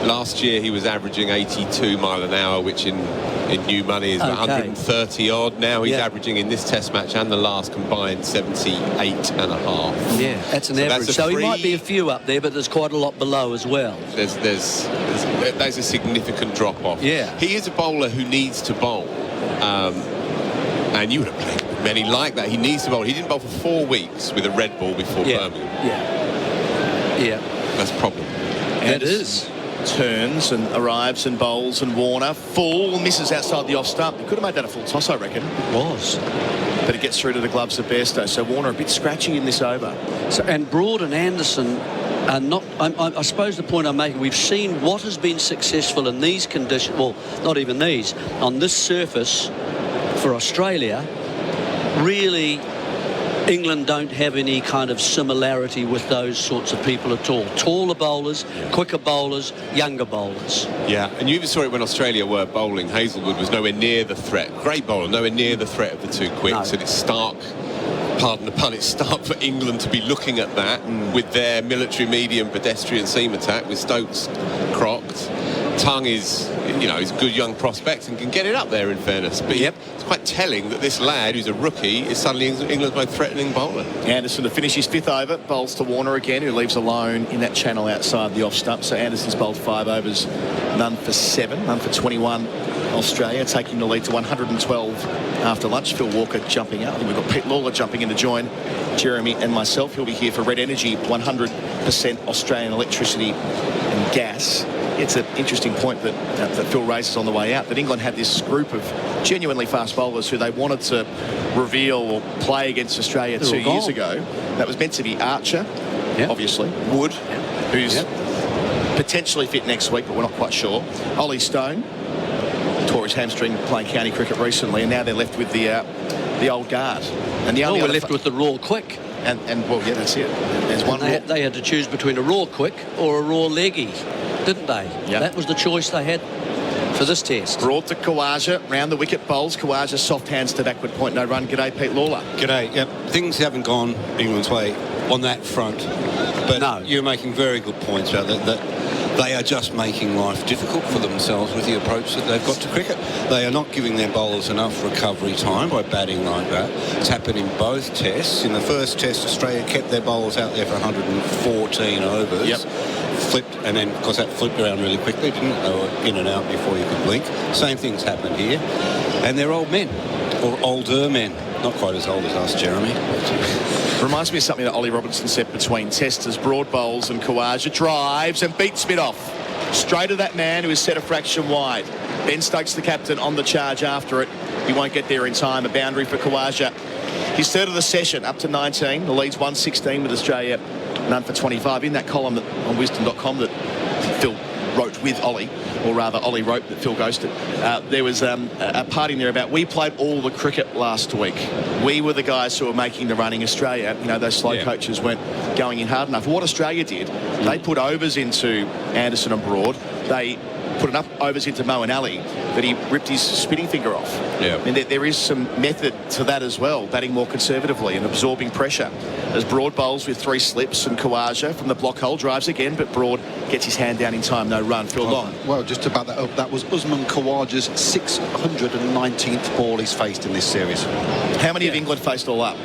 Last year he was averaging 82 mile an hour, which in in new money is 130 odd. Now he's averaging in this Test match and the last combined 78.5. Yeah, that's an average. So he might be a few up there, but there's quite a lot below as well. There's a significant drop off. Yeah, he is a bowler who needs to bowl, and you would have played with many like that. He needs to bowl. He didn't bowl for 4 weeks with a red ball before Birmingham. Yeah, that's a problem. That is. Turns and arrives and bowls, and Warner full misses outside the off stump. He could have made that a full toss, I reckon. It was, but it gets through to the gloves of Bairstow. So Warner a bit scratchy in this over. So, and Broad and Anderson are not. I suppose the point I'm making, we've seen what has been successful in these conditions. Well, not even these, on this surface for Australia. Really, England don't have any kind of similarity with those sorts of people at all. Taller bowlers, quicker bowlers, younger bowlers. Yeah, and you even saw it when Australia were bowling. Hazelwood was nowhere near the threat. Great bowler, nowhere near the threat of the two quicks. And it's stark, pardon the pun, it's stark for England to be looking at that with their military medium pedestrian seam attack with Stokes crocked. Tongue is, he's a good young prospect and can get it up there, in fairness. But it's quite telling that this lad, who's a rookie, is suddenly England's most threatening bowler. Anderson to finish his 5th over, bowls to Warner again, who leaves alone in that channel outside the off stump. So Anderson's bowled 5 overs, none for 7, none for 21. Australia taking the lead to 112 after lunch. Phil Walker jumping out. I think we've got Pete Lalor jumping in to join Jeremy and myself. He'll be here for Red Energy, 100% Australian electricity and gas. It's an interesting point that Phil raises on the way out, that England had this group of genuinely fast bowlers who they wanted to reveal or play against Australia 2 years ago. That was meant to be Archer, obviously, Wood, who's potentially fit next week, but we're not quite sure. Ollie Stone tore his hamstring playing county cricket recently, and now they're left with the old guard. And the only we're left with the raw quick. And well, yeah, that's it. There's one. They had to choose between a raw quick or a raw leggy, didn't they? Yep. That was the choice they had for this test. Broad to Khawaja, round the wicket bowls. Khawaja soft hands to backward point, no run. G'day, Pete Lalor. G'day. Yep, things haven't gone England's way on that front, but you're making very good points about that they are just making life difficult for themselves with the approach that they've got to cricket. They are not giving their bowlers enough recovery time by batting like that. It's happened in both tests. In the first test, Australia kept their bowlers out there for 114 overs. Flipped, and then, of course, that flipped around really quickly, didn't it? They were in and out before you could blink. Same thing's happened here. And they're old men, or older men. Not quite as old as us, Jeremy. Reminds me of something that Ollie Robinson said between testers. Broad bowls and Khawaja drives and beats Smith off. Straight to that man who is set a fraction wide. Ben Stokes, the captain, on the charge after it. He won't get there in time. A boundary for Khawaja. His 3rd of the session, up to 19. The lead's 116 with Australia, none for 25. In that column on wisdom.com that Phil wrote with Ollie, or rather Ollie wrote that Phil ghosted, there was a part in there about we played all the cricket last week. We were the guys who were making the running. Australia, those slow coaches weren't going in hard enough. What Australia did, they put overs into Anderson and Broad. They put enough overs into Moeen Ali that he ripped his spinning finger off. And there is some method to that as well, batting more conservatively and absorbing pressure. As Broad bowls with 3 slips, and Khawaja from the block hole drives again, but Broad gets his hand down in time, no run. Phil Long. Well, just about that up, that was Usman Khawaja's 619th ball he's faced in this series. How many have England faced all up?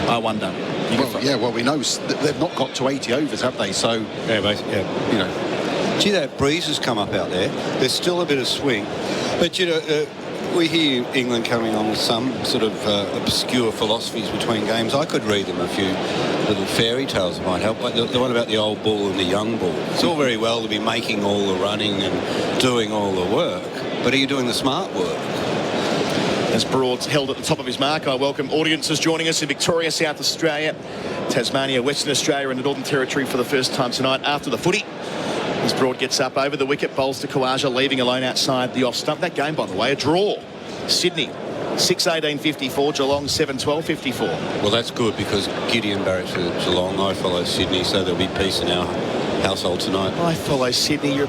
I wonder. Well, we know they've not got to 80 overs, have they? So, Gee, that breeze has come up out there. There's still a bit of swing. But, we hear England coming on with some sort of obscure philosophies between games. I could read them a few little fairy tales that might help, like the one about the old bull and the young bull. It's all very well to be making all the running and doing all the work, but are you doing the smart work? As Broad's held at the top of his mark, I welcome audiences joining us in Victoria, South Australia, Tasmania, Western Australia and the Northern Territory for the first time tonight after the footy. As Broad gets up over the wicket, bowls to Khawaja, leaving alone outside the off stump. That game, by the way, a draw. Sydney, 6-18-54, Geelong, 7-12-54. Well, that's good because Gideon Barrett's for Geelong. I follow Sydney, so there'll be peace in our household tonight. I follow Sydney. You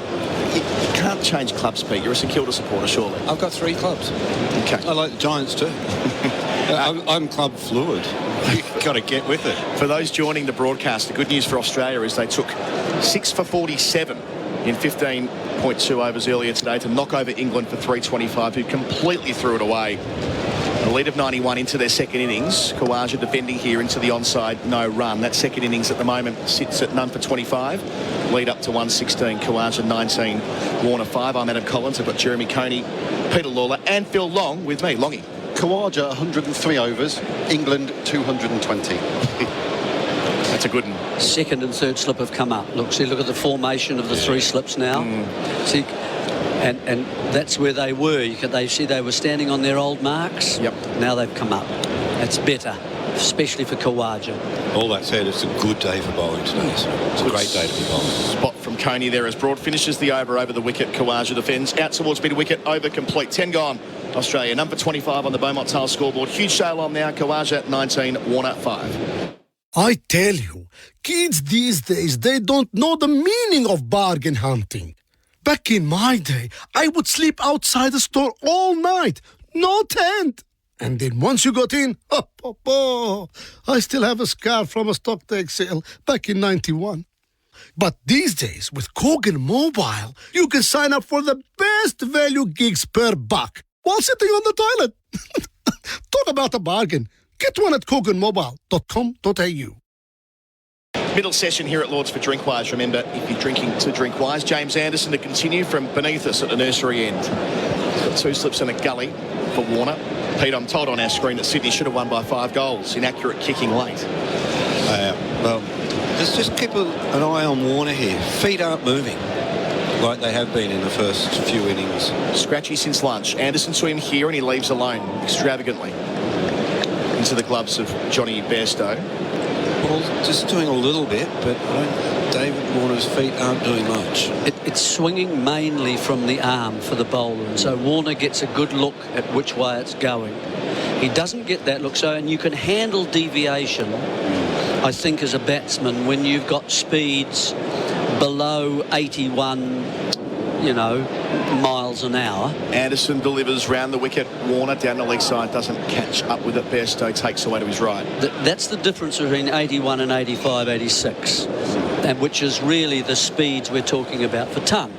can't change clubs, Pete. You're a St Kilda supporter, surely. I've got 3 clubs. Okay. I like the Giants too. I'm club fluid. You've got to get with it. For those joining the broadcast, the good news for Australia is they took 6 for 47 in 15 0.2 overs earlier today to knock over England for 325, who completely threw it away. A lead of 91 into their second innings. Khawaja defending here into the onside, no run. That second innings at the moment sits at none for 25. Lead up to 116. Khawaja 19, Warner 5. I'm Adam Collins. I've got Jeremy Coney, Peter Lalor and Phil Long with me. Longy. Khawaja 103 overs, England 220. That's a good one. Second and third slip have come up. Look at the formation of the three slips now. See, and that's where they were. They see they were standing on their old marks. Yep. Now they've come up. That's better, especially for Khawaja. All that said, it's a good day for bowling today. So it's a great day to be bowling. Spot from Coney there as Broad finishes the over the wicket. Khawaja defends out towards mid wicket, over complete. 10 gone. Australia number 25 on the Beaumont Tile scoreboard. Huge sail on now. Khawaja 19, Warner 5. I tell you, kids these days, they don't know the meaning of bargain hunting. Back in my day, I would sleep outside the store all night. No tent. And then once you got in, I still have a scar from a stock take sale back in 91. But these days, with Kogan Mobile, you can sign up for the best value gigs per buck while sitting on the toilet. Talk about a bargain. Get one at koganmobile.com.au. Middle session here at Lords for Drinkwise. Remember, if you're drinking to Drinkwise, James Anderson to continue from beneath us at the nursery end. He's got 2 slips and a gully for Warner. Pete, I'm told on our screen that Sydney should have won by 5 goals. Inaccurate kicking late. Well, let's just keep an eye on Warner here. Feet aren't moving like they have been in the first few innings. Scratchy since lunch. Anderson to him here and he leaves alone extravagantly into the gloves of Johnny Bairstow. Well, just doing a little bit, but David Warner's feet aren't doing much. It's swinging mainly from the arm for the bowler, and so Warner gets a good look at which way it's going. He doesn't get that look, and you can handle deviation, I think, as a batsman when you've got speeds below 81, miles an hour. Anderson delivers round the wicket. Warner down the leg side doesn't catch up with it. Bairstow takes away to his right. That's the difference between 81 and 85, 86, and which is really the speeds we're talking about for Tongue.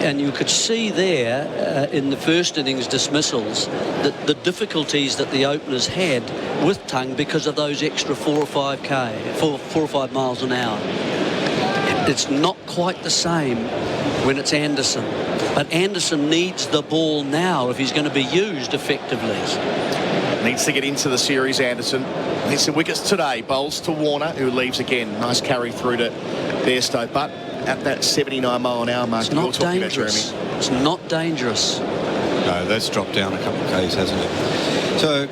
And you could see there in the first innings dismissals that the difficulties that the openers had with Tongue because of those extra 4 or 5 miles an hour. It's not quite the same when it's Anderson. But Anderson needs the ball now if he's going to be used effectively. Needs to get into the series, Anderson. Needs some wickets today. Bowls to Warner, who leaves again. Nice carry through to Bairstow. But at that 79 mile an hour mark, it's not dangerous. It's not dangerous. No, that's dropped down a couple of Ks, hasn't it? So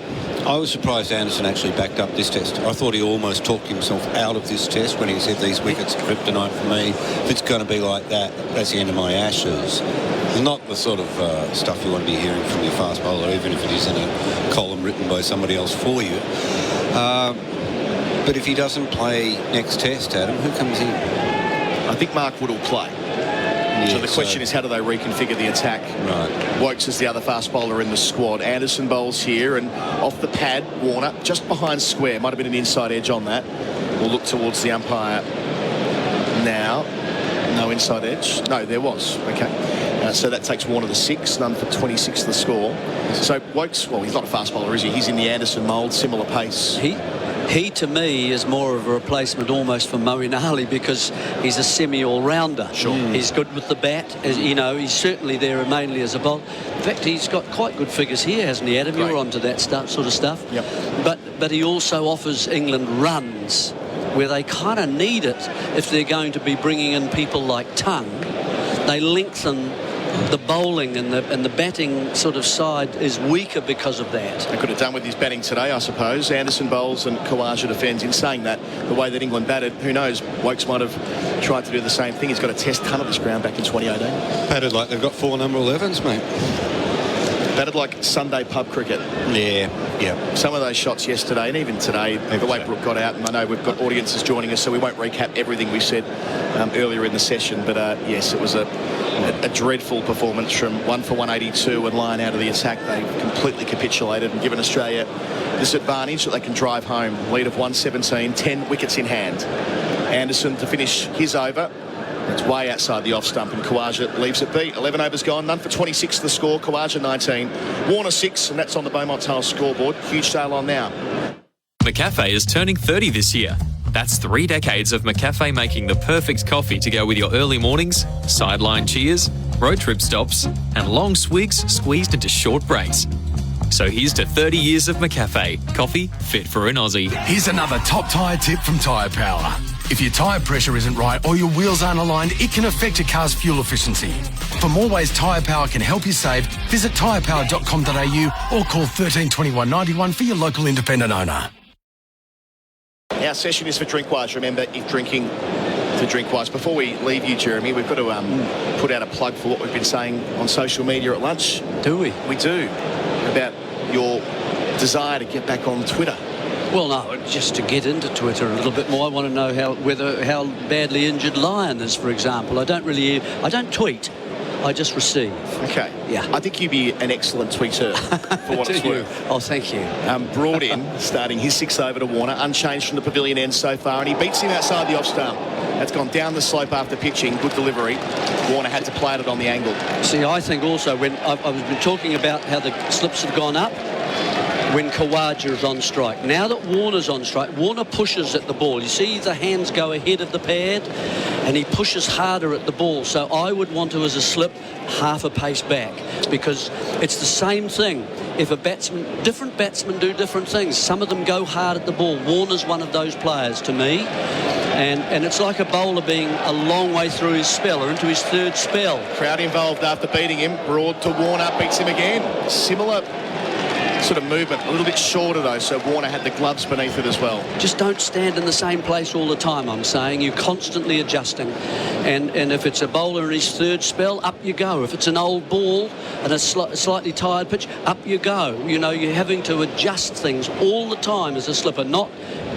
I was surprised Anderson actually backed up this test. I thought he almost talked himself out of this test when he said these wickets are kryptonite for me. If it's going to be like that, that's the end of my Ashes. It's not the sort of stuff you want to be hearing from your fast bowler, even if it is in a column written by somebody else for you. But if he doesn't play next test, Adam, who comes in? I think Mark Wood will play. So the question is, how do they reconfigure the attack? Right. Wokes is the other fast bowler in the squad. Anderson bowls here, and off the pad, Warner, just behind square. Might have been an inside edge on that. We'll look towards the umpire now. No inside edge. No, there was. Okay. So that takes Warner to 6, none for 26 the score. So Wokes, well, he's not a fast bowler, is he? He's in the Anderson mould, similar pace. He, to me, is more of a replacement almost for Moeen Ali because he's a semi-all-rounder. Sure. He's good with the bat. He's certainly there mainly as a bowler. In fact, he's got quite good figures here, hasn't he, Adam? You're onto that sort of stuff. Yep. But he also offers England runs where they kind of need it if they're going to be bringing in people like Tongue. They lengthen the bowling and the batting sort of side is weaker because of that. They could have done with his batting today, I suppose. Anderson bowls and Khawaja defends. In saying that, the way that England batted, who knows, Wokes might have tried to do the same thing. He's got a test ton of this ground back in 2018. Batted like they've got 4 number 11s, mate. Batted like Sunday pub cricket. Yeah. Some of those shots yesterday and even today, the way Brooke got out, and I know we've got audiences joining us, so we won't recap everything we said earlier in the session, but yes, it was a dreadful performance from 1 for 182 and line out of the attack. They completely capitulated and given Australia this advantage that they can drive home. Lead of 117, 10 wickets in hand. Anderson to finish his over. It's way outside the off stump, and Khawaja leaves it be. 11 overs gone, none for 26 the score. Khawaja 19, Warner 6, and that's on the Beaumont Tiles scoreboard. Huge sale on now. McCafe is turning 30 this year. That's 3 decades of McCafe making the perfect coffee to go with your early mornings, sideline cheers, road trip stops, and long swigs squeezed into short breaks. So here's to 30 years of McCafe. Coffee fit for an Aussie. Here's another top tyre tip from Tyre Power. If your tyre pressure isn't right or your wheels aren't aligned, it can affect your car's fuel efficiency. For more ways Tyre Power can help you save, visit tyrepower.com.au or call 13 21 91 for your local independent owner. Our session is for Drinkwise. Remember, if drinking, to Drinkwise. Before we leave you, Jeremy, we've got to put out a plug for what we've been saying on social media at lunch. Do we? We do. About your desire to get back on Twitter. Well, no, just to get into Twitter a little bit more. I want to know how badly injured Lion is, for example. I don't tweet. I just receive. Okay. Yeah. I think you'd be an excellent tweeter for what it's worth. Oh, thank you. Brought in, starting his 6th over to Warner, unchanged from the pavilion end so far, and he beats him outside the off stump. That's gone down the slope after pitching. Good delivery. Warner had to play it on the angle. See, I think also when I've been talking about how the slips have gone up, when Khawaja is on strike. Now that Warner's on strike, Warner pushes at the ball. You see the hands go ahead of the pad and he pushes harder at the ball. So I would want to, as a slip, half a pace back, because it's the same thing. If different batsmen do different things. Some of them go hard at the ball. Warner's one of those players to me. And it's like a bowler being a long way through his spell or into his 3rd spell. Crowd involved after beating him. Broad to Warner, beats him again. Similar sort of movement, a little bit shorter though, so Warner had the gloves beneath it as well. Just don't stand in the same place all the time, I'm saying. You're constantly adjusting. And if it's a bowler in his 3rd spell, up you go. If it's an old ball and a slightly tired pitch, up you go. You know, you're having to adjust things all the time as a slipper, not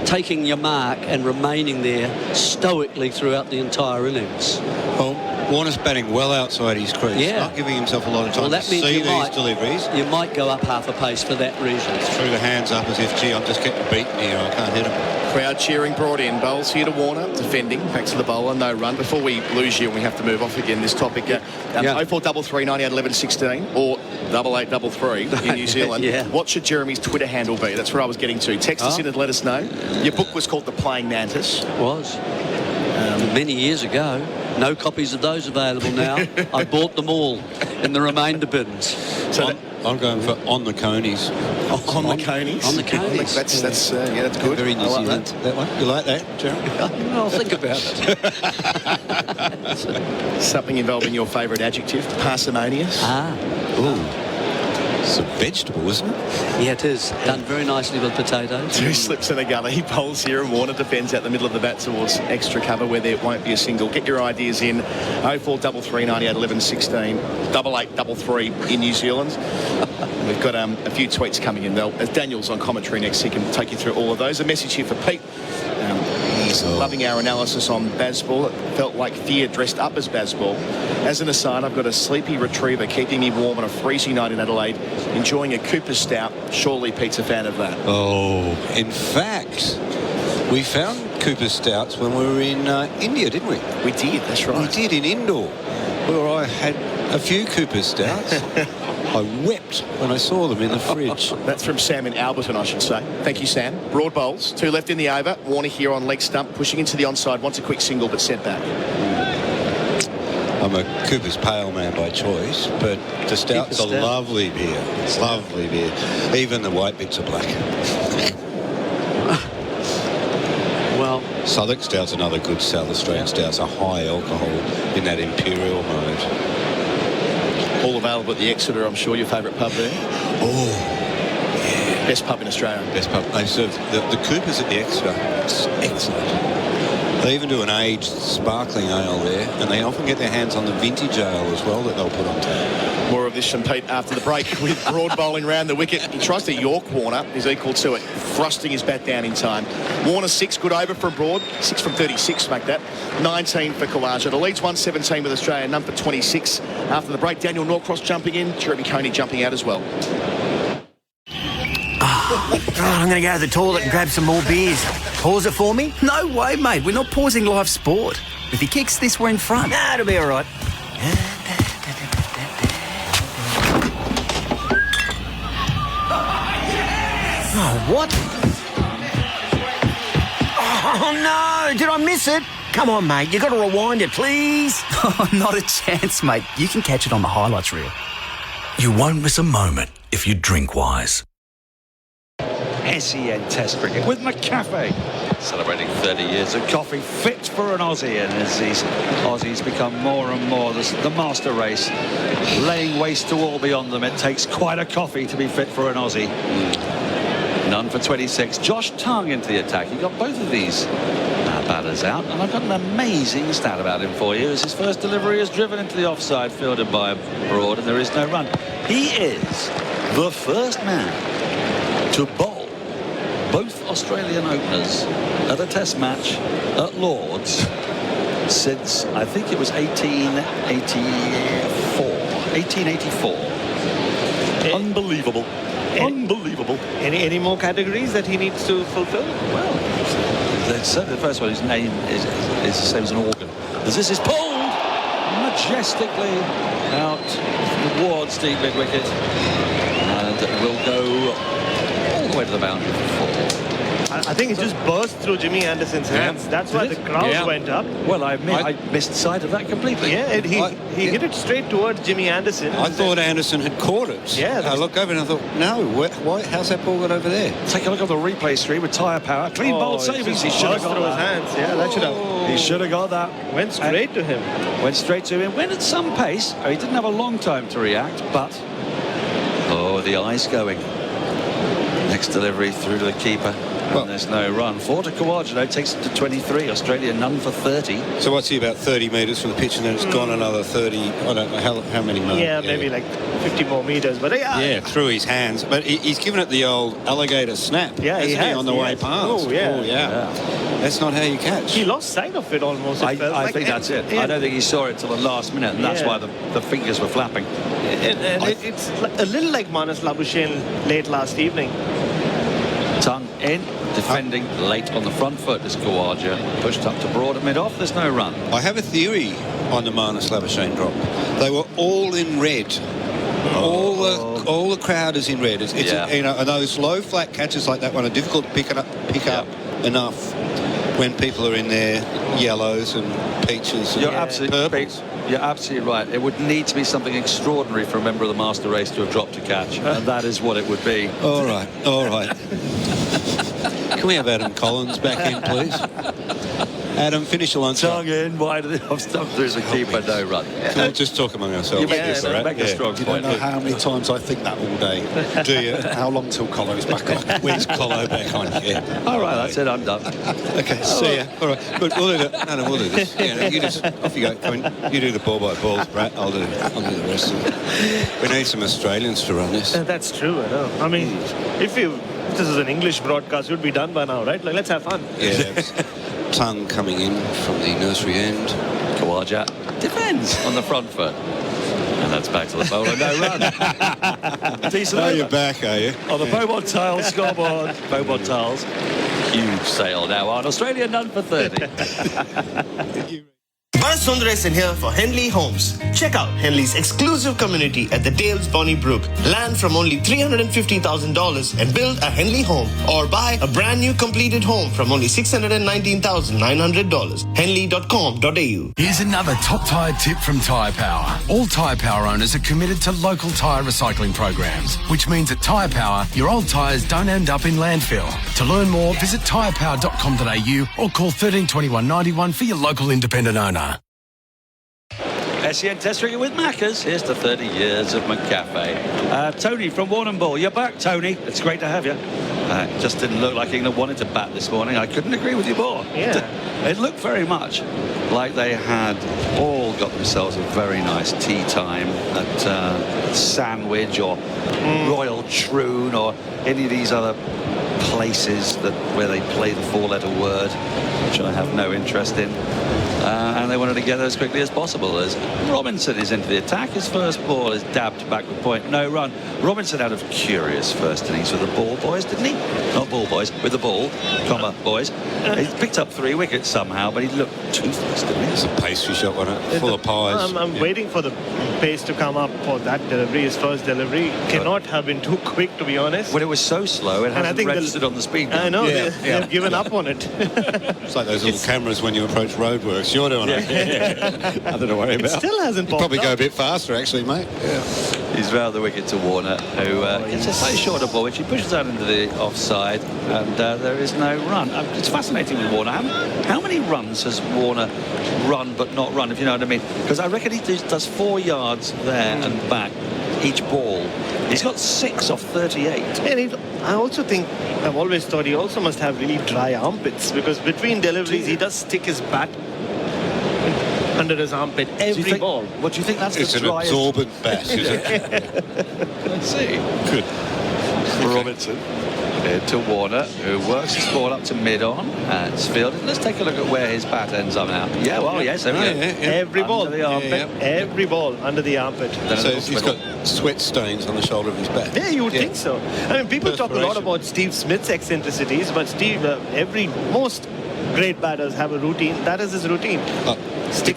taking your mark and remaining there stoically throughout the entire innings. Well, Warner's batting well outside his crease, not giving himself a lot of time to see these deliveries. You might go up half a pace for that reason. Threw the hands up as if, gee, I'm just getting beaten here, I can't hit him. Crowd cheering, brought in. Bowls here to Warner, defending. Back to the bowler, no run. Before we lose you and we have to move off again, this topic, 0433 98 11 16 or 8833 in New Zealand. What should Jeremy's Twitter handle be? That's where I was getting to. Text us in and let us know. Your book was called The Playing Mantis. It was. Many years ago. No copies of those available now. I bought them all in the remainder bins. So I'm going for On the Conies. On the Conies? On the Conies. That's good. Very New Zealand. That one. You like that, Jeremy? I'll think about it. Something involving your favourite adjective, parsimonious. Ooh. It's a vegetable, isn't it? Yeah, it is. Done very nicely with potatoes. 2 slips in a gully. He bowls here and Warner defends out the middle of the bat towards extra cover where there won't be a single. Get your ideas in. 0433 98 11 16 8833 in New Zealand. We've got a few tweets coming in. Daniel's on commentary next. He can take you through all of those. A message here for Pete. He's loving our analysis on Bazball. It felt like fear dressed up as Bazball. As an aside, I've got a sleepy retriever keeping me warm on a freezing night in Adelaide, enjoying a Cooper Stout. Surely Pete's a fan of that. Oh, in fact, we found Cooper Stouts when we were in India, didn't we? We did, that's right. We did, in Indore, where I had a few Cooper Stouts. I wept when I saw them in the fridge. That's from Sam in Alberton, I should say. Thank you, Sam. Broad bowls, 2 left in the over. Warner here on leg stump, pushing into the onside. Wants a quick single, but sent back. I'm a Cooper's Pale man by choice, but the Stout's a lovely beer. It's lovely beer. Even the white bits are black. Well, Southwark Stout's another good South Australian Stout's a high alcohol in that imperial mode. All available at the Exeter, I'm sure, your favourite pub there. Oh, yeah. Best pub in Australia. Best pub. They serve the Coopers at the Exeter. It's excellent. They even do an aged sparkling ale there, and they often get their hands on the vintage ale as well that they'll put on tap. More of this from Pete after the break with Broad bowling round the wicket. He tries to York Warner. He's equal to it, thrusting his bat down in time. Warner 6, good over from Broad. 6 from 36, make that. 19 for Khawaja. The lead's 117 with Australia, none for 26. After the break, Daniel Norcross jumping in. Jeremy Coney jumping out as well. I'm going to go to the toilet and grab some more beers. Pause it for me? No way, mate. We're not pausing live sport. If he kicks this, we're in front. Nah, it'll be all right. Oh, what? Oh, no! Did I miss it? Come on, mate. You got to rewind it, please. Oh, not a chance, mate. You can catch it on the highlights reel. You won't miss a moment if you drink wise. SEN Test Cricket with McCafe, celebrating 30 years of coffee, fit for an Aussie. And as these Aussies become more and more the master race, laying waste to all beyond them, it takes quite a coffee to be fit for an Aussie. None for 26. Josh Tongue into the attack. He got both of these batters out, and I've got an amazing stat about him for you. As his first delivery is driven into the offside, fielded by Broad, and there is no run. He is the first man to bowl both Australian openers at a test match at Lords since, I think it was 1884. Unbelievable. Unbelievable. Any more categories that he needs to fulfill? Well, the first one, his name is the same as an organ. As this is pulled majestically out towards deep mid wicket, and will go all the way to the boundary for 4. I think it just burst through Jimmy Anderson's hands. That's why the crowd went up. Well, I missed sight of that completely. Yeah, and he hit it straight towards Jimmy Anderson. I thought Anderson had caught it. Yeah. I looked over and I thought, no, why? How's that ball got over there? Take a look at the replay screen with tyre power. Clean bowled savings. He should have got through his hands. Yeah, that should have. He should have got that. Went straight to him. Went straight to him. Went at some pace. He didn't have a long time to react, but the eyes going. Next delivery through to the keeper. Well, and there's no run. 4 to Kawaja, takes it to 23. Australia none for 30. So what's he, about 30 metres from the pitch, and then it's gone another 30, I don't know how many miles. Yeah, maybe like 50 more metres. But yeah, through his hands. But he's given it the old alligator snap. Yeah, he has. On the way past. Oh, yeah. That's not how you catch. He lost sight of it almost. I think that's it. I don't think he saw it till the last minute, and that's why the fingers were flapping. And it's a little like Manas Labuschagne late last evening. Tongue in, defending late on the front foot as Kawaja pushed up to Broad at mid-off. There's no run. I have a theory on the Manas Labuschagne drop. They were all in red. All the crowd is in red. It's and those low flat catches like that one are difficult to pick up enough when people are in their yellows and peaches and purples. You're absolutely right. It would need to be something extraordinary for a member of the master race to have dropped a catch, and that is what it would be. All right. Can we have Adam Collins back in, please? Adam, finish the lunch. Tongue in, wide of the off stump through the keeper, no run. We'll just talk among ourselves. You make a strong You point. don't know how many times I think that all day. Do you? How long till Colo's back on? When's Colo back on? Yeah. All right, that's it. I'm done. Okay, see ya. All right, but we'll do that. No, we'll do this. You just off you go. I mean, you do the ball by balls, Brett. I'll do the rest of it. We need some Australians to run this. That's true. I know. I mean, if this is an English broadcast, it would be done by now, right? Like, let's have fun. Yeah. Tongue coming in from the nursery end. Kawaja defends on the front foot. And that's back to the bowler. No run. Decent over. You're back, are you? On the Beaumont Tiles scoreboard. Beaumont Tiles. Huge sail now on. Australia none for 30. Sundaresan here for Henley Homes. Check out Henley's exclusive community at the Dales Bonnie Brook. Land from only $350,000 and build a Henley home, or buy a brand new completed home from only $619,900. Henley.com.au. Here's another top tyre tip from Tyre Power. All Tyre Power owners are committed to local tyre recycling programs, which means at Tyre Power, your old tyres don't end up in landfill. To learn more, visit tyrepower.com.au or call 1321 91 for your local independent owner. SEN Test Cricket with Maccas. Here's to 30 years of McCafe. Tony from Warrnambool. You're back, Tony. It's great to have you. Just didn't look like England wanted to bat this morning. I couldn't agree with you more. Yeah. It looked very much like they had all got themselves a very nice tea time at Sandwich or Royal Troon or any of these other places where they play the four-letter word, which I have no interest in. And they wanted to get there as quickly as possible. As Robinson is into the attack, his first ball is dabbed back with point, no run. Robinson had a curious first innings with the ball boys, didn't he? Not ball boys, with the ball, comma, boys. He picked up 3 wickets somehow, but he looked toothless, didn't he? It's a pastry shop, wasn't it? Full of pies. I'm waiting for the pace to come up for that delivery. His first delivery cannot have been too quick, to be honest. Well, it was so slow, it hasn't registered on the speed gun. I know, they've given up on it. It's like those little cameras when you approach roadworks. You're doing it. Nothing to worry about. It still hasn't popped Probably up. go a bit faster, actually, mate. Yeah. He's round the wicket to Warner, who gets a slightly shorter ball, which he pushes out into the offside, and there is no run. It's fascinating with Warner. How many runs has Warner run but not run, if you know what I mean? Because I reckon he does 4 yards there and back each ball. He's got 6 off 38. And I also think, I've always thought he also must have really dry armpits, because between deliveries he does stick his bat under his armpit every ball. What do you think that's It's the an driest? absorbent bat, is it? Let's see. Good. Robinson to Warner, who works his ball up to mid-on, and it's fielded. Let's take a look at where his bat ends up now. Yeah, well, yes, there we go. Every ball, Under the armpit. every ball under the armpit. So he's got sweat stains on the shoulder of his bat. Yeah, you would think so. I mean, people talk a lot about Steve Smith's eccentricities, but most great batters have a routine. That is his routine. The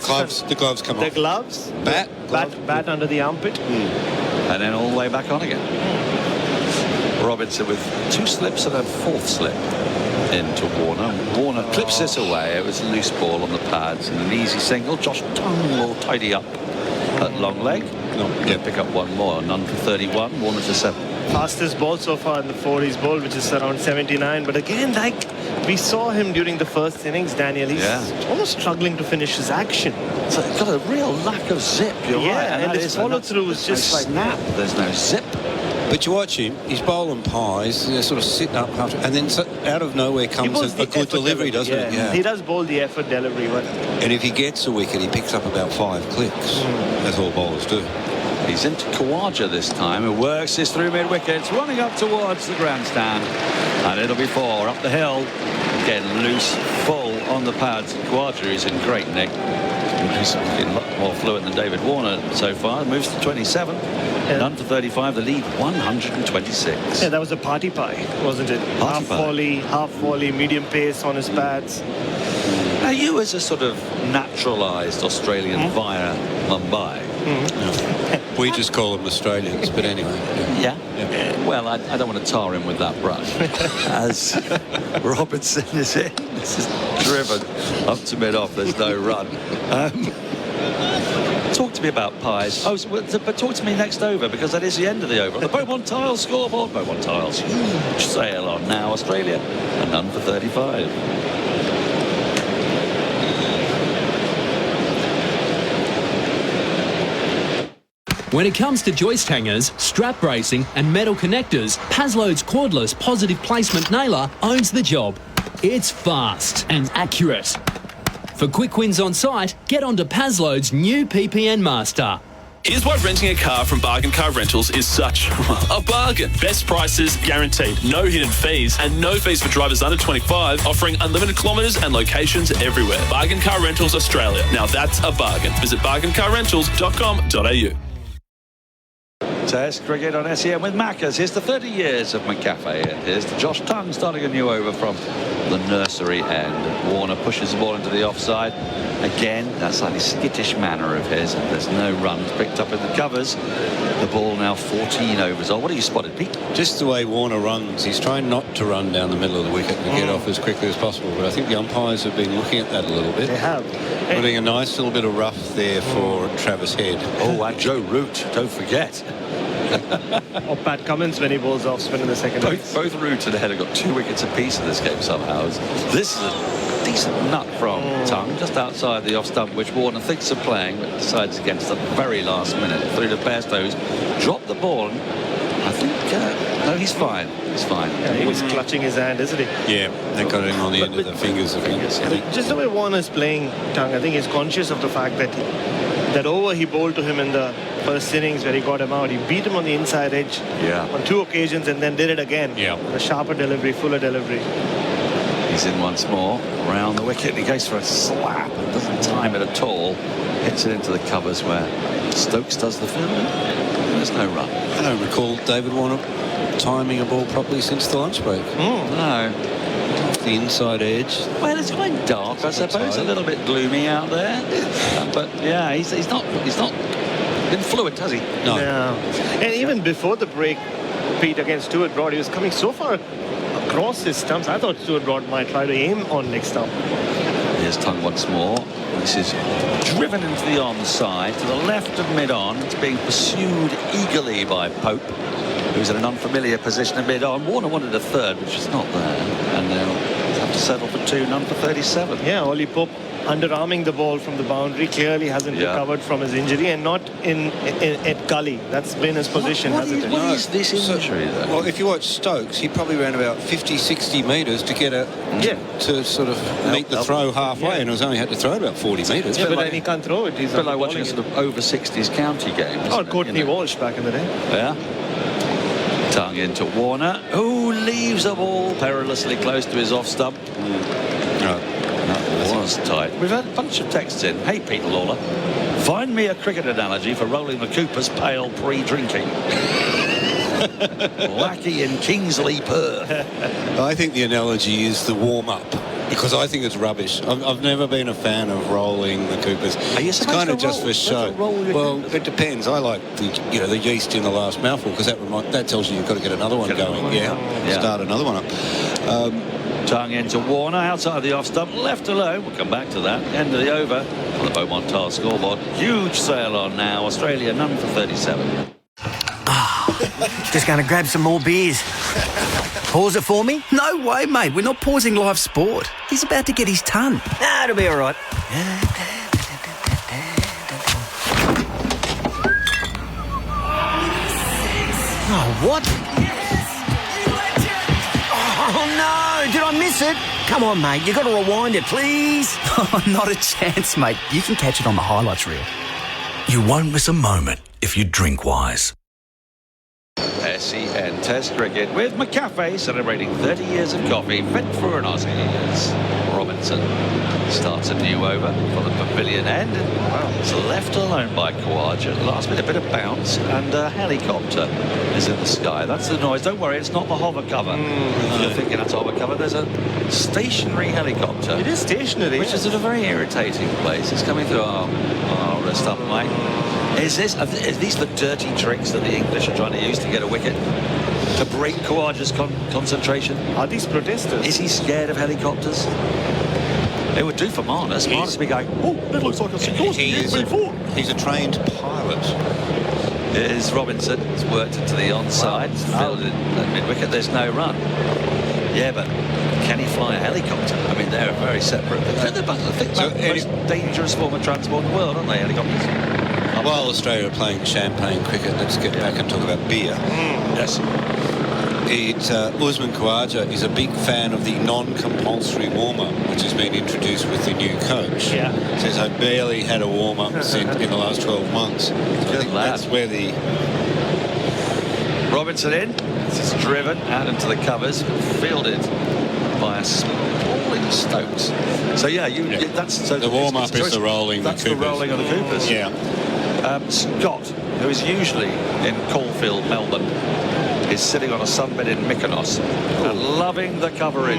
gloves come off. The gloves, bat under the armpit, and then all the way back on again. Robinson with 2 slips and a 4th slip into Warner. Warner clips this away. It was a loose ball on the pads and an easy single. Josh Tongue will tidy up at long leg. Pick up 1 more. None for 31. Warner for 7. Fastest ball so far in the 40s ball, which is around 79. But again, like we saw him during the first innings, Daniel, he's almost struggling to finish his action. So he's got a real lack of zip. You're right. And his follow-through was just snap. There's no zip. But you watch him, he's bowling pies, they're sort of sitting up, and then out of nowhere comes a good delivery, doesn't it? Yeah. He does bowl the effort delivery. And if he gets a wicket, he picks up about 5 clicks. That's all bowlers do. He's into Khawaja this time, who works this through mid-wickets, running up towards the grandstand. And it'll be 4 up the hill. Again, loose, full on the pads. Khawaja is in great nick. He's a lot more fluent than David Warner so far. Moves to 27. None for 35. The lead 126. Yeah, that was a party pie, wasn't it? Half volley, medium pace on his pads. Now, you as a sort of naturalised Australian via Mumbai. We just call them Australians, but anyway. Yeah. Well, I don't want to tar him with that brush. As Robinson is in, this is driven up to mid-off. There's no run. Talk to me about pies. But talk to me next over, because that is the end of the over. The Beaumont Tiles scoreboard. Beaumont Tiles, huge sale on now. Australia, and none for 35. When it comes to joist hangers, strap bracing and metal connectors, Pazlode's cordless positive placement nailer owns the job. It's fast and accurate. For quick wins on site, get onto Pazlode's new PPN Master. Here's why renting a car from Bargain Car Rentals is such a bargain. Best prices guaranteed, no hidden fees, and no fees for drivers under 25, offering unlimited kilometres and locations everywhere. Bargain Car Rentals Australia. Now that's a bargain. Visit bargaincarrentals.com.au. Test cricket on SEN with Maccas. Here's the 30 years of McCafe, and here's the Josh Tongue starting a new over from the nursery end. Warner pushes the ball into the offside. Again, that slightly skittish manner of his, and there's no runs picked up in the covers. The ball now 14 overs old. What have you spotted, Pete? Just the way Warner runs. He's trying not to run down the middle of the wicket and get off as quickly as possible, but I think the umpires have been looking at that a little bit. They have. Putting a nice little bit of rough there for Travis Head. Oh, and Joe Root, don't forget. Or Pat Cummins when he bowls off spin in the second innings. Both Root and Head have got 2 wickets apiece in this game somehow. This is a decent nut from Tongue, just outside the off stump, which Warner thinks of playing, but decides against the very last minute. Through to Bairstow's, dropped the ball, and I think, no, he's fine. He's fine. Yeah, he was clutching his hand, isn't he? Yeah, that got him on the end of the fingers. Just the way Warner's playing, Tongue, I think he's conscious of the fact that That over he bowled to him in the first innings where he got him out. He beat him on the inside edge on 2 occasions and then did it again. A sharper delivery, fuller delivery. He's in once more, around the wicket. He goes for a slap and doesn't time it at all. Hits it into the covers where Stokes does the fielding. There's no run. I don't recall David Warner timing a ball properly since the lunch break. No. The inside edge. Well, it's quite dark, I suppose. A little bit gloomy out there. But yeah, he's not been fluent, has he? No. And even before the break, Pete, against Stuart Broad, he was coming so far across his stumps. I thought Stuart Broad might try to aim on next stump. Here's Tongue once more. This is driven into the onside to the left of mid-on. It's being pursued eagerly by Pope, who's in an unfamiliar position at mid-on. Warner wanted a third, which is not there. And they'll have to settle for 2, none for 37. Yeah, Ollie Pope underarming the ball from the boundary, clearly hasn't recovered from his injury, and not at gully. That's been his position, hasn't it? What is this injury, though? Well, if you watch Stokes, he probably ran about 50-60 metres to get to sort of meet the throw halfway, and it was only had to throw about 40 metres. Yeah, but then he can't throw it. He's like watching a sort of over 60s county game. Or Courtney Walsh back in the day. Yeah. Tongue into Warner, who leaves a ball perilously close to his off stump. That was tight. We've had a bunch of texts in. Hey, Peter Lawler, find me a cricket analogy for rolling the Cooper's pale pre-drinking. Lackey in Kingsley, Perth. I think the analogy is the warm-up, because I think it's rubbish. I've never been a fan of rolling the Coopers. It's kind of just for show. Well, it depends. I like the yeast in the last mouthful, because that tells you you've got to get another one going. Start another one up. Tongue into Warner outside the off stump, left alone. We'll come back to that. End of the over on the Beaumont Tile scoreboard. Huge sail on now. Australia none for 37. Just going to grab some more beers. Pause it for me? No way, mate. We're not pausing live sport. He's about to get his ton. Nah, it'll be all right. Oh, what? Oh, no. Did I miss it? Come on, mate. You've got to rewind it, please. Not a chance, mate. You can catch it on the highlights reel. You won't miss a moment if you drink wise. SEN Test Cricket with McCafe celebrating 30 years of coffee fit for an Aussie. Robinson starts a new over for the pavilion end. It's left alone by Khawaja. Last bit, a bit of bounce, and a helicopter is in the sky. That's the noise. Don't worry, it's not the hover cover. If you're thinking that's hover cover, there's a stationary helicopter. It is stationary, which is at a very irritating place. It's coming through our wrist up, mate. Are these the dirty tricks that the English are trying to use to get a wicket? To break Khawaja's concentration? Are these protesters? Is he scared of helicopters? It would do for Marnus. Marnus would be going, oh, that looks like a Sikorsky. He's a trained pilot. Here's Robinson. He's worked into the onside. Fielded at mid-wicket. There's no run. Yeah, but can he fly a helicopter? I mean, they're very separate. They're the most dangerous form of transport in the world, aren't they, helicopters? While Australia are playing champagne cricket, let's get back and talk about beer. Yes. Usman Khawaja is a big fan of the non-compulsory warm-up, which has been introduced with the new coach. Yeah. Says, I barely had a warm-up in the last 12 months. I think that's where the... Robinson in. This is driven out into the covers, fielded by a sprawling Stokes. So that's so the warm-up is the rolling. That's the rolling of the Coopers. Yeah. Scott, who is usually in Caulfield, Melbourne, is sitting on a sunbed in Mykonos and loving the coverage.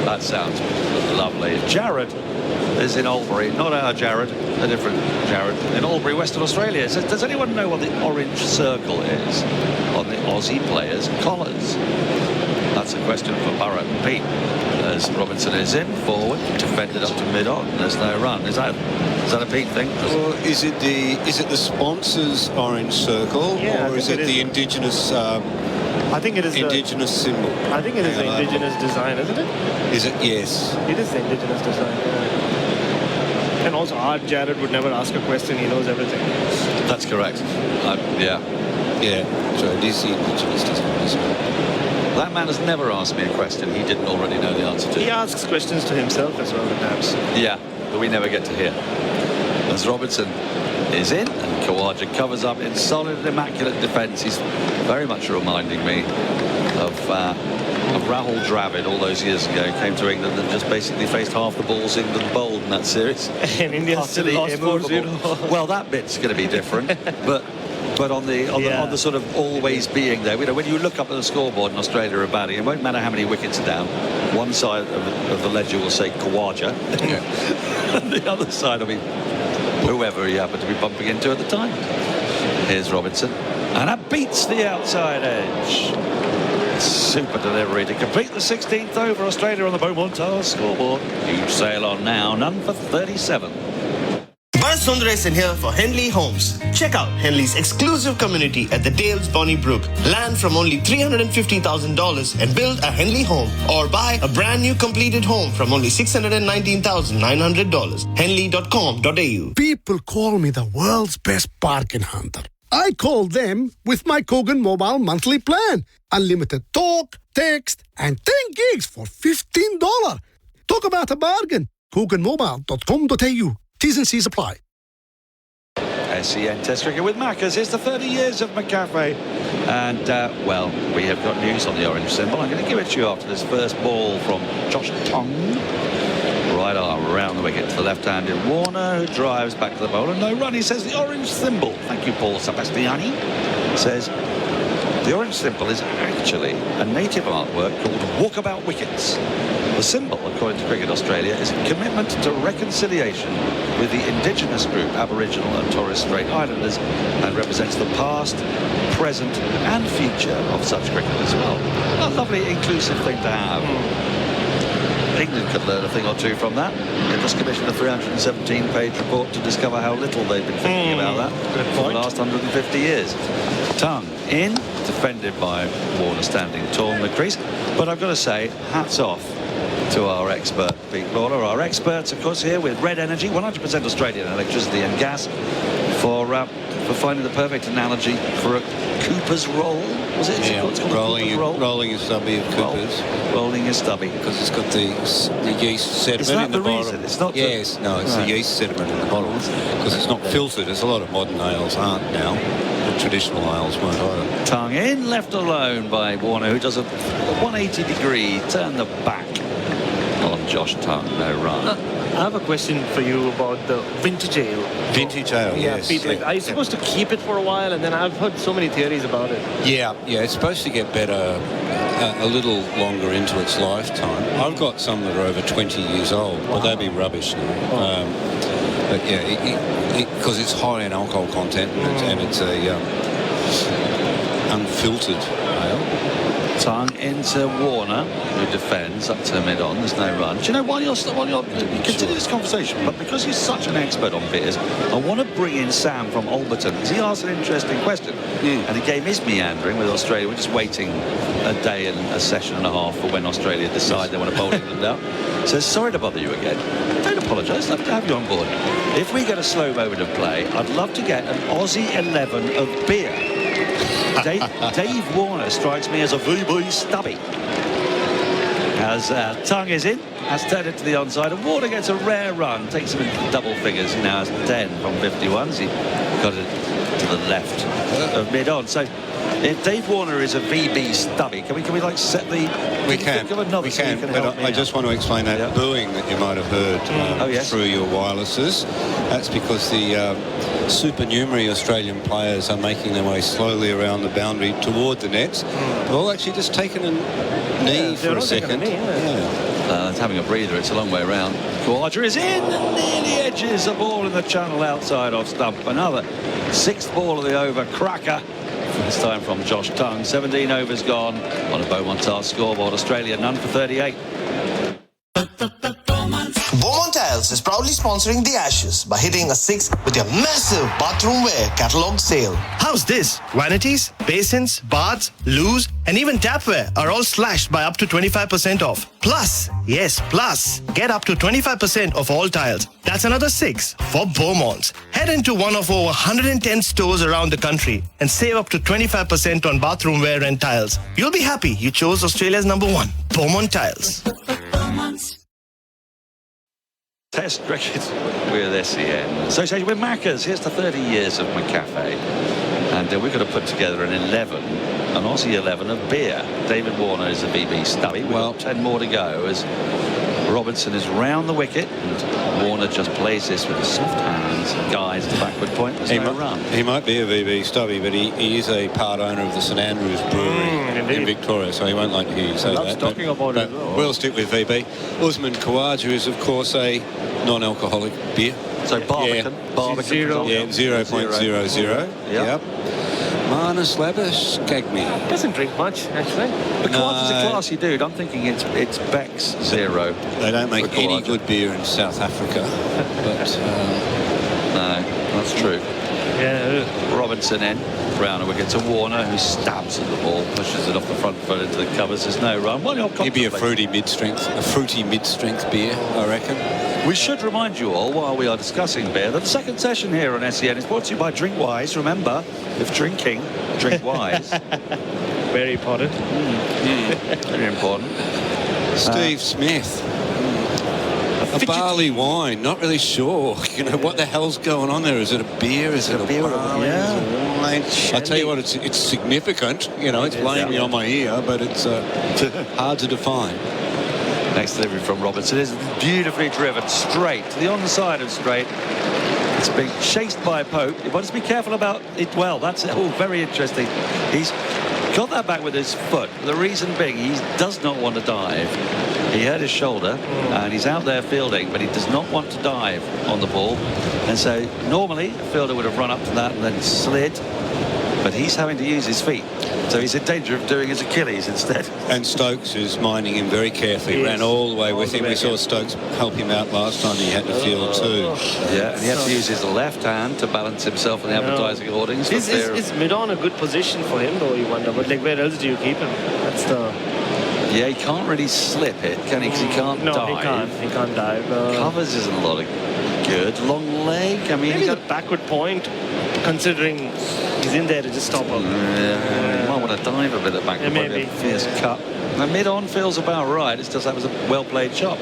That sounds lovely. Jared is in Albury, not our Jared, a different Jared, in Albury, Western Australia. So does anyone know what the orange circle is on the Aussie players' collars? That's a question for Bharat and Pete. As Robinson is in, forward, defended up to mid-on. There's no run. Is that a Pete thing? Or is it the sponsors' orange circle, or is it the indigenous? I think it is indigenous symbol. I think it is the indigenous design, isn't it? Is it? Yes. It is the indigenous design. Yeah. And also, Art Jared would never ask a question. He knows everything. That's correct. Yeah. So it is the indigenous design. That man has never asked me a question he didn't already know the answer to. He asks questions to himself as well at times. Yeah, but we never get to hear. As Robertson is in, and Khawaja covers up in solid and immaculate defence. He's very much reminding me of Rahul Dravid all those years ago. Came to England and just basically faced half the balls England bowled in that series. And India still lost 4-0. Well, that bit's going to be different, but on the sort of always being there. You know, when you look up at the scoreboard in Australia are batting, it won't matter how many wickets are down. One side of the ledger will say Khawaja, and the other side will be whoever he happened to be bumping into at the time. Here's Robinson, and that beats the outside edge. Super delivery to complete the 16th over. Australia on the Beaumont scoreboard. Huge sail on now, none for 37. Bharat Sundaresan here for Henley Homes. Check out Henley's exclusive community at the Dales Bonnybrook. Land from only $350,000 and build a Henley home, or buy a brand new completed home from only $619,900. Henley.com.au. People call me the world's best bargain hunter. I call them with my Kogan Mobile monthly plan. Unlimited talk, text, and 10 gigs for $15. Talk about a bargain. KoganMobile.com.au. T's and C's apply. SEN Test Cricket with Maccas. Here's the 30 years of McCafe. And, well, we have got news on the orange symbol. I'm going to give it to you after this first ball from Josh Tongue. Right arm around the wicket to the left-handed Warner, who drives back to the bowler. No run, he says the orange symbol. Thank you, Paul Sebastiani. Says the orange symbol is actually a native artwork called Walkabout Wickets. The symbol, according to Cricket Australia, is a commitment to reconciliation with the indigenous group Aboriginal and Torres Strait Islanders, and represents the past, present and future of such cricket as well. A lovely inclusive thing to have. England could learn a thing or two from that. They've just commissioned a 317-page report to discover how little they've been thinking about that for the last 150 years. Tongue in, defended by Warner standing tall in the crease. But I've got to say, hats off to our expert, Pete Lawler. Our experts, of course, here with Red Energy, 100% Australian electricity and gas, for finding the perfect analogy for a Cooper's roll. Was it? Yeah, rolling a stubby of Cooper's. Rolling a stubby. Because it's got the yeast sediment in the bottom. Reason? It's not it's the yeast sediment in the bottom. Because it's not filtered, as a lot of modern ales aren't now. The traditional ales weren't either. Tongue in, left alone by Warner, who does a 180-degree turn the back on Josh Tongue. No run. I have a question for you about the vintage ale. Vintage ale, yes. Pete, are you supposed to keep it for a while? And then I've heard so many theories about it. Yeah, it's supposed to get better a little longer into its lifetime. I've got some that are over 20 years old, but they'd be rubbish now. But yeah, because it's high in alcohol content and it's a unfiltered ale. Tongue into Warner, who defends up to mid-on. There's no run. Do you know, while you're continue this conversation, but because he's such an expert on beers, I want to bring in Sam from Alberton, because he asked an interesting question. And he gave his meandering with Australia. We're just waiting a day and a session and a half for when Australia decide they want to bowl England out. Says, sorry to bother you again. Don't apologise. Love to have you on board. If we get a slow moment of play, I'd love to get an Aussie 11 of beer. Dave Warner strikes me as a VB stubby. As Tongue is in, has turned it to the onside, and Warner gets a rare run, takes him into double figures. He now has 10 from 51. He got it to the left of mid-on. So if Dave Warner is a VB stubby, can we like set the... We can, but I just want to explain that booing that you might have heard through your wirelesses. That's because the supernumerary Australian players are making their way slowly around the boundary toward the nets. They've all actually just taken a knee for a second. It's having a breather. It's a long way around. Khawaja is in and nearly edges the ball in the channel outside off stump. Another sixth ball of the over cracker. This time from Josh Tongue. 17 overs gone on a Beaumont scoreboard. Australia none for 38. Beaumont Tiles is proudly sponsoring the Ashes by hitting a 6 with your massive bathroom wear catalogue sale. How's this? Vanities, basins, baths, loos, and even tapware are all slashed by up to 25% off. Plus, get up to 25% off all tiles. That's another 6 for Beaumont. Head into one of over 110 stores around the country and save up to 25% on bathroom wear and tiles. You'll be happy you chose Australia's #1, Beaumont Tiles. Test cricket with SEN. Association with Maccas. Here's the 30 years of McCafe. And we're going to put together an Aussie 11 of beer. David Warner is the VB stubby. We've got 10 more to go as Robinson is round the wicket. And Warner just plays this with his soft hands, guides the backward point. There's no run. He might be a VB stubby, but he is a part owner of the St Andrews Brewery in Victoria, so he won't like to hear you say that. Loves talking about it. We'll stick with VB. Usman Khawaja is, of course, a non-alcoholic beer. So Barbican. Yeah. Barbican. Yeah, 0.00. Yep. Manus Labus Gagmi. Doesn't drink much, actually. But Khawaja's a classy dude. I'm thinking it's Beck's 0. They don't make any good beer in South Africa. But no, that's true. Yeah. Robinson in. Round a wicket to Warner, who stabs at the ball, pushes it off the front foot into the covers. There's no run. He'd be a fruity mid-strength beer, I reckon. We should remind you all, while we are discussing beer, that the second session here on SEN is brought to you by Drinkwise. Remember, if drinking, drink wise. Very important. Very important. Steve Smith. A barley wine, not really sure. You know, what the hell's going on there? Is it a beer? Is it a barley? Yeah. Wine? I tell you what, it's significant. You know, it's playing me on my ear, but it's hard to define. Next delivery from Robinson is beautifully driven straight to the onside of straight. It's being chased by Pope. You've got to be careful about it. Well, that's very interesting. He's got that back with his foot. The reason being, he does not want to dive. He hurt his shoulder and he's out there fielding, but he does not want to dive on the ball. And so normally a fielder would have run up to that and then slid, but he's having to use his feet. So he's in danger of doing his Achilles instead. And Stokes is minding him very carefully. Ran all the way with him. We saw Stokes help him out last time. He had to field too. Yeah, and he had to use his left hand to balance himself in the advertising hoardings. Is mid-on a good position for him, though, you wonder? But like, where else do you keep him? That's the... Yeah, he can't really slip it, can he? Because he can't dive. No, he can't dive. Covers isn't a lot of good. Long leg. I mean, maybe the backward point, considering he's in there to just stop him. Yeah, he might want to dive a bit at backward point. Maybe. Fierce cut. Now, mid-on feels about right. It's just that was a well-played shot.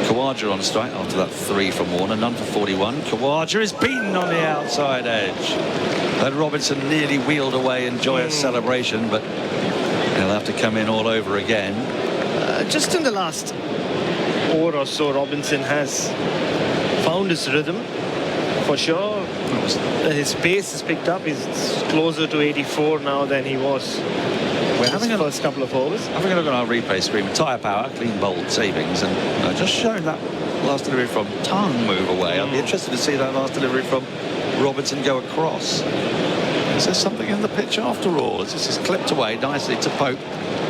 Khawaja on strike after that 3 from Warner. None for 41. Khawaja is beaten on the outside edge. And Robinson nearly wheeled away in joyous celebration, but he'll have to come in all over again. Just in the last over or so, Robinson has found his rhythm, for sure. His pace has picked up. He's closer to 84 now than he was in the first couple of overs. Having a look at our replay screen, tyre power, clean bowled savings, and just showing that last delivery from Tongue move away. I'd be interested to see that last delivery from Robinson go across. Is there something in the pitch after all? As this is clipped away nicely to Pope,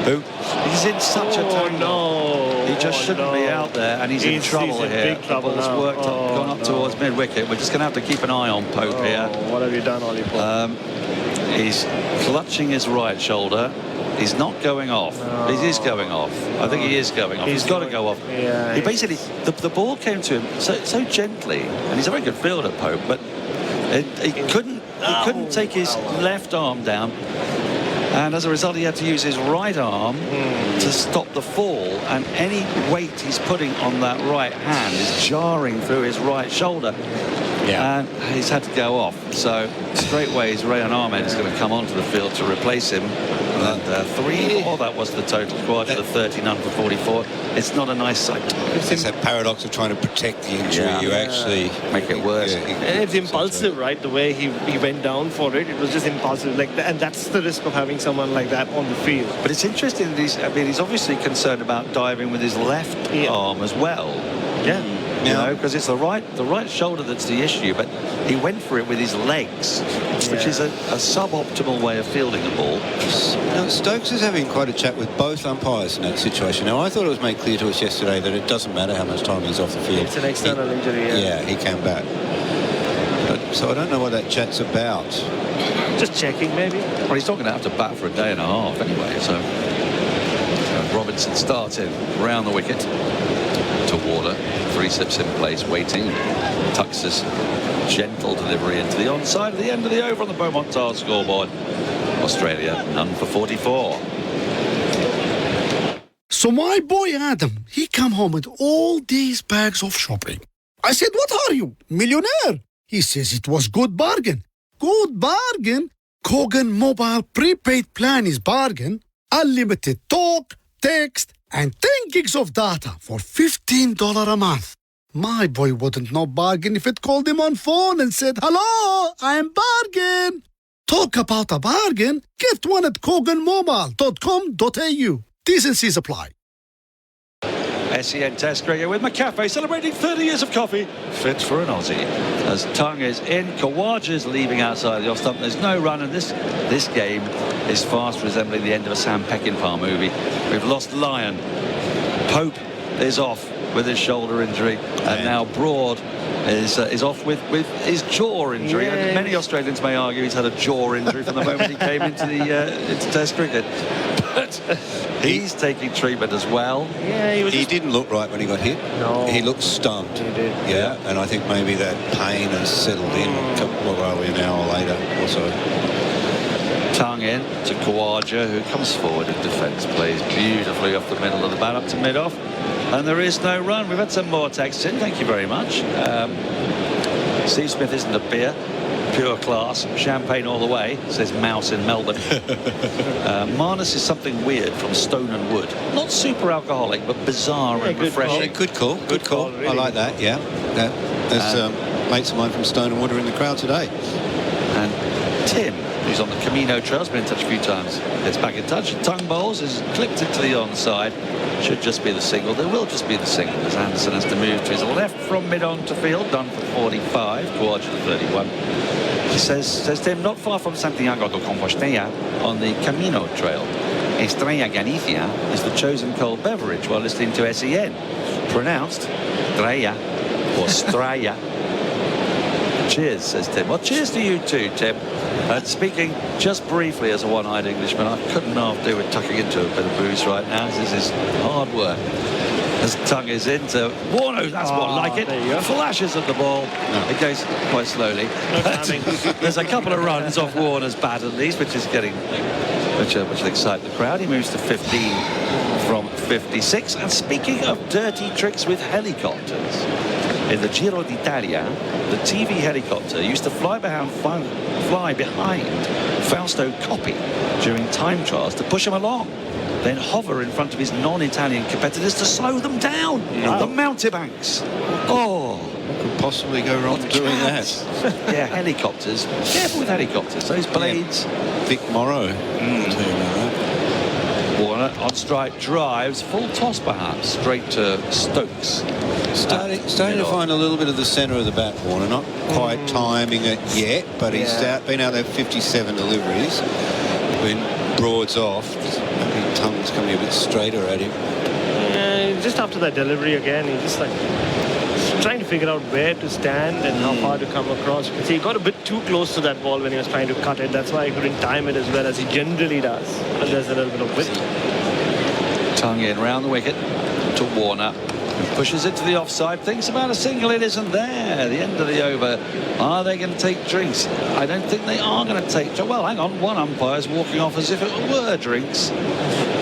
who he's in such a tangle. No. He just shouldn't be out there, and he's in trouble in here. Big trouble the ball's now. worked up, gone up towards mid-wicket. We're just going to have to keep an eye on Pope here. What have you done, Ollie Pope? He's clutching his right shoulder. He's not going off. He is going off. I think he is going off. He's got to go off. Yeah, he basically, the ball came to him so gently, and he's a very good fielder, Pope, but he couldn't take his left arm down, and as a result he had to use his right arm to stop the fall, and any weight he's putting on that right hand is jarring through his right shoulder. And he's had to go off. So straightway his Rayan Ahmed is going to come onto the field to replace him. And 3 more, that was the total. Khawaja the 30, none for 44. It's not a nice sight. It's that paradox of trying to protect the injury. You actually make it worse. And it's impulsive, right? The way he went down for it, it was just impulsive. And that's the risk of having someone like that on the field. But it's interesting that he's obviously concerned about diving with his left arm as well. You know, because it's the right shoulder that's the issue, but he went for it with his legs, which is a suboptimal way of fielding the ball. Now, Stokes is having quite a chat with both umpires in that situation. Now, I thought it was made clear to us yesterday that it doesn't matter how much time he's off the field. It's an external injury. Yeah, he came back. So I don't know what that chat's about. Just checking, maybe. Well, he's not going to have to bat for a day and a half anyway, so Robinson starts in round the wicket to Warner. 3 slips in place, waiting. Tucks his gentle delivery into the onside at the end of the over on the Beaumont Tile scoreboard. Australia, none for 44. So my boy Adam, he come home with all these bags of shopping. I said, what are you, millionaire? He says it was good bargain. Good bargain? Kogan Mobile prepaid plan is bargain. Unlimited talk, text, and 10 gigs of data for $15 a month. My boy wouldn't know bargain if it called him on phone and said, hello, I'm bargain. Talk about a bargain? Get one at koganmobile.com.au. Decencies apply. SEN Test cricket with McCafe celebrating 30 years of coffee. Fit for an Aussie. As Tongue is in, Kawaja's leaving outside the off stump. There's no run, and this game is fast resembling the end of a Sam Peckinpah movie. We've lost Lyon. Pope is off with his shoulder injury, and now Broad is off with his jaw injury. Yeah. And many Australians may argue he's had a jaw injury from the moment he came into Test cricket. But he's taking treatment as well. Yeah, he didn't look right when he got hit. No. He looked stunned. He did. Yeah, and I think maybe that pain has settled in. What are we, an hour later or so? Tongue in to Kawaja, who comes forward in defence, plays beautifully off the middle of the bat up to mid-off. And there is no run. We've had some more texts in. Thank you very much. Steve Smith isn't a beer. Pure class. Champagne all the way, says Mouse in Melbourne. Marnus is something weird from Stone and Wood. Not super alcoholic, but bizarre and refreshing. Good call. Good call. Really. I like that, yeah. There's mates of mine from Stone and Wood are in the crowd today. And Tim, who's on the Camino Trail, has been in touch a few times. Gets back in touch. Tongue bowls is clipped into the onside. Should just be the single. There will just be the single as Anderson has to move to his left from mid-on to field. Done for 45. Kawaja to 31. He says Tim, not far from Santiago de Compostela on the Camino Trail. Estrella Galicia is the chosen cold beverage while listening to SEN. Pronounced Estrella or Straya. Cheers, says Tim. Well, cheers to you too, Tim. Speaking just briefly as a one-eyed Englishman, I couldn't half do with tucking into a bit of booze right now. This is hard work. As Tongue is into Warner, that's more like it. Flashes at the ball. No. It goes quite slowly. No timing. There's a couple of runs off Warner's bat at least, which is getting, which will excite the crowd. He moves to 15 from 56. And speaking of dirty tricks with helicopters, in the Giro d'Italia, the TV helicopter used to fly behind Fausto Coppi during time trials to push him along, then hover in front of his non-Italian competitors to slow them down. Wow. The mountebanks. Oh, what could possibly go wrong doing that? Yeah, helicopters. Careful with helicopters. Those blades. Yeah. Vic Morrow. Warner on strike drives, full toss perhaps, straight to Stokes. Starting to find a little bit of the centre of the bat, Warner. Not quite timing it yet, but he's been out there 57 deliveries. When Broad's off, maybe Tongue's coming a bit straighter at him. Just after that delivery again, he's just like trying to figure out where to stand and how far to come across. See, he got a bit too close to that ball when he was trying to cut it. That's why he couldn't time it as well as he generally does. But there's a little bit of width. Tongue in round the wicket to Warner. Pushes it to the offside, thinks about a single, it isn't there. The end of the over. Are they going to take drinks? I don't think they are going to take. Well, hang on, one umpire's walking off as if it were drinks.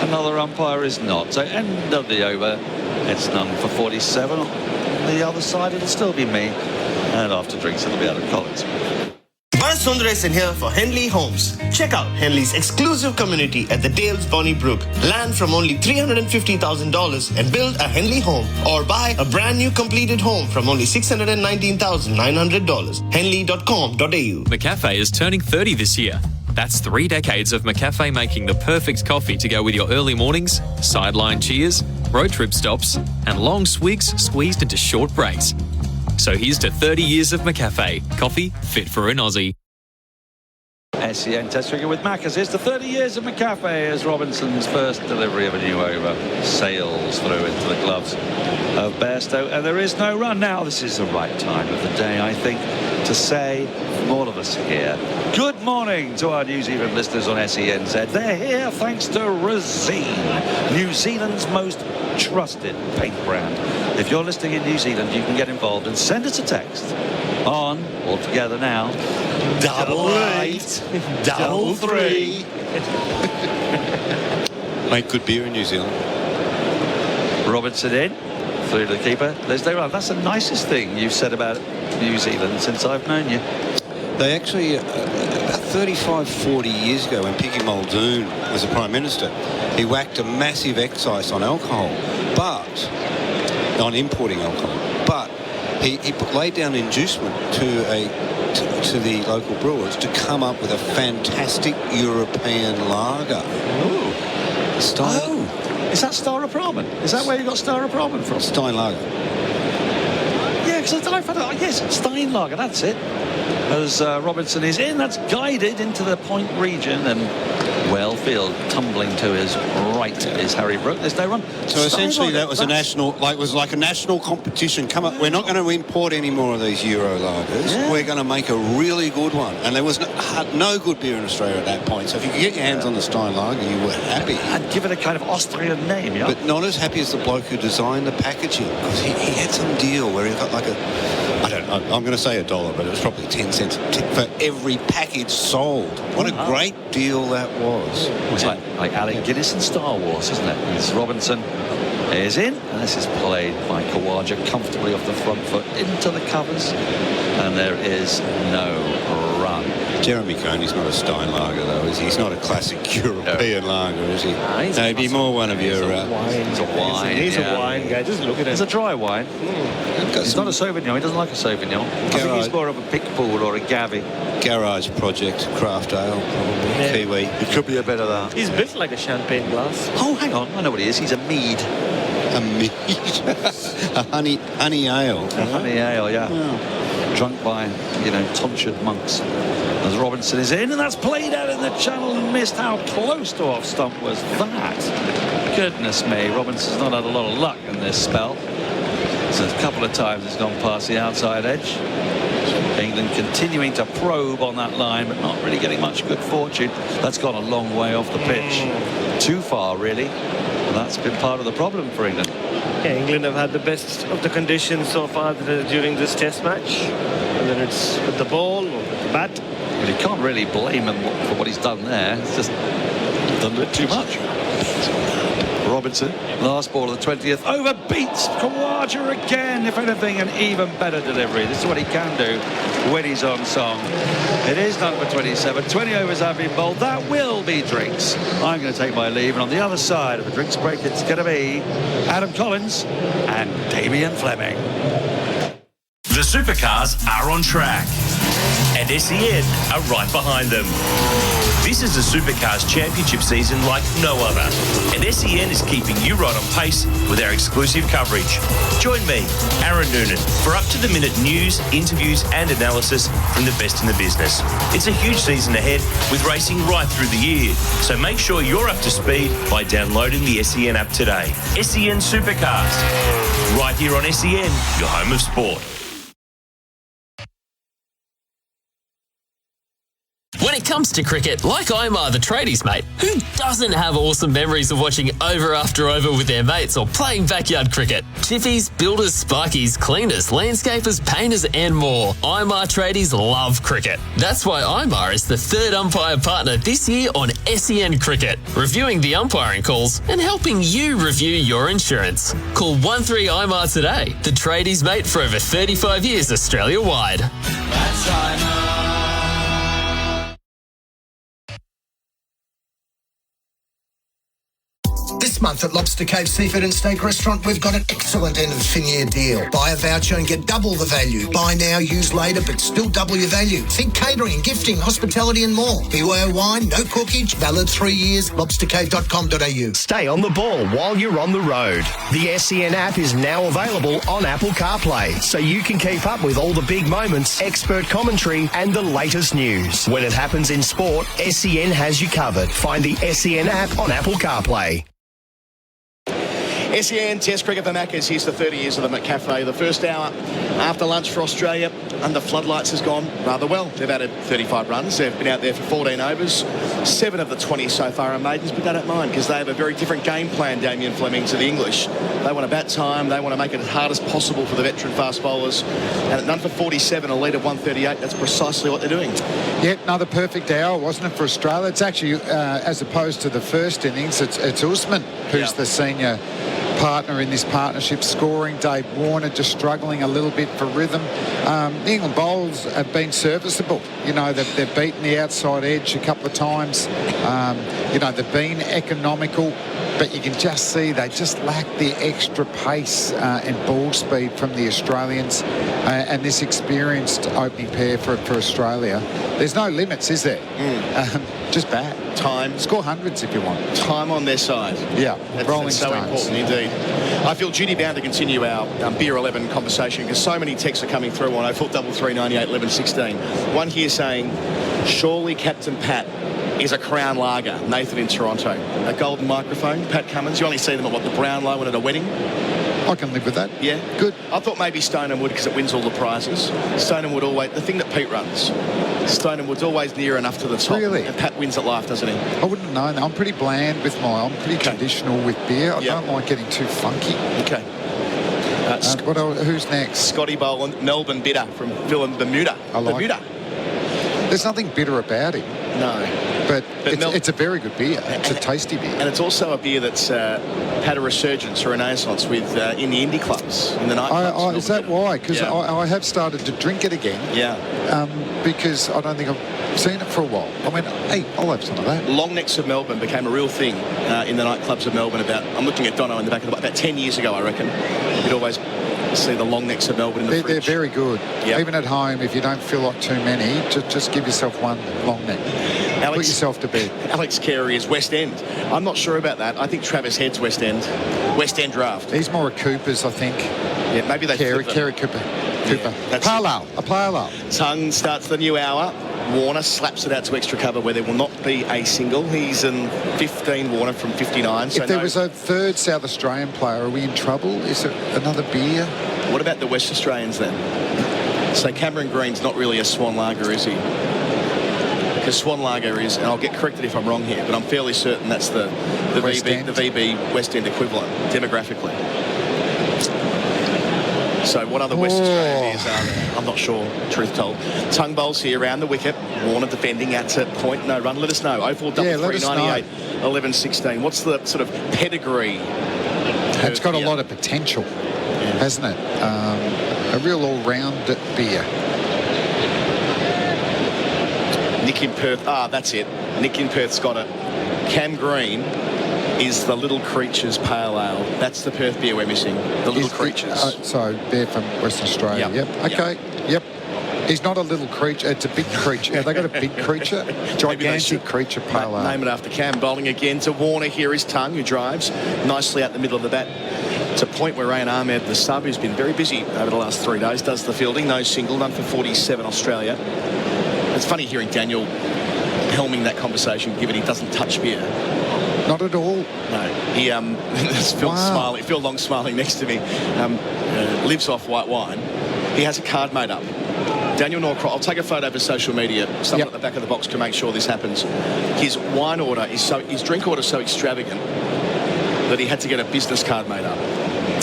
Another umpire is not. So end of the over. It's none for 47. On the other side, it'll still be me. And after drinks, it'll be Adam Collins. Bharat Sundaresan here for Henley Homes. Check out Henley's exclusive community at the Dales Bonnie Brook. Land from only $350,000 and build a Henley home, or buy a brand new completed home from only $619,900. Henley.com.au. McCafe is turning 30 this year. That's 3 decades of McCafe making the perfect coffee to go with your early mornings, sideline cheers, road trip stops, and long swigs squeezed into short breaks. So here's to 30 years of McCafe. Coffee fit for an Aussie. SEN Test cricket with Maccas. Here's to 30 years of McCafe as Robinson's first delivery of a new over sails through into the gloves of Bairstow. And there is no run. Now this is the right time of the day, I think, to say from all of us here, good morning to our New Zealand listeners on SENZ. They're here thanks to Resene, New Zealand's most trusted paint brand. If you're listening in New Zealand, you can get involved and send us a text on, all together now, 8833. Make good beer in New Zealand. Robertson in, through to the keeper. That's the nicest thing you've said about New Zealand since I've known you. They actually, about 35, 40 years ago, when Piggy Muldoon was the Prime Minister, he whacked a massive excise on alcohol, but on importing alcohol. But he laid down inducement to the local brewers to come up with a fantastic European lager. Ooh. Is that Staropramen? Is that where you got Staropramen from? Stein Lager. Yeah, because I found out, yes, Stein Lager, that's it. As Robertson is in, that's guided into the point region, and Wellfield tumbling to his right is Harry Brook. There's no run. So essentially that was a national, like a national competition. Come up, we're not going to import any more of these Euro lagers. Yeah. We're going to make a really good one. And there was no good beer in Australia at that point. So if you could get your hands on the Stein Lager, you were happy. And give it a kind of Austrian name, yeah. But not as happy as the bloke who designed the packaging, because he had some deal where he got like I'm going to say $1, but it was probably 10 cents for every package sold. What a great deal that was. It's like Alec Guinness and Star Wars, isn't it? It's Robinson is in, and this is played by Kawaja comfortably off the front foot into the covers, and there is no run. Jeremy Coney's not a Stein Lager, though, is he? He's not a classic European lager, is he? No, he'd be more one of your... He's a wine. He's a wine guy. Just look at it. It's a dry wine. He's not a Sauvignon. He doesn't like a Sauvignon. I think he's more of a Pickpool or a Gavi. Garage Project Craft Ale, probably. Yeah. Kiwi. It could be a bit of that. He's built like a champagne glass. Oh, hang on. I know what he is. He's a mead. A mead? A honey ale. A honey ale, yeah. Drunk by, tonsured monks. As Robinson is in, and that's played out in the channel and missed. How close to off stump was that? Goodness me, Robinson's not had a lot of luck in this spell. So a couple of times it's gone past the outside edge. England continuing to probe on that line, but not really getting much good fortune. That's gone a long way off the pitch. Too far, really. And that's been part of the problem for England. Yeah, England have had the best of the conditions so far during this test match. And then it's with the ball or with the bat. Well, you can't really blame him for what he's done there. It's just done a bit too much. Robinson, last ball of the 20th, overbeats Kawaja again. If anything, an even better delivery. This is what he can do when he's on song. It is number 27. 20 overs have been bowled. That will be drinks. I'm going to take my leave, and on the other side of the drinks break, it's going to be Adam Collins and Damien Fleming. The supercars are on track, and SEN are right behind them. This is a Supercars Championship season like no other, and SEN is keeping you right on pace with our exclusive coverage. Join me, Aaron Noonan, for up-to-the-minute news, interviews and analysis from the best in the business. It's a huge season ahead with racing right through the year, so make sure you're up to speed by downloading the SEN app today. SEN Supercars, right here on SEN, your home of sport. When it comes to cricket, like Imar, the tradies mate, who doesn't have awesome memories of watching over after over with their mates or playing backyard cricket? Chippies, builders, sparkies, cleaners, landscapers, painters and more. Imar tradies love cricket. That's why Imar is the third umpire partner this year on SEN Cricket, reviewing the umpiring calls and helping you review your insurance. Call 13-IMAR today, the tradies mate for over 35 years Australia-wide. That's Imar. This month at Lobster Cave Seafood and Steak Restaurant, we've got an excellent end of fin year deal. Buy a voucher and get double the value. Buy now, use later, but still double your value. Think catering, gifting, hospitality and more. BYO wine, no corkage, valid 3 years, lobstercave.com.au. Stay on the ball while you're on the road. The SEN app is now available on Apple CarPlay, so you can keep up with all the big moments, expert commentary and the latest news. When it happens in sport, SEN has you covered. Find the SEN app on Apple CarPlay. SEN Test Cricket for Maccas. Here's the 30 years of them at Cafe. The first hour after lunch for Australia under floodlights has gone rather well. They've added 35 runs. They've been out there for 14 overs. 7 of the 20 so far are maidens, but they don't mind because they have a very different game plan, Damien Fleming, to the English. They want to bat time. They want to make it as hard as possible for the veteran fast bowlers. And at none for 47, a lead of 138, that's precisely what they're doing. Yep, another perfect hour, wasn't it, for Australia? It's actually, as opposed to the first innings, it's Usman who's the senior partner in this partnership scoring. Dave Warner just struggling a little bit for rhythm. The England bowls have been serviceable. You know, they've beaten the outside edge a couple of times. You know, they've been economical, but you can just see they just lack the extra pace and ball speed from the Australians and this experienced opening pair for Australia. There's no limits, is there? Just bat. Time. Score hundreds if you want. Time on their side. Yeah, Rolling so important indeed. I feel duty-bound to continue our Beer 11 conversation because so many texts are coming through on 0433 98 11 16. One here saying, surely Captain Pat is a Crown Lager. Nathan in Toronto. A golden microphone. Pat Cummins. You only see them at the Brownlow and at a wedding. I can live with that. Yeah. Good. I thought maybe Stoneham Wood because it wins all the prizes. Stoneham Wood always, the thing that Pete runs, Stoneham Wood's always near enough to the top. Really? And Pat wins at life, doesn't he? I wouldn't know. I'm pretty bland with I'm pretty traditional with beer. I don't like getting too funky. Okay. Who's next? Scotty Boland, Melbourne Bitter from Phil and Bermuda. I like Bermuda. There's nothing bitter about it. No. But it's a very good beer. It's a tasty beer. And it's also a beer that's had a resurgence or a renaissance with in the indie clubs, in the nightclubs. Is that why? Because I have started to drink it again. Yeah. Because I don't think I've seen it for a while. I mean, hey, I'll have some of that. Long necks of Melbourne became a real thing in the nightclubs of Melbourne I'm looking at Dono in the back of the about 10 years ago, I reckon. You'd always see the long necks of Melbourne in the fridge. They're very good. Yep. Even at home, if you don't feel like too many, just give yourself one long neck. Put yourself to bed. Alex Carey is West End. I'm not sure about that. I think Travis Head's West End. West End draft. He's more a Cooper's, I think. Yeah, maybe they Carey Cooper. Yeah, a parallel. Tongue starts the new hour. Warner slaps it out to extra cover where there will not be a single. He's in 15, Warner from 59. So if there was a third South Australian player, are we in trouble? Is it another beer? What about the West Australians then? So Cameron Green's not really a Swan Lager, is he? Because Swan Lager is, and I'll get corrected if I'm wrong here, but I'm fairly certain that's the VB West End equivalent, demographically. So what other West Australian beers are there? I'm not sure, truth told. Tongue bowls here around the wicket. Warner defending at point, no run. Let us know. 0433 98 11 16. What's the sort of pedigree? It's got a lot of potential, hasn't it? A real all-round beer. Nick in Perth. That's it. Nick in Perth's got it. Cam Green is the Little Creatures Pale Ale. That's the Perth beer we're missing. The Little Creatures. So they're from Western Australia. Yep. Okay. Yep. He's not a little creature. It's a big creature. Have they got a big creature? Gigantic creature pale ale. Name it after Cam. Bowling again to Warner. Here is Tongue, who drives nicely out the middle of the bat. It's a point where Rayan Ahmed, the sub, who's been very busy over the last 3 days, does the fielding. No single, none for 47 Australia. It's funny hearing Daniel helming that conversation, given he doesn't touch beer. Not at all. No. He, Phil Long smiling next to me, lives off white wine. He has a card made up. Daniel Norcross, I'll take a photo for social media. Someone at the back of the box can make sure this happens. His wine order his drink order is so extravagant that he had to get a business card made up.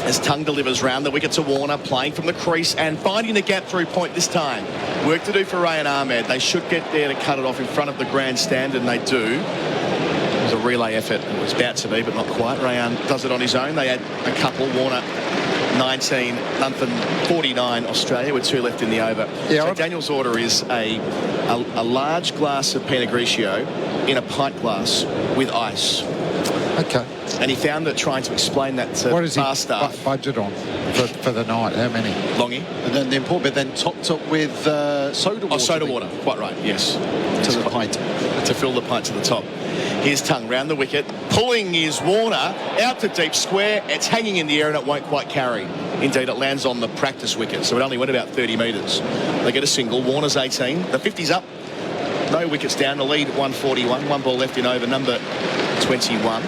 As Tongue delivers round the wicket to Warner, playing from the crease and finding the gap through point this time. Work to do for Rayan Ahmed. They should get there to cut it off in front of the grandstand, and they do. It was a relay effort. It was about to be, but not quite. Rayan does it on his own. They had a couple. Warner 19, none for 49 Australia with 2 left in the over. Yeah, so Daniel's order is a large glass of Pinot Grigio in a pint glass with ice. Okay. And he found that trying to explain that to bar staff. Budget on for the night? How many? Longy. And then the important bit then topped up with soda water. Oh, soda water. Quite right, yes. To the pint. To fill the pint to the top. Here's Tongue round the wicket. Pulling is Warner out to deep square. It's hanging in the air and it won't quite carry. Indeed, it lands on the practice wicket, so it only went about 30 metres. They get a single. Warner's 18. The 50's up. No wickets down. The lead 141. 1 ball left in over number 21.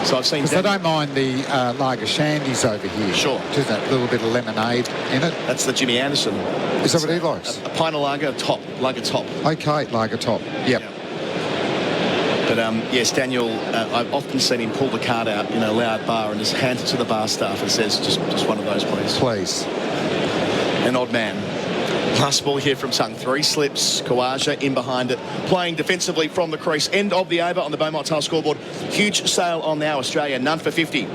So I've seen. Because they don't mind the lager shandies over here. Sure. Just that little bit of lemonade in it. That's the Jimmy Anderson. Is that what he likes? A pint of lager top. Okay, lager top. Yep. But yes, Daniel, I've often seen him pull the card out in a loud bar and just hand it to the bar staff and says, just one of those, please. Please. An odd man. Last ball here from Tongue. 3 slips. Kawaja in behind it. Playing defensively from the crease. End of the over on the Beaumont Tile scoreboard. Huge sale on now, Australia. None for 50.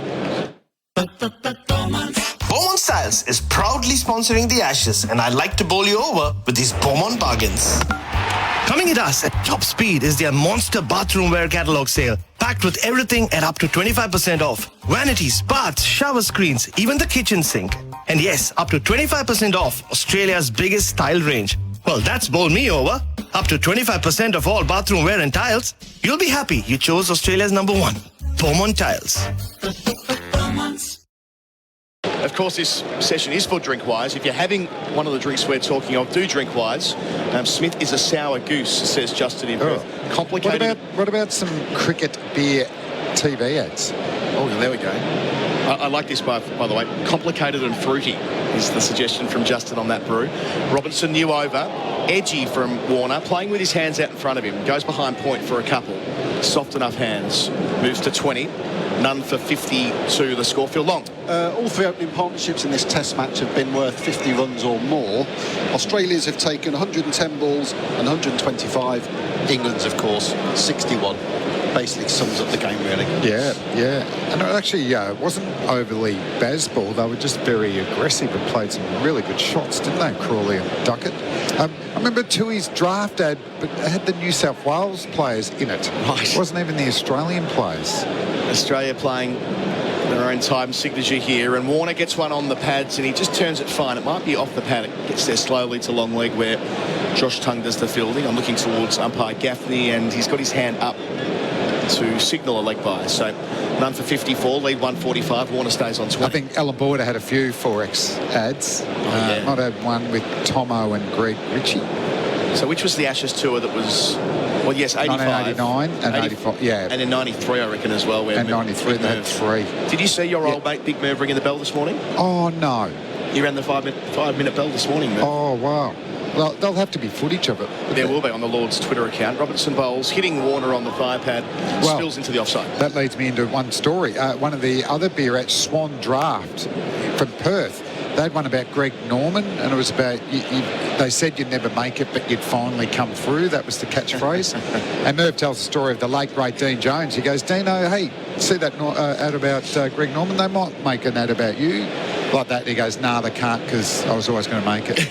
Tires is proudly sponsoring the Ashes, and I'd like to bowl you over with these Beaumont bargains. Coming at us at top speed is their monster bathroom wear catalog sale, packed with everything at up to 25% off. Vanities, baths, shower screens, even the kitchen sink. And yes, up to 25% off Australia's biggest tile range. Well, that's bowled me over. Up to 25% of all bathroom wear and tiles. You'll be happy you chose Australia's #1, Beaumont Tiles. Of course, this session is for Drinkwise. If you're having one of the drinks we're talking of, do Drinkwise. Smith is a sour goose, says Justin in Perth. Complicated. What about some cricket beer TV ads? Oh, there we go. I like this, by the way. Complicated and fruity is the suggestion from Justin on that brew. Robinson new over. Edgy from Warner, playing with his hands out in front of him. Goes behind point for a couple. Soft enough hands. Moves to 20. None for 52, the score. Phil Long. All three opening partnerships in this test match have been worth 50 runs or more. Australia's have taken 110 balls and 125. England's, of course, 61. Basically sums up the game, really. Yeah. And it actually wasn't overly baseball. They were just very aggressive and played some really good shots, didn't they, Crawley and Duckett? I remember Tui's draft ad, but it had the New South Wales players in it. Right. It wasn't even the Australian players. Australia playing their own time signature here, and Warner gets one on the pads and he just turns it fine. It might be off the pad. It gets there slowly to long leg where Josh Tongue does the fielding. I'm looking towards umpire Gaffney, and he's got his hand up to signal a leg by. So none for 54, lead 145. Warner stays on 20. I think Alan Border had a few Forex ads. Might have one with Tomo and Greg Ritchie. So which was the Ashes tour that was, well, yes, 85. 1989 and 85, yeah. And in 93, I reckon, as well. And 93, they had 3. Did you see your old mate, Big Merv, ringing the bell this morning? Oh, no. He ran the 5-minute bell this morning, Merv. Oh, wow. Well, there'll have to be footage of it. There will be on the Lord's Twitter account. Robinson bowls, hitting Warner on the thigh pad, spills into the offside. That leads me into one story. One of the other beer at Swan Draft from Perth, they had one about Greg Norman, and it was about, they said you'd never make it, but you'd finally come through. That was the catchphrase. And Merv tells the story of the late, great Dean Jones. He goes, Dino, hey, see that ad about Greg Norman? They might make an ad about you. Like that. He goes, nah, they can't, because I was always going to make it.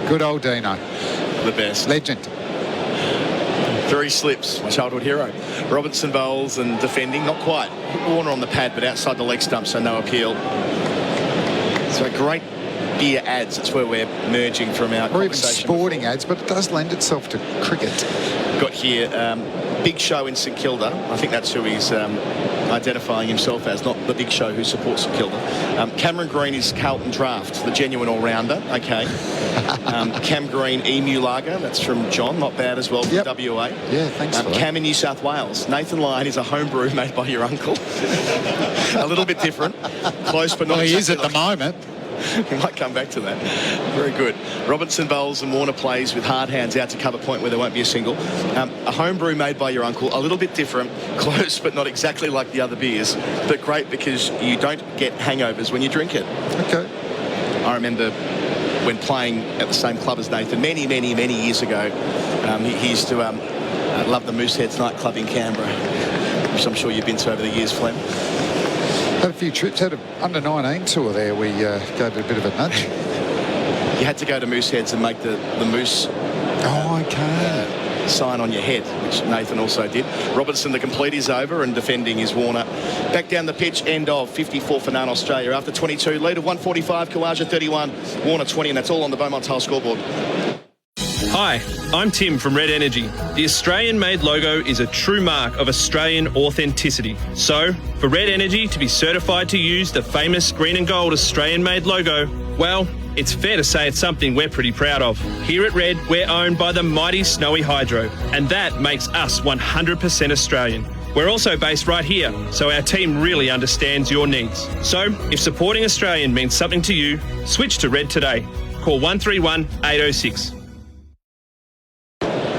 Good old Dino. The best. Legend. 3 slips, my childhood hero. Robinson bowls and defending, not quite. Hit Warner on the pad, but outside the leg stump, so no appeal. So great beer ads. That's where we're merging from our or even sporting ads, but it does lend itself to cricket. Got here, Big Show in St Kilda. I think that's who he's identifying himself as, not the Big Show who supports St Kilda. Cameron Green is Carlton Draft, the genuine all-rounder. Okay. Cam Green, Emu Lager. That's from John. Not bad as well from WA. Yeah, thanks for that. Cam in New South Wales. Nathan Lyon is a homebrew made by your uncle. A little bit different. Close, but not well, he is exactly at the moment. We might come back to that. Very good. Robinson bowls and Warner plays with hard hands out to cover point where there won't be a single. A homebrew made by your uncle, a little bit different, close but not exactly like the other beers, but great because you don't get hangovers when you drink it. Okay. I remember when playing at the same club as Nathan many years ago, he used to love the Mooseheads nightclub in Canberra, which I'm sure you've been to over the years, Flem. Had a few trips, had an under-19 tour there. We gave it a bit of a nudge. You had to go to Mooseheads and make the moose sign on your head, which Nathan also did. Robinson, the complete is over, and defending is Warner. Back down the pitch, end of 54 for none Australia. After 22, lead of 145, Kawaja 31, Warner 20, and that's all on the Beaumont Tile scoreboard. Hi, I'm Tim from Red Energy. The Australian-made logo is a true mark of Australian authenticity. So, for Red Energy to be certified to use the famous green and gold Australian-made logo, well, it's fair to say it's something we're pretty proud of. Here at Red, we're owned by the mighty Snowy Hydro, and that makes us 100% Australian. We're also based right here, so our team really understands your needs. So, if supporting Australian means something to you, switch to Red today. Call 131 806.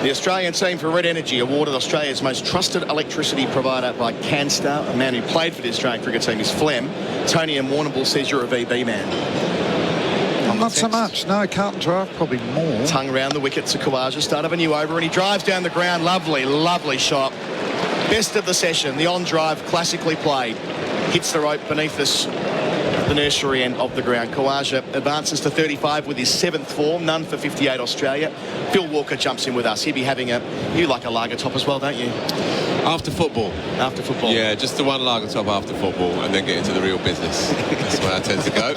The Australian team for Red Energy awarded Australia's most trusted electricity provider by Canstar. A man who played for the Australian cricket team is Flem. Tony and Warrnambool says you're a VB man. Not so much. No, Carlton Draft probably more. Tongue round the wicket to Kawaja. Start of a new over and he drives down the ground. Lovely shot. Best of the session. The on drive classically played. Hits the rope beneath us. the nursery end of the ground. Kawaja advances to 35 with his 7th form, none for 58 Australia. Phil Walker jumps in with us. He'll be having you like a lager top as well, don't you? After football. After football. Yeah, just the one lager top after football and then get into the real business. That's where I tend to go.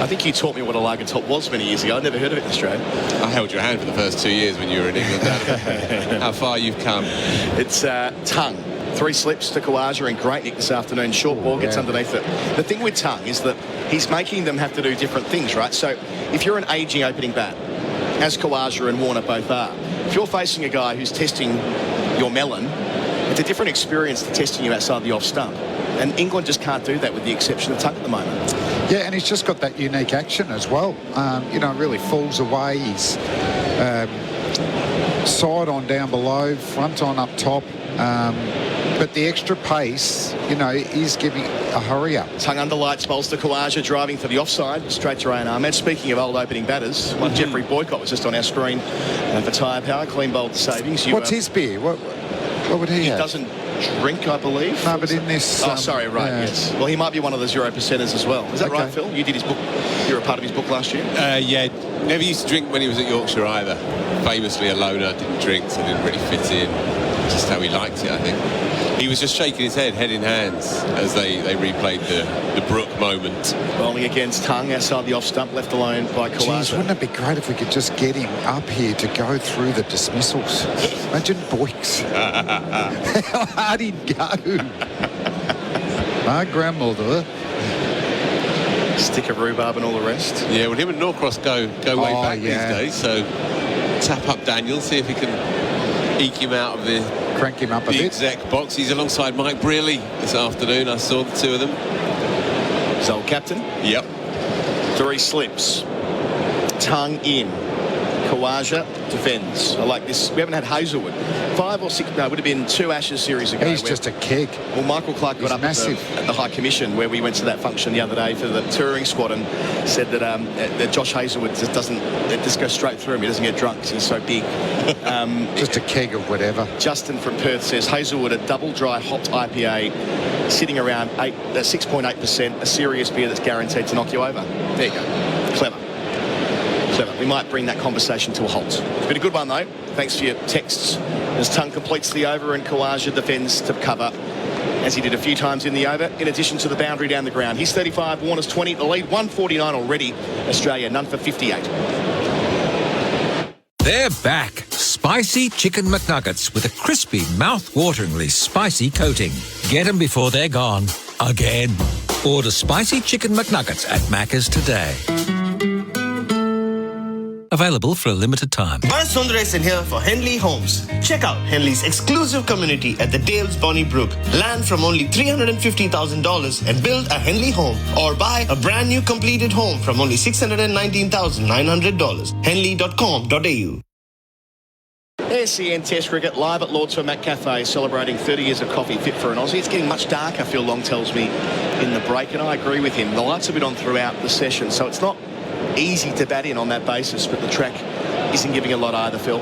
I think you taught me what a lager top was many years ago. I'd never heard of it in Australia. I held your hand for the first 2 years when you were in England. How far you've come. It's Tongue. 3 slips to Kawaja and great nick this afternoon. Short ball gets underneath it. The thing with Tongue is that he's making them have to do different things, right? So if you're an ageing opening bat, as Kawaja and Warner both are, if you're facing a guy who's testing your melon, it's a different experience to testing you outside the off stump. And England just can't do that with the exception of Tongue at the moment. Yeah, and he's just got that unique action as well. Really falls away. He's side on down below, front on up top. But the extra pace, is giving a hurry up. Tongue under lights, bowls to Kawaja, driving for the offside, straight to Ryan Ahmed. Speaking of old opening batters, one Jeffrey Boycott was just on our screen for tyre power, clean bowled to savings. What's his beer? What would he have? He doesn't drink, I believe. No, but in this... yes. Well, he might be one of the 0%ers as well. Is that right, Phil? You did his book. You were a part of his book last year? Yeah, never used to drink when he was at Yorkshire either. Famously a loner, didn't drink, so didn't really fit in. Just how he liked it, I think. He was just shaking his head in hands, as they replayed the Brook moment. Bowling against Tongue outside the off stump, left alone by Kawaja. Geez, wouldn't it be great if we could just get him up here to go through the dismissals? Imagine Boyks. How hard he'd go. My grandmother. Stick of rhubarb and all the rest. Yeah, well, him and Norcross go way back these days, so tap up Daniel, see if he can eke him out of the... Crank him up a bit. Exec box. He's alongside Mike Brearley this afternoon. I saw the two of them. His old captain. Yep. 3 slips. Tongue in. Kawaja defends. I like this. We haven't had Hazelwood. 5 or 6, no, it would have been 2 Ashes series ago. He's just a keg. Well, Michael Clark got up at the High Commission where we went to that function the other day for the touring squad and said that Josh Hazelwood just goes straight through him. He doesn't get drunk because he's so big. Just a keg of whatever. Justin from Perth says Hazelwood, a double dry hopped IPA sitting around 6.8%, a serious beer that's guaranteed to knock you over. There you go. Clever. We might bring that conversation to a halt. It's been a good one, though. Thanks for your texts. As Tongue completes the over and Kawaja defends to cover, as he did a few times in the over, in addition to the boundary down the ground. He's 35, Warner's 20. The lead, 149 already. Australia, none for 58. They're back. Spicy Chicken McNuggets with a crispy, mouth-wateringly spicy coating. Get them before they're gone. Again. Order Spicy Chicken McNuggets at Macca's today. Available for a limited time. Bharat Sundaresan here for Henley Homes. Check out Henley's exclusive community at the Dales Bonnie Brook. Land from only $350,000 and build a Henley home. Or buy a brand new completed home from only $619,900. Henley.com.au. SEN Test Cricket live at Lord's Mac Cafe, celebrating 30 years of coffee fit for an Aussie. It's getting much darker, Phil Long tells me, in the break, and I agree with him. The lights have been on throughout the session, so it's not easy to bat in on that basis, but the track isn't giving a lot either, Phil.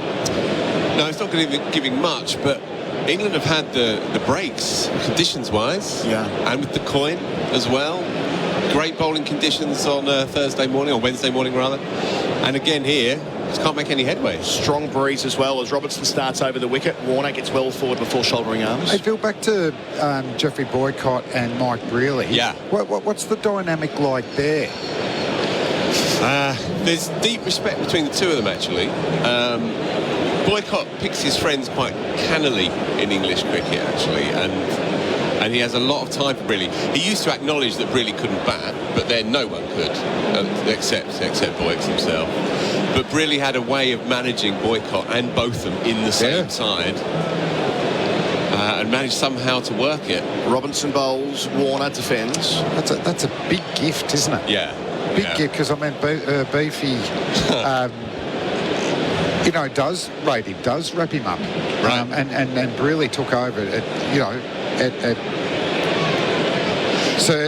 No, it's not giving much, but England have had the breaks, conditions-wise, and with the coin as well. Great bowling conditions on Thursday morning, or Wednesday morning rather, and again here, just can't make any headway. Strong breeze as well as Robertson starts over the wicket. Warner gets well forward before shouldering arms. Hey, Phil, back to Jeffrey Boycott and Mike Brearley. Yeah. What's the dynamic like there? There's deep respect between the two of them, actually. Boycott picks his friends quite cannily in English cricket, actually, and he has a lot of time for Brearley. He used to acknowledge that Brearley couldn't bat, but then no one could, except Boyks himself. But Brearley had a way of managing Boycott and Botham in the same side, and managed somehow to work it. Robinson bowls, Warner defends. That's a big gift, isn't it? Yeah. Big gift, because I mean, Beefy, does wrap him up, right? And Brearley took over at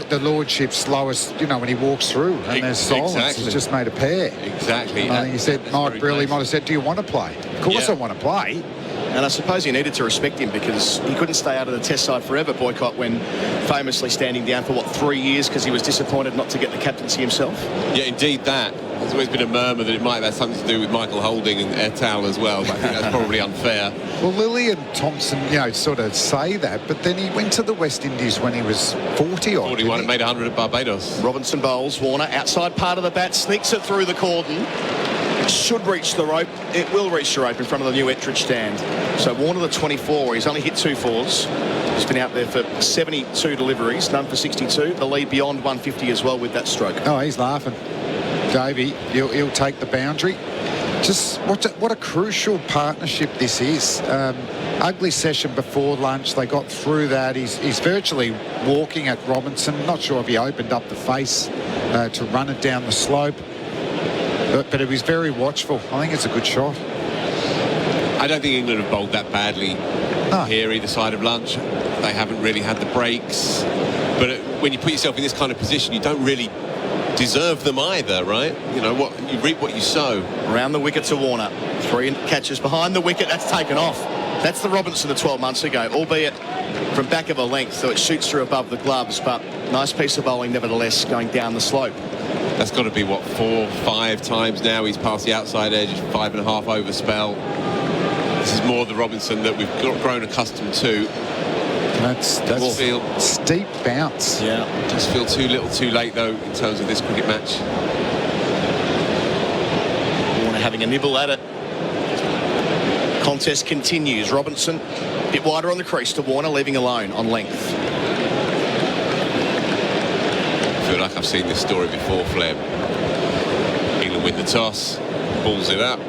the Lordship's slowest, when he walks through and there's silence. Exactly. He's just made a pair. Exactly. I think he said, Mike Brearley might have said, "Do you want to play?" Of course, I want to play. And I suppose he needed to respect him because he couldn't stay out of the Test side forever, Boycott, when famously standing down for, 3 years because he was disappointed not to get the captaincy himself. Yeah, indeed that. There's always been a murmur that it might have had something to do with Michael Holding and et al. As well, but I think that's probably unfair. Well, Lilly and Thompson, sort of say that, but then he went to the West Indies when he was 40 odd. 41 and made 100 at Barbados. Robinson bowls, Warner outside part of the bat, sneaks it through the cordon. It should reach the rope. It will reach the rope in front of the new Ettridge stand. So Warner, the 24, he's only hit 2 fours. He's been out there for 72 deliveries, none for 62. The lead beyond 150 as well with that stroke. Oh, he's laughing. Davey, he'll take the boundary. Just what a crucial partnership this is. Ugly session before lunch. They got through that. He's virtually walking at Robinson. Not sure if he opened up the face to run it down the slope. But he was very watchful. I think it's a good shot. I don't think England have bowled that badly here either side of lunch. They haven't really had the breaks. But when you put yourself in this kind of position, you don't really deserve them either, right? You reap what you sow. Around the wicket to Warner. 3 catches behind the wicket. That's taken off. That's the Robinson of 12 months ago, albeit from back of a length, so it shoots through above the gloves. But nice piece of bowling, nevertheless, going down the slope. That's got to be, 4, 5 times now he's passed the outside edge, 5.5 over spell. This is more the Robinson that we've grown accustomed to. That's steep bounce. Yeah. Just feel too little too late, though, in terms of this cricket match. Warner having a nibble at it. Contest continues. Robinson a bit wider on the crease to Warner, leaving alone on length. I feel like I've seen this story before, Flem. England win the toss, balls it up,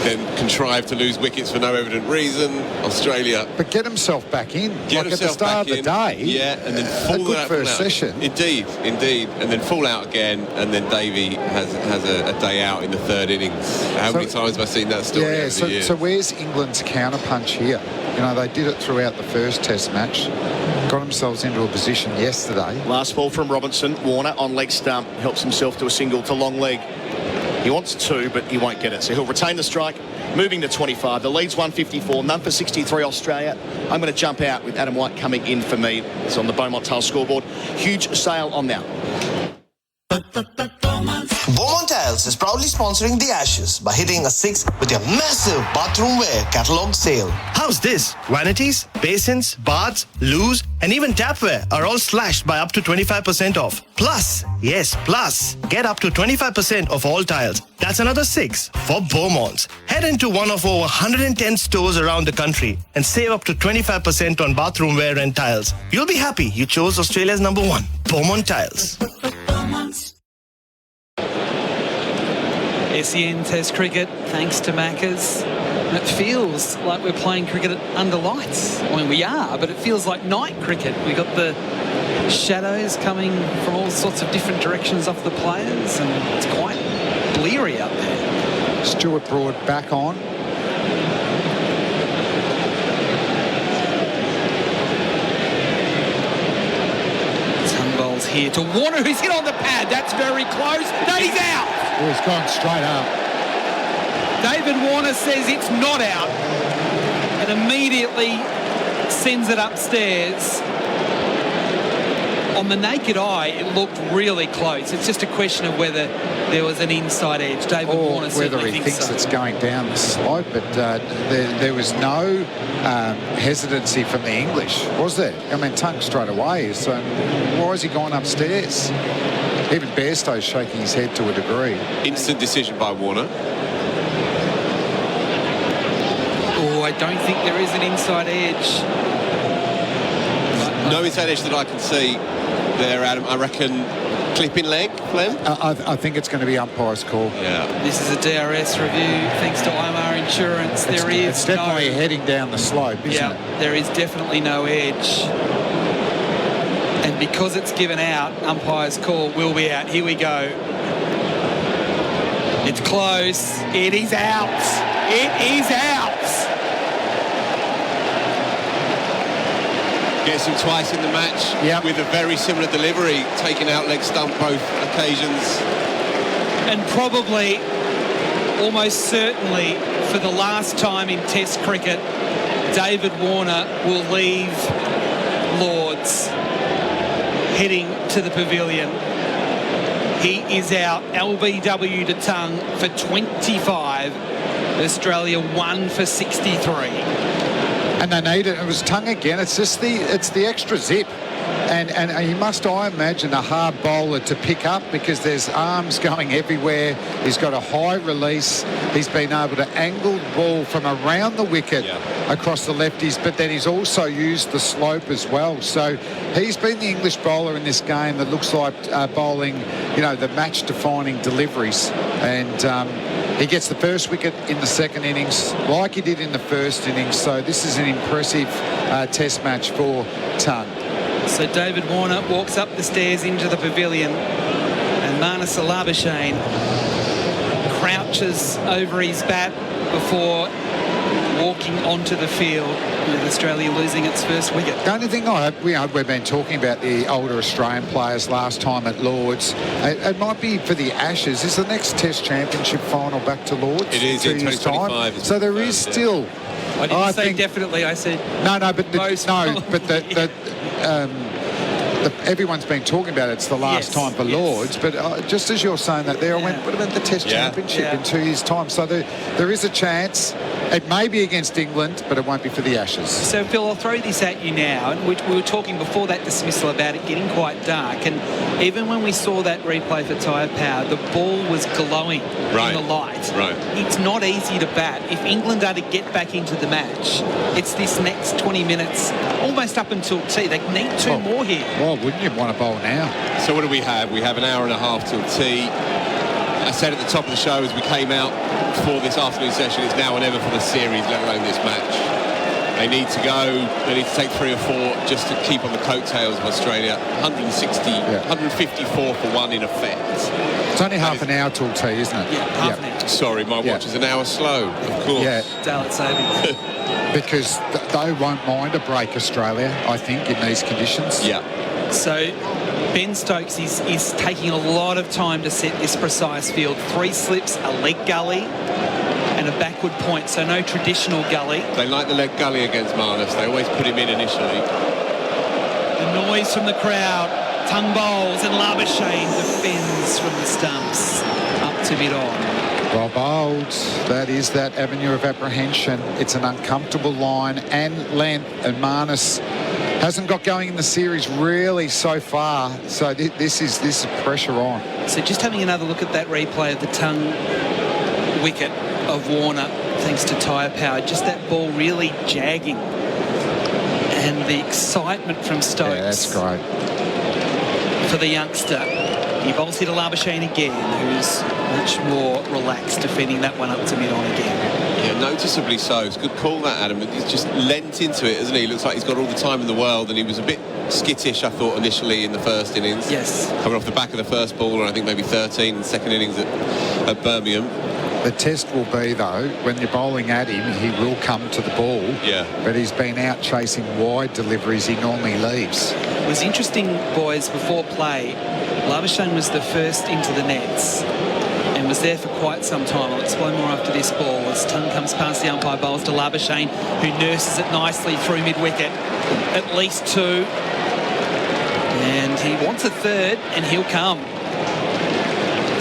then contrive to lose wickets for no evident reason. Australia. But get himself back in. At the start of the day. Yeah, and then fall a good out. first session. Indeed. And then fall out again, and then Davey has a day out in the 3rd innings. How many times have I seen that story over the years? So where's England's counterpunch here? They did it throughout the first Test match. Got themselves into a position yesterday. Last ball from Robinson. Warner on leg stump. Helps himself to a single to long leg. He wants 2, but he won't get it. So he'll retain the strike, moving to 25. The lead's 154, none for 63 Australia. I'm going to jump out with Adam White coming in for me. It's on the Beaumont Tiles scoreboard. Huge sale on now. Beaumont Tiles is proudly sponsoring the Ashes by hitting a 6 with your massive bathroom wear catalogue sale. How's this? Vanities, basins, baths, loos, and even tapware are all slashed by up to 25% off. Plus, yes, plus, get up to 25% off all tiles. That's another 6 for Beaumont. Head into one of over 110 stores around the country and save up to 25% on bathroom wear and tiles. You'll be happy you chose Australia's #1, Beaumont Tiles. SEN Test cricket, thanks to Maccas. And it feels like we're playing cricket under lights. I mean, we are, but it feels like night cricket. We've got the shadows coming from all sorts of different directions off the players, and it's quite bleary out there. Stuart Broad back on. Bowls here to Warner, who's hit on the pad. That's very close. No, he's out. Oh, he's gone straight up. David Warner says it's not out and immediately sends it upstairs. On the naked eye, it looked really close. It's just a question of whether there was an inside edge. David Warner whether he thinks it's going down the slope, but there was no hesitancy from the English, was there? I mean, Tunk straight away. So why is he going upstairs? Even Bairstow's shaking his head to a degree. Instant decision by Warner. Oh, I don't think there is an inside edge. No inside edge that I can see there, Adam. I reckon clipping leg, Flem? I think it's going to be umpire's call. Yeah. This is a DRS review thanks to IMR Insurance. It's definitely heading down the slope, isn't it? There is definitely no edge. And because it's given out, umpire's call will be out. Here we go. It's close. It is out. It is out. Gets him twice in the match with a very similar delivery, taking out leg stump both occasions. And probably almost certainly for the last time in Test cricket, David Warner will leave Lords heading to the pavilion. He is out LBW to tongue for 25. Australia 1 for 63. And they need it. It was tongue again. It's just the extra zip. And he must, I imagine, a hard bowler to pick up because there's arms going everywhere. He's got a high release. He's been able to angle the ball from around the wicket across the lefties, but then he's also used the slope as well. So he's been the English bowler in this game that looks like bowling, the match-defining deliveries. And he gets the first wicket in the second innings like he did in the first innings. So this is an impressive test match for Tongue. So David Warner walks up the stairs into the pavilion and Marnus Labuschagne crouches over his bat before walking onto the field with Australia losing its first wicket. The only thing we've been talking about the older Australian players last time at Lords. It might be for the Ashes. Is the next Test Championship final back to Lords? It is in 2025. So there is still... I didn't say definitely, I said... Everyone's been talking about it's the last time for Lords, but just as you're saying that there, I went, what about the Test Championship in 2 years' time? So there is a chance. It may be against England, but it won't be for the Ashes. So, Phil, I'll throw this at you now. And we were talking before that dismissal about it getting quite dark. And even when we saw that replay for Tyre Power, the ball was glowing in the light. Right. It's not easy to bat. If England are to get back into the match, it's this next 20 minutes, almost up until tea. They need two more here. Well, wouldn't you want to bowl now? So what do we have? We have an hour and a half till tea. I said at the top of the show as we came out for this afternoon session, it's now or never for the series, let alone this match. They need to go, they need to take 3 or 4 just to keep on the coattails of Australia. 154 for 1 in effect. It's only half an hour till tea, isn't it? Yeah, half an hour. Sorry, my watch is an hour slow, of course. Yeah. Daylight savings. Because they won't mind a break, Australia, I think, in these conditions. Yeah. So Ben Stokes is taking a lot of time to set this precise field. 3 slips, a leg gully and a backward point, so no traditional gully. They like the leg gully against Marnus. They always put him in initially. The noise from the crowd. Tongue bowls and Labuschagne defends from the stumps. Up to mid-on. Well bowled. That is that avenue of apprehension. It's an uncomfortable line and length, and Marnus hasn't got going in the series really so far. So this is pressure on. So just having another look at that replay of the tongue wicket of Warner, thanks to Tyre Power. Just that ball really jagging. And the excitement from Stokes. Yeah, that's great. For the youngster. He bowls here to Labuschagne again, who's much more relaxed, defending that one up to mid-on again. Yeah, noticeably so. It's a good call, that, Adam. He's just lent into it, hasn't he? Looks like he's got all the time in the world, and he was a bit skittish, I thought, initially in the first innings. Yes. Coming off the back of the first ball, or I think maybe 13 in the second innings at Birmingham. The test will be, though, when you're bowling at him, he will come to the ball. Yeah. But he's been out chasing wide deliveries he normally leaves. It was interesting, boys, before play, Labuschagne was the first into the nets and was there for quite some time. I'll explain more after this ball as Tongue comes past the umpire, bowls to Labuschagne, who nurses it nicely through mid-wicket. At least 2. And he wants a third, and he'll come.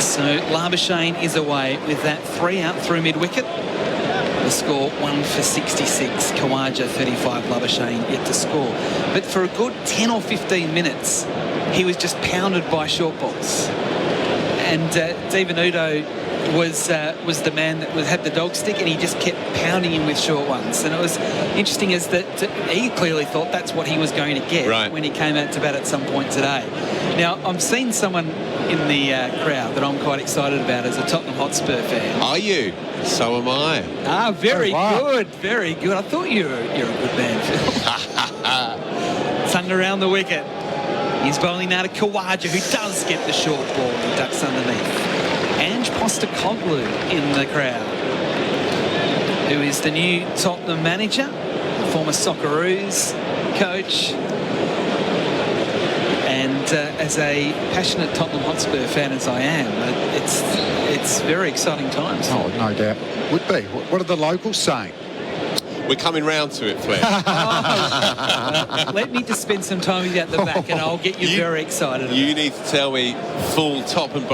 So Labuschagne is away with that 3 out through mid-wicket. The score 1 for 66. Khawaja 35, Labuschagne yet to score. But for a good 10 or 15 minutes, he was just pounded by short balls. And Divenuto was the man that had the dog stick, and he just kept pounding him with short ones. And it was interesting as that he clearly thought that's what he was going to get when he came out to bat at some point today. Now, I've seen someone in the crowd that I'm quite excited about as a Tottenham Hotspur fan. Are you? So am I. Very good, very good. I thought you're a good man, Phil. Tongue around the wicket. He's bowling now to Khawaja, who does get the short ball. He ducks underneath. Ange Postecoglou in the crowd, who is the new Tottenham manager, former Socceroos coach. And as a passionate Tottenham Hotspur fan as I am, it's very exciting times. Oh, no doubt. Would be. What are the locals saying? We're coming round to it, Fleming. Let me just spend some time with you at the back and I'll get you very excited. You need to tell me full top and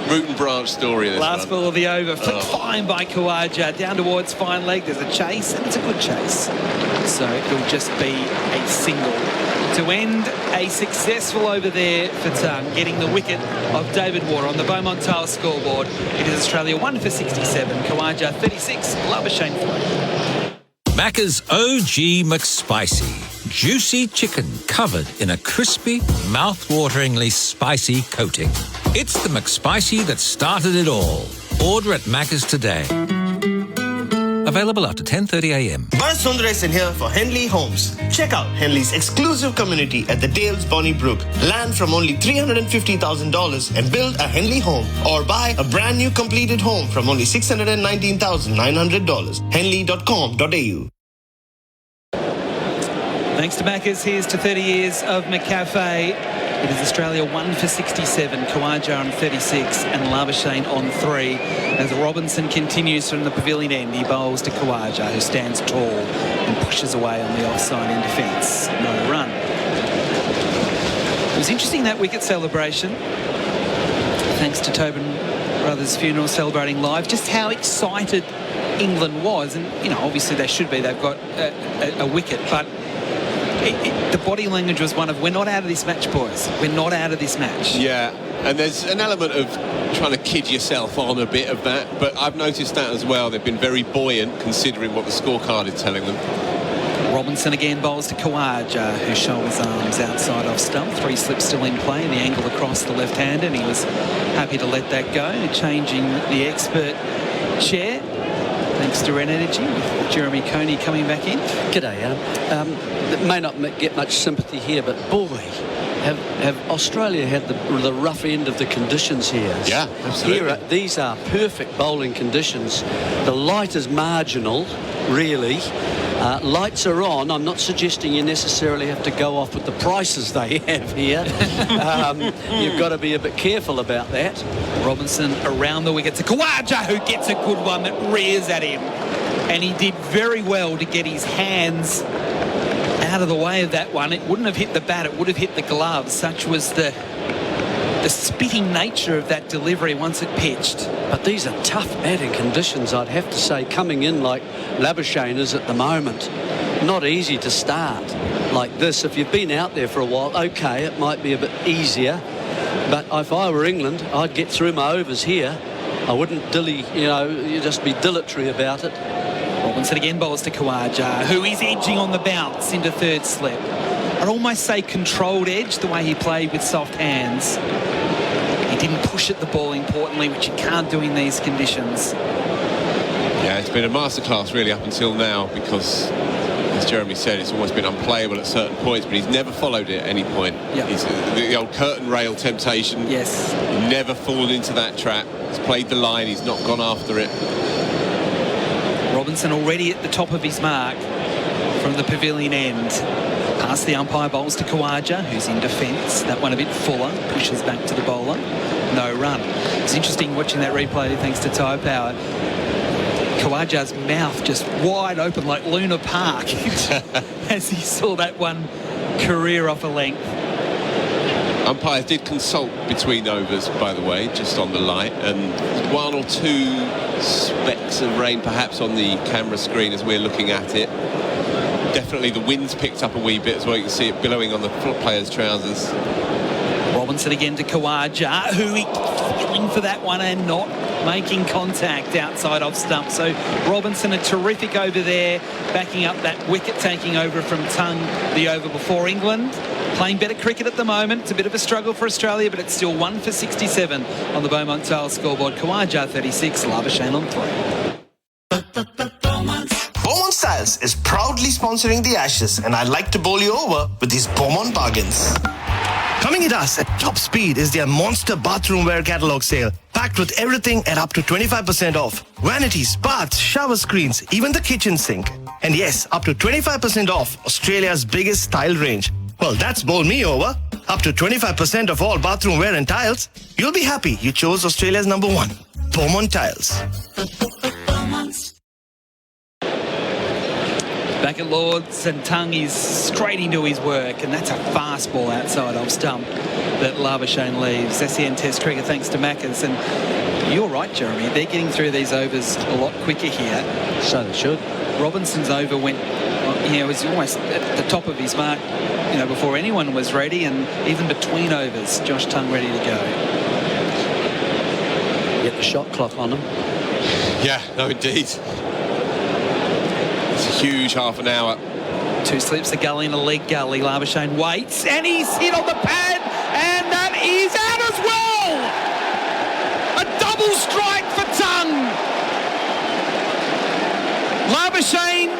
root and branch story of this Last ball of the over, flicked fine by Khawaja, down towards fine leg. There's a chase, and it's a good chase. So it'll just be a single to end a successful over there for Tung, getting the wicket of David Warner on the Beaumont Tile scoreboard. It is Australia 1 for 67, Khawaja 36, Labuschagne 3. Macca's OG McSpicy. Juicy chicken covered in a crispy, mouth-wateringly spicy coating. It's the McSpicy that started it all. Order at Macca's today. Available after 10:30 a.m. Bharat Sundaresan here for Henley Homes. Check out Henley's exclusive community at the Dales Bonnybrook. Land from only $350,000 and build a Henley home. Or buy a brand new completed home from only $619,900. Henley.com.au. Thanks to Macca's, here's to 30 years of McCafe. It is Australia 1 for 67, Khawaja on 36 and Labuschagne on 3. As Robinson continues from the pavilion end, he bowls to Khawaja, who stands tall and pushes away on the offside in defence. No run. It was interesting, that wicket celebration. Thanks to Tobin Brothers Funeral celebrating live, just how excited England was. And, you know, obviously they should be. They've got a wicket, but the body language was one of, we're not out of this match, boys. We're not out of this match. Yeah, and there's an element of trying to kid yourself on a bit of that, but I've noticed that as well. They've been very buoyant considering what the scorecard is telling them. Robinson again bowls to Khawaja, who shoulders arms outside off stump. 3 slips still in play, and the angle across the left hand, and he was happy to let that go, changing the expert chair. Thanks to Ren Energy, with Jeremy Coney coming back in. G'day, Adam. It may not get much sympathy here, but boy, have Australia had the rough end of the conditions here. Yeah, absolutely. These are perfect bowling conditions. The light is marginal, really. Lights are on. I'm not suggesting you necessarily have to go off with the prices they have here. You've got to be a bit careful about that. Robinson around the wicket to Khawaja, who gets a good one that rears at him. And he did very well to get his hands out of the way of that one. It wouldn't have hit the bat, it would have hit the gloves. Such was the spitting nature of that delivery once it pitched. But these are tough batting conditions, I'd have to say, coming in like Labuschagne is at the moment. Not easy to start like this. If you've been out there for a while, okay, it might be a bit easier. But if I were England, I'd get through my overs here. I wouldn't just be dilatory about it. Robinson again bowls to Khawaja, who is edging on the bounce into third slip. I'd almost say controlled edge, the way he played with soft hands. He didn't push at the ball, importantly, which you can't do in these conditions. Yeah, it's been a masterclass really up until now, because, as Jeremy said, it's almost been unplayable at certain points, but he's never followed it at any point. Yep. He's the old curtain rail temptation. Yes. Never fallen into that trap. He's played the line, he's not gone after it. Robinson already at the top of his mark from the pavilion end. Past the umpire, bowls to Khawaja, who's in defence. That one a bit fuller, pushes back to the bowler. No run. It's interesting watching that replay, thanks to Tyre Power. Khawaja's mouth just wide open like Luna Park as he saw that one career off a length. Umpires did consult between overs, by the way, just on the light, and 1 or 2 specks of rain perhaps on the camera screen as we're looking at it. Definitely the wind's picked up a wee bit as well. You can see it billowing on the players' trousers. Robinson again to Khawaja, who he feeling for that one and not making contact outside off stump. So Robinson, a terrific over there, backing up that wicket, taking over from Tung the over before England. Playing better cricket at the moment. It's a bit of a struggle for Australia, but it's still 1 for 67 on the Beaumont Tile scoreboard. Khawaja 36, Labuschagne on 3. Beaumont Styles is proudly sponsoring the Ashes, and I'd like to bowl you over with these Beaumont bargains. Coming at us at top speed is their monster bathroom wear catalog sale, packed with everything at up to 25% off. Vanities, baths, shower screens, even the kitchen sink. And yes, up to 25% off Australia's biggest style range. Well, that's bowled me over. up to 25% of all bathroom wear and tiles. You'll be happy you chose Australia's #1, Beaumont Tiles. Back at Lords, and Tongue is straight into his work, and that's a fast ball outside off stump that Labuschagne leaves. SEN Test cricket thanks to Maccas, and you're right, Jeremy. They're getting through these overs a lot quicker here. So they should. Robinson's over went, was almost at the top of his mark, before anyone was ready, and even between overs, Josh Tongue ready to go. Get the shot clock on them. Yeah, no, indeed. It's a huge half an hour. 2 slips, a gully and a leg gully. Labuschagne waits, and he's hit on the pad, and that is out as well. A double strike for Tongue. Labuschagne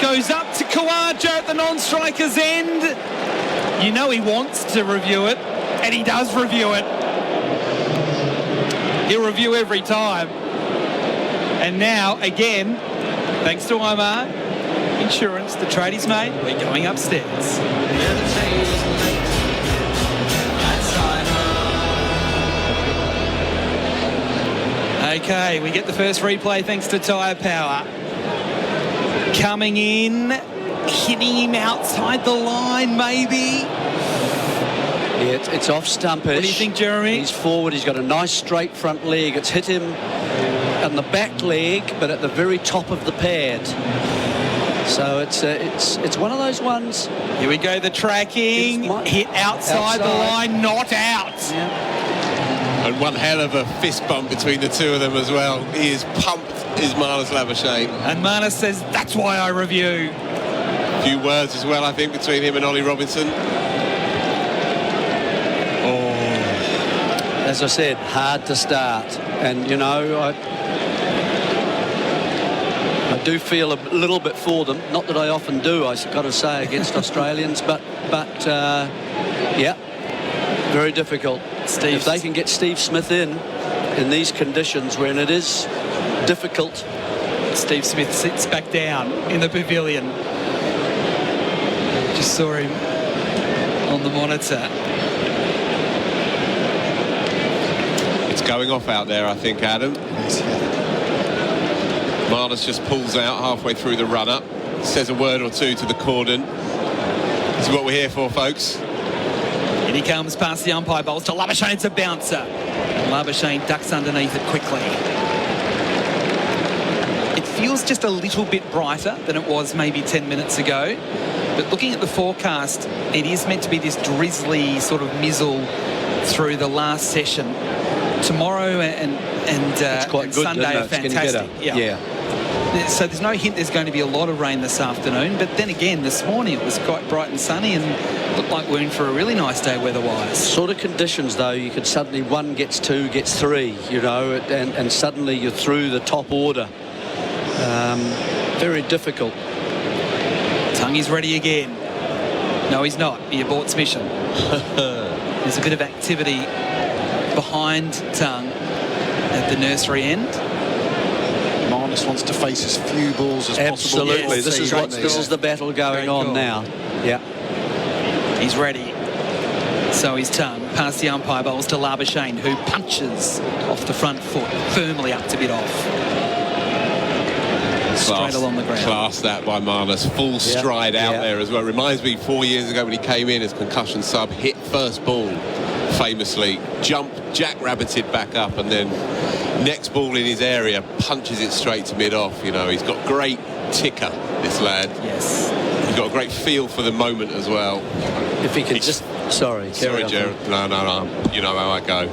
goes up to Kawaja at the non-striker's end. You know he wants to review it, and he does review it. He'll review every time. And now, again, thanks to Omar Insurance, the trade is made. We're going upstairs. Okay, we get the first replay thanks to Tyre Power. Coming in, hitting him outside the line, maybe. Yeah, it's off stumpish. What do you think, Jeremy? He's forward. He's got a nice straight front leg. It's hit him on the back leg, but at the very top of the pad. So it's one of those ones. Here we go, the tracking. Hit outside the line, not out. Yeah. And one hell of a fist bump between the two of them as well. He is pumped, is Marnus Labuschagne. And Marnus says, that's why I review. A few words as well, I think, between him and Ollie Robinson. As I said, hard to start. And, I do feel a little bit for them. Not that I often do, I've got to say, against Australians. But yeah, very difficult. If they can get Steve Smith in these conditions when it is difficult. Steve Smith sits back down in the pavilion. Just saw him on the monitor. It's going off out there, I think, Adam. Marnus just pulls out halfway through the run-up, says a word or two to the cordon. This is what we're here for, folks. And he comes past the umpire bowls to Labuschagne. It's a bouncer. And Labuschagne ducks underneath it quickly. It feels just a little bit brighter than it was maybe 10 minutes ago. But looking at the forecast, it is meant to be this drizzly sort of mizzle through the last session. Tomorrow and good, Sunday are fantastic. Yeah. So there's no hint there's going to be a lot of rain this afternoon. But then again, this morning it was quite bright and sunny and looked like we're in for a really nice day weather-wise. Sort of conditions, though, you could suddenly 1 gets 2 gets 3, and suddenly you're through the top order. Very difficult. Tongue is ready again. No, he's not. He aborts mission. There's a bit of activity behind Tongue at the nursery end. Marnus wants to face as few balls as possible. Absolutely. This is the battle going on now. Yeah. He's ready. So he's Tongue. Past the umpire bowls to Labuschagne, who punches off the front foot, firmly up to bit off. Straight along the ground. Class that by Marnus. Full stride out there as well. Reminds me 4 years ago when he came in as concussion sub, hit first ball famously, jumped, jackrabbited back up, and then next ball in his area, punches it straight to mid-off. He's got great ticker, this lad. Yes. He's got a great feel for the moment as well. If he can just... Sorry, Jared. No. You know how I go.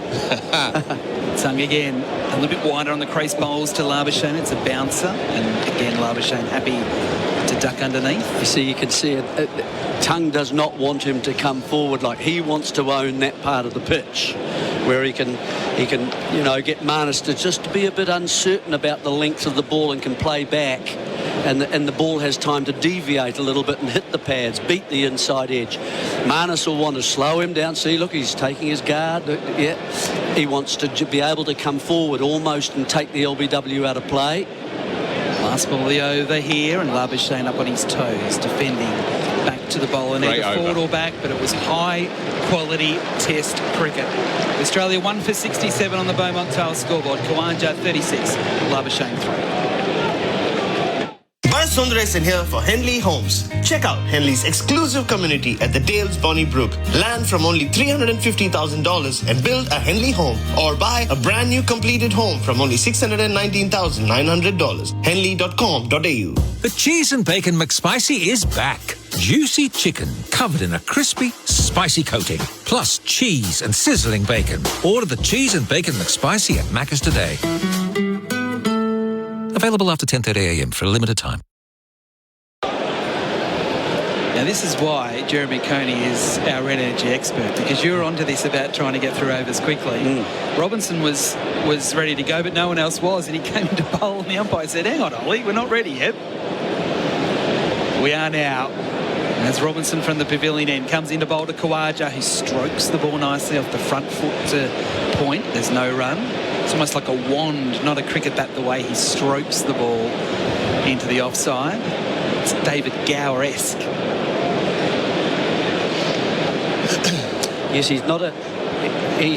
Tongue again. A little bit wider on the crease bowls to Labuschagne. It's a bouncer. And again, Labuschagne happy to duck underneath. You see, you can see it. Tongue does not want him to come forward. Like, he wants to own that part of the pitch where he can get Marnus to just be a bit uncertain about the length of the ball and can play back. And the ball has time to deviate a little bit and hit the pads, beat the inside edge. Marnus will want to slow him down. See, look, he's taking his guard. Yeah, he wants to be able to come forward almost and take the LBW out of play. Last ball of the over here, and Labuschagne up on his toes, defending back to the bowler, neither forward or back, but it was high-quality Test cricket. Australia 1 for 67 on the Beaumont Tile scoreboard. Khawaja 36, Labuschagne 3. Bharat Sundaresan here for Henley Homes. Check out Henley's exclusive community at the Dales Bonnybrook. Land from only $350,000 and build a Henley home, or buy a brand new completed home from only $619,900. Henley.com.au. The Cheese and Bacon McSpicy is back. Juicy chicken covered in a crispy, spicy coating, plus cheese and sizzling bacon. Order the Cheese and Bacon McSpicy at Macca's today. Available after 10:30am for a limited time. Now, this is why Jeremy Coney is our red energy expert, because you're onto this about trying to get through overs quickly. Robinson was ready to go, but no one else was, and he came to bowl, and the umpire said, hang on, Ollie, we're not ready yet. We are now. As Robinson from the pavilion end comes into bowl to Khawaja, who strokes the ball nicely off the front foot to point. There's no run. It's almost like a wand, not a cricket bat, the way he strokes the ball into the offside. It's David Gower-esque. Yes, he's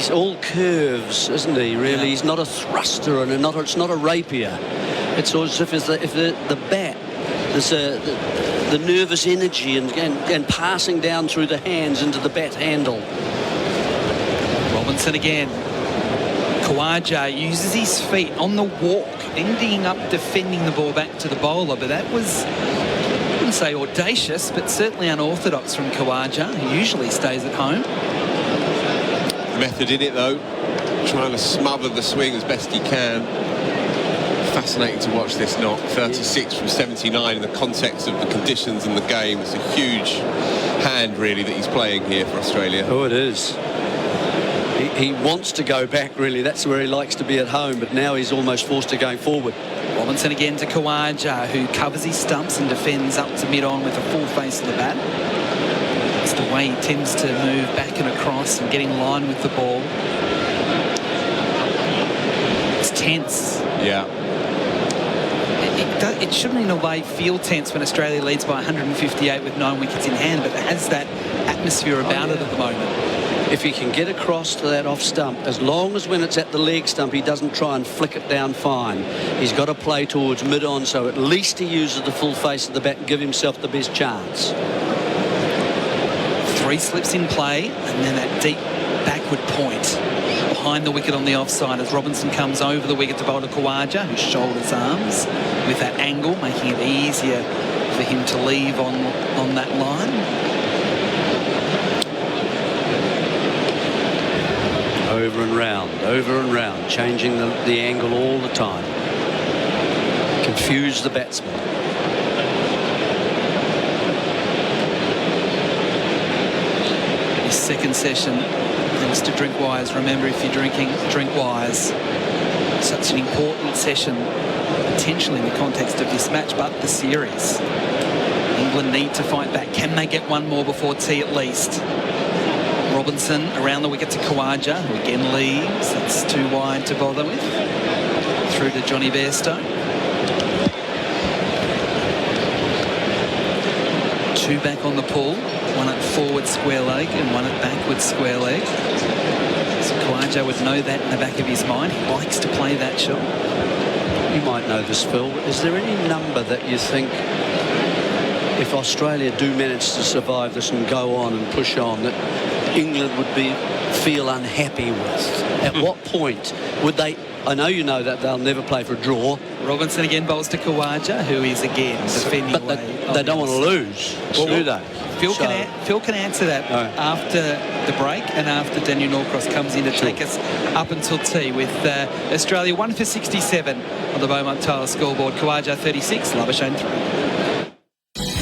all curves, isn't he, really? Yeah. He's not a thruster, and it's not a rapier. It's as if the bat, there's the nervous energy and passing down through the hands into the bat handle. Robinson again. Khawaja uses his feet on the walk, ending up defending the ball back to the bowler, but that was, I wouldn't say audacious, but certainly unorthodox from Khawaja, who usually stays at home. Method in it, though, trying to smother the swing as best he can. Fascinating to watch this knock. 36 from 79 in the context of the conditions and the game. It's a huge hand, really, that he's playing here for Australia. Oh, it is. He wants to go back, really. That's where he likes to be at home, but now he's almost forced to go forward. Robinson again to Khawaja, who covers his stumps and defends up to mid-on with a full face of the bat. It's the way he tends to move back and across and get in line with the ball. It's tense. Yeah. It shouldn't in a way feel tense when Australia leads by 158 with 9 wickets in hand, but it has that atmosphere about it at the moment. If he can get across to that off stump, as long as when it's at the leg stump he doesn't try and flick it down fine, he's got to play towards mid-on, so at least he uses the full face of the bat and give himself the best chance. 3 slips in play, and then that deep backward point behind the wicket on the offside as Robinson comes over the wicket to bowl to Khawaja, who shoulders arms with that angle, making it easier for him to leave on that line. Over and round, changing the angle all the time. Confuse the batsman. His second session, thanks to Drinkwise. Remember, if you're drinking, Drinkwise. Such an important session, potentially in the context of this match, but the series. England need to fight back. Can they get one more before tea at least? Robinson around the wicket to Khawaja, who again leaves. It's too wide to bother with. Through to Johnny Bairstow. 2 back on the pull. 1 at forward square leg and 1 at backward square leg. So Khawaja would know that in the back of his mind. He likes to play that shot. You might know this, Phil. Is there any number that you think, if Australia do manage to survive this and go on and push on, that England would feel unhappy with? At what point would they? I know you know that they'll never play for a draw. Robinson again bowls to Khawaja, who is again defending. But they don't want to lose, do they? Phil can answer that after the break and after Daniel Norcross comes in to take us up until tea with Australia 1 for 67 on the Beaumont Tile scoreboard. Khawaja 36, Labuschagne 3.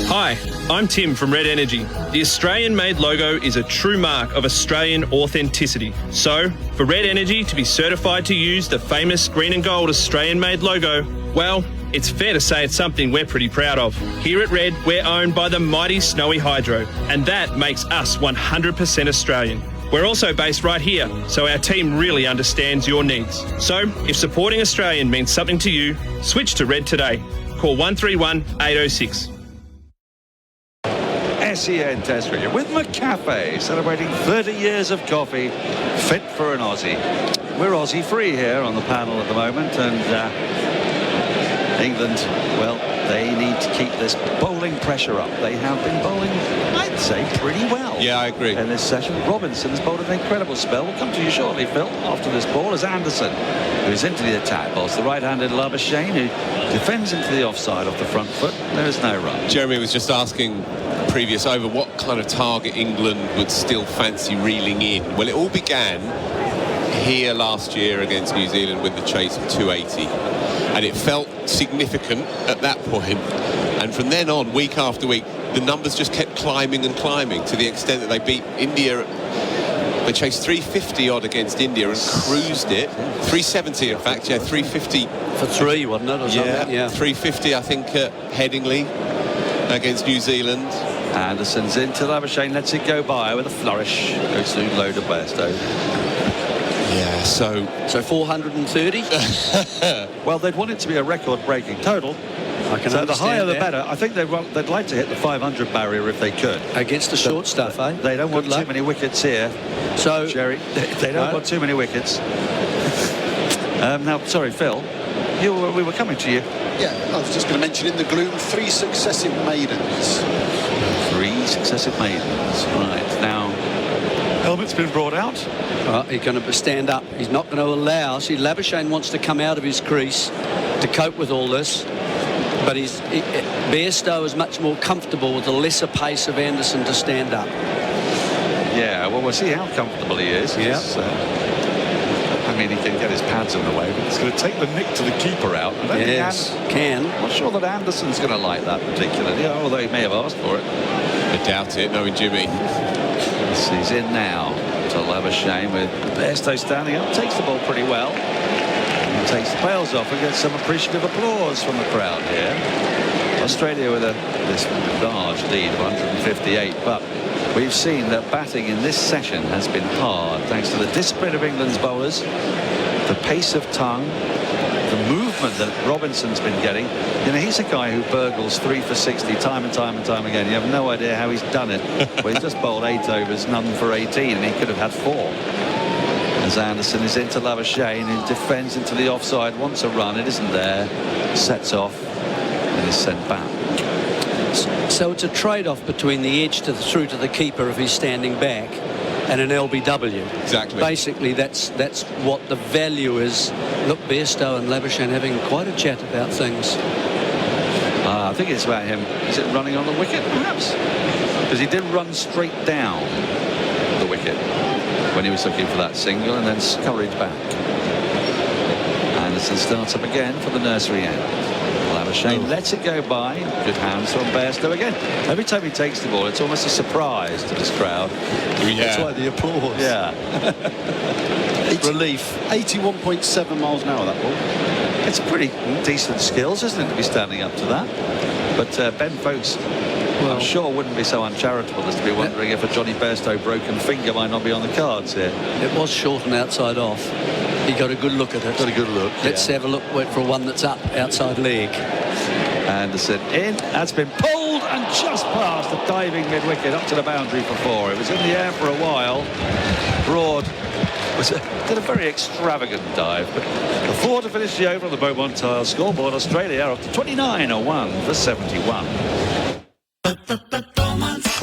Hi, I'm Tim from Red Energy. The Australian-made logo is a true mark of Australian authenticity. So, for Red Energy to be certified to use the famous green and gold Australian-made logo, well, it's fair to say it's something we're pretty proud of. Here at Red, we're owned by the mighty Snowy Hydro, and that makes us 100% Australian. We're also based right here, so our team really understands your needs. So, if supporting Australian means something to you, switch to Red today. Call 131 806. SEN Test Cricket with McCafe, celebrating 30 years of coffee, fit for an Aussie. We're Aussie free here on the panel at the moment, and England, well, they need to keep this bowling pressure up. They have been bowling, I'd say, pretty well. Yeah, I agree. In this session, Robinson's bowled an incredible spell. We'll come to you shortly, Phil, after this ball, as Anderson, who's into the attack, bowls the right-handed Labuschagne, who defends into the offside off the front foot. There is no run. Jeremy was just asking previous over what kind of target England would still fancy reeling in. Well, it all began here last year against New Zealand with the chase of 280. And it felt significant at that point. And from then on, week after week, the numbers just kept climbing and climbing to the extent that they beat India. They chased 350 odd against India and cruised it. 370, in fact, yeah, 350 for 3, wasn't it? Or something? Yeah, 350, I think, at Headingley against New Zealand. Anderson's into Labuschagne, lets it go by with a flourish. Goes through load of Bairstow. Yeah, so 430. Well, they'd want it to be a record-breaking total. I can so the higher the that. better. I think they'd like to hit the 500 barrier if they could. Against the short stuff, eh? They don't want too many wickets here. So, Jerry, they don't want too many wickets. Now, sorry, Phil, we were coming to you. Yeah, I was just going to mention in the gloom 3 successive maidens. 3 successive maidens. Right, now, helmet's been brought out. Well, he's going to stand up. He's not going to allow. See, Labuschagne wants to come out of his crease to cope with all this. But Bairstow is much more comfortable with the lesser pace of Anderson to stand up. Yeah, well, we'll see how comfortable he is. Yeah. I mean, he can get his pads in the way, but it's going to take the nick to the keeper out. I don't can. I'm not sure that Anderson's going to like that particularly, although he may have asked for it. I doubt it, knowing Jimmy. He's in now to Labuschagne with Bairstow standing up. Takes the ball pretty well. And takes the bails off and gets some appreciative applause from the crowd here. Australia with this large lead of 158, but we've seen that batting in this session has been hard thanks to the discipline of England's bowlers, the pace of tongue, the movement that Robinson's been getting. You know, he's a guy who burgles 3 for 60 time and time and time again. You have no idea how he's done it. Well, he's just bowled 8 overs, none for 18, and he could have had 4. As Anderson is into Labuschagne, who defends into the offside, wants a run, it isn't there, sets off and is sent back. So it's a trade-off between the edge through to the keeper if he's standing back and an LBW. Exactly. Basically, that's what the value is. Look, Bairstow and Labuschagne having quite a chat about things. I think it's about him. Is it running on the wicket, perhaps? Because he did run straight down the wicket when he was looking for that single and then scurried back. Anderson starts up again for the nursery end. Labuschagne lets it go by. Good hands from Bairstow again. Every time he takes the ball, it's almost a surprise to this crowd. Yeah. That's why the applause. Yeah. Relief. 81.7 miles an hour, that ball. It's pretty decent skills, isn't it, to be standing up to that? But Ben Folkes, I'm sure, wouldn't be so uncharitable as to be wondering if a Johnny Bairstow broken finger might not be on the cards here. It was short and outside off. He got a good look at it. Got a good look. Let's have a look for one that's up, outside leg. Anderson in, that's been pulled and just past the diving mid-wicket up to the boundary for 4. It was in the air for a while. Broad did a very extravagant dive, but the 4 to finish the over on the Beaumont Tiles scoreboard. Australia are up to 29-1 for 71.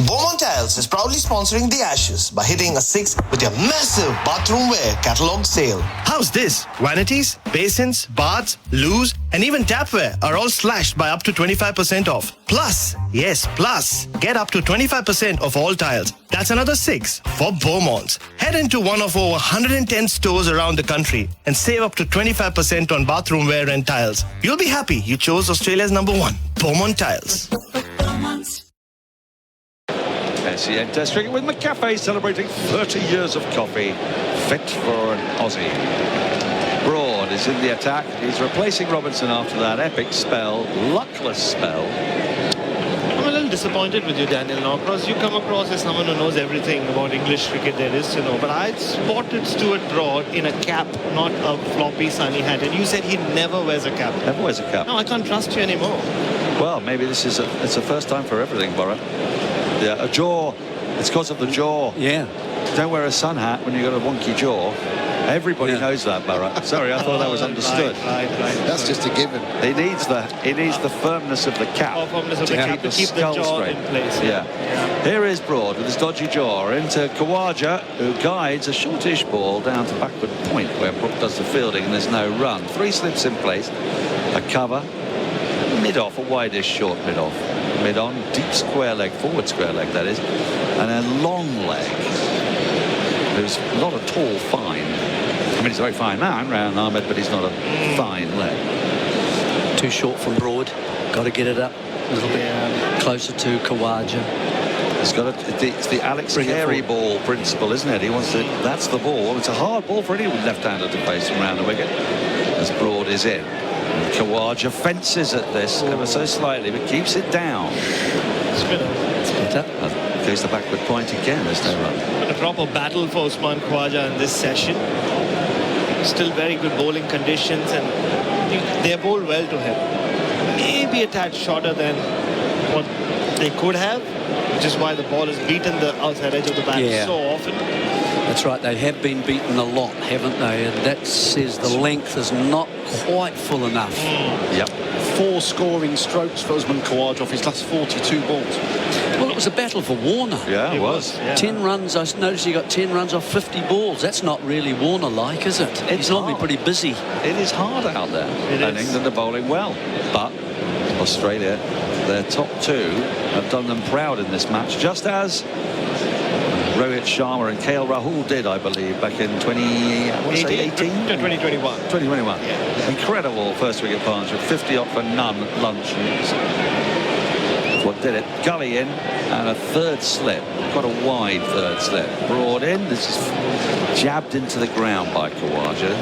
Beaumont Tiles is proudly sponsoring the Ashes by hitting a 6 with your massive bathroom wear catalogue sale. How's this? Vanities, basins, baths, loos, and even tapware are all slashed by up to 25% off. Plus, yes, plus, get up to 25% off all tiles. That's another 6 for Beaumont. Head into one of over 110 stores around the country and save up to 25% on bathroom wear and tiles. You'll be happy you chose Australia's #1, Beaumont Tiles. SEN Test Cricket with McCafe celebrating 30 years of coffee, fit for an Aussie. Broad is in the attack. He's replacing Robinson after that epic spell, luckless spell. I'm a little disappointed with you, Daniel Norcross. You come across as someone who knows everything about English cricket there is to know. But I spotted Stuart Broad in a cap, not a floppy sunny hat. And you said he never wears a cap. Never wears a cap. No, I can't trust you anymore. Well, maybe it's a first time for everything, Bharat. Yeah, a jaw. It's because of the jaw. Yeah. Don't wear a sun hat when you've got a wonky jaw. Everybody knows that, Bharat. Sorry, I thought that was understood. Right. That's just a given. He needs the firmness of the cap Firmness of the cap to keep the skull jaw straight. in place. Yeah. Here is Broad with his dodgy jaw into Khawaja, who guides a shortish ball down to backward point where Brook does the fielding and there's no run. 3 slips in place, a cover, mid-off, a wideish short mid-off. Mid-on, deep square leg, forward square leg that is, and a long leg. There's not a tall, fine. I mean, he's a very fine man, round Ahmed, but he's not a fine leg. Too short from Broad. Got to get it up a little bit closer to Khawaja. It's got it's the Alex Carey ball principle, isn't it? He wants to. That's the ball. It's a hard ball for any left-hander to face from round the wicket. As Broad is in. Khawaja fences at this ever so slightly, but keeps it down. Spinner. Goes the backward point again. There's no run. A proper battle for Usman Khawaja in this session. Still very good bowling conditions, and they bowled well to him. Maybe a tad shorter than what they could have, which is why the ball has beaten the outside edge of the bat so often. That's right, they have been beaten a lot, haven't they? And that says the length is not quite full enough. Yep. 4 scoring strokes for Usman Khawaja off his last 42 balls. Well, it was a battle for Warner. Yeah, it was. 10 runs. I noticed he got 10 runs off 50 balls. That's not really Warner-like, is it? He's normally pretty busy. It is hard out there. And England are bowling well. But Australia, their top 2, have done them proud in this match, just as Rohit Sharma and KL Rahul did, I believe, back in 2018? 2021. 2021. Yeah. Incredible first wicket partnership, 50 off for none at lunch. What did it? Gully in and a third slip. Got a wide third slip. Broad in. This is jabbed into the ground by Khawaja.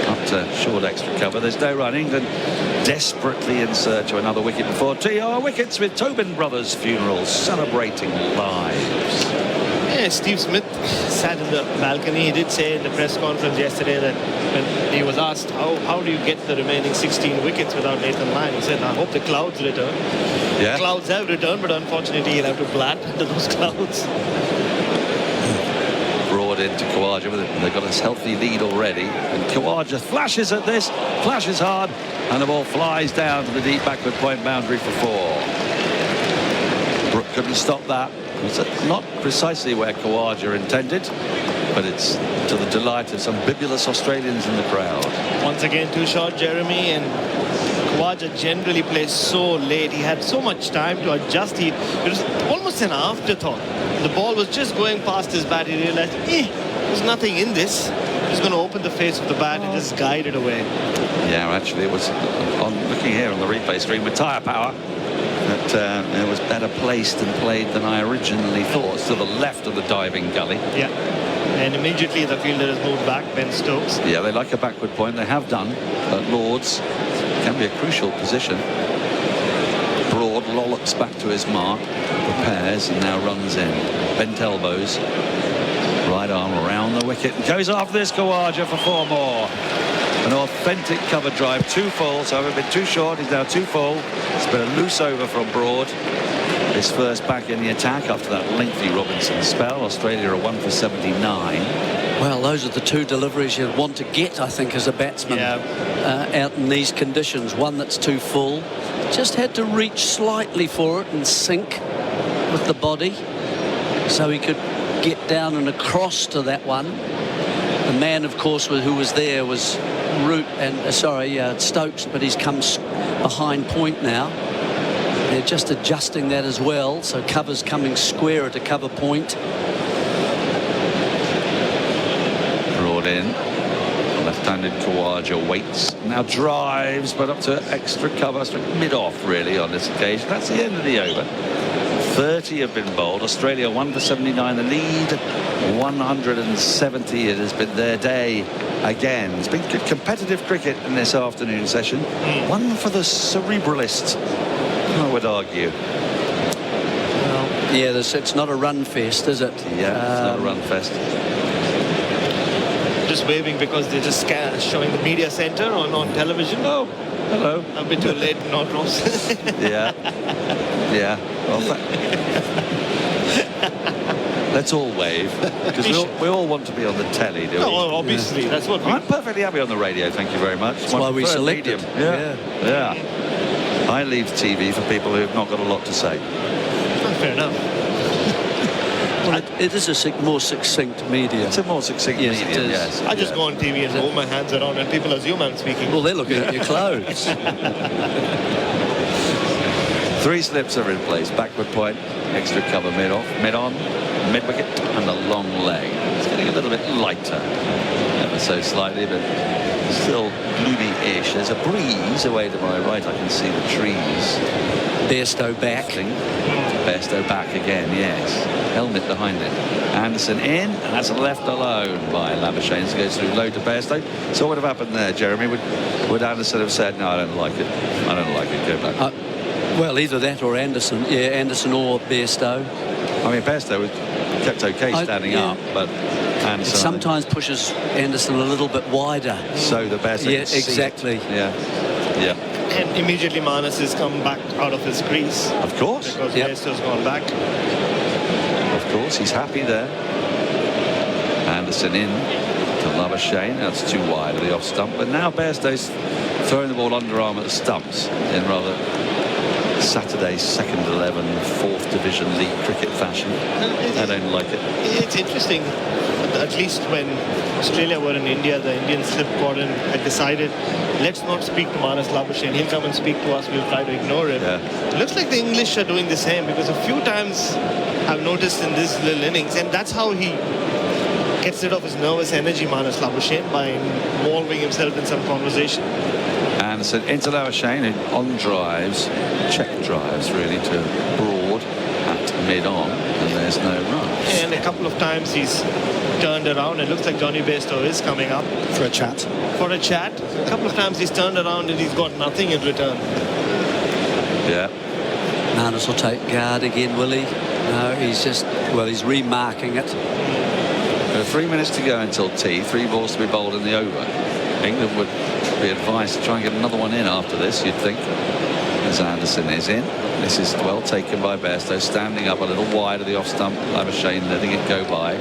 Up to short extra cover. There's no run. England desperately in search of another wicket before TR wickets with Tobin Brothers funeral celebrating lives. Yeah, Steve Smith sat in the balcony. He did say in the press conference yesterday that when he was asked how do you get the remaining 16 wickets without Nathan Lyon, he said, I hope the clouds return. Yeah. The clouds have returned, but unfortunately he'll have to bat into those clouds. Broad into Khawaja with it. They've got a healthy lead already. And Khawaja flashes at this, flashes hard, and the ball flies down to the deep backward point boundary for 4. Brook couldn't stop that. It's not precisely where Khawaja intended, but it's to the delight of some bibulous Australians in the crowd. Once again, too short, Jeremy, and Khawaja generally plays so late. He had so much time to adjust. It was almost an afterthought. The ball was just going past his bat. He realized, there's nothing in this. He's going to open the face of the bat and just guide it away. Yeah, actually, it was looking here on the replay screen with tyre power. That it was better placed and played than I originally thought. To the left of the diving gully. Yeah. And immediately the fielder has moved back, Ben Stokes. Yeah, they like a backward point. They have done at Lords. Can be a crucial position. Broad lollops back to his mark, prepares and now runs in. Bent elbows. Right arm around the wicket. Goes after this Khawaja for 4 more. An authentic cover drive, 2 full, so a bit too short, he's now 2 full. It's been a loose over from Broad. His first back in the attack after that lengthy Robinson spell. Australia are 1 for 79. Well, those are the 2 deliveries you'd want to get, I think, as a batsman out in these conditions. One that's too full. Just had to reach slightly for it and sink with the body so he could get down and across to that one. The man, of course, who was there was Stokes, but he's come behind point now. They're just adjusting that as well, so cover's coming square at a cover point. Broad in. Left-handed Khawaja waits, now drives, but up to extra cover, mid-off really on this occasion. That's the end of the over. 30 have been bowled. Australia 1 for 79, the lead 170. It has been their day again. It's been good competitive cricket in this afternoon session. One for the cerebralists, I would argue. Well, yeah, it's not a run fest, is it? Yeah, it's not a run fest. Just waving because they're just showing the media centre on television. Oh, hello. A bit too late, Norcross. Yeah. Yeah. Well, let's all wave, because we all want to be on the telly, do we? No, obviously, that's what we... I'm perfectly happy on the radio, thank you very much. That's why we select it. Yeah. I leave TV for people who have not got a lot to say. Fair enough. Well, it is a more succinct medium. It's a more succinct medium, yes. I just go on TV and move my hands around and people assume I'm speaking. Well, they're looking at your clothes. 3 slips are in place. Backward point, extra cover mid-off, mid-on, mid-wicket, and a long leg. It's getting a little bit lighter, ever so slightly, but still gloomy-ish. There's a breeze away to my right. I can see the trees. Bairstow back. Bairstow back again, yes. Helmet behind it. Anderson in, and that's left alone by Labuschagne. Goes through low to Bairstow. So what would have happened there, Jeremy? Would Anderson have said, no, I don't like it. I don't like it, go back. Well, either that or Anderson. Yeah, Anderson or Bairstow. I mean, Bairstow was kept okay standing up, but Anderson... It sometimes pushes Anderson a little bit wider. So the Bairstow... Yeah, exactly. Yeah. And immediately Manas has come back out of his crease. Of course. Because Bairstow's gone back. Of course, he's happy there. Anderson in to Labuschagne. That's too wide of the off stump. But now Bairstow's throwing the ball underarm at the stumps in rather Saturday's second 11, 4th Division League cricket fashion. I don't like it. It's interesting. At least when Australia were in India, the Indian slip cordon had decided, let's not speak to Manas Labuschagne. He'll come and speak to us. We'll try to ignore him. It looks like the English are doing the same, because a few times I've noticed in this little innings, and that's how he gets rid of his nervous energy, Manas Labuschagne, by involving himself in some conversation. Anderson into Labuschagne on drives, check drives really to Broad at mid-on, and there's no run. And a couple of times he's turned around. It looks like Johnny Bairstow is coming up. For a chat. For a chat. A couple of times he's turned around and he's got nothing in return. Yeah. Manas will take guard again, will he? No, he's just, well, he's remarking it. There are 3 minutes to go until tea. 3 balls to be bowled in the over. England would be advised to try and get another one in after this, you'd think. As Anderson is in. This is well taken by Bairstow, standing up a little wide of the off stump. Labuschagne letting it go by.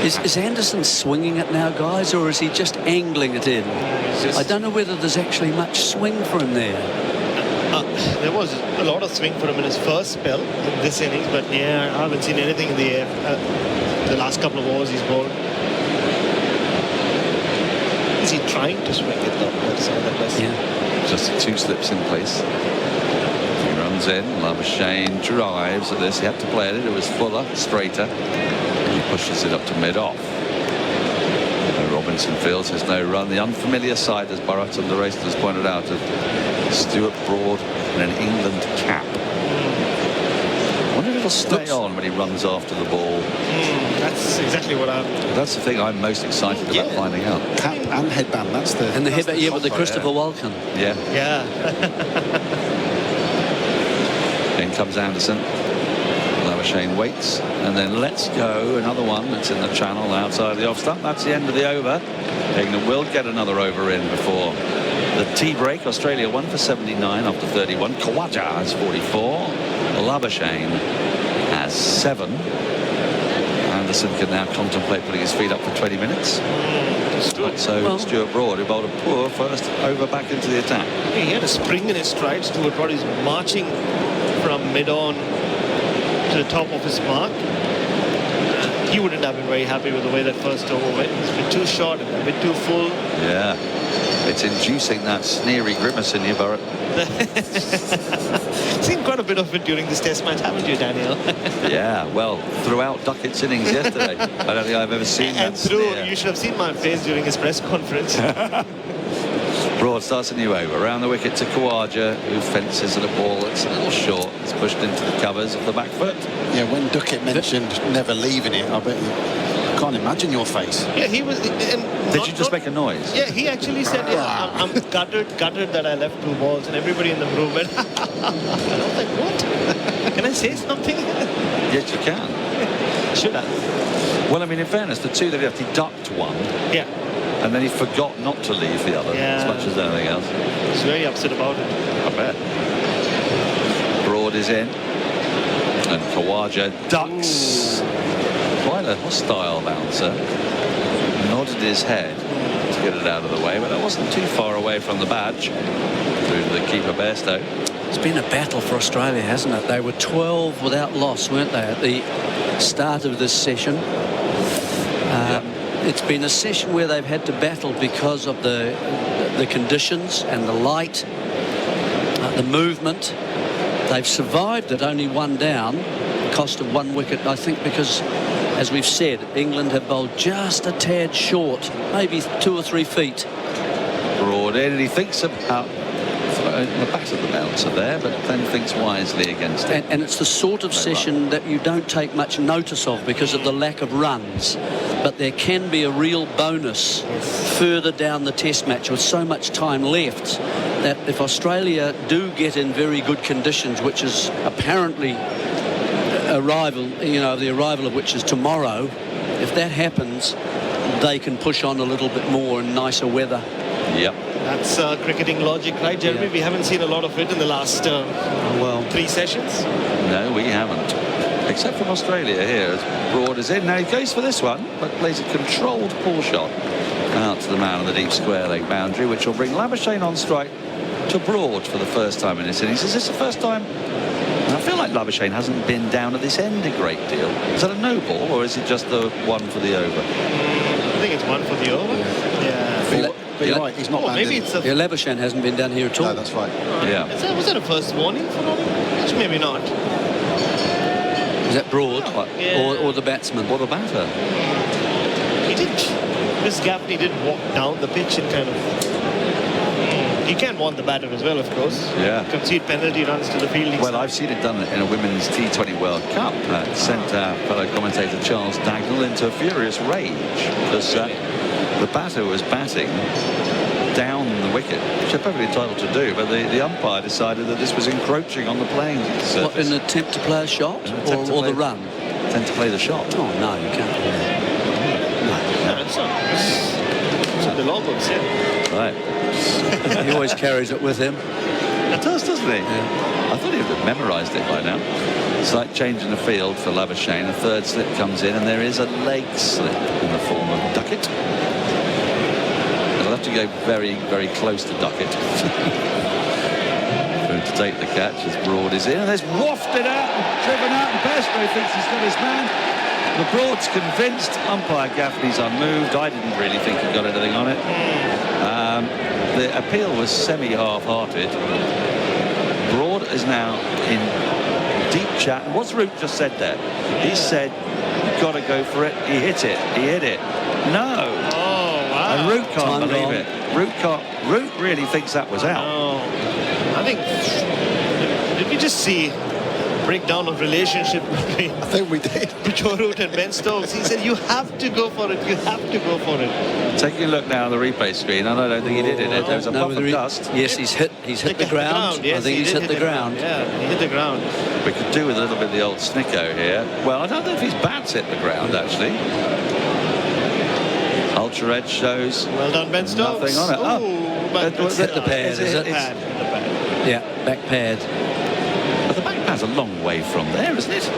Is Anderson swinging it now, guys, or is he just angling it in? I don't know whether there's actually much swing for him there. There was a lot of swing for him in his first spell in this innings, but yeah, I haven't seen anything in the air. The last couple of overs he's bowled. Is he trying to swing it though? That's another question. Yeah. Just 2 slips in place. He runs in. Labuschagne drives at this. He had to play at it. It was fuller, straighter. He pushes it up to mid-off. Robinson fields. There's no run. The unfamiliar side, as Bharat and the racers has pointed out, of Stuart Broad in an England cap. I wonder if it'll stay on when he runs after the ball. That's exactly what I'm... That's the thing I'm most excited about finding out. Cap and headband, that's the... And the headband, yeah, with the Christopher Walken. Yeah. Yeah. In comes Anderson. Labuschagne waits and then lets go. Another one that's in the channel outside the off stump. That's the end of the over. England will get another over in before the tea break. Australia 1 for 79 after 31. Khawaja has 44. Labuschagne has 7. Anderson can now contemplate putting his feet up for 20 minutes. So Stuart Broad, who bowled a poor first over back into the attack. He had a spring in his stride. Stuart Broad is marching from mid-on to the top of his mark. He wouldn't have been very happy with the way that first over went. It's a bit too short and a bit too full. Yeah. It's inducing that sneery grimace in you, Bharat. Seen quite a bit of it during this test match, haven't you, Daniel? Yeah, well, throughout Duckett's innings yesterday. I don't think I've ever seen that. And through, you should have seen my face during his press conference. Broad starts a new over. Around the wicket to Khawaja, who fences at a ball that's a little short. It's pushed into the covers of the back foot. Yeah, when Duckett mentioned never leaving it, I bet you... I can't imagine your face. Yeah, he was... Did you just make a noise? Yeah, he actually said, yeah, I'm gutted that I left 2 balls, and everybody in the room went, and I was like, what? Can I say something? Yes, you can. Should I? Well, I mean, in fairness, the 2 that he left, he ducked one. Yeah. And then he forgot not to leave the other, as much as anything else. He's very upset about it. I bet. Broad is in. And Khawaja ducks. Quite a hostile bouncer. Nodded his head to get it out of the way, but it wasn't too far away from the badge. Through to the keeper, Bairstow. It's been a battle for Australia, hasn't it? They were 12 without loss, weren't they, at the start of this session? It's been a session where they've had to battle because of the conditions and the light, the movement. They've survived it, only one down, cost of 1 wicket, I think, because, as we've said, England have bowled just a tad short, maybe 2 or 3 feet. Broad in, and he thinks about the back of the bouncer there, but then thinks wisely against it. And it's the sort of session that you don't take much notice of because of the lack of runs. But there can be a real bonus further down the test match with so much time left that if Australia do get in very good conditions, which is apparently the arrival of which is tomorrow, if that happens, they can push on a little bit more in nicer weather. Yep. That's cricketing logic, right, Jeremy? Yeah. We haven't seen a lot of it in the last 3 sessions. No, we haven't. Except from Australia here, as Broad is in. Now he goes for this one, but plays a controlled pull shot out to the man on the deep square leg boundary, which will bring Labuschagne on strike to Broad for the first time in his innings. Is this the first time? I feel like Labuschagne hasn't been down at this end a great deal. Is that a no ball, or is it just the one for the over? I think it's one for the over. Yeah. But you're right, he's not landed. Maybe it's a... Labuschagne hasn't been down here at all. No, that's right. Yeah. Was that a first warning for him? Maybe not. Is that Broad? Yeah. Or the batsman? Or the batter? He did. Miss Gaffney did walk down the pitch and kind of... He can want the batter as well, of course. Yeah. Concede penalty runs to the fielding side. I've seen it done in a women's T20 World Cup. Sent our fellow commentator Charles Dagnall into a furious rage because the batter was batting down the wicket, which they're perfectly entitled to do, but the umpire decided that this was encroaching on the playing surface. What, in an attempt to play a shot or the run? Attempt to play the shot. Oh, no, you can't. No, it's not. It's in the logbooks, yeah. Right. He always carries it with him. It does, doesn't he? Yeah. I thought he would have memorised it by now. Slight change in the field for Labuschagne. A third slip comes in, and there is a leg slip in the form of Duckett. They'll have to go very, very close to Duckett to take the catch as Broad is in. And there's wafted out and driven out, and Bairstow thinks he's got his man. The Broad's convinced. Umpire Gaffney's unmoved. I didn't really think he got anything on it. The appeal was semi-half-hearted. Broad is now in deep chat. And what's Root just said there? He said, you've got to go for it. He hit it. He hit it. No. Oh, wow. And Root can't believe it. Root really thinks that was out. I think... Did we just see breakdown of relationship between... I think we did. Joe Root and Ben Stokes. He said, you have to go for it. You have to go for it. Taking a look now on the replay screen, and I don't think he did it. There was a puff of dust. Yes, he's hit the ground. Yes, I think he's hit the ground. Yeah, he hit the ground. We could do with a little bit of the old snicko here. Well, I don't know if his bat's hit the ground, actually. Ultra Edge shows well done, Ben Stokes. Nothing on it. But it's hit the pad, is it? Yeah, back pad. But the back pad's a long way from there, isn't it?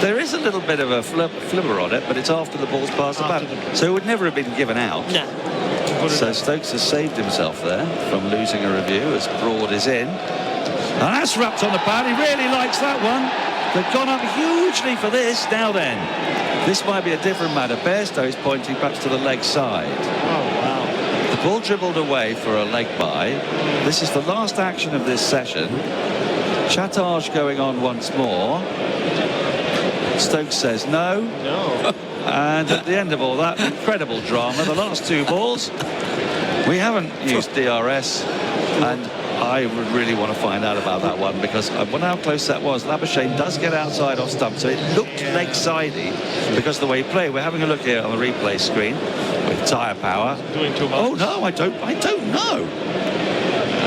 There is a little bit of a flibber on it, but it's after the ball's passed the bat. So it would never have been given out. No. So Stokes has saved himself there from losing a review as Broad is in. And that's wrapped on the pad. He really likes that one. They've gone up hugely for this. Now then, this might be a different matter. Bairstow is pointing perhaps to the leg side. Oh, wow. The ball dribbled away for a leg by. This is the last action of this session. Chattage going on once more. Stokes says no. No. And at the end of all that incredible drama, the last two balls, we haven't used DRS, and I would really want to find out about that one because I wonder how close that was. Labuschagne does get outside off stump, so it looked leg-sidey because of the way he played. We're having a look here on the replay screen with tyre power. Doing too much. Oh no, I don't know.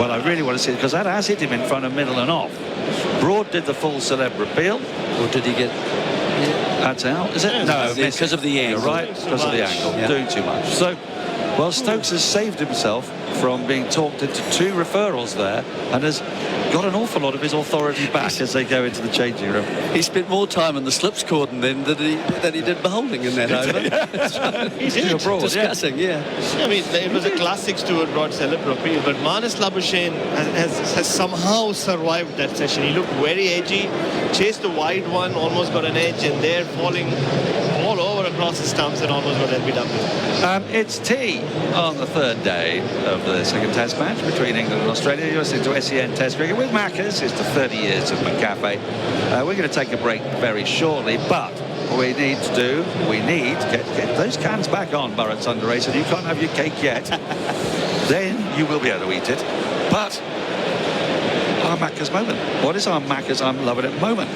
Well, I really want to see it because that has hit him in front of middle and off. Broad did the full celeb repeal. Or did he get... That's out, is it? Yeah, no, because of the angle. You're right, because of the angle. Yeah. Doing too much. So Well, Stokes has saved himself from being talked into 2 referrals there and has got an awful lot of his authority back as they go into the changing room. He spent more time in the slips cordon then than he did bowling in that over. He did. Discussing, yeah. I mean, it was a classic Stuart Broad celebrity appeal, but Marnus Labuschagne has somehow survived that session. He looked very edgy, chased a wide one, almost got an edge, and there falling all over across the stumps and almost got LBW. It's tea on the 3rd day of the second Test match between England and Australia. You're listening to SEN Test Cricket with Macca's. It's the 30 years of McCafe. We're going to take a break very shortly, but what we need to get those cans back on, Bharat Sundaresan. You can't have your cake yet. Then you will be able to eat it. But our Macca's moment. What is our Macca's I'm loving it moment?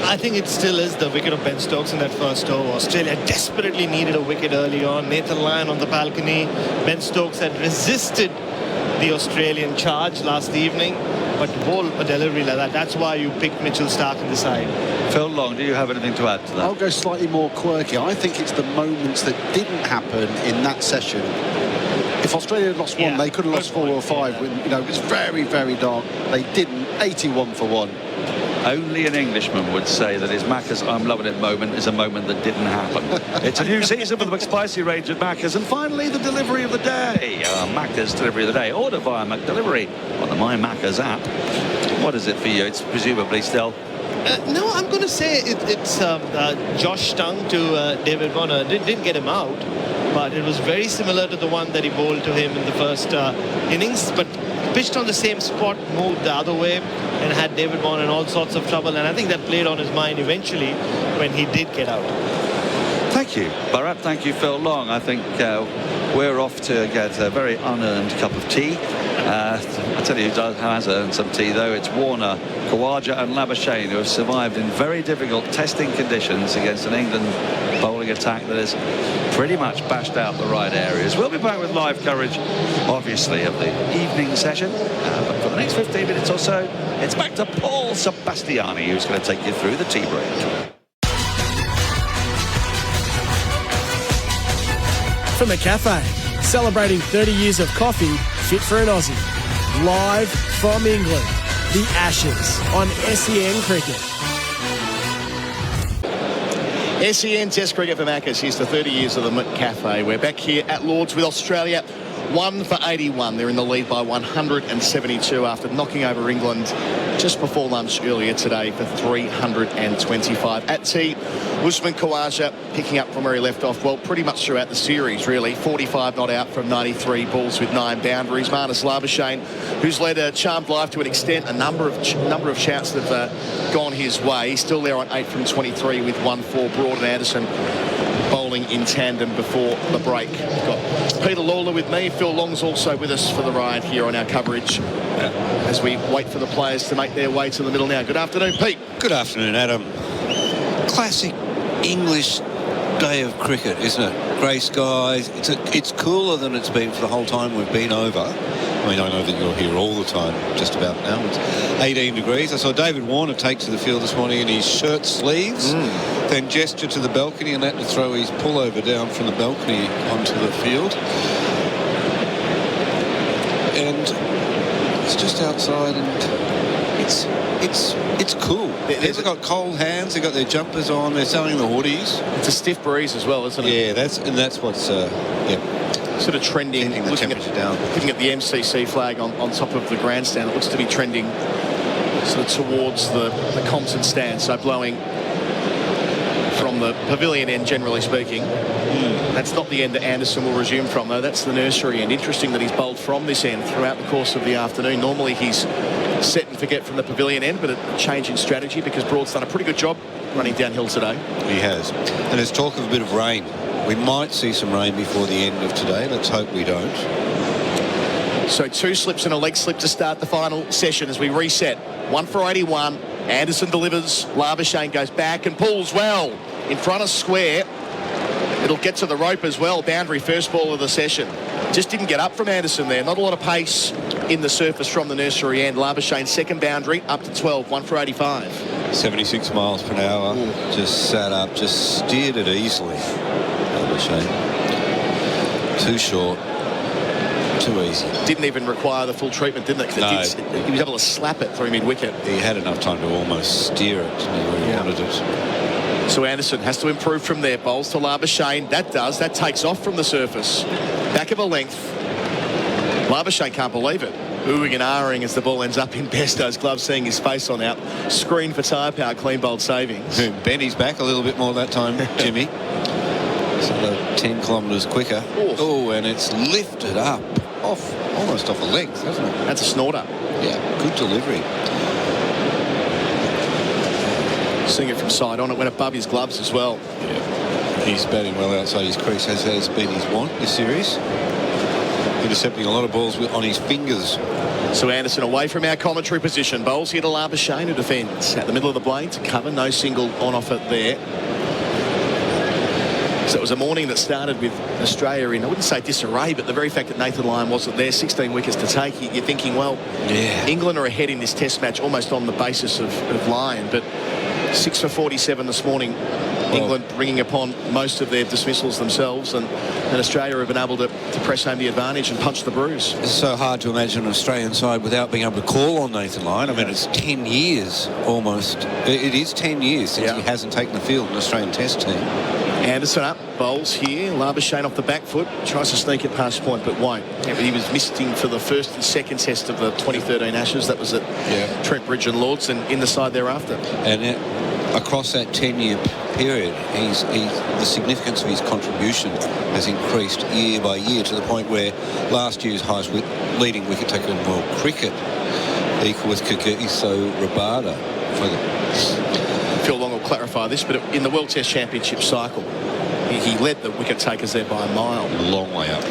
I think it still is the wicket of Ben Stokes in that first over. Australia desperately needed a wicket early on. Nathan Lyon on the balcony. Ben Stokes had resisted the Australian charge last evening, but to bowl a delivery like that, that's why you picked Mitchell Starc in the side. Phil Long, do you have anything to add to that? I'll go slightly more quirky. I think it's the moments that didn't happen in that session. If Australia had lost one, they could have lost 4 or 5. When, you know, it was very, very dark. They didn't. 81 for 1. Only an Englishman would say that his Macca's I'm loving it moment is a moment that didn't happen. It's a new season for the McSpicy range of Macca's. And finally, the delivery of the day. Macca's delivery of the day. Order via McDelivery on the My Macca's app. What is it for you? It's presumably still... No, I'm going to say it's Josh Stung to David Warner. Didn't get him out, but it was very similar to the one that he bowled to him in the first innings, but pitched on the same spot, moved the other way, and had David Warner in all sorts of trouble. And I think that played on his mind eventually when he did get out. Thank you, Bharat. Thank you, Phil Long. I think we're off to get a very unearned cup of tea. I'll tell you who has earned some tea, though. It's Warner, Khawaja and Labuschagne, who have survived in very difficult testing conditions against an England bowling attack that has pretty much bashed out the right areas. We'll be back with live coverage, obviously, of the evening session. But for the next 15 minutes or so, it's back to Paul Sebastiani, who's going to take you through the tea break. From a cafe, celebrating 30 years of coffee, fit for an Aussie. Live from England, the Ashes on SEN Cricket. SEN Test Cricket for Macca's. Here's the 30 years of the McCafe. We're back here at Lords with Australia. 1 for 81. They're in the lead by 172 after knocking over England just before lunch earlier today for 325. At tea, Usman Khawaja picking up from where he left off, well, pretty much throughout the series, really. 45 not out from 93 balls with 9 boundaries. Marnus Labuschagne, who's led a charmed life to an extent, a number of shouts that have gone his way. He's still there on 8 from 23 with 1-4. Broad and Anderson bowling in tandem before the break. We've got Peter Lalor with me. Phil Long's also with us for the ride here on our coverage as we wait for the players to make their way to the middle now. Good afternoon, Pete. Good afternoon, Adam. Classic English day of cricket, isn't it? Grey skies. It's cooler than it's been for the whole time we've been over. I mean, I know that you're here all the time, just about now. It's 18 degrees. I saw David Warner take to the field this morning in his shirt sleeves, then gesture to the balcony and had to throw his pullover down from the balcony onto the field. And it's just outside, and it's cool. They've got cold hands. They've got their jumpers on. They're selling the hoodies. It's a stiff breeze as well, isn't it? Yeah, that's what's sort of trending. The temperature down. Looking at the MCC flag on top of the grandstand, it looks to be trending sort of towards the Compton stand, so blowing from the pavilion end, generally speaking. That's not the end that Anderson will resume from, though. That's the nursery end. Interesting that he's bowled from this end throughout the course of the afternoon. Normally he's set and forget from the pavilion end, but a change in strategy because Broad's done a pretty good job running downhill today. He has. And there's talk of a bit of rain. We might see some rain before the end of today. Let's hope we don't. So 2 slips and a leg slip to start the final session as we reset. 1 for 81. Anderson delivers. Labuschagne goes back and pulls well in front of square. It'll get to the rope as well. Boundary, first ball of the session. Just didn't get up from Anderson there. Not a lot of pace in the surface from the nursery end. Labuschagne's second boundary up to 12. 1 for 85. 76 miles per hour. Just sat up, just steered it easily. Labuschagne. Too short. Too easy. Didn't even require the full treatment, didn't it? No. He was able to slap it through mid-wicket. He had enough time to almost steer it to where he wanted it. So Anderson has to improve from there. Bowls to Labuschagne. That takes off from the surface. Back of a length. Labuschagne can't believe it. Oohing and ahhing as the ball ends up in Besto's glove, seeing his face on out. Screen for tyre power, clean bowled savings. Benny's back a little bit more that time, Jimmy. So 10 kilometres quicker. Oh, and it's lifted up almost off a length, hasn't it? That's a snorter. Yeah, good delivery. Seeing it from side on, it went above his gloves as well. Yeah, he's batting well outside his crease, as has been his want this series. Intercepting a lot of balls on his fingers. So Anderson away from our commentary position. Bowls here to Labuschagne, who defends at the middle of the blade to cover. No single on off it there. So it was a morning that started with Australia in, I wouldn't say disarray, but the very fact that Nathan Lyon wasn't there, 16 wickets to take, you're thinking, well, England are ahead in this test match almost on the basis of Lyon, but 6 for 47 this morning. England bringing upon most of their dismissals themselves, and Australia have been able to press home the advantage and punch the bruise. It's so hard to imagine an Australian side without being able to call on Nathan Lyon. I mean, it's 10 years almost. It is 10 years since he hasn't taken the field in an Australian Test team. Anderson up, bowls here. Labuschagne off the back foot, tries to sneak it past point, but won't. Yeah, but he was missing for the first and second test of the 2013 Ashes. That was at Trent Bridge and Lords, and in the side thereafter. And across that 10-year period, the significance of his contribution has increased year by year to the point where last year's highest leading wicket taker in world cricket, equal with Kagiso Rabada. Phil Long will clarify this, but in the World Test Championship cycle, he led the wicket takers there by a mile. Long way up.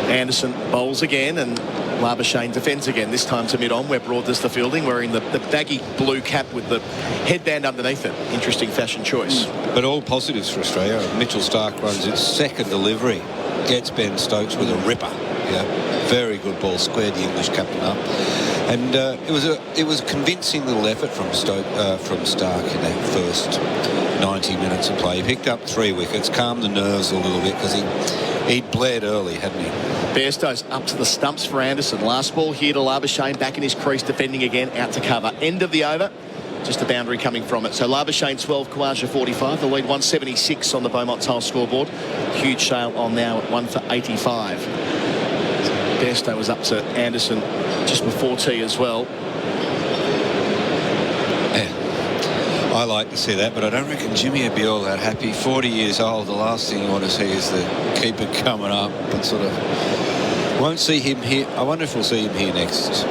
Anderson bowls again, and Labuschagne defends again, this time to mid-on, where Broad does the fielding, wearing the baggy blue cap with the headband underneath it. Interesting fashion choice. But all positives for Australia. Mitchell Starc runs its second delivery, gets Ben Stokes with a ripper. Yeah, very good ball, squared the English captain up. And it was a convincing little effort from Starc in that first 90 minutes of play. He picked up 3 wickets, calmed the nerves a little bit because he'd bled early, hadn't he? Bairstow's up to the stumps for Anderson. Last ball here to Labuschagne, back in his crease, defending again, out to cover. End of the over, just a boundary coming from it. So Labuschagne 12, Khawaja 45. The lead 176 on the Beaumont Tile scoreboard. Huge sail on now at 1 for 85. Bairstow was up to Anderson just before tea as well. I like to see that, but I don't reckon Jimmy would be all that happy. 40 years old, the last thing you want to see is the keeper coming up, but sort of won't see him here. I wonder if we'll see him here next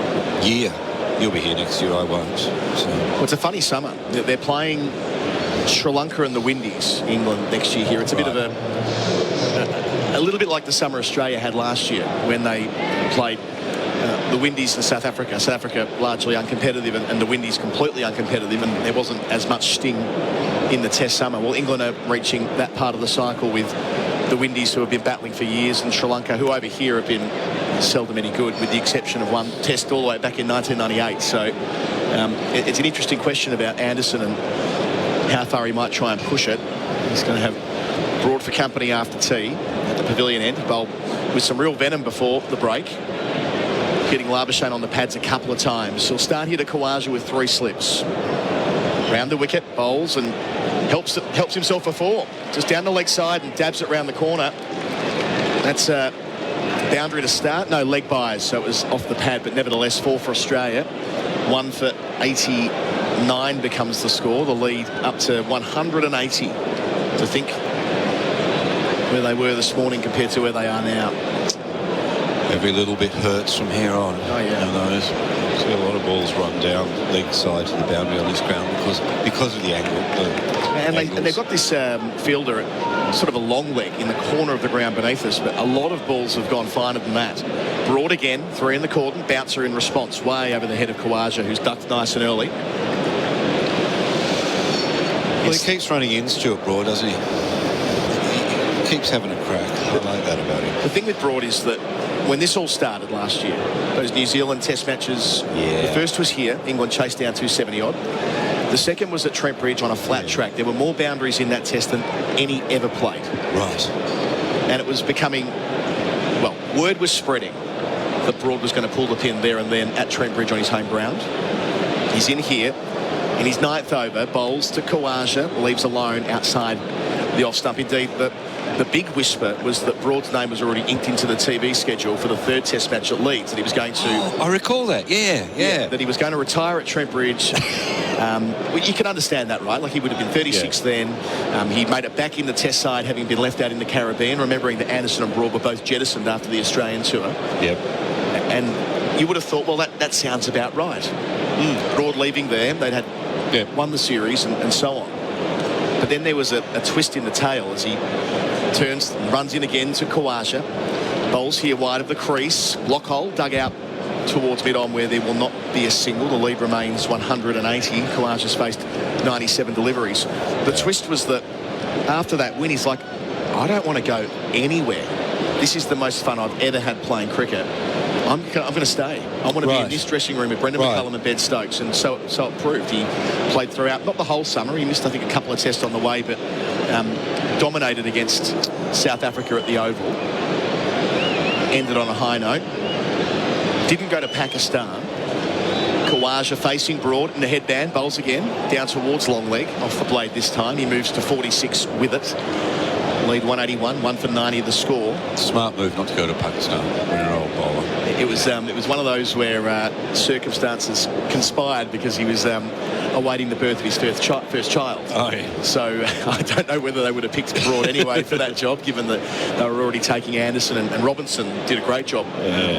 year. You'll be here next year, I won't. So. Well, it's a funny summer. They're playing Sri Lanka and the Windies, England, next year here. It's a bit of a little bit like the summer Australia had last year when they played the Windies and South Africa. South Africa largely uncompetitive and the Windies completely uncompetitive, and there wasn't as much sting in the Test summer. Well, England are reaching that part of the cycle with the Windies, who have been battling for years, and Sri Lanka, who over here have been seldom any good, with the exception of one Test all the way back in 1998. So it's an interesting question about Anderson and how far he might try and push it. He's going to have Broad for company after tea at the pavilion end. He bowled with some real venom before the break, getting Labuschagne on the pads a couple of times. He'll start here to Khawaja with 3 slips. Round the wicket, bowls, and helps himself a 4. Just down the leg side and dabs it round the corner. That's a boundary to start. No leg buys, so it was off the pad, but nevertheless 4 for Australia. 1 for 89 becomes the score. The lead up to 180. To think where they were this morning compared to where they are now. Every little bit hurts from here on. Oh, yeah. And see a lot of balls run down leg side to the boundary on this ground because of the angle. And they've got this fielder at sort of a long leg in the corner of the ground beneath us, but a lot of balls have gone finer than that. Broad again, 3 in the cordon, bouncer in response, way over the head of Khawaja, who's ducked nice and early. Well, he keeps running in, Stuart Broad, doesn't he? He keeps having a crack. I like that about him. The thing with Broad is that when this all started last year, those New Zealand Test matches, the first was here, England chased down 270-odd. The second was at Trent Bridge on a flat track. There were more boundaries in that test than any ever played. Right. And it was becoming word was spreading that Broad was going to pull the pin there and then at Trent Bridge on his home ground. He's in here. In his 9th over, bowls to Khawaja, leaves alone outside the off stump. Indeed, the big whisper was that Broad's name was already inked into the TV schedule for the 3rd Test match at Leeds, that he was going to... I recall that, yeah. That he was going to retire at Trent Bridge. Well, you can understand that, right? Like, he would have been 36 then. He made it back in the Test side, having been left out in the Caribbean, remembering that Anderson and Broad were both jettisoned after the Australian tour. Yep. And you would have thought, well, that sounds about right. Broad leaving there, they'd had won the series and so on. But then there was a twist in the tail as he turns and runs in again to Khawaja. Bowls here wide of the crease. Block hole dug out towards mid-on where there will not be a single. The lead remains 180. Khawaja's faced 97 deliveries. The twist was that after that win, he's like, I don't want to go anywhere. This is the most fun I've ever had playing cricket. I'm going to stay. I want to be in this dressing room with Brendan McCullum and Ben Stokes, and so it proved. He played throughout, not the whole summer. He missed, I think, a couple of tests on the way, but dominated against South Africa at the Oval. Ended on a high note. Didn't go to Pakistan. Khawaja facing Broad in the headband, bowls again, down towards long leg, off the blade this time. He moves to 46 with it. Lead 181, 1 for 90 the score. Smart move not to go to Pakistan when you're an old bowler. It was one of those where circumstances conspired because he was awaiting the birth of his first child. Oh, yeah. So I don't know whether they would have picked Broad anyway for that job, given that they were already taking Anderson, and Robinson did a great job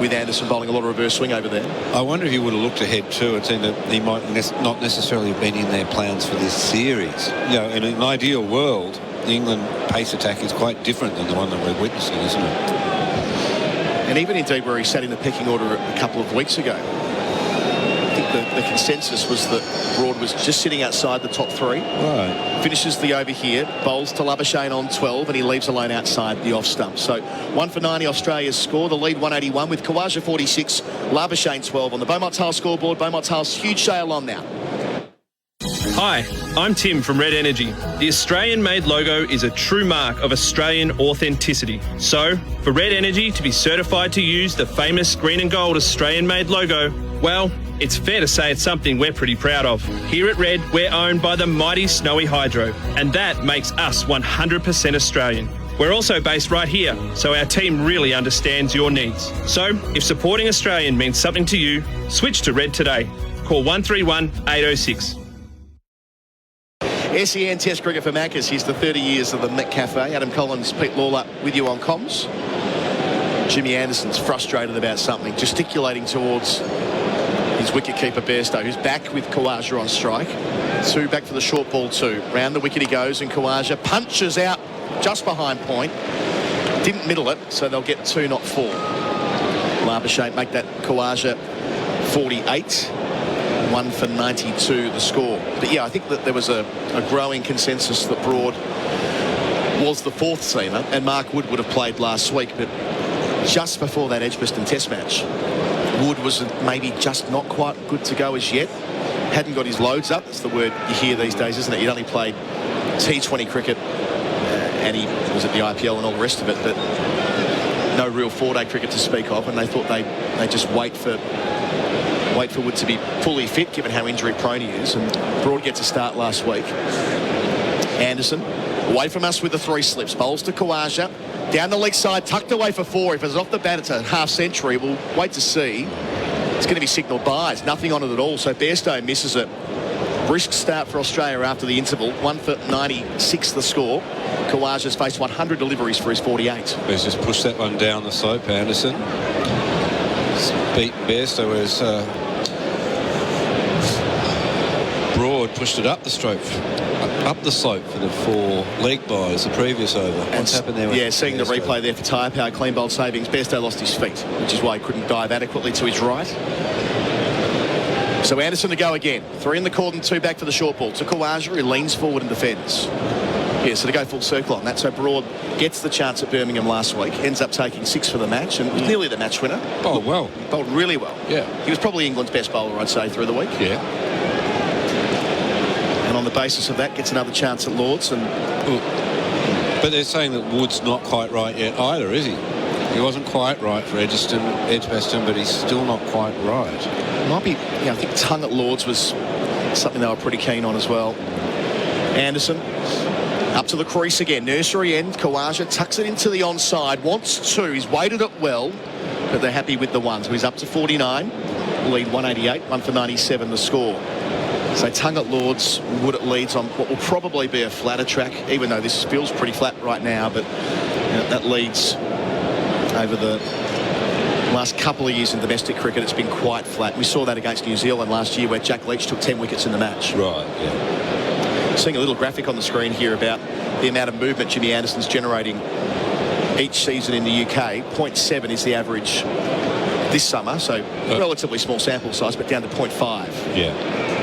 with Anderson bowling a lot of reverse swing over there. I wonder if he would have looked ahead too and seen that he might not necessarily have been in their plans for this series. You know, in an ideal world, the England pace attack is quite different than the one that we're witnessing, isn't it? And even indeed where he sat in the pecking order a couple of weeks ago, I think the consensus was that Broad was just sitting outside the top 3. Right. Finishes the over here, bowls to Labuschagne on 12, and he leaves alone outside the off stump. So 1 for 90 Australia's score, the lead 181 with Khawaja 46, Labuschagne 12 on the Beaumont Tile scoreboard. Beaumont Tile's huge sale on now. Hi, I'm Tim from Red Energy. The Australian-made logo is a true mark of Australian authenticity. So, for Red Energy to be certified to use the famous green and gold Australian-made logo, well, it's fair to say it's something we're pretty proud of. Here at Red, we're owned by the mighty Snowy Hydro, and that makes us 100% Australian. We're also based right here, so our team really understands your needs. So, if supporting Australian means something to you, switch to Red today. Call 131 806. SEN Test Cricket for Maccas. Here's the 30 years of the Met Cafe. Adam Collins, Pete Lalor with you on comms. Jimmy Anderson's frustrated about something, gesticulating towards his wicketkeeper Bairstow, who's back with Khawaja on strike. 2 back for the short ball 2. Round the wicket he goes, and Khawaja punches out just behind point. Didn't middle it, so they'll get 2, not 4. Labuschagne make that Khawaja 48. 1 for 92 the score. But yeah, I think that there was a growing consensus that Broad was the 4th seamer, and Mark Wood would have played last week, but just before that Edgbaston Test match, Wood was maybe just not quite good to go as yet. Hadn't got his loads up. That's the word you hear these days, isn't it? He'd only played T20 cricket and he was at the IPL and all the rest of it, but no real 4-day cricket to speak of, and they thought they'd just wait for Wood to be fully fit, given how injury prone he is, and Broad gets a start last week. Anderson away from us with the 3 slips, bowls to Khawaja down the leg side, tucked away for 4. If it's off the bat, it's a half century. We'll wait to see. It's going to be signalled by. There's nothing on it at all, so Bairstow misses it. Brisk start for Australia after the interval. 1 for 96 the score. Khawaja's faced 100 deliveries for his 48. He's just pushed that one down the slope, Anderson. Beaten Bairstow as Broad pushed it up the slope for the 4 leg byes the previous over. What's happened there? Yeah, seeing the replay there for tyre power, clean bowled savings. Bairstow lost his feet, which is why he couldn't dive adequately to his right. So Anderson to go again. 3 in the cordon, 2 back for the short ball. To Khawaja, who leans forward and defends. Yeah, so to go full circle on that. So Broad gets the chance at Birmingham last week, ends up taking 6 for the match, and was nearly the match winner. Bowled well. Bowled really well. Yeah. He was probably England's best bowler, I'd say, through the week. Yeah. And on the basis of that, gets another chance at Lords. And but they're saying that Wood's not quite right yet either, is he? He wasn't quite right for Edgbaston, but he's still not quite right. Might be, I think tongue at Lords was something they were pretty keen on as well. Anderson up to the crease again. Nursery end. Kawaja tucks it into the onside. Wants two. He's weighted it well, but they're happy with the one. So he's up to 49. Lead 188. 1 for 97 the score. So tongue at Lords, Wood at leads on what will probably be a flatter track, even though this feels pretty flat right now, but that leads over the last couple of years in domestic cricket. It's been quite flat. We saw that against New Zealand last year where Jack Leach took 10 wickets in the match. Right, yeah. Seeing a little graphic on the screen here about the amount of movement Jimmy Anderson's generating each season in the UK. 0.7 is the average this summer, so relatively small sample size, but down to 0.5. Yeah.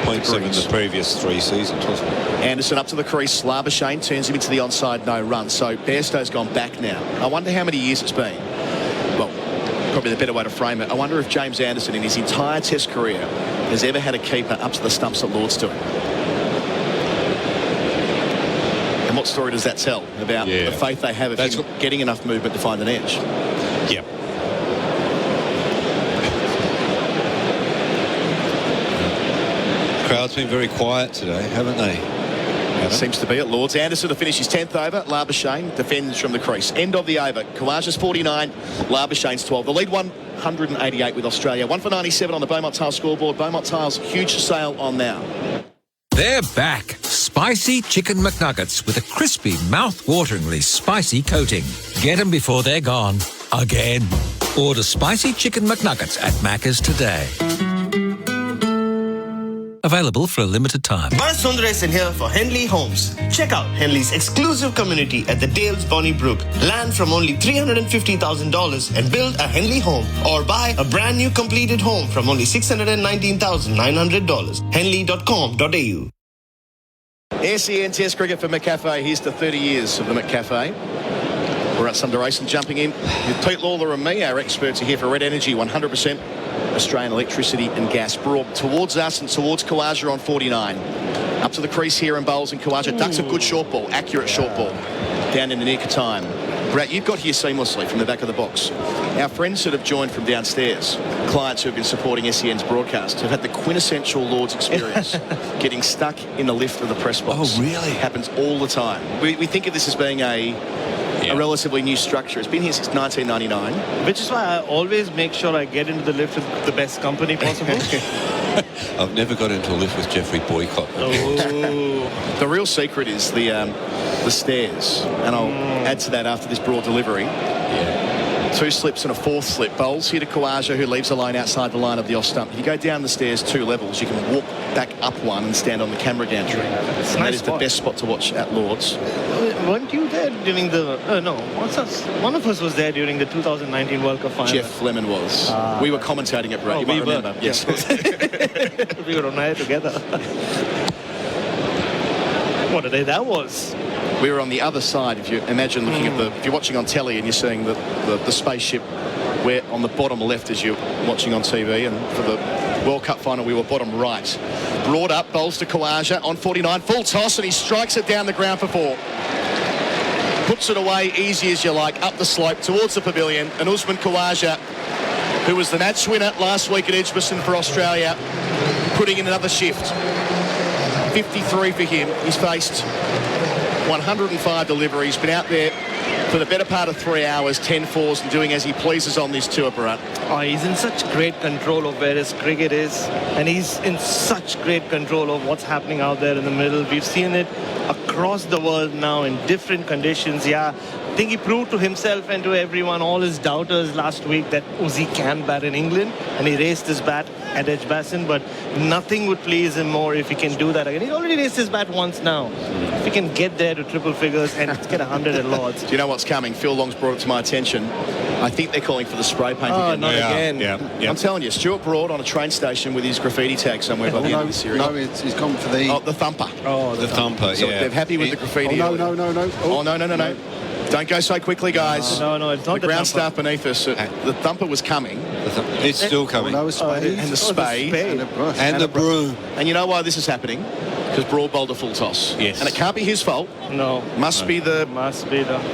0.7 the previous 3 seasons, wasn't it? Anderson up to the crease. Labuschagne turns him into the onside, no run. So Bairstow's gone back now. I wonder how many years it's been. Well, probably the better way to frame it. I wonder if James Anderson in his entire Test career has ever had a keeper up to the stumps at Lords to him. And what story does that tell about the faith they have of him getting enough movement to find an edge? Yeah. Crowd's been very quiet today, haven't they? Seems to be at Lords. Anderson to finish his 10th over. Labuschagne defends from the crease. End of the over. Kawaja's 49. Labuschagne's 12. The lead 188 with Australia. 1 for 97 on the Beaumont Tiles scoreboard. Beaumont Tiles, huge sale on now. They're back. Spicy Chicken McNuggets with a crispy, mouth-wateringly spicy coating. Get them before they're gone. Again. Order Spicy Chicken McNuggets at Macca's today. Available for a limited time. Bharat Sundaresan here for Henley Homes. Check out Henley's exclusive community at the Dales Bonnybrook. Land from only $350,000 and build a Henley home, or buy a brand new completed home from only $619,900. Henley.com.au. SEN Test cricket for McCafe. Here's to 30 years of the McCafe. We're at Sundaresan jumping in with Pete Lalor and me. Our experts are here for Red Energy, 100% Australian electricity and gas, brought towards us and towards Kawaja on 49. Up to the crease here and bowls, and Kawaja ducks a good short ball, accurate short ball, down in the nick of time. Brett, you've got here seamlessly from the back of the box. Our friends that have joined from downstairs, clients who have been supporting SEN's broadcast, have had the quintessential Lords experience, getting stuck in the lift of the press box. Oh, really? It happens all the time. We think of this as being a relatively new structure. It's been here since 1999. Which is why I always make sure I get into the lift with the best company possible. I've never got into a lift with Jeffrey Boycott. Oh. The real secret is the stairs, and I'll add to that after this broad delivery. Yeah. 2 slips and a 4th slip. Bowls here to Kawaja, who leaves the line outside the line of the off stump. If you go down the stairs 2 levels, you can walk back up 1 and stand on the camera gantry. It's and that is the best spot to watch at Lords. Weren't you there during the... no, one of us was there during the 2019 World Cup final. Jeff Fleming was. We were commentating at Brett. You might remember. Yes. We were on air together. What a day that was. We were on the other side. If you imagine looking at if you're watching on telly and you're seeing the spaceship, we're on the bottom left as you're watching on TV, and for the World Cup final we were bottom right. Broad up, bowls to Kawaja on 49, full toss, and he strikes it down the ground for 4. Puts it away easy as you like, up the slope towards the pavilion, and Usman Khawaja, who was the match winner last week at Edgbaston for Australia, putting in another shift. 53 for him. He's faced 105 deliveries, been out there for the better part of 3 hours, 10 fours, and doing as he pleases on this tour, Bharat. Oh, he's in such great control of where his cricket is, and he's in such great control of what's happening out there in the middle. We've seen it across the world now in different conditions. Yeah, I think he proved to himself and to everyone, all his doubters last week, that Uzi can bat in England, and he raised his bat at Edgbaston, but nothing would please him more if he can do that again. He's already raised his bat once now. If he can get there to triple figures and get 100 at Lords. Do you know what's coming? Phil Long's brought it to my attention. I think they're calling for the spray paint again. Not again. Yeah. I'm telling you, Stuart Broad on a train station with his graffiti tag somewhere by the end of the series. No, he's gone for the... Oh, the thumper. Oh, the thumper, So they're happy with the graffiti. No. Oh, no. Don't go so quickly, guys. No, it's not the ground staff beneath us. The thumper was coming. It's still coming. And the spade. And the broom. And you know why this is happening? Because Broad bowled a full toss. Yes. And it can't be his fault. No. Must be the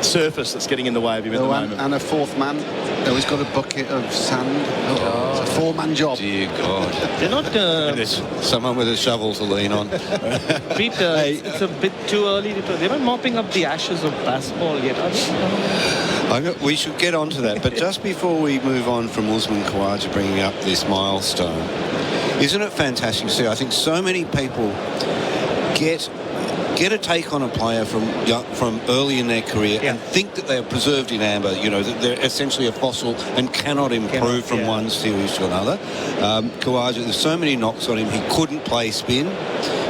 surface that's getting in the way of him at the moment. And a 4th man. Oh, he's got a bucket of sand. Oh, it's a four-man job. Dear God. They're not... There's someone with a shovel to lean on. Pete, it's a bit too early. They're not mopping up the ashes of basketball yet, are they? We should get on to that. But just before we move on from Usman Khawaja bringing up this milestone, isn't it fantastic to see? I think so many people get a take on a player from early in their career and think that they're preserved in amber, that they're essentially a fossil and cannot improve from one series to another. Khawaja, there's so many knocks on him. He couldn't play spin,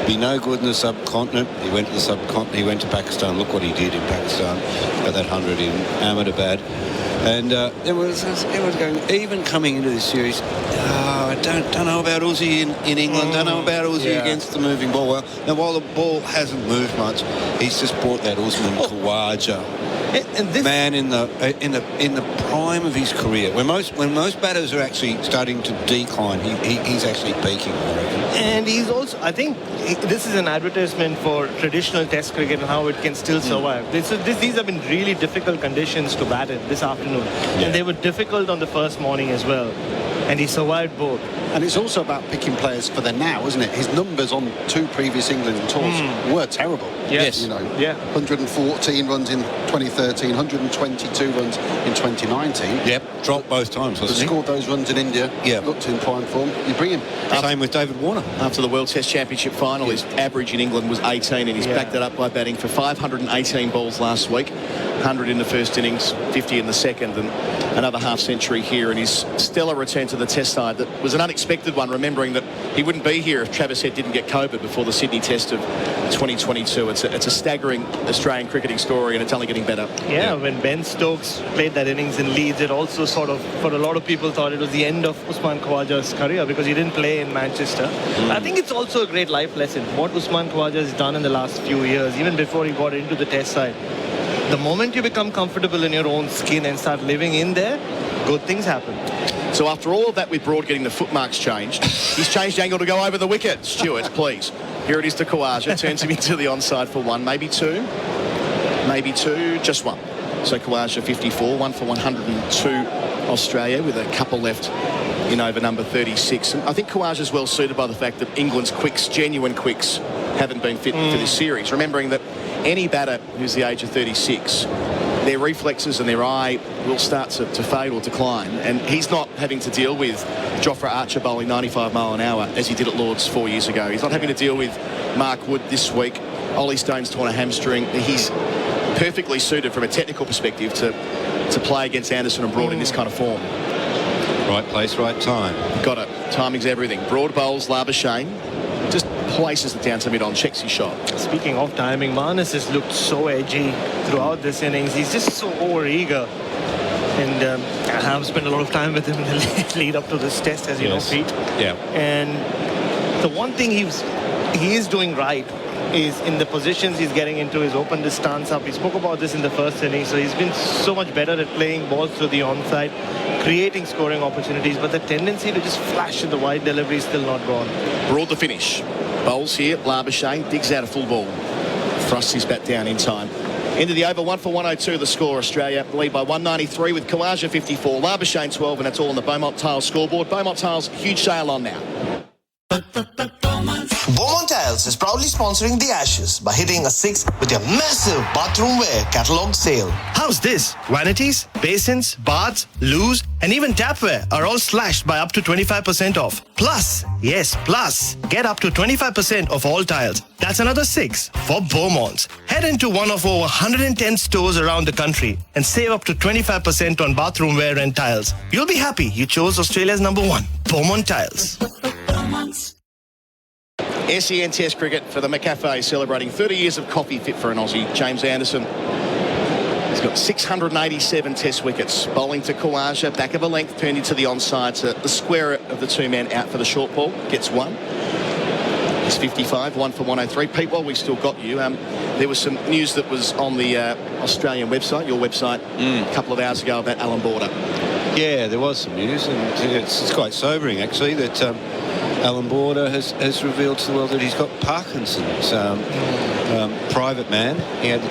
be no good in the subcontinent. He went to the subcontinent, he went to Pakistan. Look what he did in Pakistan at that 100 in Ahmedabad. And everyone's going, even coming into this series, I don't know about Uzi in England, don't know about Uzi against the moving ball. Well, now while the ball hasn't moved much, he's just brought that Usman Khawaja man in the prime of his career. When most batters are actually starting to decline, he's actually peaking, I reckon. And he's also, I think, this is an advertisement for traditional Test cricket and how it can still survive. These have been really difficult conditions to bat in this afternoon, and they were difficult on the first morning as well. And he survived both. And it's also about picking players for the now, isn't it? His numbers on 2 previous England tours were terrible. Yes. 114 runs in 2013, 122 runs in 2019. Yep, dropped both times, wasn't he? Scored those runs in India. Yeah. Looked in prime form. You bring him. Same with David Warner. After the World Test Championship final, his average in England was 18, and he's backed that up by batting for 518 balls last week. 100 in the first innings, 50 in the second, and another half century here in his stellar return to the Test side. That was an unexpected one, remembering that he wouldn't be here if Travis Head didn't get COVID before the Sydney Test of 2022. It's a staggering Australian cricketing story, and it's only getting better. Yeah, when Ben Stokes played that innings in Leeds, it also sort of, for a lot of people, thought it was the end of Usman Khawaja's career because he didn't play in Manchester. I think it's also a great life lesson, what Usman Khawaja has done in the last few years, even before he got into the Test side. The moment you become comfortable in your own skin and start living in there, good things happen. So after all of that with Broad getting the foot marks changed, he's changed angle to go over the wicket. Stuart, please. Here it is to Khawaja. Turns him into the onside for 1, maybe 2. Maybe 2, just 1. So Khawaja 54, 1 for 102 Australia with a couple left in over number 36. And I think Khawaja's well suited by the fact that England's quicks, genuine quicks, haven't been fit for this series. Remembering that any batter who's the age of 36, their reflexes and their eye will start to fade or decline, and he's not having to deal with Jofra Archer bowling 95 mile an hour as he did at Lord's 4 years ago. He's not having to deal with Mark Wood this week. Ollie Stone's torn a hamstring. He's perfectly suited from a technical perspective to play against Anderson and Broad in this kind of form. Right place, right time. Got it. Timing's everything. Broad bowls Labuschagne, just places it down to mid-on, checks his shot. Speaking of timing, Marnus has looked so edgy throughout this innings. He's just so over-eager. And I have spent a lot of time with him in the lead up to this Test, as you know, Pete. Yeah. And the one thing he is doing right is in the positions he's getting into, he's opened his stance up. He spoke about this in the first inning, so he's been so much better at playing balls through the onside, creating scoring opportunities, but the tendency to just flash in the wide delivery is still not gone. Broad the finish. Bowls here, Labuschagne digs out a full ball. Thrusts his bat down in time. Into the over, 1 for 102 the score. Australia lead by 193 with Khawaja 54, Labuschagne 12, and that's all on the Beaumont Tiles scoreboard. Beaumont Tiles, huge sale on now. Beaumont Tiles is proudly sponsoring the Ashes by hitting a 6 with your massive bathroom wear catalogue sale. How's this? Vanities, basins, baths, loos, and even tapware are all slashed by up to 25% off. Plus, yes, plus, get up to 25% off all tiles. That's another 6 for Beaumont. Head into one of over 110 stores around the country and save up to 25% on bathroom wear and tiles. You'll be happy you chose Australia's #1, Beaumont Tiles. SEN Test cricket for the McCafe, celebrating 30 years of coffee fit for an Aussie. James Anderson. He's got 687 Test wickets. Bowling to Khawaja, back of a length, turned into the onside. So the square of the 2 men out for the short ball. Gets 1. He's 55, 1 for 103. Pete, while we've still got you, there was some news that was on the Australian website, your website, a couple of hours ago about Alan Border. Yeah, there was some news, and it's quite sobering, actually, that Alan Border has revealed to the world that he's got Parkinson's. Private man.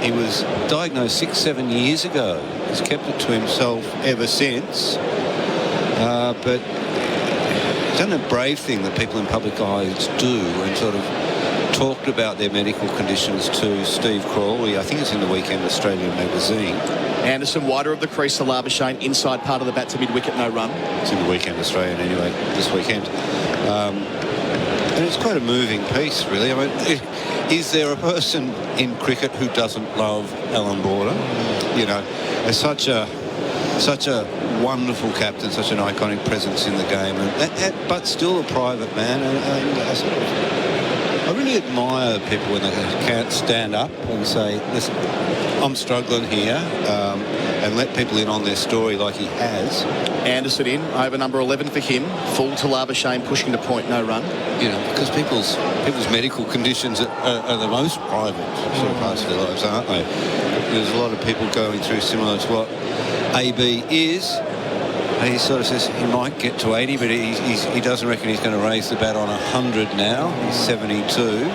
He was diagnosed 6-7 years ago. He's kept it to himself ever since. But he's done a brave thing that people in public eyes do, and sort of talked about their medical conditions to Steve Crawley. I think it's in the Weekend Australian magazine. Anderson wider of the crease to Labuschagne, inside part of the bat to mid-wicket, no run. It's in the Weekend Australian anyway, this weekend. And it's quite a moving piece, really. I mean, is there a person in cricket who doesn't love Alan Border? You know, as such a wonderful captain, such an iconic presence in the game, but still a private man. And I really admire people when they can't stand up and say, listen, I'm struggling here, and let people in on their story like he has. Anderson in, over number 11 for him. Full to Labuschagne, pushing to point, no run. You know, because people's medical conditions are the most private sort of parts of their lives, aren't they? There's a lot of people going through similar to what AB is. He sort of says he might get to 80, but he doesn't reckon he's going to raise the bat on 100 now. He's 72.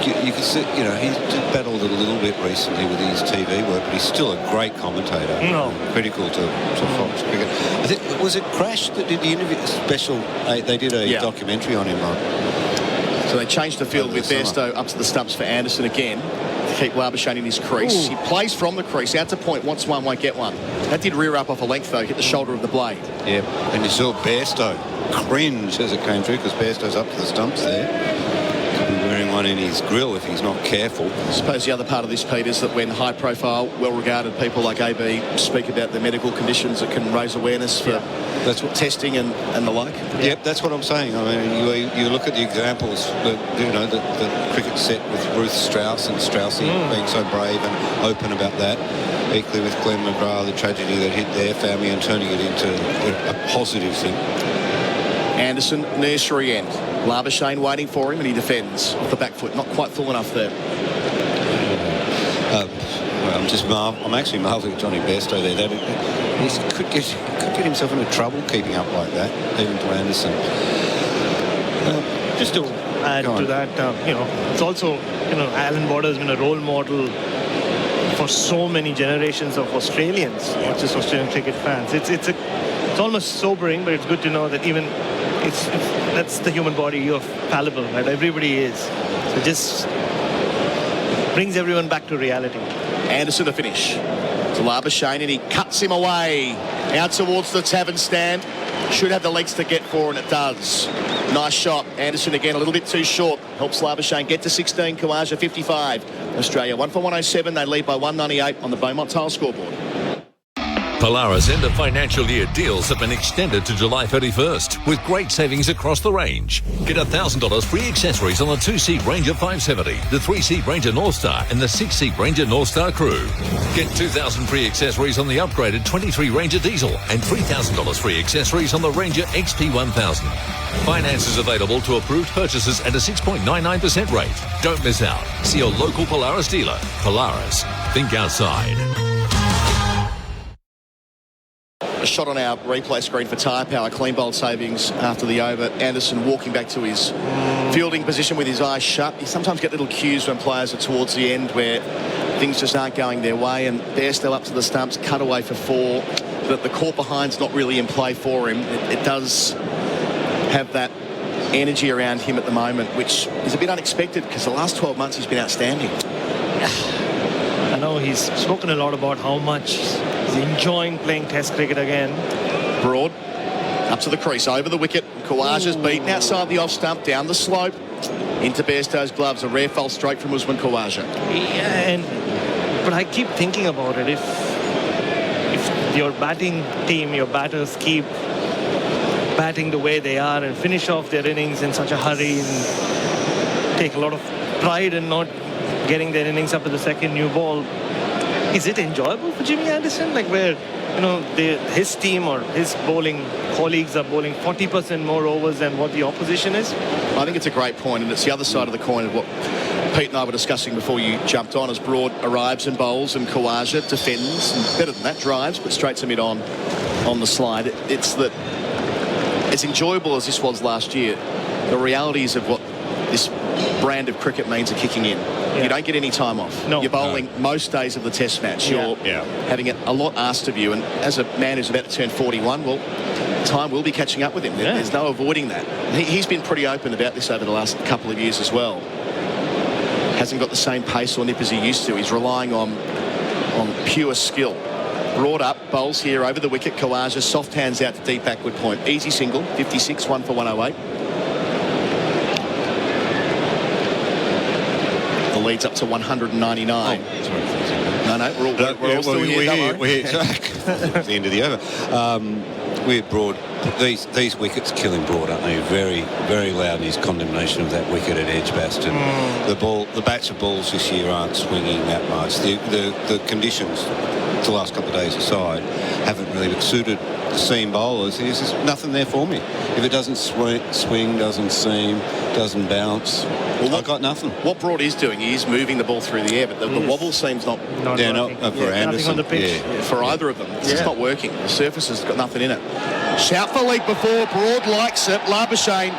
You can see, you know, he's battled it a little bit recently with his TV work, but he's still a great commentator. Critical to Fox Cricket. I think, was it Crash that did the interview special? They did a documentary on him. So they changed the field with Bairstow up to the stumps for Anderson again to keep Labuschagne in his crease. He plays from the crease, out to point, wants one, won't get one. That did rear up off a length, though, hit the shoulder of the blade. Yeah, and you saw Bairstow cringe as it came through, because Bairstow's up to the stumps there. Wearing one in his grill if he's not careful. I suppose the other part of this, Pete, is that when high-profile, well-regarded people like AB speak about their medical conditions, it can raise awareness for testing and the like. Yep, that's what I'm saying. I mean, you look at the examples that, you know, the cricket set with Ruth Strauss and Straussy being so brave and open about that. Equally with Glenn McGrath, the tragedy that hit their family, and turning it into a positive thing. Anderson, nursery end. Labuschagne waiting for him, and he defends off the back foot. Not quite full enough there. Well, I'm actually marvelling at Johnny Bairstow there. That he could get himself into trouble keeping up like that, even to Anderson. Just to add to that, you know, it's also, you know, Alan Border has been a role model for so many generations of Australians, not just Australian cricket fans. It's almost sobering, but it's good to know that even that's the human body. You're fallible, right? Everybody is. So it just brings everyone back to reality. Anderson to finish. To Labuschagne, and he cuts him away. Out towards the tavern stand. Should have the legs to get for, and it does. Nice shot. Anderson again a little bit too short. Helps Labuschagne get to 16. Khawaja 55. Australia 1 for 107. They lead by 198 on the Beaumont Tile scoreboard. Polaris end of financial year deals have been extended to July 31st with great savings across the range. Get $1,000 free accessories on the 2-seat Ranger 570, the 3-seat Ranger Northstar and the 6-seat Ranger Northstar Crew. Get $2,000 free accessories on the upgraded 23 Ranger Diesel and $3,000 free accessories on the Ranger XP 1000. Finance is available to approved purchases at a 6.99% rate. Don't miss out. See your local Polaris dealer. Polaris. Think outside. A shot on our replay screen for Tyre Power, clean bowled savings after the over. Anderson walking back to his fielding position with his eyes shut. You sometimes get little cues when players are towards the end where things just aren't going their way, and Bairstow up to the stumps, cut away for 4. But the court behind's not really in play for him. It does have that energy around him at the moment, which is a bit unexpected because the last 12 months he's been outstanding. I know he's spoken a lot about how much he's enjoying playing Test cricket again. Broad up to the crease, over the wicket. Khawaja's beaten outside the off stump, down the slope into Bairstow's gloves. A rare false stroke from Usman Khawaja. Yeah, but I keep thinking about it. If your batting team, your batters keep batting the way they are and finish off their innings in such a hurry and take a lot of pride in not getting their innings up to the second new ball, is it enjoyable for Jimmy Anderson? Like where, you know, his team or his bowling colleagues are bowling 40% more overs than what the opposition is? I think it's a great point, and it's the other side of the coin of what Pete and I were discussing before you jumped on, as Broad arrives and bowls and Khawaja defends, and better than that, drives, but straight to mid on the slide. It's that as enjoyable as this was last year, the realities of what this brand of cricket means are kicking in. You don't get any time off. You're bowling most days of the test match. You're having a lot asked of you. And as a man who's about to turn 41, well, time will be catching up with him. There's no avoiding that. He's been pretty open about this over the last couple of years as well. Hasn't got the same pace or nip as he used to. He's relying on pure skill. Brought up, bowls here over the wicket. Khawaja, soft hands out to deep backward point. Easy single, 56, 1 for 108. The lead's up to 199. No, we're all still here. We're here. At the end of the over. We're Broad. These wickets killing Broad, aren't they? Very, very loud in his condemnation of that wicket at Edgbaston. The bats of balls this year aren't swinging that much. The conditions, the last couple of days aside, haven't really suited the seam bowlers. There's just nothing there for me. If it doesn't swing, doesn't seam, doesn't bounce, I've got nothing. What Broad is doing, he is moving the ball through the air, but the wobble seam's not for Anderson. on the pitch. For either of them. It's just not working. The surface has got nothing in it. Shout for leg before. Broad likes it. Labuschagne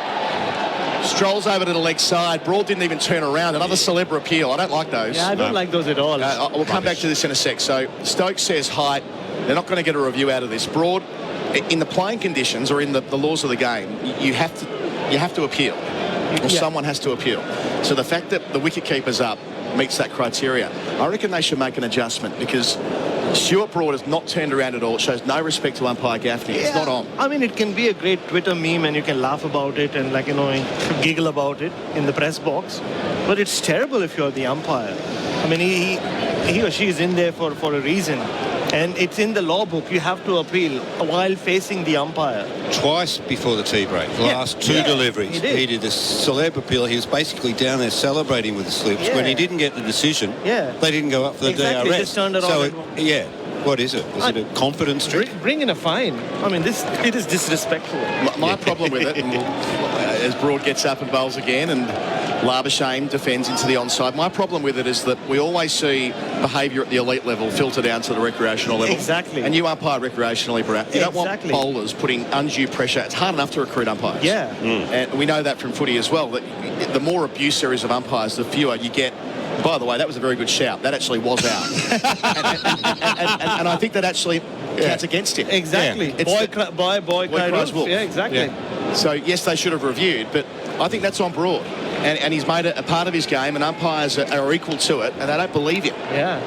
strolls over to the leg side. Broad didn't even turn around. Another Celebra appeal. I don't like those. Yeah, I don't like those at all. We'll come back to this in a sec. So Stokes says height. They're not going to get a review out of this. Broad, in the playing conditions or in the laws of the game, you have to appeal. Or someone has to appeal. So the fact that the wicket-keeper's up meets that criteria. I reckon they should make an adjustment because Stuart Broad has not turned around at all. It shows no respect to umpire Gaffney. It's not on. I mean, it can be a great Twitter meme and you can laugh about it and, like, giggle about it in the press box. But it's terrible if you're the umpire. I mean, he or she is in there for a reason. And it's in the law book. You have to appeal while facing the umpire. Twice before the tea break. The last two deliveries. He did the celeb appeal. He was basically down there celebrating with the slips. When he didn't get the decision, they didn't go up for the DRS. Just turned it on. What is it? Is it a confidence trick? Bring in a fine. I mean, it is disrespectful. My problem with it, and as Broad gets up and bowls again, and Labuschagne defends into the onside. My problem with it is that we always see behaviour at the elite level filter down to the recreational level. Exactly. And you umpire recreationally, Bharat. You don't want bowlers putting undue pressure. It's hard enough to recruit umpires. Yeah. And we know that from footy as well, that the more abuse there is of umpires, the fewer you get. By the way, that was a very good shout. That actually was out. and I think that actually counts against him. Exactly. Yeah. Boy cries wolf. Yeah, exactly. Yeah. So, yes, they should have reviewed, but I think that's on Broad. And he's made it a part of his game, and umpires are equal to it, and they don't believe him. Yeah.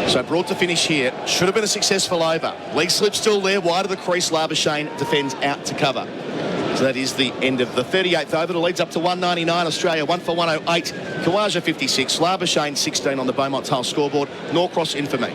So Broad to finish here. Should have been a successful over. Leg slip still there, wide of the crease. Labuschagne defends out to cover. So that is the end of the 38th over. The lead's up to 199. Australia 1 for 108. Khawaja 56. Labuschagne 16 on the Beaumont Tile scoreboard. Norcross in for me.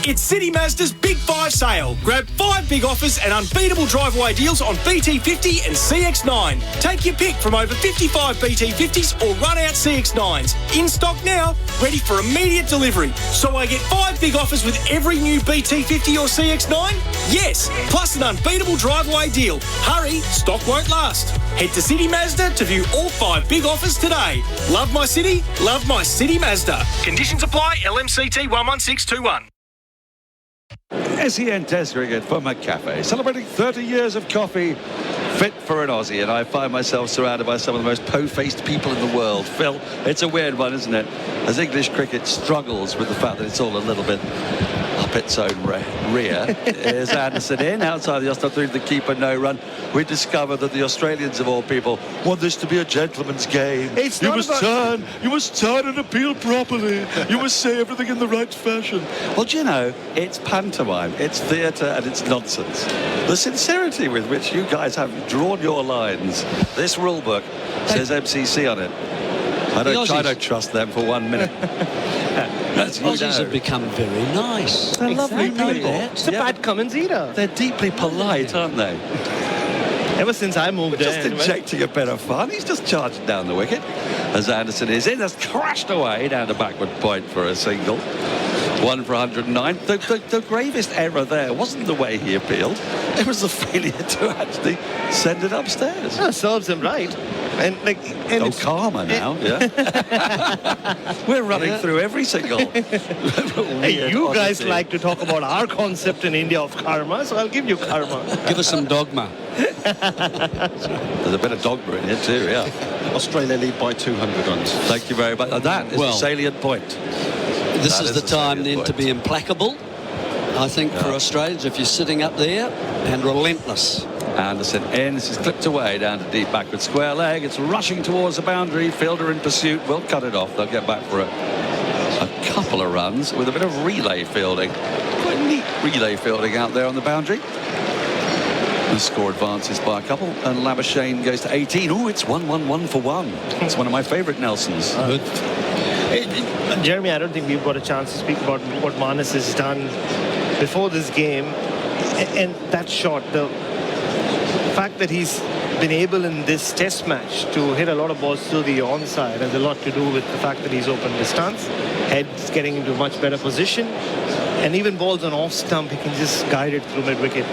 It's City Mazda's Big 5 sale. Grab 5 big offers and unbeatable drive-away deals on BT50 and CX-9. Take your pick from over 55 BT50s or run-out CX-9s. In stock now, ready for immediate delivery. So I get 5 big offers with every new BT50 or CX-9? Yes, plus an unbeatable drive-away deal. Hurry, stock won't last. Head to City Mazda to view all 5 big offers today. Love my city, love my City Mazda. Conditions apply, LMCT 11621. SEN Test Cricket for McCafe, celebrating 30 years of coffee, fit for an Aussie, and I find myself surrounded by some of the most po-faced people in the world. Phil, it's a weird one, isn't it? As English cricket struggles with the fact that it's all a little bit up its own rear. Is Anderson in outside the Austin through the keeper, no run. We discover that the Australians of all people want this to be a gentleman's game. You must turn and appeal properly. You must say everything in the right fashion. Well, do you know, it's pantomime, it's theatre, and it's nonsense. The sincerity with which you guys have drawn your lines. This rule book says MCC on it. I don't trust them for 1 minute. Aussies have become very nice. They're lovely people. It's a bad Cummins either. They're deeply polite, aren't they? Ever since I moved there. Just injecting a bit of fun. He's just charging down the wicket. As Anderson is in, has crashed away down the backward point for a single. 1 for 109. The gravest error there wasn't the way he appealed. It was the failure to actually send it upstairs. That serves him right. And karma now, yeah. We're running through every single. Hey, you guys like to talk about our concept in India of karma, so I'll give you karma. Give us some dogma. There's a bit of dogma in here too, yeah. Australia lead by 200 runs. Thank you very much. That is the salient point. This is the time then to be implacable, I think, for Australians, if you're sitting up there, and relentless. Anderson in. This is clipped away down to deep backward square leg. It's rushing towards the boundary. Fielder in pursuit will cut it off. They'll get back for a couple of runs with a bit of relay fielding. Quite neat relay fielding out there on the boundary. The score advances by a couple, and Labuschagne goes to 18. Oh, it's 1-1-1 for 1. It's one of my favourite Nelsons. Jeremy, I don't think we've got a chance to speak about what Manas has done before this game. And that shot, the fact that he's been able in this test match to hit a lot of balls through the onside has a lot to do with the fact that he's opened his stance, head's getting into a much better position, and even balls on off stump, he can just guide it through mid-wicket.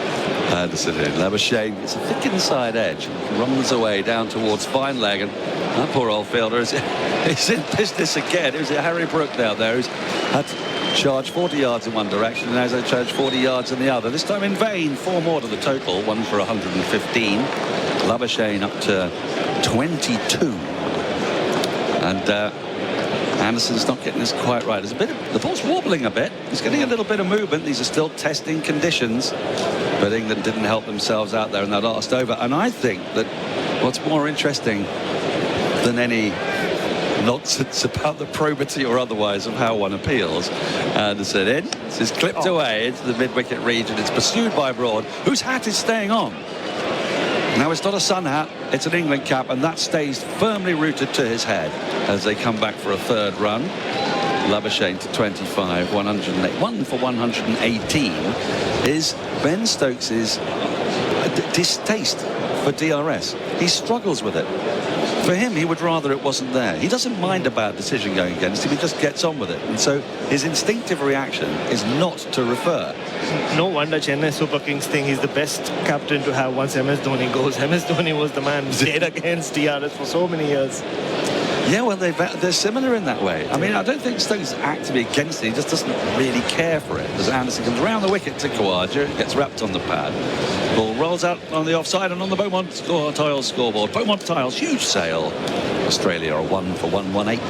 Anderson in. Labuschagne, it's a thick inside edge, runs away down towards fine leg, and that poor old fielder is in business again. It was Harry Brook down there who's had to charge 40 yards in one direction and now they charge 40 yards in the other. This time in vain. 4 more to the total, 1 for 115. Labuschagne up to 22. And Anderson's not getting this quite right. There's a bit of, the ball's wobbling a bit. He's getting a little bit of movement. These are still testing conditions, but England didn't help themselves out there in that last over. And I think that what's more interesting than any nonsense about the probity or otherwise of how one appeals, Anderson in. This is clipped away into the mid-wicket region. It's pursued by Broad, whose hat is staying on. Now it's not a Sun hat, it's an England cap, and that stays firmly rooted to his head as they come back for a third run. Labuschagne to 25, 108, 1 for 118 is Ben Stokes's distaste for DRS. He struggles with it. For him, he would rather it wasn't there. He doesn't mind a bad decision going against him. He just gets on with it. And so his instinctive reaction is not to refer. No wonder Chennai Super Kings think he's the best captain to have once MS Dhoni goes. MS Dhoni was the man who stayed against DRS for so many years. Yeah, well, they're similar in that way. I mean, I don't think Stokes is actively against it. He just doesn't really care for it. As Anderson comes around the wicket to Khawaja, gets wrapped on the pad. Ball rolls out on the offside and on the Beaumont Tiles scoreboard. Beaumont Tiles, huge sale. Australia are 1 for 118.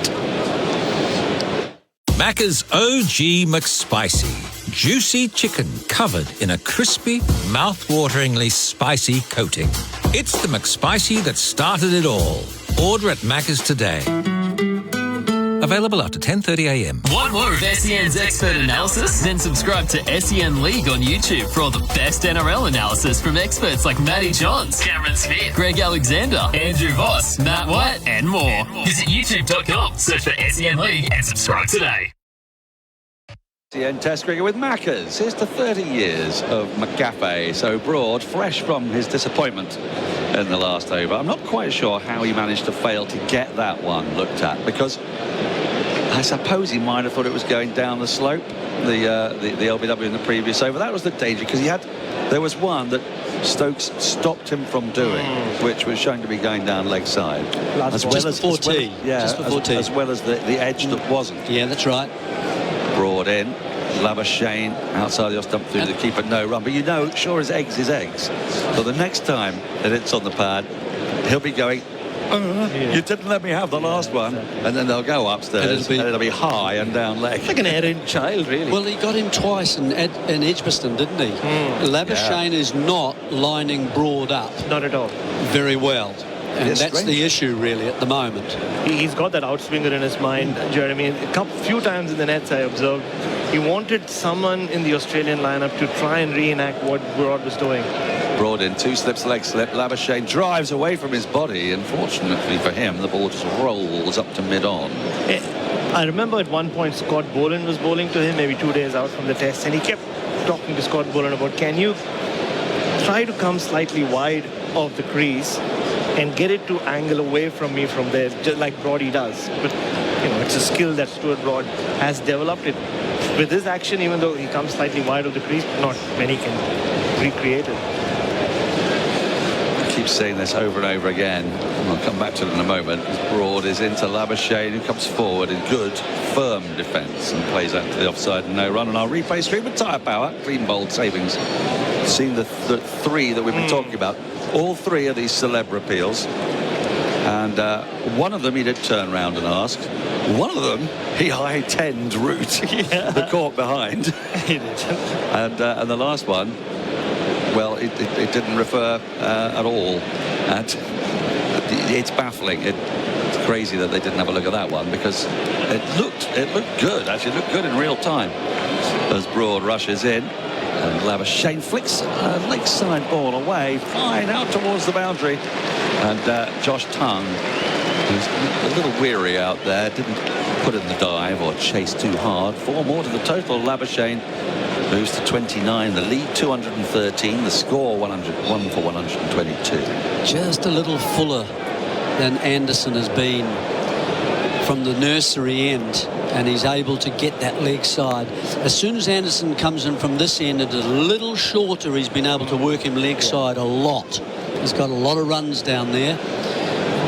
Macca's OG McSpicy. Juicy chicken covered in a crispy, mouth-wateringly spicy coating. It's the McSpicy that started it all. Order at Macca's today. Available after 10:30 a.m. Want more of SEN's expert analysis? Then subscribe to SEN League on YouTube for all the best NRL analysis from experts like Matty Johns, Cameron Smith, Greg Alexander, Andrew Voss, Matt White, and more. Visit youtube.com, search for SEN League and subscribe today. SEN Test cricket with Macca's. Here's to 30 years of McGaffey. So Broad, fresh from his disappointment in the last over. I'm not quite sure how he managed to fail to get that one looked at, because I suppose he might have thought it was going down the slope, the LBW in the previous over. That was the danger, because there was one that Stokes stopped him from doing, which was shown to be going down leg side. Just before tee. As well as the edge that wasn't. Yeah, that's right. Broad in. Labuschagne outside the off stump through the keeper, no run. But you know, sure as eggs is eggs. So the next time that it's on the pad, he'll be going, you didn't let me have the last one. And then they'll go upstairs and it'll be high and down leg. Like an errant child, really. Well, he got him twice in Edgbaston, didn't he? Labuschagne is not lining Broad up. Not at all. Very well. And that's the issue, really, at the moment. He's got that outswinger in his mind, Jeremy. A few times in the nets, I observed, he wanted someone in the Australian lineup to try and reenact what Broad was doing. Broad in, 2 slips, leg slip. Labuschagne drives away from his body, and fortunately for him, the ball just rolls up to mid-on. I remember at one point Scott Boland was bowling to him, maybe 2 days out from the test, and he kept talking to Scott Boland about, can you try to come slightly wide of the crease and get it to angle away from me from there, just like Broady does. But, you know, it's a skill that Stuart Broad has developed. It with his action, even though he comes slightly wide of the crease, not many can recreate it. keep saying this over and over again. I'll come back to it in a moment. Broad is into Labuschagne, who comes forward in good, firm defence and plays out to the offside and no run. And our replay stream with tyre power, clean bold savings. Seen the three that we've been talking about. All three of these celeb appeals. And one of them he did turn round and ask. One of them he high-tend route the cork behind. He did. And the last one, well, it didn't refer at all. And it's baffling. It's crazy that they didn't have a look at that one, because it looked good. Actually, it looked good in real time. As Broad rushes in, and Labuschagne flicks a lakeside ball away, fine out towards the boundary. And Josh Tongue, who's a little weary out there, didn't put in the dive or chase too hard. 4 more to the total. Labuschagne moves to 29. The lead 213. The score 101 for 122. Just a little fuller than Anderson has been from the nursery end, and he's able to get that leg side. As soon as Anderson comes in from this end, it's a little shorter. He's been able to work him leg side a lot. He's got a lot of runs down there.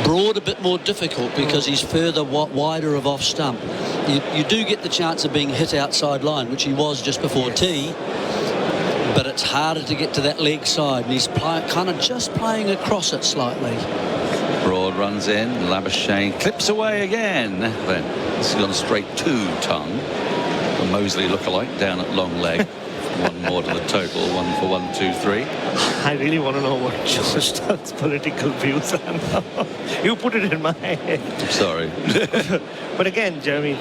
Broad a bit more difficult because he's further wider of off stump. You do get the chance of being hit outside line, which he was just before tee, but it's harder to get to that leg side, and he's kind of just playing across it slightly. Broad runs in, Labuschagne clips away again. Then it's gone straight to Tongue. A Mosley lookalike down at long leg. 1 more to the total, 1 for 1, 2, 3. I really want to know what Josh Tongue's political views are now. You put it in my head. I'm sorry. But again, Jeremy,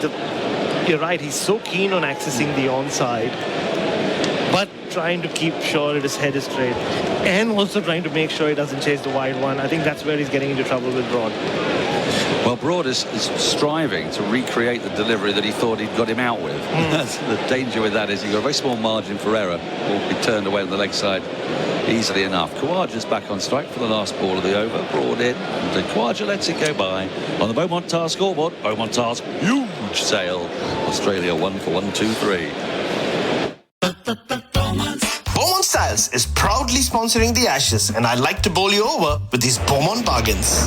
you're right. He's so keen on accessing the onside, but trying to keep sure that his head is straight, and also trying to make sure he doesn't chase the wide one. I think that's where he's getting into trouble with Broad. Well, Broad is striving to recreate the delivery that he thought he'd got him out with. The danger with that is you've got a very small margin for error. Will be turned away on the leg side easily enough. Khawaja's back on strike for the last ball of the over. Broad in, and Khawaja lets it go by. On the Beaumont Tars scoreboard, Beaumont Tars, huge sail. Australia 1 for 1, 2, 3. Beaumont Styles is proudly sponsoring the Ashes, and I'd like to bowl you over with these Beaumont bargains.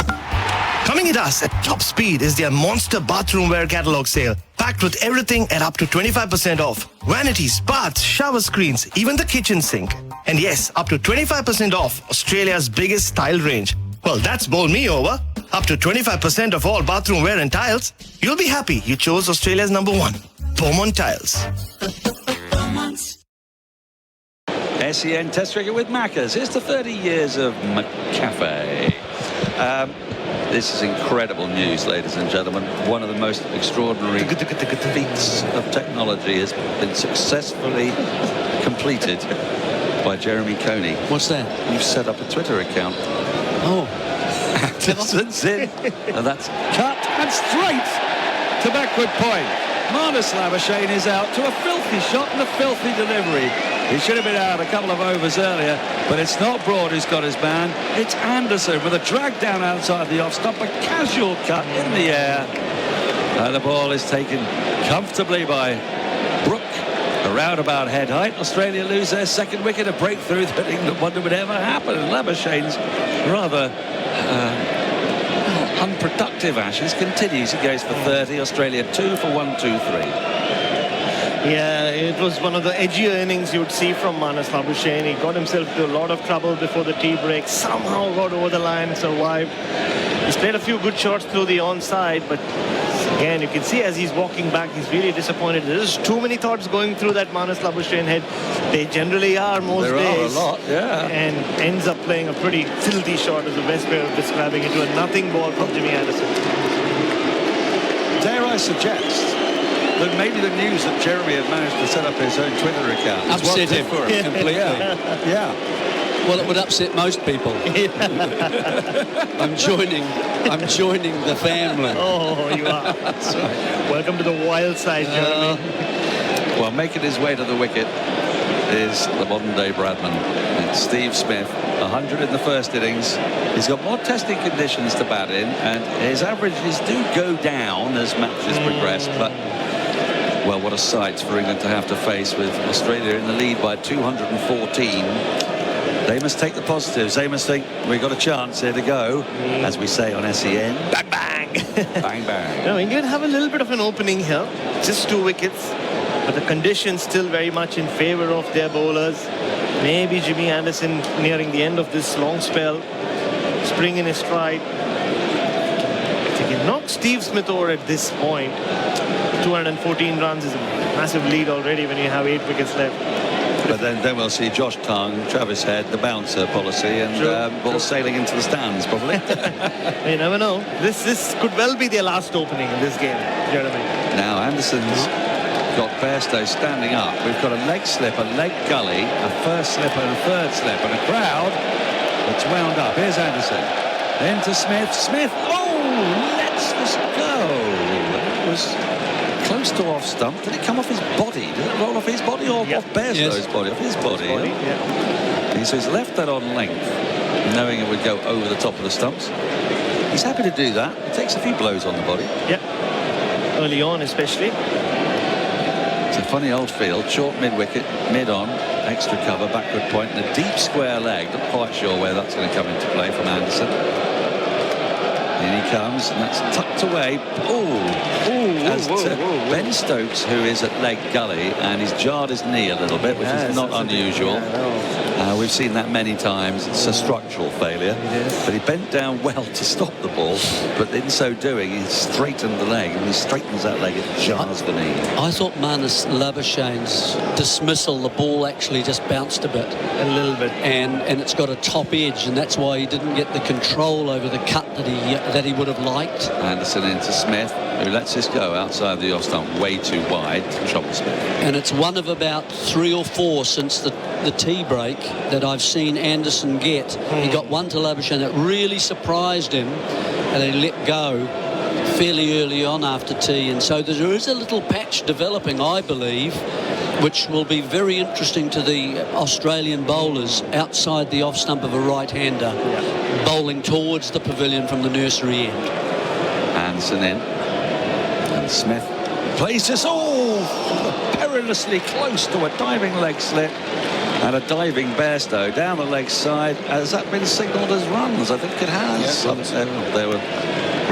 Coming at us at top speed is their monster bathroom wear catalog sale, packed with everything at up to 25% off. Vanities, baths, shower screens, even the kitchen sink. And yes, up to 25% off Australia's biggest style range. Well, that's bowled me over. Up to 25% of all bathroom wear and tiles. You'll be happy you chose Australia's #1, Beaumont Tiles. SEN Test Cricket with Maccas. Here's to 30 years of McCafe. This is incredible news, ladies and gentlemen. One of the most extraordinary feats of technology has been successfully completed by Jeremy Coney. What's that? You've set up a Twitter account. Oh. Anderson's in. And that's cut and straight to backward point. Marnus Labuschagne is out to a filthy shot and a filthy delivery. He should have been out a couple of overs earlier, but it's not Broad who's got his man. It's Anderson with a drag down outside the off stump, a casual cut in the air. And the ball is taken comfortably by Brook, around about head height. Australia lose their second wicket, a breakthrough that England wondered would ever happen. And Labuschagne's rather unproductive Ashes continues. He goes for 30. Australia 2 for 1, 2, 3. Yeah, it was one of the edgier innings you would see from Marnus Labuschagne. He got himself into a lot of trouble before the tea break, somehow got over the line, survived. He's played a few good shots through the onside, but again, you can see as he's walking back, he's really disappointed. There's too many thoughts going through that Marnus Labuschagne head. They generally are most days. There are a lot, yeah. And ends up playing a pretty filthy shot, as the best way of describing it, to a nothing ball from Jimmy Anderson. Dare I suggest that maybe the news that Jeremy had managed to set up his own Twitter account upset him for him completely. Yeah. Well, it would upset most people. I'm joining the family. Oh, you are. Welcome to the wild side, Jeremy. Well, making his way to the wicket is the modern-day Bradman. It's Steve Smith, 100 in the first innings. He's got more testing conditions to bat in, and his averages do go down as matches progress, but well, what a sight for England to have to face with Australia in the lead by 214. They must take the positives. They must think, we've got a chance here to go, as we say on SEN. Bang, bang. Bang, bang. No, England have a little bit of an opening here. Just 2 wickets. But the conditions still very much in favour of their bowlers. Maybe Jimmy Anderson nearing the end of this long spell. Spring in his stride. If he can knock Steve Smith over at this point, 214 runs is a massive lead already when you have 8 wickets left. But then we'll see Josh Tongue, Travis Head, the bouncer policy, and ball sailing into the stands, probably. You never know. This could well be their last opening in this game, Jeremy. Now Anderson's got Bairstow standing up. We've got a leg slip, a leg gully, a first slip and a third slip, and a crowd that's wound up. Here's Anderson. Into Smith. Smith, lets this go. It was close to off stump. Did it come off his body? Did it roll off his body or off Bairstow's body? Off his body. So he's left that on length, knowing it would go over the top of the stumps. He's happy to do that. He takes a few blows on the body. Yeah. Early on, especially. It's a funny old field. Short mid-wicket, mid-on, extra cover, backward point, and a deep square leg. Not quite sure where that's going to come into play from Anderson. In he comes, and that's tucked away. Ben Stokes, who is at leg gully, and he's jarred his knee a little bit, which is not unusual. We've seen that many times. It's a structural failure. But he bent down well to stop the ball, but in so doing, he straightened the leg, and when he straightens that leg, it jars the knee. I thought Marnus Labuschagne's dismissal, the ball actually just bounced a bit. A little bit. And it's got a top edge, and that's why he didn't get the control over the cut that he would have liked. Anderson into Smith, who lets this go outside the off stump, way too wide to trouble Smith. And it's one of about 3 or 4 since the tea break that I've seen Anderson get. He got one to Labuschagne that really surprised him, and he let go fairly early on after tea. And so there is a little patch developing, I believe, which will be very interesting to the Australian bowlers outside the off stump of a right-hander, bowling towards the pavilion from the nursery end. Anderson in, and Smith plays this perilously close to a diving leg slip and a diving Bairstow down the leg side. Has that been signalled as runs? I think it has. There were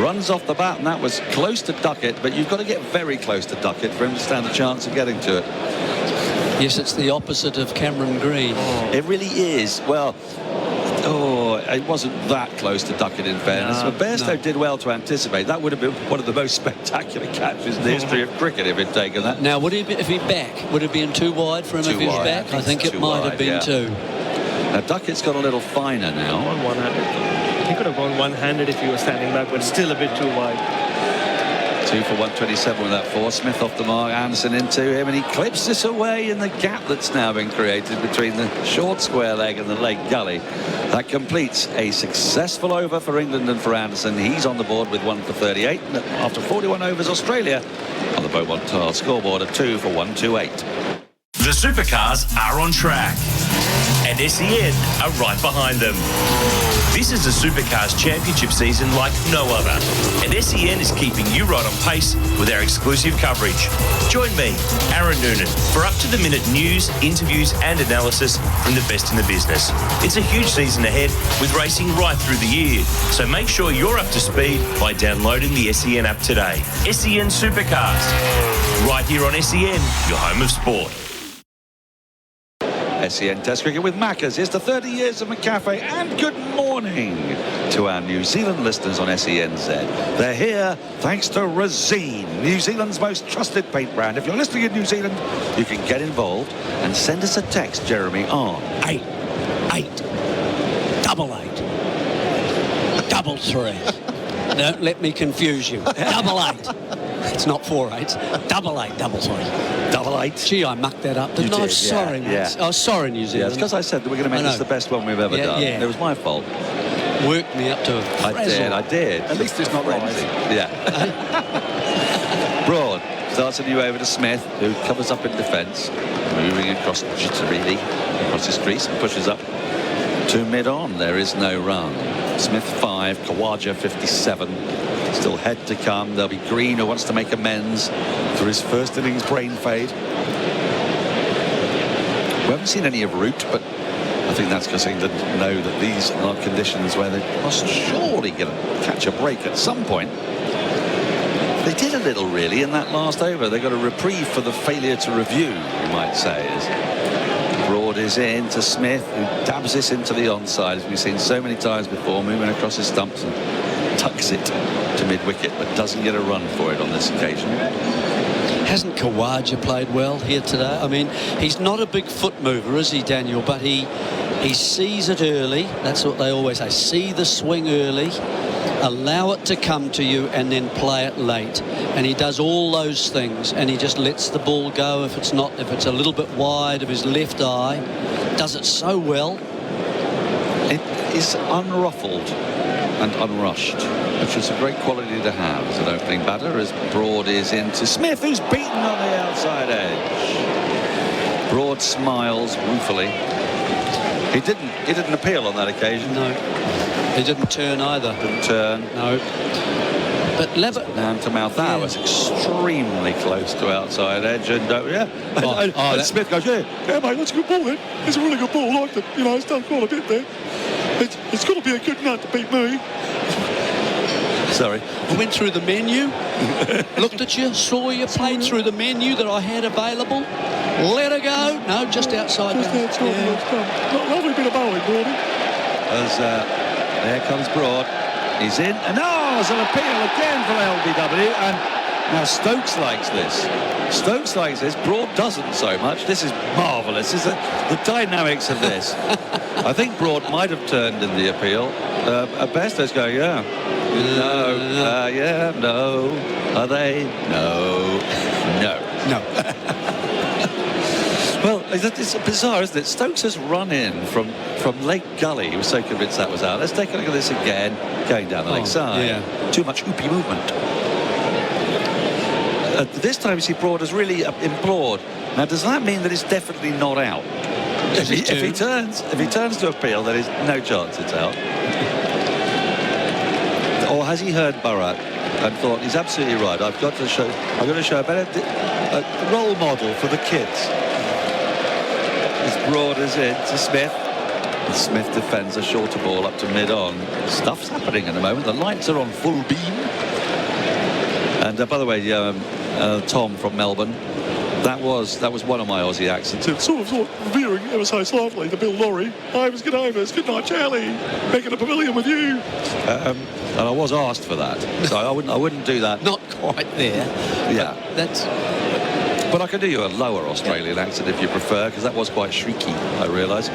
runs off the bat, and that was close to Duckett, but you've got to get very close to Duckett for him to stand a chance of getting to it. Yes, it's the opposite of Cameron Green. It really is. Well, it wasn't that close to Duckett, in fairness. But Bairstow did well to anticipate. That would have been one of the most spectacular catches in the history of cricket if he'd taken that. Now, would he be, if he's back, would it have been too wide for him if he's back? I think it might have been too. Now, Duckett's got a little finer now. One-handed. He could have gone one-handed if he was standing back, but still a bit too wide. 2 for 127 with that 4. Smith off the mark, Anderson into him, and he clips this away in the gap that's now been created between the short square leg and the leg gully. That completes a successful over for England and for Anderson. He's on the board with 1 for 38. And after 41 overs, Australia on the Beaumont Tile scoreboard at 2 for 128. The supercars are on track, and SEN are right behind them. This is a Supercars Championship season like no other, and SEN is keeping you right on pace with our exclusive coverage. Join me, Aaron Noonan, for up-to-the-minute news, interviews and analysis from the best in the business. It's a huge season ahead with racing right through the year, so make sure you're up to speed by downloading the SEN app today. SEN Supercars, right here on SEN, your home of sport. SEN Test Cricket with Maccas. Here's the 30 years of McCafe, and good morning to our New Zealand listeners on SENZ. They're here thanks to Resine, New Zealand's most trusted paint brand. If you're listening in New Zealand, you can get involved and send us a text, Jeremy, on 888833. Don't let me confuse you. 88. It's not 48. 8833. Gee, I mucked that up. Didn't I? I'm sorry, mate. Oh, sorry, New Zealand. Yeah, it's because I said that we're going to make this the best one we've ever done. Yeah. It was my fault. Worked me up to a frazzle. I did. At least it's not live. Yeah. Broad starts a new over to Smith, who covers up in defence, moving across jitterily across his crease and pushes up to mid-on. There is no run. Smith 5, Khawaja 57. Still head to come. There'll be Green, who wants to make amends for his first innings brain fade. We haven't seen any of Root, but I think that's because England know that these are conditions where they must surely going to catch a break at some point. They did a little, really, in that last over. They got a reprieve for the failure to review, you might say. As Broad is in to Smith, who dabs this into the onside, as we've seen so many times before, moving across his stumps and tucks it to mid-wicket, but doesn't get a run for it on this occasion. Hasn't Khawaja played well here today? I mean, he's not a big foot mover, is he, Daniel? But he sees it early. That's what they always say. See the swing early, allow it to come to you, and then play it late. And he does all those things, and he just lets the ball go if it's a little bit wide of his left eye. Does it so well. It is unruffled and unrushed, which is a great quality to have as an opening batter, as Broad is into Smith, who's beaten on the outside edge. Broad smiles ruefully. He didn't appeal on that occasion. No, he didn't turn either. Didn't turn. No. But hand to mouth. That was extremely close to outside edge, and and Smith goes, yeah, mate, that's a good ball then. It's a really good ball. I like it. You know, it's done quite a bit there. It's got to be a good nut to beat me. Sorry. I went through the menu, looked at you, saw you, played through the menu that I had available. Let her go. No, just outside. Just outside. Yeah. Lovely bit of bowling, Broady. As there comes Broad. He's in. And there's an appeal again from LBW. And now Stokes likes this. Stokes likes this. Broad doesn't so much. This is marvellous. This is the dynamics of this. I think Broad might have turned in the appeal. At best, they're going, yeah. No. Yeah, no. Are they? No. No. Well, it's bizarre, isn't it? Stokes has run in from Lake Gully. He was so convinced that was out. Let's take a look at this again. Going down the leg side. Yeah. Too much hoopy movement. This time you see Broad has really implored. Now, does that mean that it's definitely not out? If he turns to appeal, there is no chance it's out. Or has he heard Bharat and thought he's absolutely right? I'm going to show a better role model for the kids. As Broad is in to Smith. Smith defends a shorter ball up to mid-on. Stuff's happening at the moment. The lights are on full beam. And by the way, Tom from Melbourne, that was one of my Aussie accents. It sort of veering ever so slightly to Bill Laurie. Hi, good overs. Good night, Charlie. Back in the pavilion with you. And I was asked for that, so I wouldn't do that. Not quite there. Yeah, But I can do you a lower Australian accent if you prefer, because that was quite shrieky, I realise.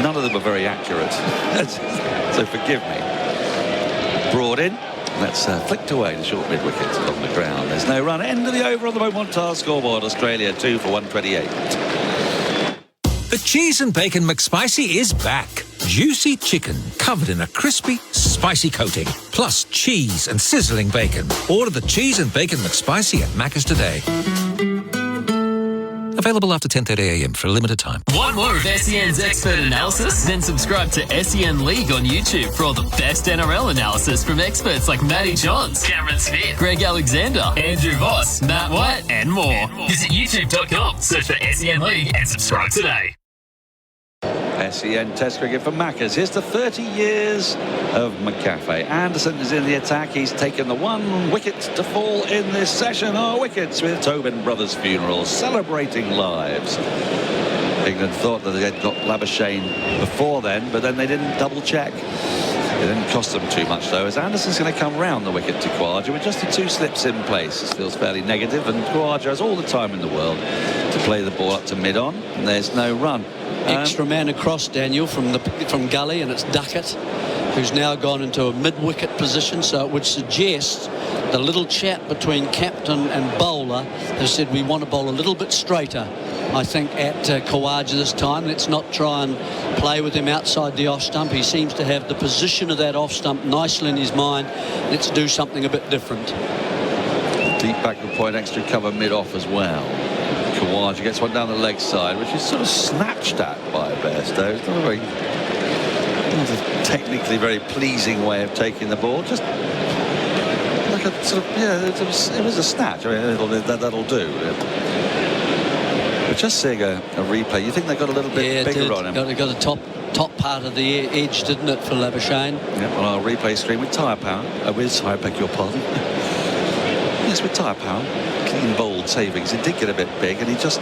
None of them are very accurate, so forgive me. Broad in. That's flicked away the short mid-wicket on the ground. There's no run. End of the over on the Beaumontar scoreboard. Australia 2 for 128. The Cheese and Bacon McSpicy is back. Juicy chicken covered in a crispy, spicy coating. Plus cheese and sizzling bacon. Order the Cheese and Bacon McSpicy at Macca's today. Available after 10:30am for a limited time. Want more of SEN's expert analysis? Then subscribe to SEN League on YouTube for all the best NRL analysis from experts like Matty Johns, Cameron Smith, Greg Alexander, Andrew Voss, Matt White, and more. Visit youtube.com, search for SEN League, and subscribe today. SEN Test cricket for Macca's. Here's the 30 years of McCafe. Anderson is in the attack. He's taken the one wicket to fall in this session. Our wickets with Tobin Brothers funeral, celebrating lives. England thought that they had got Labuschagne before then, but then they didn't double check. It didn't cost them too much, though, as Anderson's going to come round the wicket to Khawaja with just the two slips in place. This feels fairly negative, and Khawaja has all the time in the world to play the ball up to mid-on, and there's no run. Extra man across, Daniel, from Gully, and it's Duckett, who's now gone into a mid-wicket position, so it would suggest the little chat between captain and bowler has said we want to bowl a little bit straighter, I think, at Khawaja this time. Let's not try and play with him outside the off-stump. He seems to have the position of that off-stump nicely in his mind. Let's do something a bit different. Deep backward point, extra cover mid-off as well. Khawaja gets one down the leg side, which is sort of snatched at by Bairstow. It's not a technically very pleasing way of taking the ball. Just like a sort of, it was a snatch. I mean, that'll do. But just seeing a replay, you think they got a little bit bigger on him? Got a top part of the edge, didn't it, for Labuschagne? Yeah, on our replay screen with tyre power. I beg your pardon. Yes, with tyre power. Clean, bold savings. It did get a bit big, and he just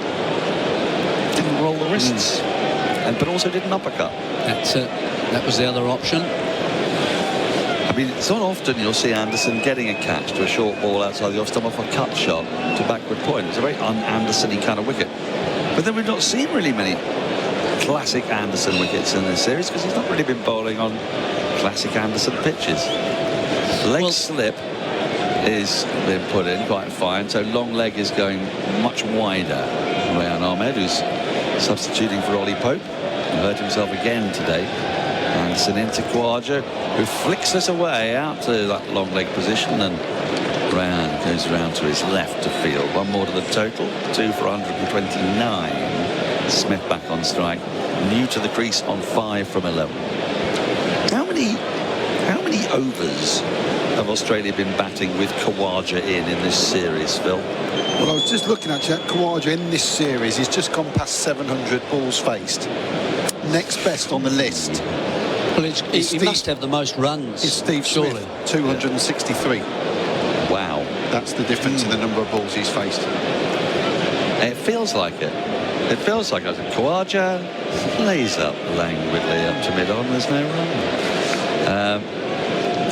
didn't roll the wrists. But also didn't uppercut. That's it. That was the other option. I mean, it's not often you'll see Anderson getting a catch to a short ball outside the off-stump off a cut shot to backward point. It's a very un-Anderson-y kind of wicket. But then we've not seen really many classic Anderson wickets in this series because he's not really been bowling on classic Anderson pitches. Leg slip is being put in quite fine, so long leg is going much wider. Rayan Ahmed, who's substituting for Ollie Pope, who hurt himself again today. Anderson into Khawaja, who flicks this away out to that long leg position, and Rayan goes around to his left to field. One more to the total, 2 for 129. Smith back on strike, new to the crease on 5 from 11. How many overs have Australia been batting with Khawaja in this series, Phil? Well, I was just looking at Khawaja in this series. He's just gone past 700 balls faced. Next best on the list. Well, he must have the most runs. It's Steve Smith, 263. Wow. That's the difference in the number of balls he's faced. It feels like it. It feels like Khawaja lays up languidly up to mid-on. There's no run.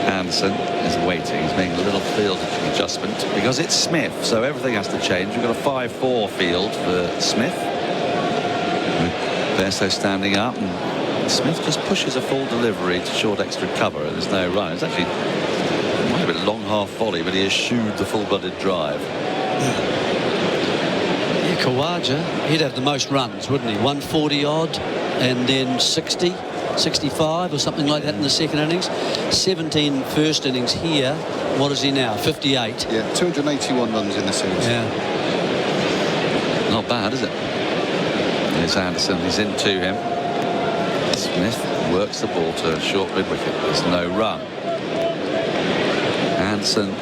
Anderson is waiting. He's making a little field adjustment because it's Smith, so everything has to change. We've got a 5-4 field for Smith. Bairstow standing up, and Smith just pushes a full delivery to short extra cover, and there's no run. It's actually might have been a long half volley, but he eschewed the full-blooded drive. Yeah, Khawaja, he'd have the most runs, wouldn't he? 140 odd, and then 60, 65 or something like that in the second innings. 17 first innings here. What is he now? 58. Yeah, 281 runs in the series. Yeah. Not bad, is it? Here's Anderson. He's into him. Smith works the ball to a short mid wicket. There's no run. Anderson,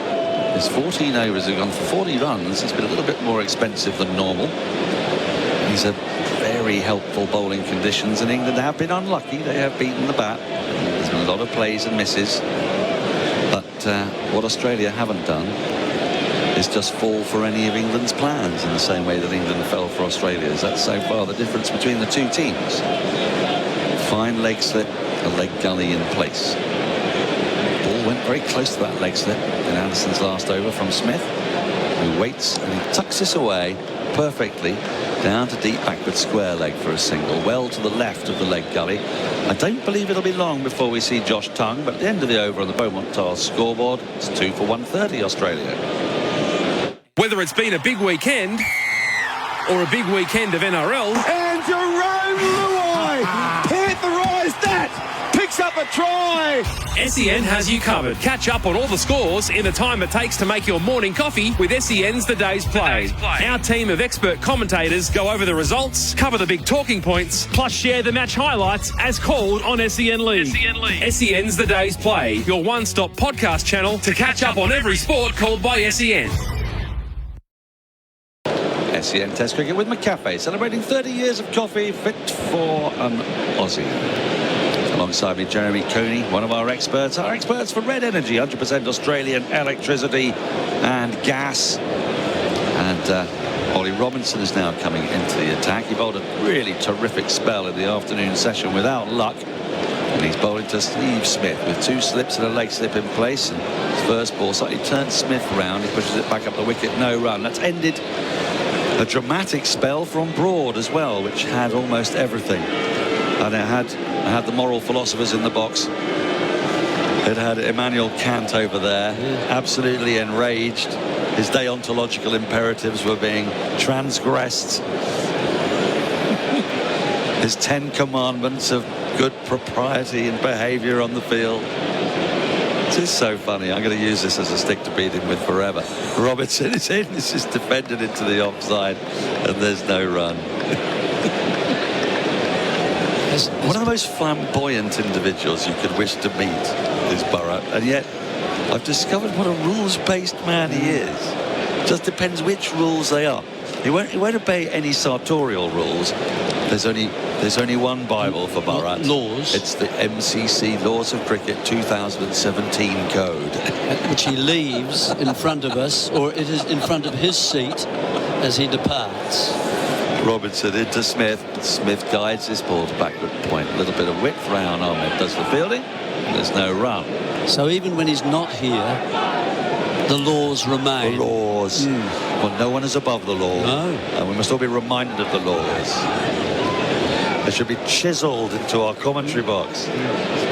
his 14 overs have gone for 40 runs. It's been a little bit more expensive than normal. These are very helpful bowling conditions, and England have been unlucky. They have beaten the bat. There's been a lot of plays and misses. But what Australia haven't done is just fall for any of England's plans in the same way that England fell for Australia's. That's so far the difference between the two teams. Fine leg slip, a leg gully in place. Ball went very close to that leg slip in Anderson's last over from Smith, who waits and he tucks this away perfectly down to deep backward square leg for a single, well to the left of the leg gully. I don't believe it'll be long before we see Josh Tongue, but at the end of the over on the Beaumont Tiles scoreboard, it's 2 for 130 Australia. Whether it's been a big weekend or a big weekend of NRL. And Jerome Luai hit the rise. That picks up a try. SEN has you covered. Catch up on all the scores in the time it takes to make your morning coffee with SEN's The Day's Play. Our team of expert commentators go over the results, cover the big talking points, plus share the match highlights as called on SEN League. SEN's The Day's Play, your one-stop podcast channel to catch up on every sport called by SEN. SEN Test Cricket with McCafe, celebrating 30 years of coffee fit for an Aussie. Alongside me, Jeremy Coney, one of our experts for Red Energy, 100% Australian electricity and gas. And Ollie Robinson is now coming into the attack. He bowled a really terrific spell in the afternoon session without luck. And he's bowling to Steve Smith with 2 slips and a leg slip in place. And his first ball slightly turns Smith round. He pushes it back up the wicket, no run. That's ended a dramatic spell from Broad as well, which had almost everything. And it had the moral philosophers in the box. It had Emmanuel Kant over there, absolutely enraged. His deontological imperatives were being transgressed. His 10 commandments of good propriety and behaviour on the field. It is so funny. I'm going to use this as a stick to beat him with forever. Robertson is in. This is defended into the offside, and there's no run. One of the most flamboyant individuals you could wish to meet is Bharat, and yet I've discovered what a rules-based man he is. Just depends which rules they are. He won't obey any sartorial rules. There's only one Bible for Bharat. Laws. It's the MCC Laws of Cricket 2017 code, which he leaves in front of us, or it is in front of his seat as he departs. Robinson into Smith. Smith guides his ball to backward point. A little bit of width. Rayan Ahmed does the fielding. There's no run. So even when he's not here, the laws remain. The laws. Well, no one is above the law. No. And we must all be reminded of the laws. They should be chiselled into our commentary box.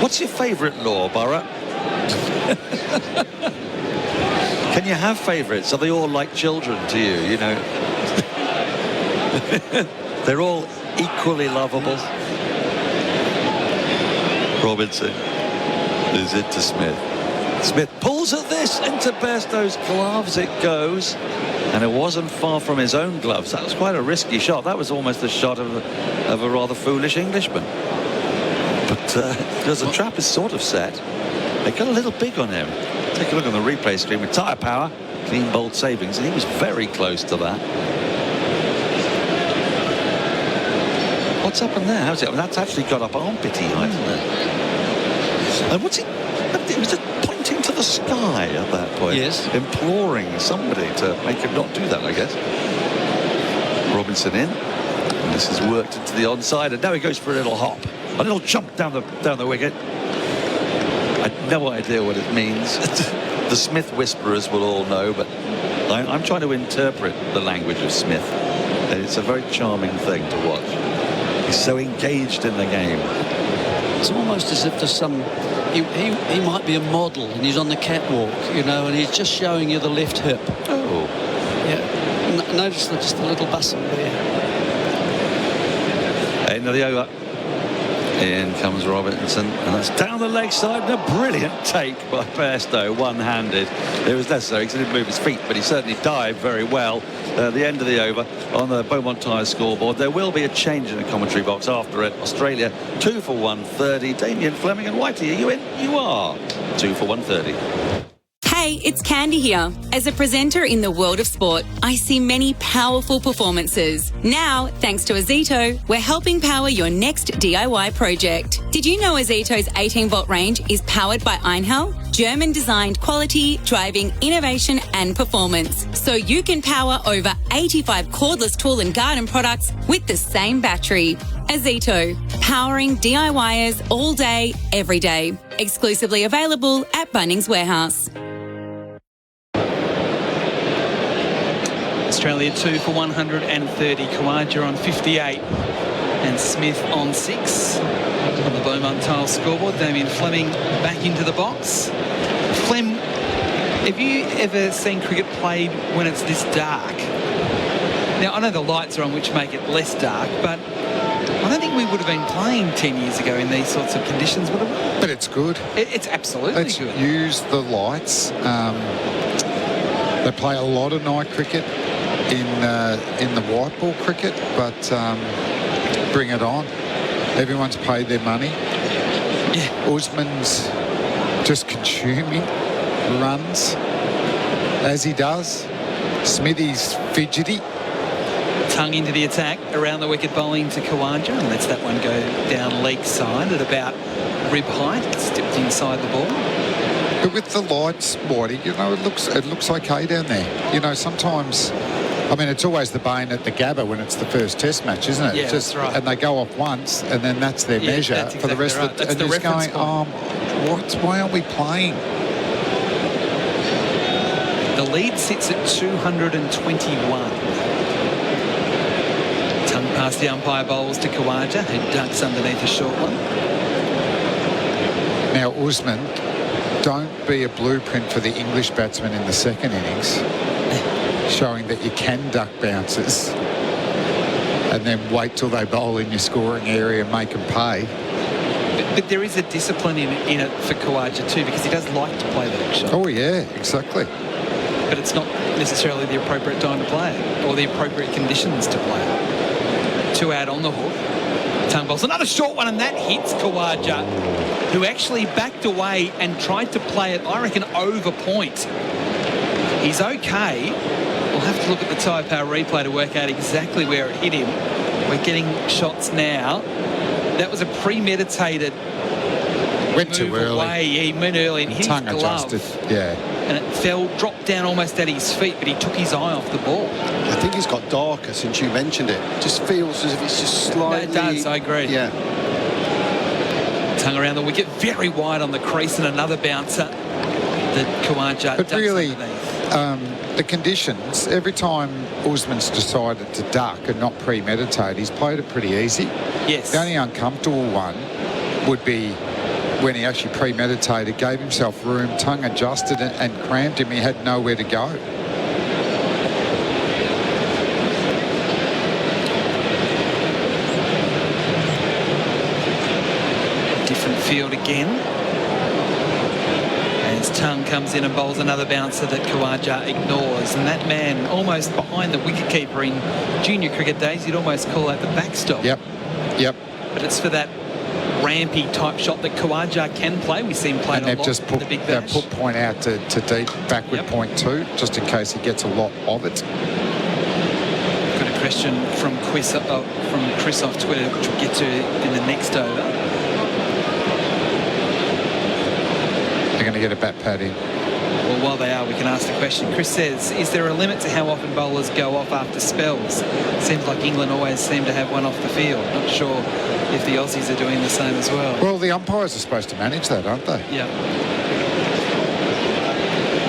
What's your favourite law, Bharat? Can you have favourites? Are they all like children to you? You know, they're all equally lovable. Robinson is into Smith. Smith pulls at this into Bairstow's gloves. It goes, and it wasn't far from his own gloves. That was quite a risky shot. That was almost a shot of a rather foolish Englishman. But because the trap is sort of set, they got a little big on him. Take a look on the replay screen with tyre power, clean bold savings, and he was very close to that. What's happened there? How's it? I mean, that's actually got up armpity height, isn't it? And what's it? It was pointing to the sky at that point. Yes. Imploring somebody to make him not do that, I guess. Robinson in. And this is worked into the onside, and now he goes for a little hop. A little jump down the wicket. I had no idea what it means. The Smith whisperers will all know, but I'm trying to interpret the language of Smith. And it's a very charming thing to watch. He's so engaged in the game. It's almost as if there's some... He might be a model and he's on the catwalk, you know, and he's just showing you the left hip. Oh. Yeah. Notice just a little bustle there. End of the over. In comes Robinson, and that's down the leg side, and a brilliant take by Bairstow, one-handed. It was necessary because he didn't move his feet, but he certainly dived very well at the end of the over on the Beaumont Tires scoreboard. There will be a change in the commentary box after it. Australia 2 for 130. Damien, Fleming and Whitey, are you in? You are. 2 for 130. Hey, it's Candy here. As a presenter in the world of sport, I see many powerful performances. Now, thanks to Azito, we're helping power your next DIY project. Did you know Azito's 18-volt range is powered by Einhell? German-designed quality, driving, innovation and performance. So you can power over 85 cordless tool and garden products with the same battery. Azito, powering DIYers all day, every day. Exclusively available at Bunnings Warehouse. Australia 2 for 130. Khawaja on 58 and Smith on 6 on the Beaumont Tile scoreboard. Damien Fleming back into the box. Flem, have you ever seen cricket played when it's this dark? Now, I know the lights are on, which make it less dark, but I don't think we would have been playing 10 years ago in these sorts of conditions, would we? But it's good. It's absolutely Let's good. use the lights. They play a lot of night cricket in the white ball cricket, but bring it on. Everyone's paid their money. Yeah. Usman's just consuming runs as he does. Smithy's fidgety. Tongue into the attack, around the wicket bowling to Khawaja, and lets that one go down leg side at about rib height. It's dipped inside the ball. But with the lights, Whitey, you know, it looks okay down there. You know, sometimes, I mean, it's always the bane at the Gabba when it's the first Test match, isn't it? Yeah, that's right. And they go off once, and then that's their measure that's for the rest exactly of the. right. That's and the just reference going, why aren't we playing? The lead sits at 221. Tongue past the umpire bowls to Khawaja, who ducks underneath a short one. Now, Usman, don't be a blueprint for the English batsmen in the second innings, showing that you can duck bounces and then wait till they bowl in your scoring area and make them pay. But there is a discipline in it for Khawaja too, because he does like to play that shot. Oh, yeah, exactly. But it's not necessarily the appropriate time to play it, or the appropriate conditions to play it. 2 out on the hook. Tongue bowls another short one, and that hits Khawaja, who actually backed away and tried to play it, I reckon, over point. He's okay. We'll have to look at the tyre power replay to work out exactly where it hit him. We're getting shots now. That was a premeditated Went too move early. away. He went early and hit his Tongue glove. adjusted, yeah. And it fell, dropped down almost at his feet, but he took his eye off the ball. I think it's got darker since you mentioned it. Just feels as if it's just slightly... No, it does, I agree. Yeah. Tongue around the wicket, very wide on the crease, and another bouncer that Khawaja But ducks really, underneath. the conditions, every time Usman's decided to duck and not premeditate, he's played it pretty easy. Yes. The only uncomfortable one would be when he actually premeditated, gave himself room, tongue adjusted and cramped him. He had nowhere to go. Different field again. As Tongue comes in and bowls another bouncer that Khawaja ignores. And that man almost behind the wicketkeeper in junior cricket days, you'd almost call that the backstop. Yep. But it's for that rampy type shot that Khawaja can play. We see him play And a they've lot just in put, the big they've bash. put point out to deep backward point too, just in case he gets a lot of it. Got a question from Chris off Twitter, which we'll get to in the next over. They're going to get a bat pad in. Well, while they are, we can ask the question. Chris says, is there a limit to how often bowlers go off after spells? Seems like England always seem to have one off the field. Not sure if the Aussies are doing the same as well. Well, the umpires are supposed to manage that, aren't they? Yeah.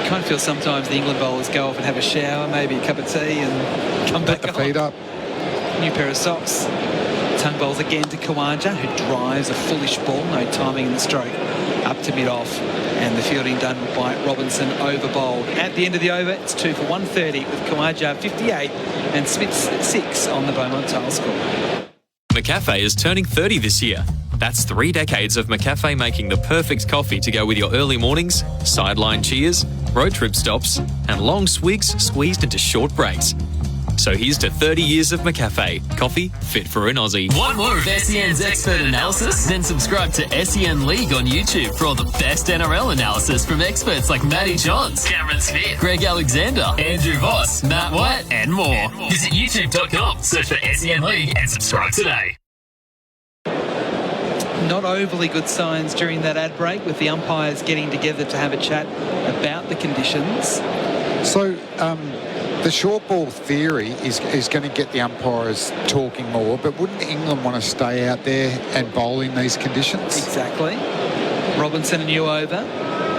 I kind of feel sometimes the England bowlers go off and have a shower, maybe a cup of tea, and come back Put the feet up. New pair of socks. Tongue bowls again to Khawaja, who drives a foolish ball, no timing in the stroke, up to mid-off. And the fielding done by Robinson over bowled. At the end of the over, it's 2 for 130 with Khawaja 58 and Smith's 6 on the Beaumont tile score. McCafe is turning 30 this year. That's 3 decades of McCafe making the perfect coffee to go with your early mornings, sideline cheers, road trip stops, and long swigs squeezed into short breaks. So here's to 30 years of McCafe. Coffee fit for an Aussie. Want more of SEN's expert analysis? Then subscribe to SEN League on YouTube for all the best NRL analysis from experts like Matty Johns, Cameron Smith, Greg Alexander, Andrew Voss, Matt White, and more. Visit youtube.com, search for SEN League, and subscribe today. Not overly good signs during that ad break with the umpires getting together to have a chat about the conditions. So, the short ball theory is going to get the umpires talking more, but wouldn't England want to stay out there and bowl in these conditions? Exactly. Robinson a new over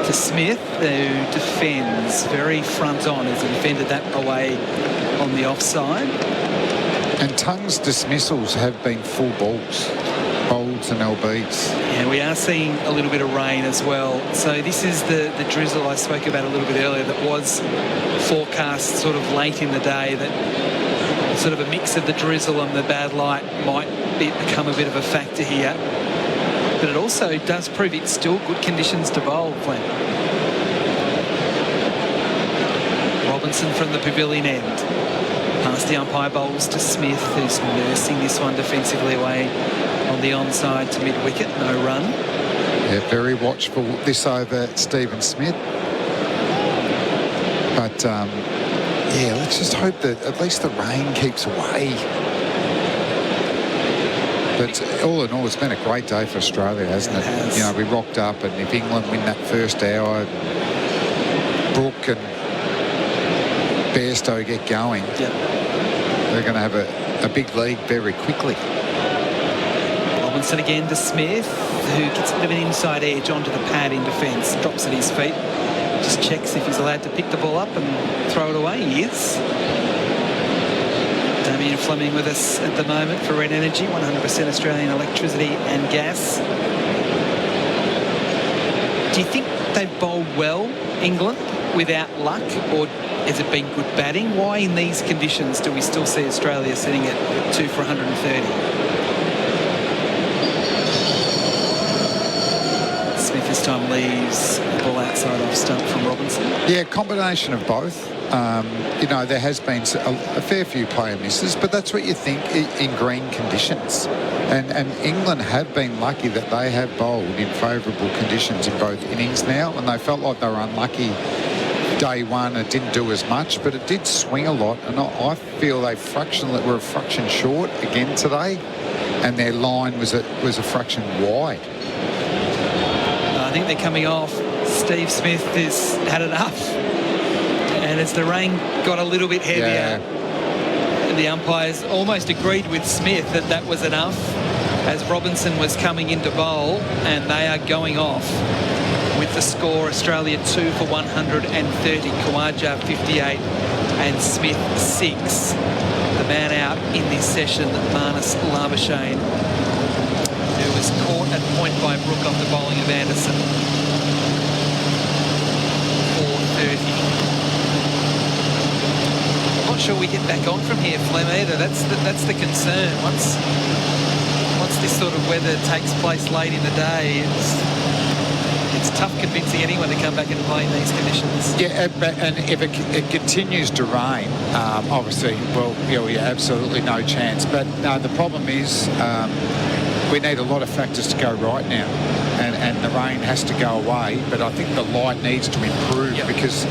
to Smith, who defends very front on as he defended that away on the offside. And Tongue's dismissals have been full balls, bolds and LBs. Yeah, we are seeing a little bit of rain as well. So this is the drizzle I spoke about a little bit earlier that was forecast sort of late in the day, that sort of a mix of the drizzle and the bad light might become a bit of a factor here. But it also does prove it's still good conditions to bowl, Flem. Robinson from the pavilion end. Past the umpire bowls to Smith, who's nursing this one defensively away on the onside to mid-wicket. No run. Yeah, very watchful this over Stephen Smith. But, yeah, let's just hope that at least the rain keeps away. But all in all, it's been a great day for Australia, hasn't it? You know, we rocked up, and if England win that first hour, Brooke and Bairstow get going, they're going to have a big lead very quickly. Robinson again to Smith, who gets a bit of an inside edge onto the pad in defence, drops at his feet, just checks if he's allowed to pick the ball up and throw it away. He is. Damien Fleming with us at the moment for Red Energy, 100% Australian electricity and gas. Do you think they've bowled well, England, without luck, or has it been good batting? Why in these conditions do we still see Australia sitting at 2 for 130? Smith this time leaves the ball outside off stump from Robinson. Yeah, combination of both. You know, there has been a fair few player misses, but that's what you think in green conditions. And England have been lucky that they have bowled in favourable conditions in both innings now, and they felt like they were unlucky day one. It didn't do as much, but it did swing a lot. And I feel were a fraction short again today, and their line was a fraction wide. I think they're coming off. Steve Smith has had enough. And as the rain got a little bit heavier, the umpires almost agreed with Smith that was enough as Robinson was coming into bowl, and they are going off with the score Australia 2 for 130, Khawaja 58 and Smith 6. The man out in this session, Marnus Labuschagne, who was caught at point by Brook off the bowling of Anderson. 4:30. I'm not sure we get back on from here, Flem, either. That's the concern. Once this sort of weather takes place late in the day, it's tough convincing anyone to come back and play in these conditions. Yeah, and if it continues to rain, obviously, well, absolutely no chance. But the problem is we need a lot of factors to go right now, and the rain has to go away. But I think the light needs to improve because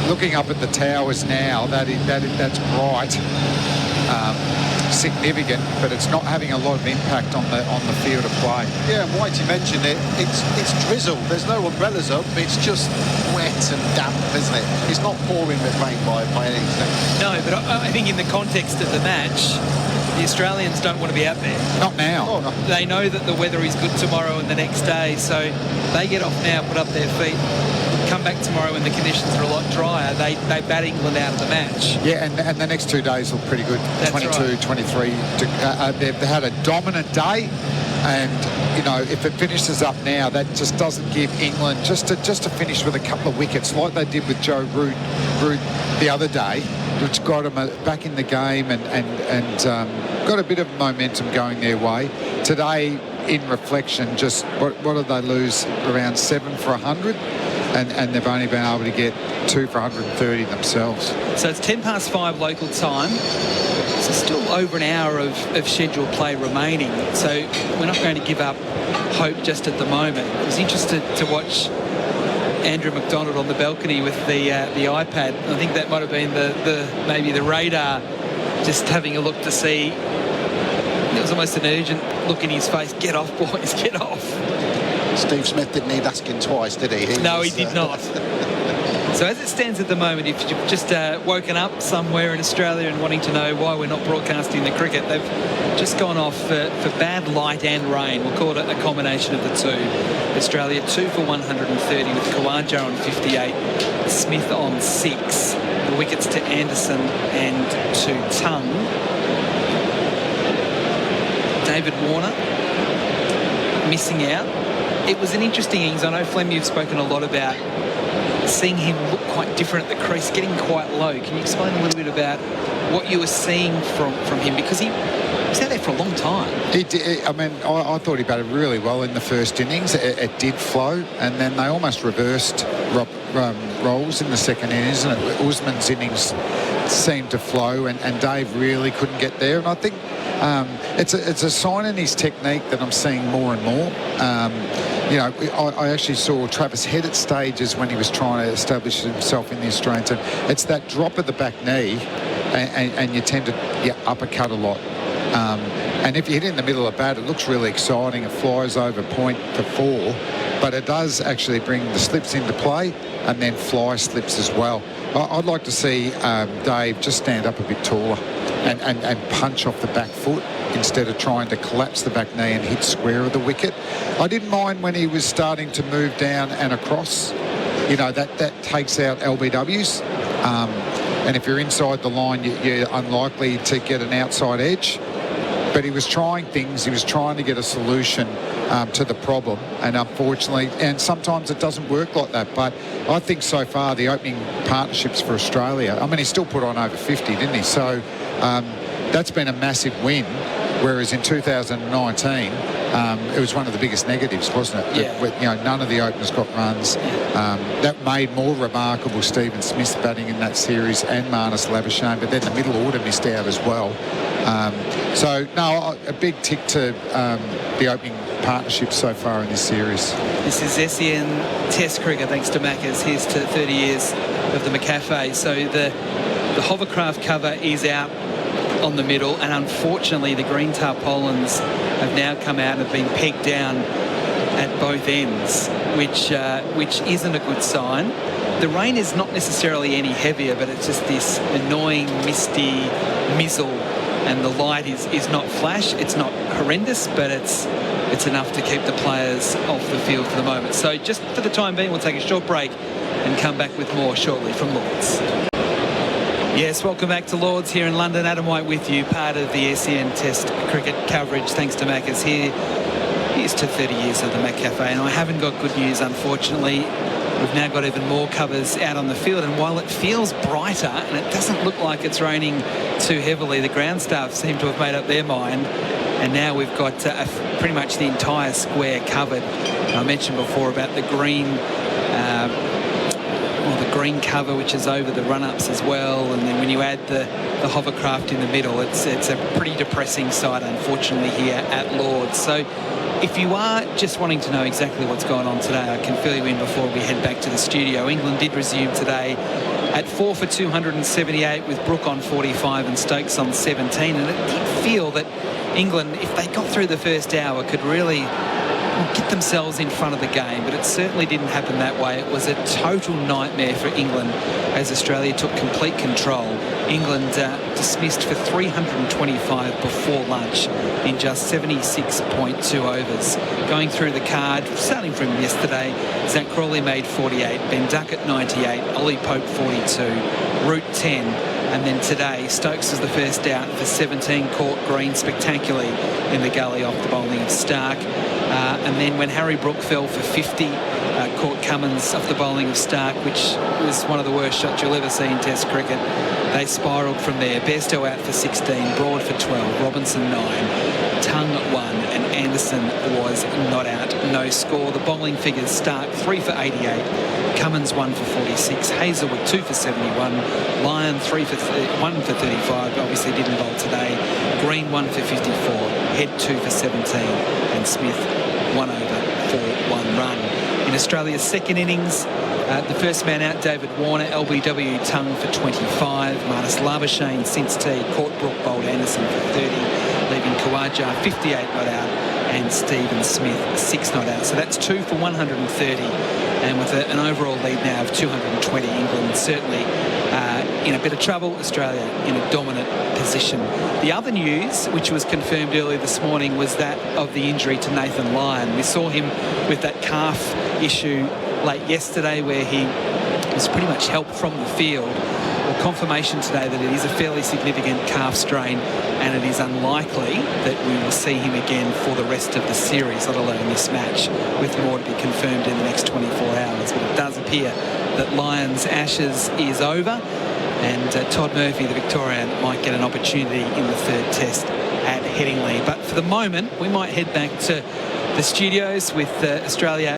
looking up at the towers now, that's bright. Significant, but it's not having a lot of impact on the field of play. Yeah, and Whitey mentioned it. It's drizzle. There's no umbrellas up. It's just wet and damp, isn't it? It's not pouring with rain by any extent. No, but I think in the context of the match, the Australians don't want to be out there. Not now. Oh, no. They know that the weather is good tomorrow and the next day, so they get off now, put up their feet, come back tomorrow when the conditions are a lot drier. They bat England out of the match. Yeah, and the next 2 days look pretty good. That's 22, right. 23. They've had a dominant day, and if it finishes up now, that just doesn't give England just to finish with a couple of wickets like they did with Joe Root the other day, which got them back in the game and got a bit of momentum going their way. Today, in reflection, just what did they lose? Around 7 for 100. And they've only been able to get 2 for 130 themselves. So it's 5:10 local time. So still over an hour of scheduled play remaining. So we're not going to give up hope just at the moment. I was interested to watch Andrew McDonald on the balcony with the iPad. I think that might have been maybe the radar, just having a look to see. It was almost an urgent look in his face. Get off, boys, get off. Steve Smith didn't need asking twice, did he? He did not. So as it stands at the moment, if you've just woken up somewhere in Australia and wanting to know why we're not broadcasting the cricket, they've just gone off for bad light and rain. We'll call it a combination of the two. Australia 2 for 130 with Khawaja on 58, Smith on 6. The wickets to Anderson and to Tongue. David Warner missing out. It was an interesting innings. I know, Flem, you've spoken a lot about seeing him look quite different at the crease, getting quite low. Can you explain a little bit about what you were seeing from him? Because he was out there for a long time. He did, I thought he batted really well in the first innings. It did flow, and then they almost reversed roles in the second innings, and Usman's innings seemed to flow, and Dave really couldn't get there. And I think it's a sign in his technique that I'm seeing more and more. I actually saw Travis Head at stages when he was trying to establish himself in the Australian team. It's that drop of the back knee, and you tend to uppercut a lot. And if you hit it in the middle of the bat, it looks really exciting. It flies over point for 4, but it does actually bring the slips into play, and then fly slips as well. I'd like to see Dave just stand up a bit taller and punch off the back foot instead of trying to collapse the back knee and hit square of the wicket. I didn't mind when he was starting to move down and across. That takes out LBWs. And if you're inside the line, you're unlikely to get an outside edge. But he was trying things. He was trying to get a solution to the problem. And unfortunately, and sometimes it doesn't work like that. But I think so far the opening partnerships for Australia, he still put on over 50, didn't he? So that's been a massive win. Whereas in 2019, it was one of the biggest negatives, wasn't it? Yeah. None of the openers got runs. That made more remarkable Stephen Smith's batting in that series and Marnus Labuschagne, but then the middle order missed out as well. A big tick to the opening partnership so far in this series. This is SEN Test cricket, thanks to Maccas. Here's to 30 years of the McCafe. So the hovercraft cover is out on the middle, and unfortunately the green tarpaulins have now come out and have been pegged down at both ends, which isn't a good sign. The rain is not necessarily any heavier, but it's just this annoying misty mizzle, and the light is not flash. It's not horrendous, but it's enough to keep the players off the field for the moment. So just for the time being, we'll take a short break and come back with more shortly from Lords. Yes, welcome back to Lords here in London. Adam White with you, part of the SEN Test cricket coverage, thanks to Maccas. Here's to 30 years of the McCafe, and I haven't got good news, unfortunately. We've now got even more covers out on the field, and while it feels brighter and it doesn't look like it's raining too heavily, the ground staff seem to have made up their mind, and now we've got pretty much the entire square covered. I mentioned before about the green cover, which is over the run-ups as well, and then when you add the hovercraft in the middle, it's a pretty depressing sight, unfortunately, here at Lords. So if you are just wanting to know exactly what's going on today, I can fill you in before we head back to the studio. England did resume today at 4 for 278 with Brook on 45 and Stokes on 17, and it did feel that England, if they got through the first hour, could really get themselves in front of the game, but it certainly didn't happen that way. It was a total nightmare for England as Australia took complete control. England dismissed for 325 before lunch in just 76.2 overs. Going through the card, starting from yesterday, Zach Crawley made 48, Ben Duckett 98, Ollie Pope 42, Root 10, and then today Stokes was the first out for 17, caught green spectacularly in the gully off the bowling of Stark. And then when Harry Brook fell for 50, caught Cummins off the bowling of Stark, which was one of the worst shots you'll ever see in Test cricket. They spiralled from there. Bairstow out for 16, Broad for 12, Robinson 9, Tongue 1, and Anderson was not out. No score. The bowling figures: Stark 3 for 88, Cummins 1 for 46, Hazelwood 2 for 71, Lyon 1 for 35, obviously didn't bowl today, Green 1 for 54, Head 2 for 17, and Smith 1 over for 1 run. In Australia's second innings, the first man out, David Warner, LBW Tongue for 25, Marnus Labuschagne since tee, caught Brook, bowled Anderson for 30, leaving Khawaja 58 not out, and Stephen Smith 6 not out. So that's 2 for 130, and with an overall lead now of 220, England certainly in a bit of trouble, Australia in a dominant position. The other news, which was confirmed earlier this morning, was that of the injury to Nathan Lyon. We saw him with that calf issue late yesterday where he was pretty much helped from the field. Well, confirmation today that it is a fairly significant calf strain, and it is unlikely that we will see him again for the rest of the series, let alone this match, with more to be confirmed in the next 24 hours. But it does appear that Lyon's Ashes is over, and Todd Murphy, the Victorian, might get an opportunity in the third test at Headingley. But for the moment, we might head back to the studios with Australia